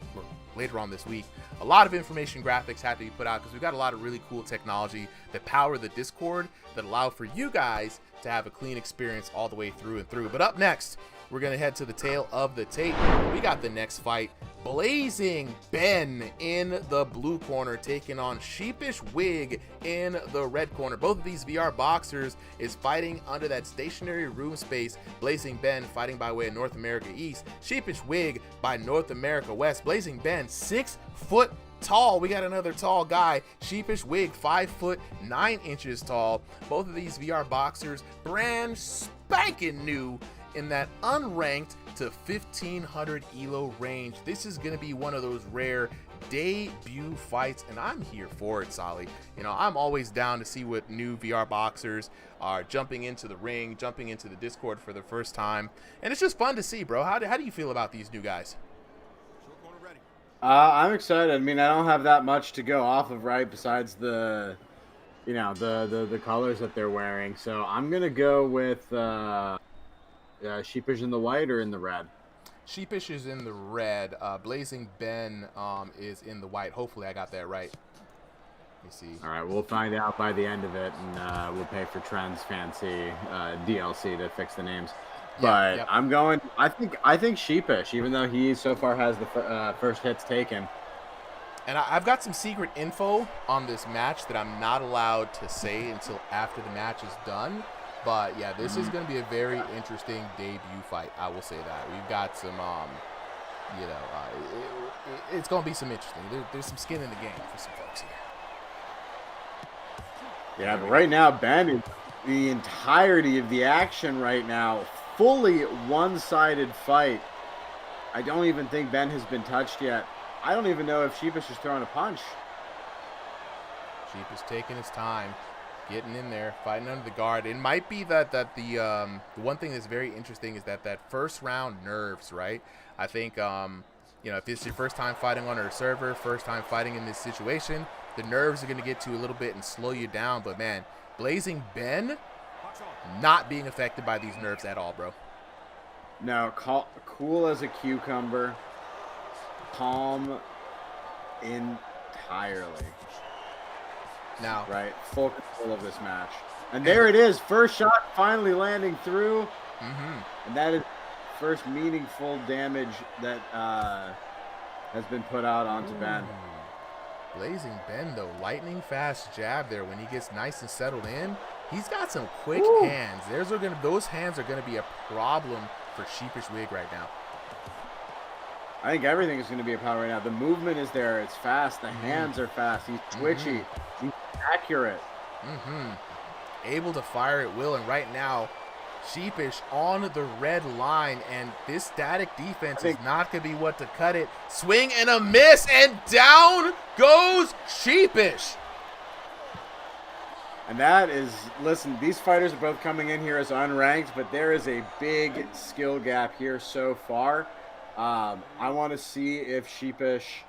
later on this week. A lot of information graphics had to be put out because we've got a lot of really cool technology that power the Discord that allow for you guys to have a clean experience all the way through and through. But up next, we're gonna head to the tail of the tape. We got the next fight. Blazing Ben in the blue corner taking on Sheepish Wig in the red corner. Both of these VR boxers is fighting under that stationary room space. Blazing Ben fighting by way of North America East. Sheepish Wig by North America West. Blazing Ben 6 foot tall. We got another tall guy. Sheepish Wig 5'9" tall. Both of these VR boxers brand spanking new in that unranked to 1500 elo range. This is going to be one of those rare debut fights, and I'm here for it, Solly. You know, I'm always down to see what new VR boxers are jumping into the ring, jumping into the Discord for the first time, and it's just fun to see, bro. How do you feel about these new guys? I'm excited. I mean, I don't have that much to go off of, right, besides the colors that they're wearing. So I'm gonna go with Sheepish in the white or in the red? Sheepish is in the red. Blazing Ben is in the white. Hopefully I got that right. Let me see. All right, we'll find out by the end of it, and we'll pay for Trend's fancy DLC to fix the names. But yep. I'm going. I think Sheepish, even though he so far has the first hits taken. And I've got some secret info on this match that I'm not allowed to say until after the match is done. But yeah, this is going to be a very interesting debut fight. I will say that. We've got some, it's going to be some interesting. There's some skin in the game for some folks here. Yeah, but right now, Ben is the entirety of the action right now. Fully one-sided fight. I don't even think Ben has been touched yet. I don't even know if Sheepish is throwing a punch. Sheepish taking his time. Getting in there, fighting under the guard. It might be that the one thing that's very interesting is that first round nerves, right? I think You know, if it's your first time fighting on a server, first time fighting in this situation, the nerves are going to get to you a little bit and slow you down. But, man, Blazing Ben not being affected by these nerves at all, bro. No, cool as a cucumber. Calm entirely. Now, right, full control of this match. And there it is. First shot finally landing through. And that is first meaningful damage that has been put out onto Ben. Blazing Ben, though, lightning fast jab there when he gets nice and settled in. He's got some quick hands. Those hands are going to be a problem for Sheepish Wig right now. I think everything is going to be a problem right now. The movement is there. It's fast. The hands are fast. He's twitchy. He's accurate. Able to fire at will. And right now, Sheepish on the red line. And this static defense is not going to be what to cut it. Swing and a miss. And down goes Sheepish. And that is, listen, these fighters are both coming in here as unranked, but there is a big skill gap here so far. I want to see if Sheepish,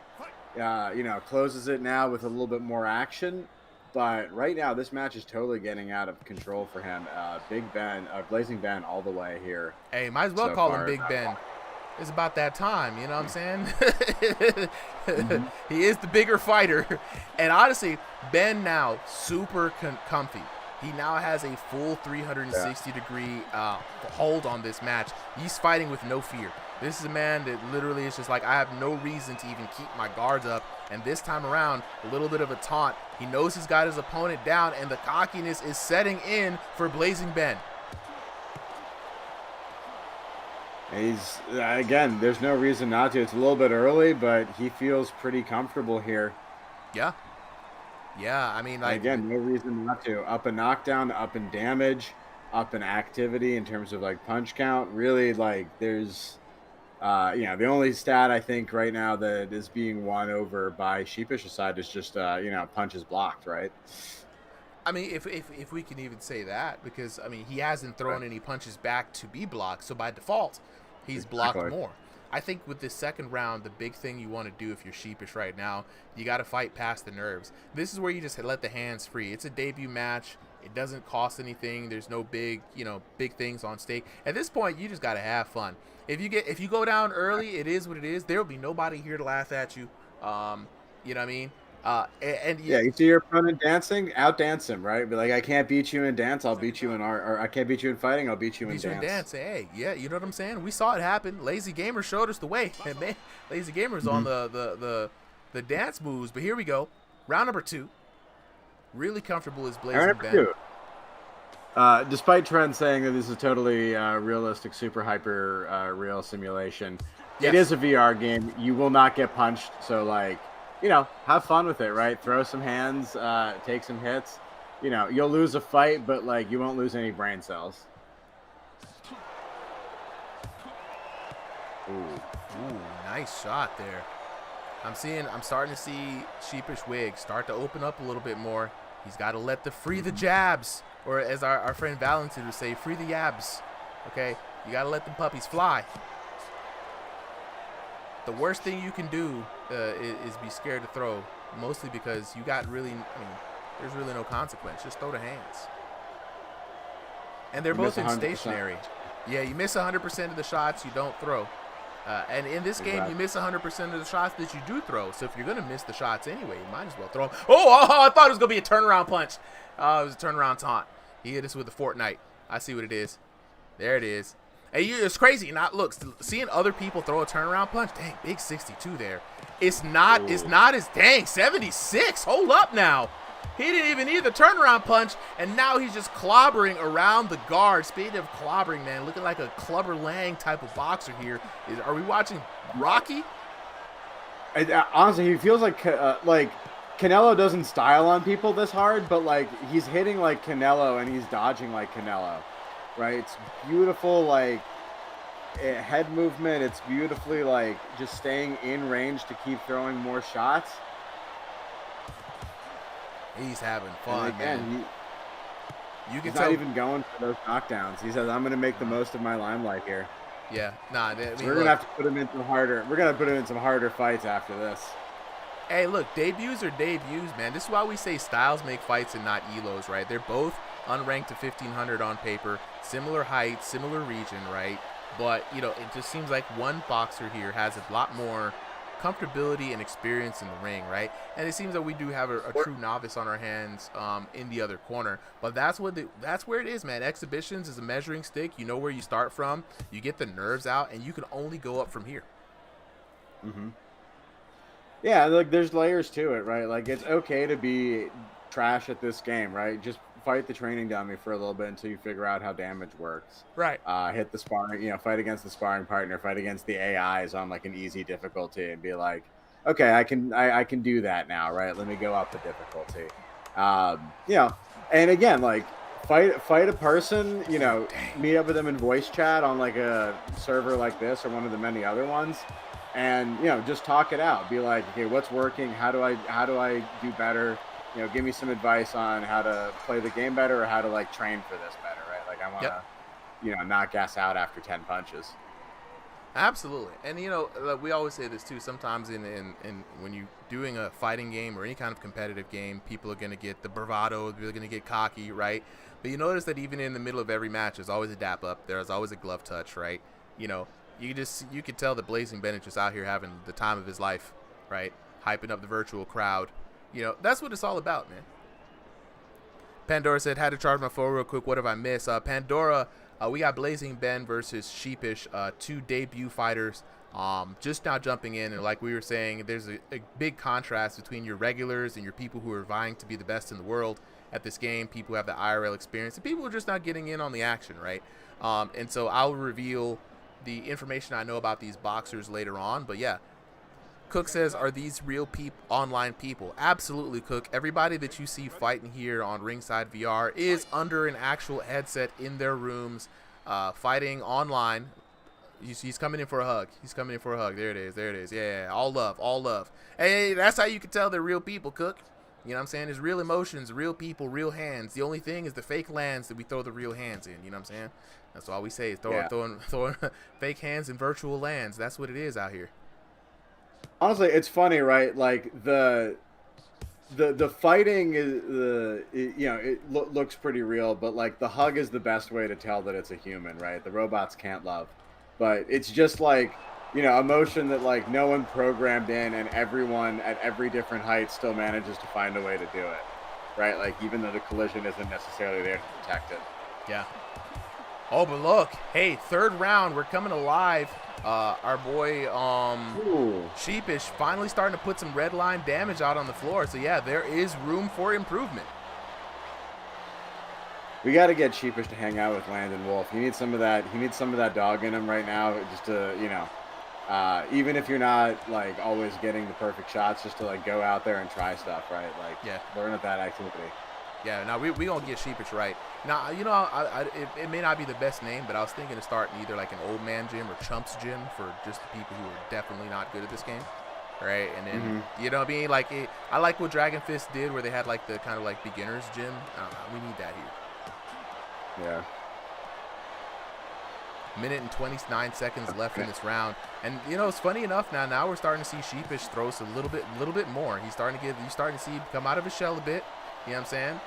closes it now with a little bit more action. But right now, this match is totally getting out of control for him. Big Ben, Blazing Ben all the way here. Hey, might as well call him Big Ben. It's about that time, you know what I'm saying? He is the bigger fighter. And honestly, Ben now super comfy. He now has a full 360-degree hold on this match. He's fighting with no fear. This is a man that literally is just like, I have no reason to even keep my guards up. And this time around, a little bit of a taunt. He knows he's got his opponent down, and the cockiness is setting in for Blazing Ben. He's, again, there's no reason not to. It's a little bit early, but he feels pretty comfortable here. Yeah. Yeah, I mean, like... Again, no reason not to. Up in knockdown, up in damage, up in activity in terms of, like, punch count. Really, like, there's... the only stat I think right now that is being won over by Sheepish's side is just, punches blocked, right? I mean, if we can even say that, because, I mean, he hasn't thrown any punches back to be blocked, so by default, he's blocked more. I think with this second round, the big thing you want to do if you're Sheepish right now, you got to fight past the nerves. This is where you just let the hands free. It's a debut match. It doesn't cost anything. There's no big things on stake. At this point, you just got to have fun. If you go down early, it is what it is. There will be nobody here to laugh at you. You know what I mean? You see your opponent dancing, outdance him, right? Be like, I can't beat you in dance, I'll beat you in art, or I can't beat you in fighting, I'll beat you in dance. Hey, yeah, you know what I'm saying? We saw it happen. Lazy Gamer showed us the way. And man, Lazy Gamer's on the dance moves. But here we go, round number 2. Really comfortable as Blazing Ben. Despite Trent saying that this is a totally realistic, super hyper real simulation, yes. It is a VR game. You will not get punched, so like. Have fun with it, right? Throw some hands, take some hits. You'll lose a fight, but like you won't lose any brain cells. Ooh, nice shot there. I'm starting to see Sheepish Wig start to open up a little bit more. He's got to let free the jabs, or as our friend Valentin would say, free the yabs. Okay, you got to let the puppies fly. The worst thing you can do is be scared to throw, mostly because there's really no consequence. Just throw the hands. And they're both in stationary. Yeah, you miss 100% of the shots you don't throw. And in this game, you miss 100% of the shots that you do throw. So if you're going to miss the shots anyway, you might as well throw them. Oh, I thought it was going to be a turnaround punch. It was a turnaround taunt. He hit us with a Fortnite. I see what it is. There it is. Hey, it's crazy. Seeing other people throw a turnaround punch. Dang, big 62 there. It's not as dang 76. Hold up now. He didn't even need the turnaround punch, and now he's just clobbering around the guard. Speaking of clobbering, man, looking like a Clubber Lang type of boxer here. Are we watching Rocky? Honestly, he feels like Canelo doesn't style on people this hard, but like he's hitting like Canelo and he's dodging like Canelo. Right, it's beautiful, like head movement. It's beautifully like just staying in range to keep throwing more shots. He's having fun, and again, man. He's not even going for those knockdowns. He says, "I'm going to make the most of my limelight here." Yeah, nah. I mean, So we're gonna have to put him in some harder. We're gonna put him in some harder fights after this. Hey, look, debuts are debuts, man. This is why we say styles make fights and not elos, right? They're both unranked to 1500 on paper, similar height, similar region, right? But you know, it just seems like one boxer here has a lot more comfortability and experience in the ring, right? And it seems that we do have a true novice on our hands in the other corner. But that's where it is, man. Exhibitions is a measuring stick. You know where you start from. You get the nerves out, and you can only go up from here. Mm-hmm. Yeah, like there's layers to it, right? Like it's okay to be trash at this game, right? Just fight the training dummy for a little bit until you figure out how damage works. Right. Hit the sparring, fight against the sparring partner, fight against the AIs on like an easy difficulty, and be like, okay, I can do that now, right? Let me go up the difficulty. And again, like fight a person, meet up with them in voice chat on like a server like this or one of the many other ones. And just talk it out. Be like, okay, what's working? How do I do better? Give me some advice on how to play the game better or how to like train for this better, right? Like I want to, not gas out after 10 punches. Absolutely. And we always say this too. Sometimes in when you're doing a fighting game or any kind of competitive game, people are going to get the bravado, they're going to get cocky, right? But you notice that even in the middle of every match, there's always a dap up. There's always a glove touch, right? You could tell that Blazing Ben is just out here having the time of his life, right? Hyping up the virtual crowd. That's what it's all about, man. Pandora said, had to charge my phone real quick. What have I missed? Pandora, we got Blazing Ben versus Sheepish, two debut fighters. Just now jumping in, and like we were saying, there's a big contrast between your regulars and your people who are vying to be the best in the world at this game, people who have the IRL experience, and people who are just not getting in on the action, right? And so I'll reveal the information I know about these boxers later on, but yeah. Cook says, are these real online people? Absolutely, Cook. Everybody that you see fighting here on Ringside VR is under an actual headset in their rooms, fighting online. He's coming in for a hug. There it is. Yeah, all love. Hey, that's how you can tell they're real people, Cook. You know what I'm saying? There's real emotions, real people, real hands. The only thing is the fake lands that we throw the real hands in. You know what I'm saying? That's all we say is throwing fake hands in virtual lands. That's what it is out here. Honestly, it's funny, right? Like the fighting is looks pretty real, but like the hug is the best way to tell that it's a human, right? The robots can't love, but it's just like emotion that like no one programmed in, and everyone at every different height still manages to find a way to do it, right? Like even though the collision isn't necessarily there to protect it. Yeah. Oh, but look, hey, third round, we're coming alive. Our boy Sheepish finally starting to put some red line damage out on the floor. So yeah, there is room for improvement. We got to get Sheepish to hang out with Landon Wolf. He needs some of that. He needs some of that dog in him right now, just to even if you're not like always getting the perfect shots, just to like go out there and try stuff, right? Like learn at that activity. Yeah, now we gonna get Sheepish right. Now, it may not be the best name, but I was thinking of starting either like an old man gym or chumps gym for just the people who are definitely not good at this game, right? And then you know what I mean, like I like what Dragon Fist did, where they had like the kind of like beginners gym. We need that here. Yeah. Minute and 29 seconds left in this round, and it's funny enough. Now we're starting to see Sheepish throw a little bit more. You're starting to see him come out of his shell a bit. You know what I'm saying?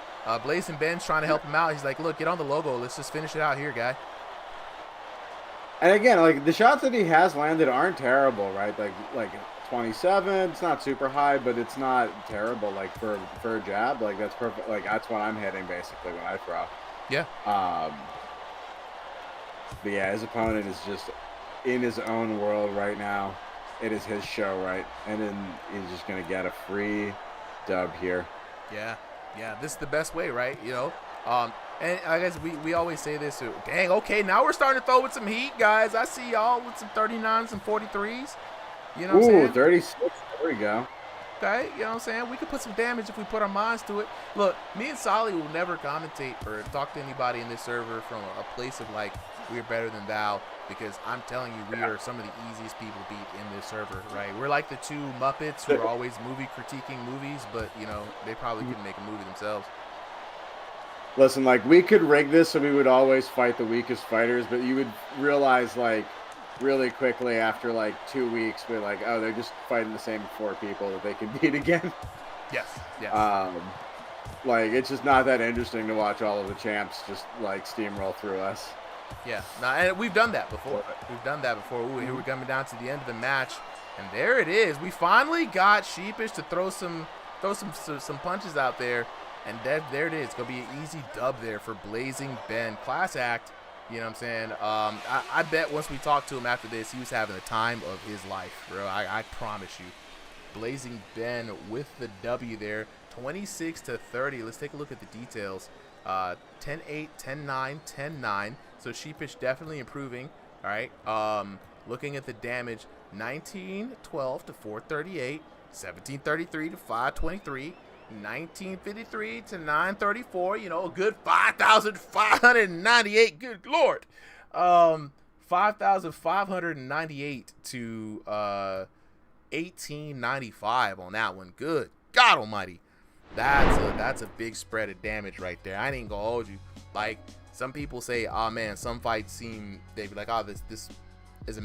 Blazing Ben's trying to help him out. He's like, look, get on the logo. Let's just finish it out here, guy. And again, like the shots that he has landed aren't terrible, right? Like 27, it's not super high, but it's not terrible. Like for a jab, like that's perfect. Like that's what I'm hitting basically when I throw. Yeah. But yeah, his opponent is just in his own world right now. It is his show, right? And then he's just gonna get a free dub here. Yeah, this is the best way, right? And I guess we always say this. Dang, okay, now we're starting to throw with some heat, guys. I see y'all with some 39s and 43s. You know what I'm saying? 36. There we go. Okay, you know what I'm saying? We could put some damage if we put our minds to it. Look, me and Solly will never commentate or talk to anybody in this server from a place of like, we're better than thou, because I'm telling you, we are some of the easiest people to beat in this server, right? We're like the two Muppets who are always critiquing movies, but, they probably couldn't make a movie themselves. Listen, like, we could rig this so we would always fight the weakest fighters, but you would realize, like, really quickly after like 2 weeks, we're like, oh, they're just fighting the same 4 people that they can beat again. Yes. Like, it's just not that interesting to watch all of the champs just like steamroll through us. Yeah, and we've done that before. Ooh, here we're coming down to the end of the match, and there it is. We finally got Sheepish to throw some punches out there, and there it is. It's gonna be an easy dub there for Blazing Ben. Class act, you know what I'm saying? I bet once we talk to him after this, he was having the time of his life, bro. I promise you. Blazing Ben with the W there, 26-30. Let's take a look at the details. 10-8, 10-9, 10-9. So Sheepish definitely improving. All right. Looking at the damage, 1912 to 438, 1733 to 523, 1953 to 934. You know, a good 5,598. Good Lord. 5,598 to 1895 on that one. Good God Almighty. That's a big spread of damage right there. I ain't gonna hold you. Like, some people say, oh man, some fights seem, they be like, oh, this is a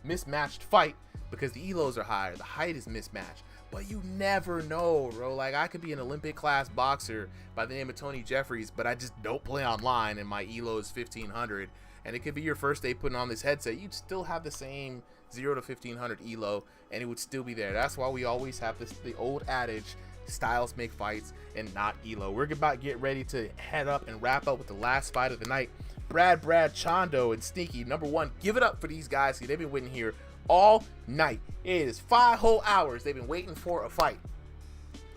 mismatched fight because the elos are higher, the height is mismatched. But you never know, bro. Like, I could be an Olympic class boxer by the name of Tony Jeffries, but I just don't play online and my elo is 1500. And it could be your first day putting on this headset. You'd still have the same 0 to 1500 elo, and it would still be there. That's why we always have the old adage, styles make fights and not elo. We're about to get ready to head up and wrap up with the last fight of the night. Brad, Chondo, and Sneaky, number one. Give it up for these guys. They've been waiting here all night. It is 5 whole hours they've been waiting for a fight.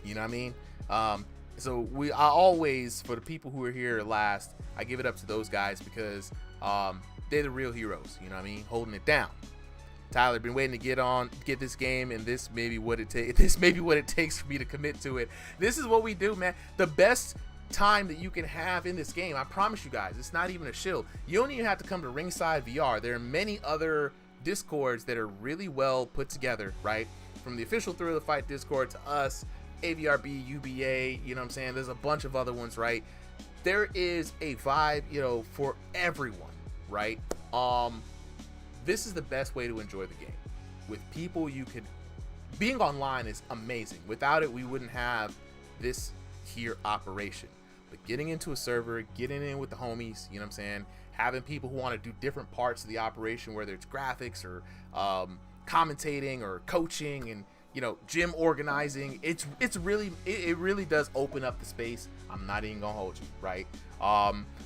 You know what I mean? So I always, for the people who are here last, I give it up to those guys because they're the real heroes. You know what I mean? Holding it down. Tyler, been waiting to get this game, and this may be what it takes. This may be what it takes for me to commit to it. This is what we do, man. The best time that you can have in this game, I promise you guys, it's not even a shill. You don't even have to come to Ringside VR. There are many other Discords that are really well put together, right? From the official Thrill of the Fight Discord to us, AVRB, UBA, you know what I'm saying? There's a bunch of other ones, right? There is a vibe, you know, for everyone, right? This is the best way to enjoy the game. With people being online is amazing. Without it, we wouldn't have this here operation. But getting into a server, getting in with the homies, you know what I'm saying? Having people who want to do different parts of the operation, whether it's graphics or commentating or coaching and, you know, gym organizing. It really does open up the space. I'm not even gonna hold you, right?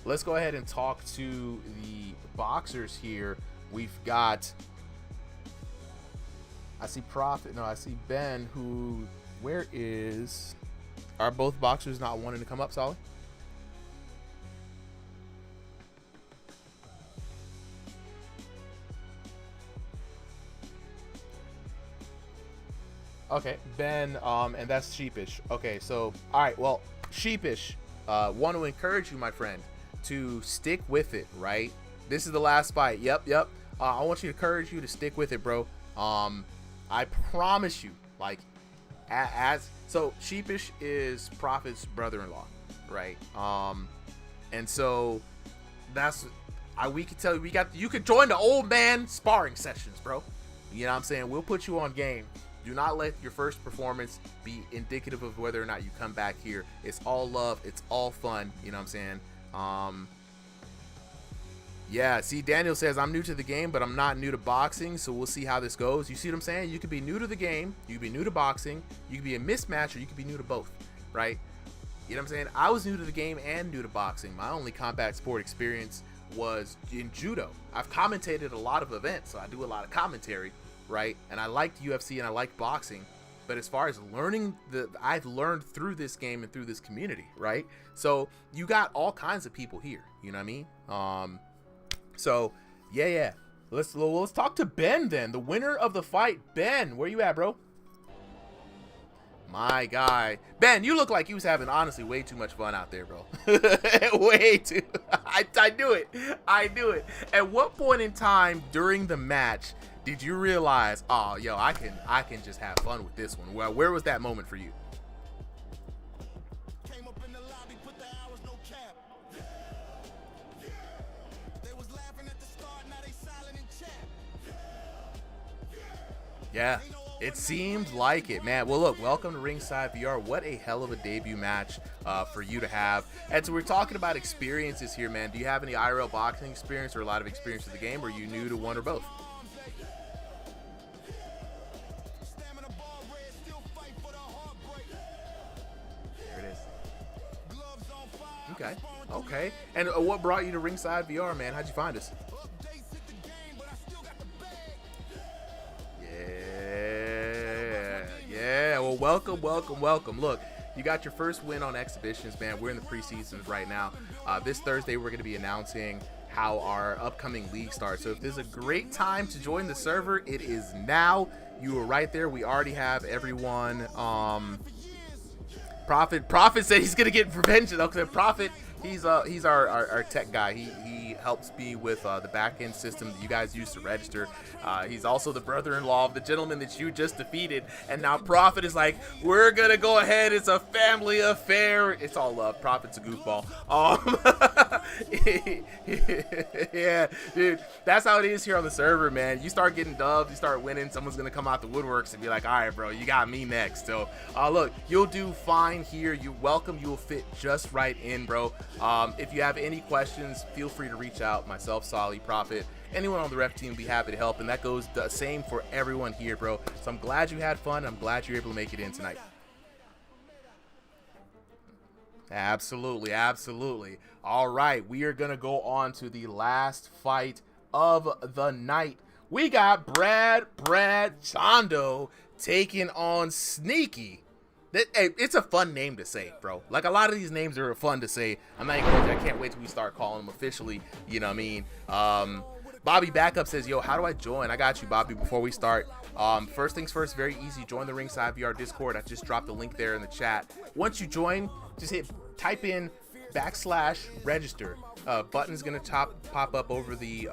Let's go ahead and talk to the boxers here. We've got, I see Ben, are both boxers not wanting to come up, Solid? Okay, Ben, and that's Sheepish. Okay, so, all right, well, Sheepish, want to encourage you, my friend, to stick with it, right? This is the last fight. Yep. I want you to encourage you to stick with it, bro. I promise you, like, so Sheepish is Prophet's brother-in-law, right? And so we can tell you, you could join the old man sparring sessions, bro. You know what I'm saying? We'll put you on game. Do not let your first performance be indicative of whether or not you come back here. It's all love. It's all fun. You know what I'm saying? Yeah, see, Daniel says, I'm new to the game, but I'm not new to boxing, so we'll see how this goes. You see what I'm saying? You could be new to the game, you could be new to boxing, you could be a mismatch, or you could be new to both, right? You know what I'm saying? I was new to the game and new to boxing. My only combat sport experience was in judo. I've commentated a lot of events, so I do a lot of commentary, right? And I liked UFC and I liked boxing, but as far as learning, I've learned through this game and through this community, right? So you got all kinds of people here, you know what I mean? So yeah. Let's talk to Ben then, the winner of the fight. Ben, where you at, bro? My guy. Ben, you look like you was having, honestly, way too much fun out there, bro. Way too. I knew it. At what point in time during the match did you realize, oh, yo, I can just have fun with this one? Well, where was that moment for you? Yeah, it seemed like it, man. Well, look, welcome to Ringside VR. What a hell of a debut match for you to have. And so we're talking about experiences here, man. Do you have any IRL boxing experience or a lot of experience with the game, or are you new to one or both? There it is. Okay, okay. And what brought you to Ringside VR, man? How'd you find us? Yeah, well, welcome. Look, you got your first win on exhibitions, man. We're in the preseasons right now. This Thursday, we're going to be announcing how our upcoming league starts. So if there's a great time to join the server, it is now. You were right there. We already have everyone. Prophet said he's going to get revenge. Okay, Prophet, he's our tech guy. He helps me with the back-end system that you guys use to register. He's also the brother-in-law of the gentleman that you just defeated. And now Prophet is like, we're going to go ahead. It's a family affair. It's all love. Prophet's a goofball. Yeah, dude, that's how it is here on the server, man. You start getting dubs, you start winning, someone's going to come out the woodworks and be like, all right, bro, you got me next. So, look, you'll do fine here. You're welcome. You will fit just right in, bro. If you have any questions, feel free to reach out. Myself, Solly, Prophet, anyone on the ref team will be happy to help, and that goes the same for everyone here, bro. So I'm glad you had fun. I'm glad you're able to make it in tonight. Absolutely, absolutely. All right, we are going to go on to the last fight of the night. We got Brad Chondo taking on Sneaky. Hey, it's a fun name to say, bro. Like, a lot of these names are fun to say. I can't wait till we start calling them officially. You know what I mean? Bobby Backup says, yo, how do I join? I got you, Bobby, before we start. First things first, very easy. Join the Ringside VR Discord. I just dropped the link there in the chat. Once you join, just type in /register. Button's going to pop up over the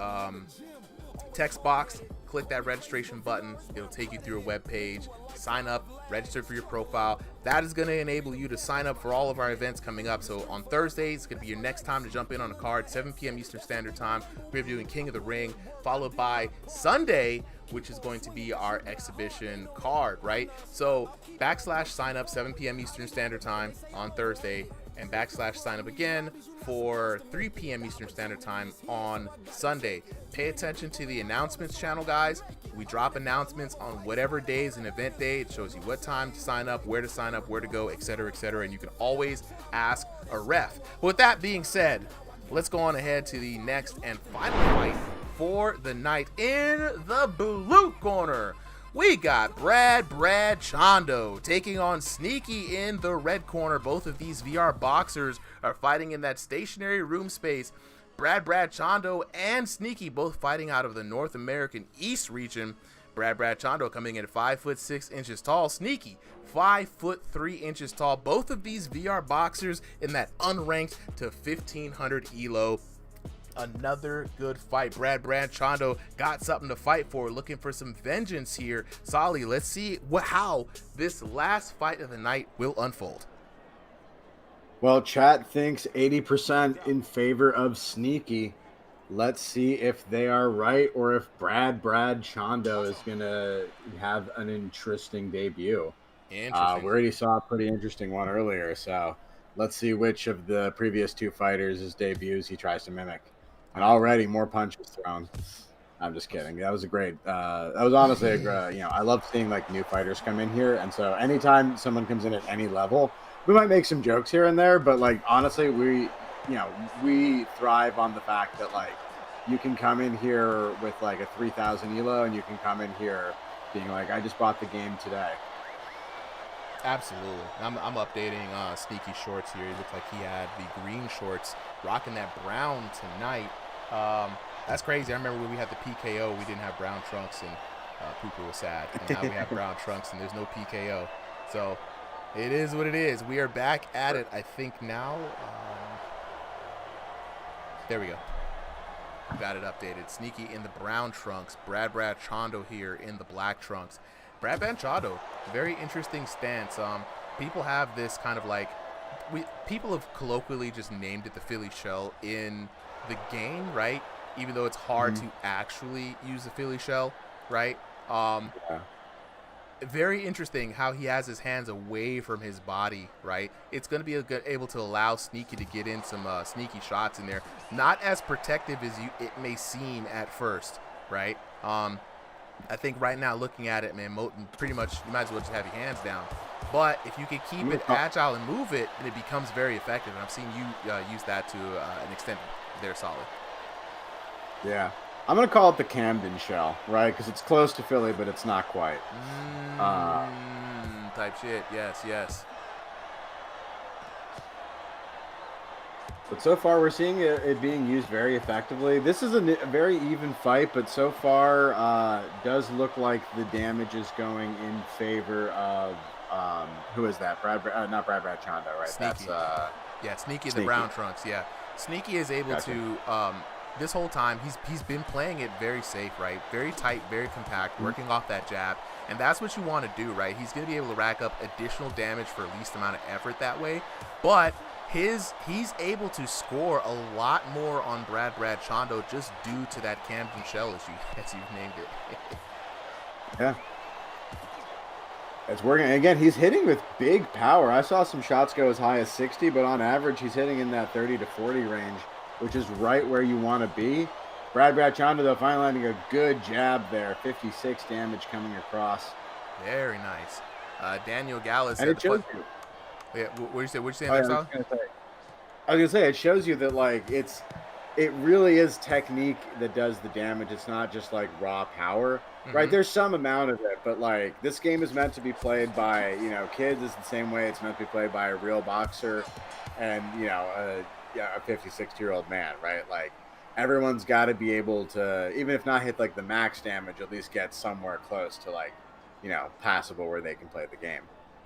text box. Click that registration button. It'll take you through a web page. Sign up, register for your profile. That is going to enable you to sign up for all of our events coming up. So on Thursdays, it's going to be your next time to jump in on a card, 7 p.m. Eastern Standard Time. We're doing King of the Ring, followed by Sunday, which is going to be our exhibition card, right? So /sign up, 7 p.m. Eastern Standard Time on Thursday, and /sign up again for 3 p.m. Eastern Standard Time on Sunday. Pay attention to the announcements channel, guys. We drop announcements on whatever day is an event day. It shows you what time to sign up, where to go, etc., and you can always ask a ref. But with that being said, let's go on ahead to the next and final fight for the night. In the blue corner, we got Brad Chondo taking on Sneaky in the red corner. Both of these VR boxers are fighting in that stationary room space. Brad Chondo and Sneaky both fighting out of the North American East region. Brad Chondo coming in at 5'6" tall. Sneaky 5'3" tall. Both of these VR boxers in that unranked to 1500 elo. Another good fight. Brad Chondo got something to fight for, looking for some vengeance here. Solly, let's see how this last fight of the night will unfold. Well, chat thinks 80% in favor of Sneaky. Let's see if they are right, or if Brad Chondo is going to have an interesting debut. Interesting. We already saw a pretty interesting one earlier, so let's see which of the previous two fighters' debuts he tries to mimic. And already more punches thrown. I'm just kidding. That was a great. That was honestly a great. I love seeing like new fighters come in here, and so anytime someone comes in at any level, we might make some jokes here and there, but like honestly, we thrive on the fact that like you can come in here with like a 3000 elo, and you can come in here being like, I just bought the game today. Absolutely. I'm updating Sneaky shorts here. He looked like he had the green shorts, rocking that brown tonight. That's crazy. I remember when we had the PKO, we didn't have brown trunks, and Pooper was sad. And now we have brown trunks, and there's no PKO. So it is what it is. We are back at it, I think, now. There we go. Got it updated. Sneaky in the brown trunks. Brad Chondo here in the black trunks. Brad Chondo, very interesting stance. People have this kind of like, people have colloquially just named it the Philly shell in the game, right? Even though it's hard to actually use the Philly shell, right? very interesting how he has his hands away from his body, right? It's going to be able to allow Sneaky to get in some sneaky shots in there. Not as protective as it may seem at first, right? I think right now, looking at it, man, pretty much you might as well just have your hands down. But if you can keep it agile and move it, then it becomes very effective. And I've seen you use that to an extent there, Solid. Yeah. I'm going to call it the Camden shell, right? Because it's close to Philly, but it's not quite. Type shit. Yes. But so far, we're seeing it being used very effectively. This is a very even fight, but so far, does look like the damage is going in favor of who is that? Not Brad Chando, right? Sneaky. That's Sneaky in the Sneaky. brown trunks. Yeah, Sneaky is able to. This whole time, he's been playing it very safe, right? Very tight, very compact, working off that jab, and that's what you want to do, right? He's going to be able to rack up additional damage for least amount of effort that way, but he's able to score a lot more on Brad Chando just due to that Camden shell, as you've named it. Yeah. It's working. Again, he's hitting with big power. I saw some shots go as high as 60, but on average, he's hitting in that 30 to 40 range, which is right where you want to be. Brad Chando, though, finally landing a good jab there. 56 damage coming across. Very nice. Daniel Gallus. And it shows you. Yeah, what did you say there, Sal? I was gonna say it shows you that like it really is technique that does the damage. It's not just like raw power, right? There's some amount of it, but like this game is meant to be played by kids. Is the same way it's meant to be played by a real boxer, and a 50-60-year-old man, right? Like everyone's got to be able to, even if not hit like the max damage, at least get somewhere close to like passable where they can play the game.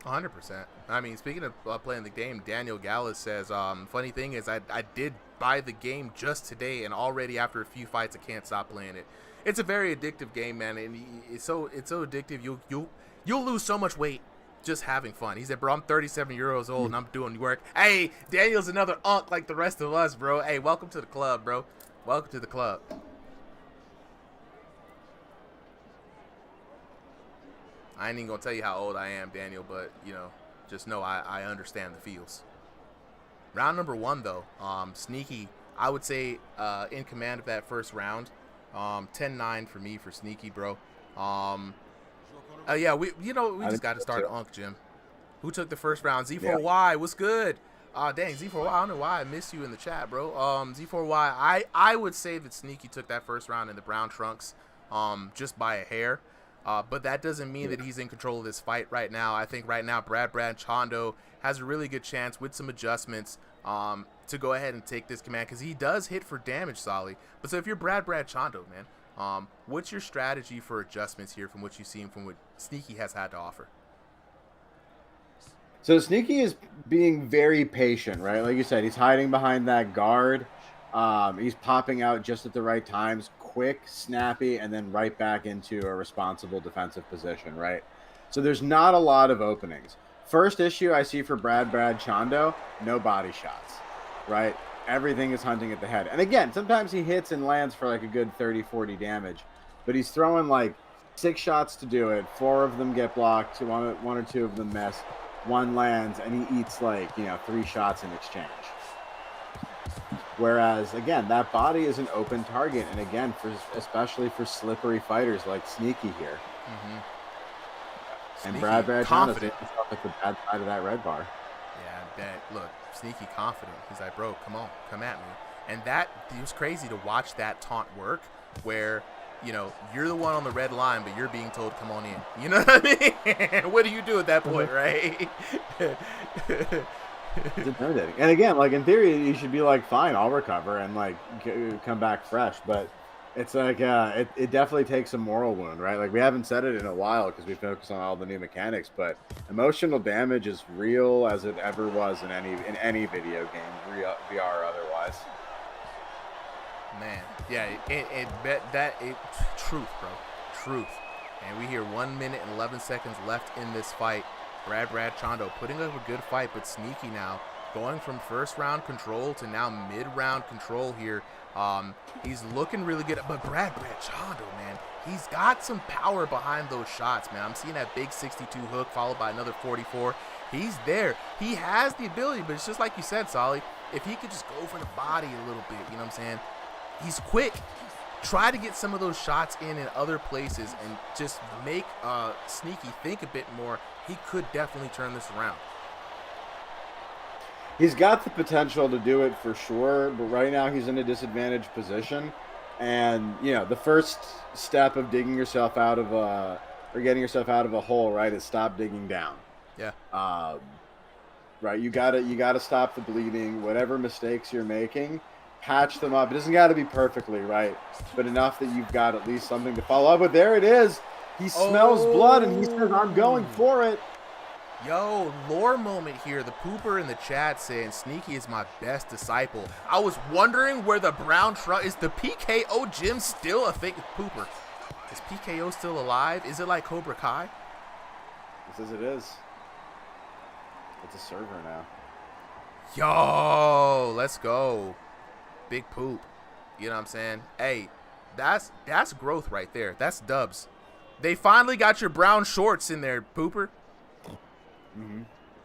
100%. I mean, speaking of playing the game, Daniel Gallus says, funny thing is I did buy the game just today, and already after a few fights, I can't stop playing it. It's a very addictive game, man, and it's so addictive. You'll lose so much weight just having fun. He said, bro, I'm 37 years old, and I'm doing work. Hey, Daniel's another unk like the rest of us, bro. Hey, welcome to the club, bro. Welcome to the club. I ain't even gonna tell you how old I am, Daniel, but just know I understand the feels. Round number 1, though, Sneaky, I would say in command of that first round. 10-9 for me for Sneaky, bro. Yeah, we just got to start Unk, Jim. Who took the first round? Z4Y, what's good? Dang, Z4Y, I don't know why I missed you in the chat, bro. Z4Y, I would say that Sneaky took that first round in the brown trunks, just by a hair. But that doesn't mean that he's in control of this fight right now. I think right now Brad Chando has a really good chance with some adjustments to go ahead and take this command, because he does hit for damage, Solly. But so if you're Brad Chando, man, what's your strategy for adjustments here from what you've seen from what Sneaky has had to offer? So Sneaky is being very patient, right? Like you said, he's hiding behind that guard. He's popping out just at the right times, quick, snappy, and then right back into a responsible defensive position, right? So there's not a lot of openings. First issue I see for Brad Chando, no body shots, right? Everything is hunting at the head. And again, sometimes he hits and lands for like a good 30, 40 damage, but he's throwing like 6 shots to do it. 4 of them get blocked, one or 2 of them miss, 1 lands, and he eats like, 3 shots in exchange. Whereas, again, that body is an open target, and again, especially for slippery fighters like Sneaky here. And Brad Chando hit himself at the bad side of that red bar. Yeah, look, Sneaky confident. He's like, bro, come on, come at me. And it was crazy to watch that taunt work, where you're the one on the red line, but you're being told, come on in. You know what I mean? What do you do at that point, right? It's intimidating. And again, like in theory, you should be like, fine, I'll recover and like come back fresh. But it's like it definitely takes a moral wound, right? Like we haven't said it in a while because we focus on all the new mechanics, but emotional damage is real as it ever was in any video game, VR or otherwise. Man, yeah, truth, bro, truth. And we hear 1 minute and 11 seconds left in this fight. Brad Chando putting up a good fight, but Sneaky now going from first round control to now mid-round control here. He's looking really good. But Brad Chando, man, he's got some power behind those shots, man. I'm seeing that big 62 hook followed by another 44. He's there. He has the ability, but it's just like you said, Solly. If he could just go for the body a little bit, you know what I'm saying? He's quick. Try to get some of those shots in other places and just make Sneaky think a bit more. He could definitely turn this around. He's got the potential to do it for sure, but right now he's in a disadvantaged position. And, you know, the first step of digging yourself out of or getting yourself out of a hole, right, is stop digging down. Yeah. Right, you gotta stop the bleeding. Whatever mistakes you're making, patch them up. It doesn't got to be perfectly right, but enough that you've got at least something to follow up with. There it is. He smells blood and he says, "I'm going for it." Yo, lore moment here. The pooper in the chat saying Sneaky is my best disciple. I was wondering where the brown truck is. The PKO gym still a fake pooper? Is PKO still alive? Is it like Cobra Kai? It says it is. It's a server now. Yo, let's go. Big poop. You know what I'm saying? Hey, that's growth right there. That's dubs. They finally got your brown shorts in there, pooper. Mm-hmm.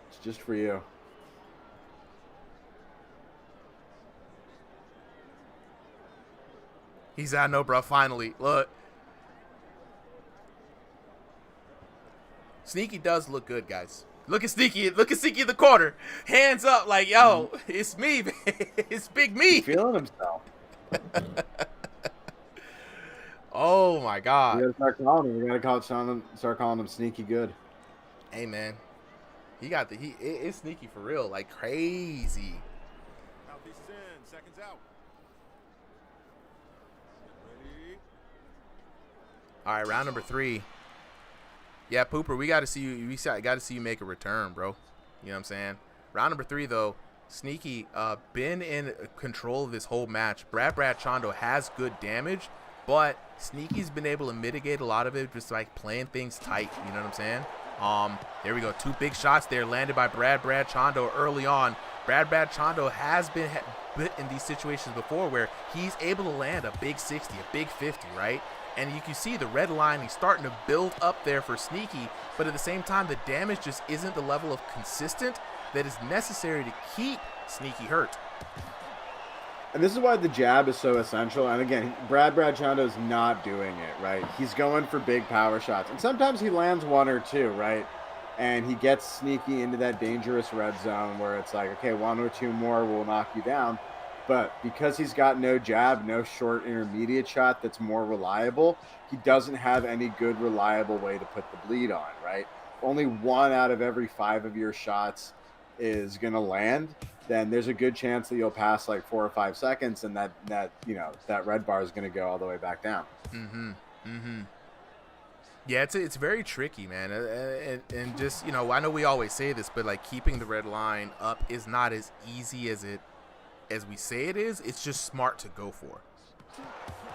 It's just for you. He's out, no, bro. Finally, look. Sneaky does look good, guys. Look at Sneaky. Look at Sneaky in the corner. Hands up, like, yo, it's me, man. It's big me. He's feeling himself. Oh my God. We gotta start calling him. We gotta start calling him Sneaky Good. Hey, man. He got it's Sneaky for real, like crazy. Southeast 10, seconds out. Ready? All right, round number 3. Yeah, pooper, we got to see you. We got to see you make a return, bro. You know what I'm saying? Round number 3, though. Sneaky been in control of this whole match. Brad Chando has good damage, but Sneaky's been able to mitigate a lot of it just like playing things tight. You know what I'm saying? There we go. 2 big shots there landed by Brad Chando early on. Brad Chando has been hit in these situations before where he's able to land a big 60, a big 50, right? And you can see the red line, he's starting to build up there for Sneaky, but at the same time, the damage just isn't the level of consistent that is necessary to keep Sneaky hurt. And this is why the jab is so essential. And again, Brad Chando is not doing it, right? He's going for big power shots. And sometimes he lands 1 or 2, right? And he gets Sneaky into that dangerous red zone where it's like, okay, 1 or 2 more will knock you down. But because he's got no jab, no short intermediate shot that's more reliable, he doesn't have any good reliable way to put the bleed on, right? Only 1 out of every 5 of your shots is going to land. Then there's a good chance that you'll pass like 4 or 5 seconds, and that red bar is going to go all the way back down. Yeah, it's very tricky, man, and just, you know, I know we always say this, but like keeping the red line up is not as easy as we say it is. It's just smart to go for.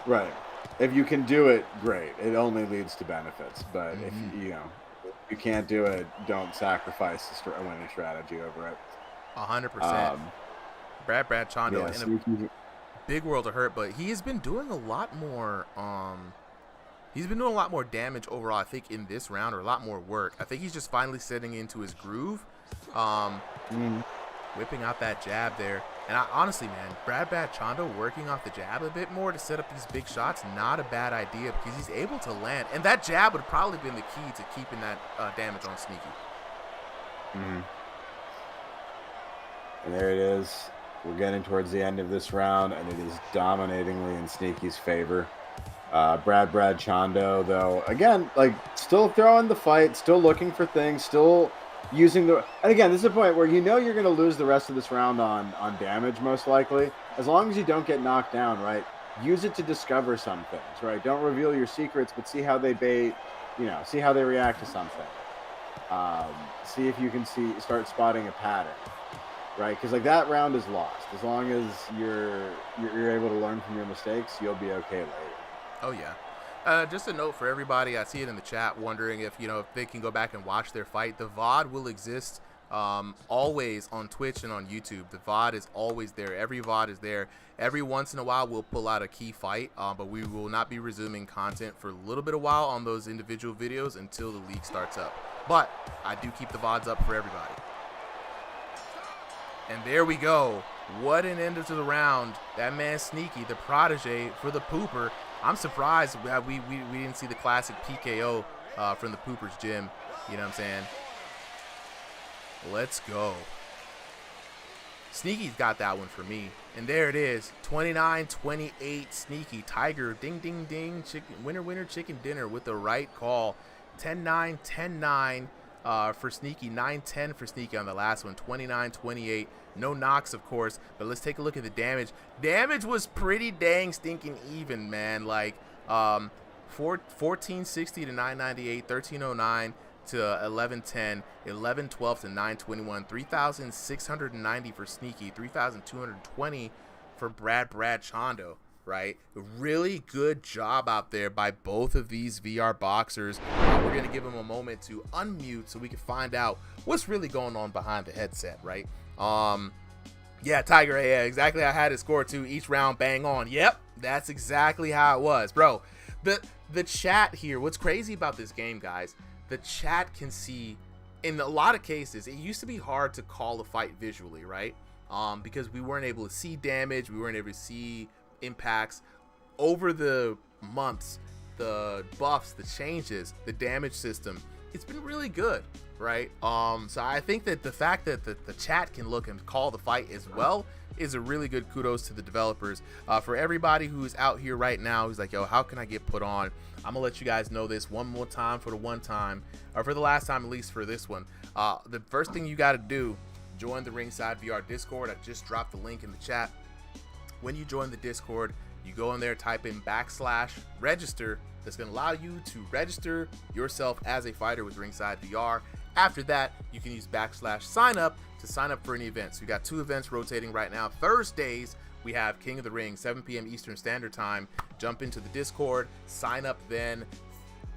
Right. If you can do it, great. It only leads to benefits. But if you can't do it, don't sacrifice the winning strategy over it. 100%. Brad Chando in a big world of hurt, but he has been doing a lot more. He's been doing a lot more damage overall, I think, in this round, or a lot more work. I think he's just finally setting into his groove, whipping out that jab there. And honestly, man, Brad Chando working off the jab a bit more to set up these big shots, not a bad idea because he's able to land. And that jab would have probably been the key to keeping that damage on Sneaky. And there it is. We're getting towards the end of this round, and it is dominatingly in Sneaky's favor. Brad Chando, though, again, like, still throwing the fight, still looking for things, still using the... And again, this is a point where you know you're going to lose the rest of this round on damage, most likely. As long as you don't get knocked down, right? Use it to discover some things, right? Don't reveal your secrets, but see how they see how they react to something. See if you can start spotting a pattern. Right, because like that round is lost. As long as you're able to learn from your mistakes, you'll be okay later. Oh yeah. Just a note for everybody. I see it in the chat, wondering if they can go back and watch their fight. The VOD will exist always on Twitch and on YouTube. The VOD is always there. Every VOD is there. Every once in a while, we'll pull out a key fight, but we will not be resuming content for a little bit of while on those individual videos until the league starts up. But I do keep the VODs up for everybody. And there we go. What an end to the round. That man Sneaky, the protege for the Pooper. I'm surprised we didn't see the classic PKO from the Pooper's gym. You know what I'm saying? Let's go. Sneaky's got that one for me. And there it is. 29-28 Sneaky. Tiger, ding, ding, ding. Winner, winner, chicken dinner with the right call. 10-9, 10-9 for Sneaky. 9-10 for Sneaky on the last one. 29-28. No knocks, of course. But let's take a look at the damage. Damage was pretty dang stinking even, man. Like, 1460 to 998. 1309. To 1110, 1112 to 921, 3,690 for Sneaky, 3,220 for Brad Chondo, right? Really good job out there by both of these VR boxers. We're going to give them a moment to unmute so we can find out what's really going on behind the headset, right? Yeah, Tiger, yeah, exactly. I had it score too. Each round bang on. Yep, that's exactly how it was, bro. The chat here, what's crazy about this game, guys, the chat can see, in a lot of cases, it used to be hard to call a fight visually, right? Because we weren't able to see damage, we weren't able to see impacts. Over the months, the buffs, the changes, the damage system, it's been really good, right? So I think that the fact that the chat can look and call the fight as well is a really good kudos to the developers. For everybody who's out here right now who's like, yo, how can I get put on? I'm gonna let you guys know this one more time for the one time, or for the last time at least for this one. The first thing you got to do, join the RingsideVR Discord. I just dropped the link in the chat. When you join the Discord, you go in there, type in /register. That's gonna allow you to register yourself as a fighter with RingsideVR. After that, you can use /sign up to sign up for any events. We got 2 events rotating right now. Thursdays, we have King of the Ring, 7 p.m. Eastern Standard Time. Jump into the Discord, sign up then.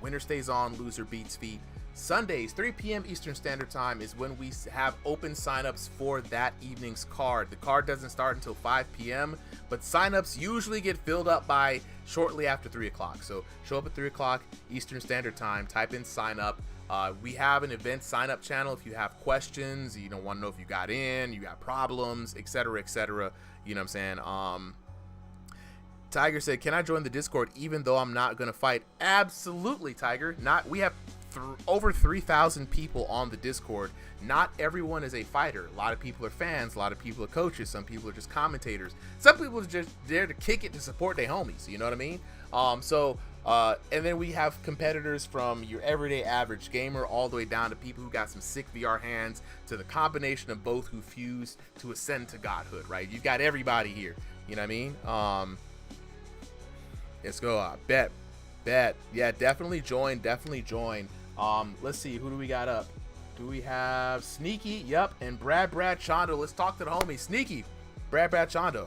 Winner stays on, loser beats feet. Sundays, 3 p.m. Eastern Standard Time is when we have open signups for that evening's card. The card doesn't start until 5 p.m., but signups usually get filled up by shortly after 3 o'clock. So show up at 3 o'clock Eastern Standard Time, type in sign up. We have an event sign up channel if you have questions, you don't want to know if you got in, you got problems, etc., etc. You know what I'm saying? Tiger said, can I join the Discord even though I'm not going to fight? Absolutely, Tiger. We have over 3,000 people on the Discord. Not everyone is a fighter. A lot of people are fans. A lot of people are coaches. Some people are just commentators. Some people are just there to kick it to support their homies. You know what I mean? And then we have competitors from your everyday average gamer all the way down to people who got some sick VR hands, to the combination of both who fused to ascend to godhood, right? You've got everybody here. You know what I mean? Let's go. Bet. Yeah, definitely join. Let's see, who do we got up? Do we have Sneaky? Yep, and Brad Chondo. Let's talk to the homie. Sneaky, Brad Chondo.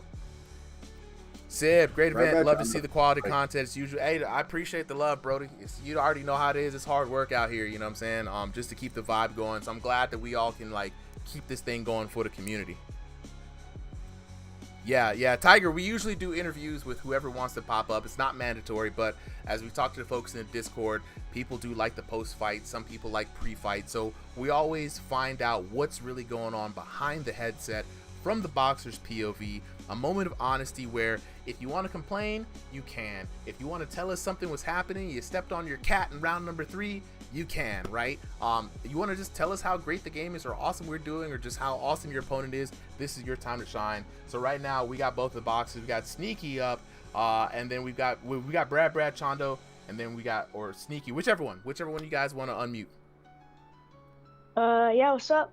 Sib, great event. Love to see the quality content as usual. Hey, I appreciate the love, Brody. You already know how it is. It's hard work out here, you know what I'm saying? Just to keep the vibe going. So I'm glad that we all can like keep this thing going for the community. Yeah, Tiger, we usually do interviews with whoever wants to pop up. It's not mandatory, but as we talk to the folks in the Discord, people do like the post-fight. Some people like pre-fight. So we always find out what's really going on behind the headset from the boxer's POV. A moment of honesty where if you want to complain, you can. If you want to tell us something was happening, you stepped on your cat in round number 3, you can, right? You want to just tell us how great the game is or awesome we're doing or just how awesome your opponent is, this is your time to shine. So right now we got both the boxes. We got Sneaky up, and then we got Brad Chondo, and then we got, or Sneaky, whichever one you guys want to unmute. Yeah, what's up?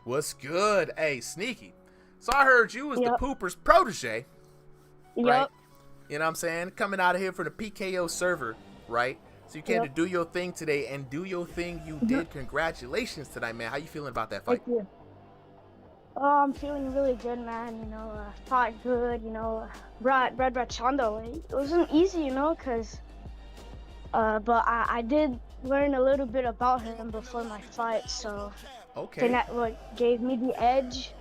What's good? Hey, Sneaky. So I heard you was the Pooper's protege, right? Yep. You know what I'm saying? Coming out of here for the PKO server, right? So you came to do your thing today, and do your thing you did. Congratulations tonight, man. How you feeling about that fight? Thank you. Oh, I'm feeling really good, man. You know, fought good. You know, Brad Chondo. It wasn't easy, you know, cause, but I did learn a little bit about him before my fight, so think that what gave me the edge.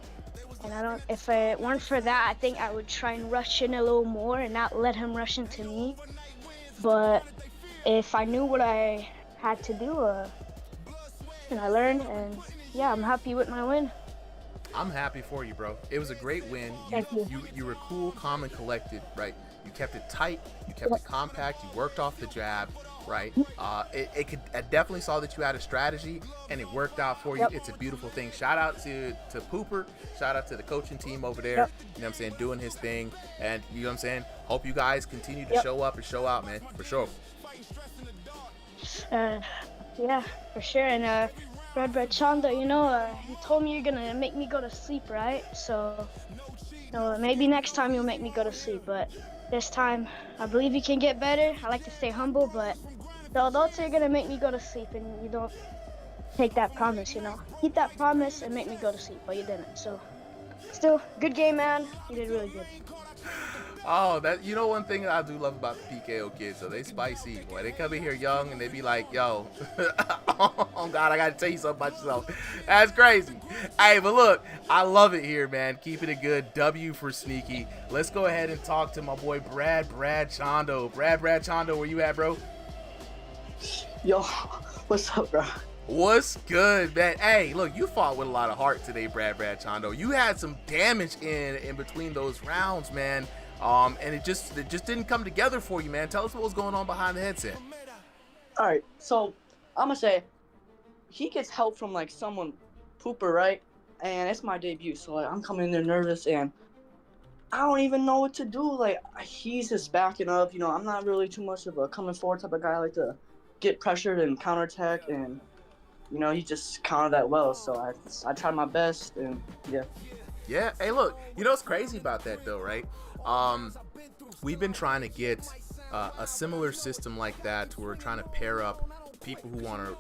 And if it weren't for that, I think I would try and rush in a little more and not let him rush into me. But if I knew what I had to do, and I learned, and yeah, I'm happy with my win. I'm happy for you, bro. It was a great win. Thank you. You were cool, calm, and collected, right? You kept it tight. You kept it compact. You worked off the jab, right? I definitely saw that you had a strategy, and it worked out for you. It's a beautiful thing. Shout out to Pooper. Shout out to the coaching team over there. You know what I'm saying? Doing his thing. And you know what I'm saying? Hope you guys continue to show up and show out, man. For sure. Yeah, for sure. And Red Chanda, you told me you're gonna make me go to sleep, right? So, maybe next time you'll make me go to sleep, but this time I believe you can get better. I like to stay humble, but the adults are gonna make me go to sleep, and you don't take that promise, Keep that promise and make me go to sleep, but you didn't. So, still, good game, man. You did really good. Oh, one thing that I do love about the PKO kids, so they spicy, boy. They come in here young and they be like, yo, oh God, I gotta tell you something about yourself. That's crazy. Hey, but look, I love it here, man. Keeping it good. W for Sneaky. Let's go ahead and talk to my boy Brad Chondo. Brad Chondo, where you at, bro? Yo, what's up, bro? What's good, man? Hey, look, you fought with a lot of heart today, Brad Chondo. You had some damage in between those rounds, man. And it just didn't come together for you, man. Tell us what was going on behind the headset. All right, so I'm gonna say he gets help from like someone, Pooper, right? And it's my debut, so like I'm coming in there nervous and I don't even know what to do. Like he's just backing up, I'm not really too much of a coming forward type of guy. I like to get pressured and counterattack, and he just countered that well. So I tried my best, and yeah. Yeah. Hey, look, what's crazy about that though, right? We've been trying to get a similar system like that to where we're trying to pair up people who want to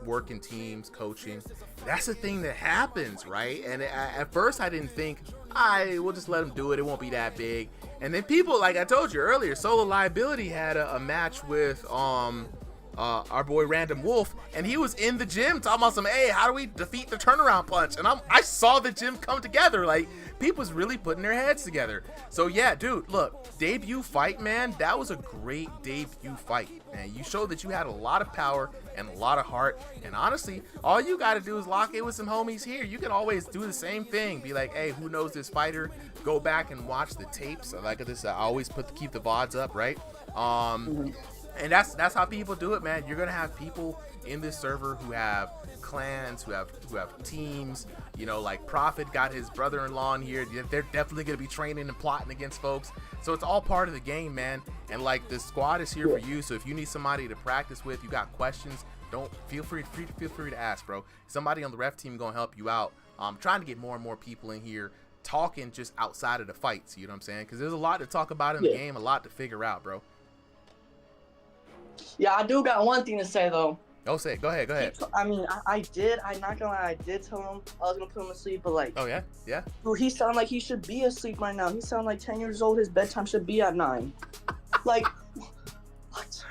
work in teams, coaching. That's the thing that happens, right? And at first I didn't think, we'll just let them do it. It won't be that big. And then people, like I told you earlier, Solo Liability had a match with our boy Random Wolf, and he was in the gym talking about hey, how do we defeat the turnaround punch? And I saw the gym come together. Like, people's really putting their heads together. So yeah, dude, look, debut fight, man, that was a great debut fight, man. You showed that you had a lot of power and a lot of heart, and honestly, all you got to do is lock in with some homies here. You can always do the same thing. Be like, hey, who knows this fighter? Go back and watch the tapes. Like this, I always keep the VODs up, right? And that's how people do it, man. You're gonna have people in this server who have clans, who have teams. Like Prophet got his brother-in-law in here. They're definitely gonna be training and plotting against folks. So it's all part of the game, man. And like the squad is here for you. So if you need somebody to practice with, you got questions, feel free to ask, bro. Somebody on the ref team gonna help you out. Trying to get more and more people in here talking just outside of the fights. You know what I'm saying? Because there's a lot to talk about in the game, a lot to figure out, bro. Yeah, I do got one thing to say though. Oh, say it. Go ahead. I'm not gonna lie, I did tell him I was gonna put him to sleep, but like, oh yeah, dude, he sound like he should be asleep right now. He sound like 10 years old. His bedtime should be at 9. Like, what?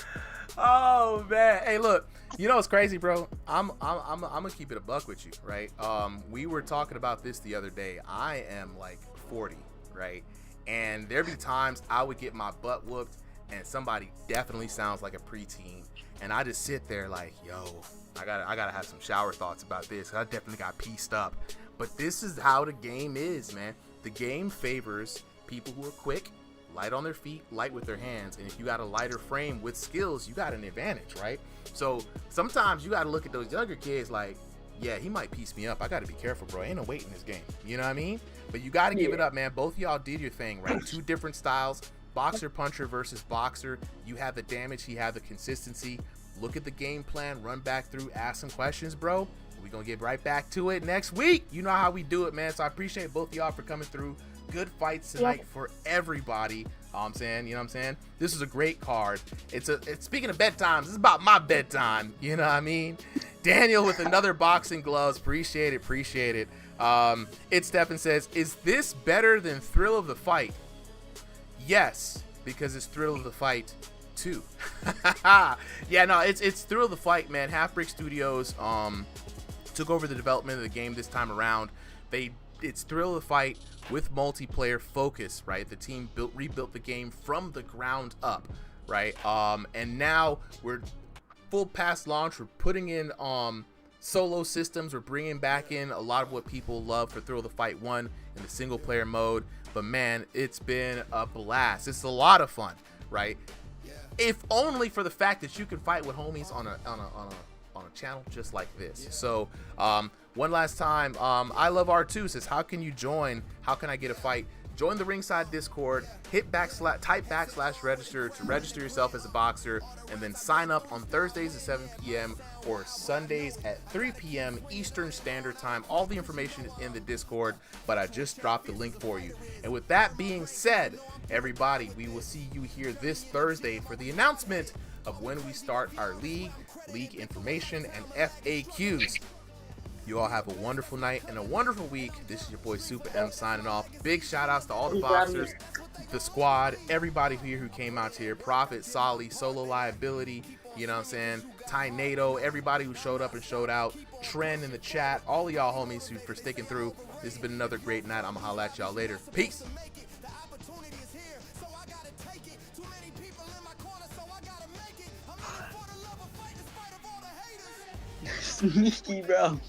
Oh man, hey, look, what's crazy, bro? I'm gonna keep it a buck with you, right? We were talking about this the other day. I am like 40, right? And there be times I would get my butt whooped, and somebody definitely sounds like a preteen, and I just sit there like, yo, I gotta have some shower thoughts about this. I definitely got pieced up. But this is how the game is, man. The game favors people who are quick, light on their feet, light with their hands, and if you got a lighter frame with skills, you got an advantage, right? So sometimes you gotta look at those younger kids like, yeah, he might piece me up. I gotta be careful, bro. Ain't no weight in this game. You know what I mean? But you gotta give it up, man. Both of y'all did your thing, right? 2 different styles. Boxer puncher versus boxer. You have the damage, he had the consistency. Look at the game plan, run back through, ask some questions, bro. We're gonna get right back to it next week. You know how we do it, man. So I appreciate both of y'all for coming through. Good fights tonight for everybody. I'm saying, you know what I'm saying? This is a great card. It's speaking of bedtimes, this is about my bedtime. You know what I mean? Daniel with another boxing gloves. Appreciate it. It's Stephen says, is this better than Thrill of the Fight? Yes, because it's Thrill of the Fight 2. Yeah, no, it's Thrill of the Fight, man. Half Brick Studios took over the development of the game this time around. It's Thrill of the Fight with multiplayer focus, right? The team rebuilt the game from the ground up, right? And now we're full past launch. We're putting in solo systems. We're bringing back in a lot of what people love for Thrill of the Fight 1 in the single player mode. But man, it's been a blast. It's a lot of fun, right? If only for the fact that you can fight with homies on a channel just like this. So one last time, I love R2 says, how can you join? How can I get a fight? Join the Ringside Discord, type /register to register yourself as a boxer, and then sign up on Thursdays at 7 p.m. or Sundays at 3 p.m. Eastern Standard Time. All the information is in the Discord, but I just dropped the link for you. And with that being said, everybody, we will see you here this Thursday for the announcement of when we start our league information, and FAQs. You all have a wonderful night and a wonderful week. This is your boy Super M signing off. Big shout outs to all the boxers, the squad, everybody here who came out here. Prophet, Solly, Solo Liability, you know what I'm saying? Tornado, everybody who showed up and showed out. Trend in the chat, all of y'all homies for sticking through. This has been another great night. I'm gonna holla at y'all later. Peace. Sneaky, bro.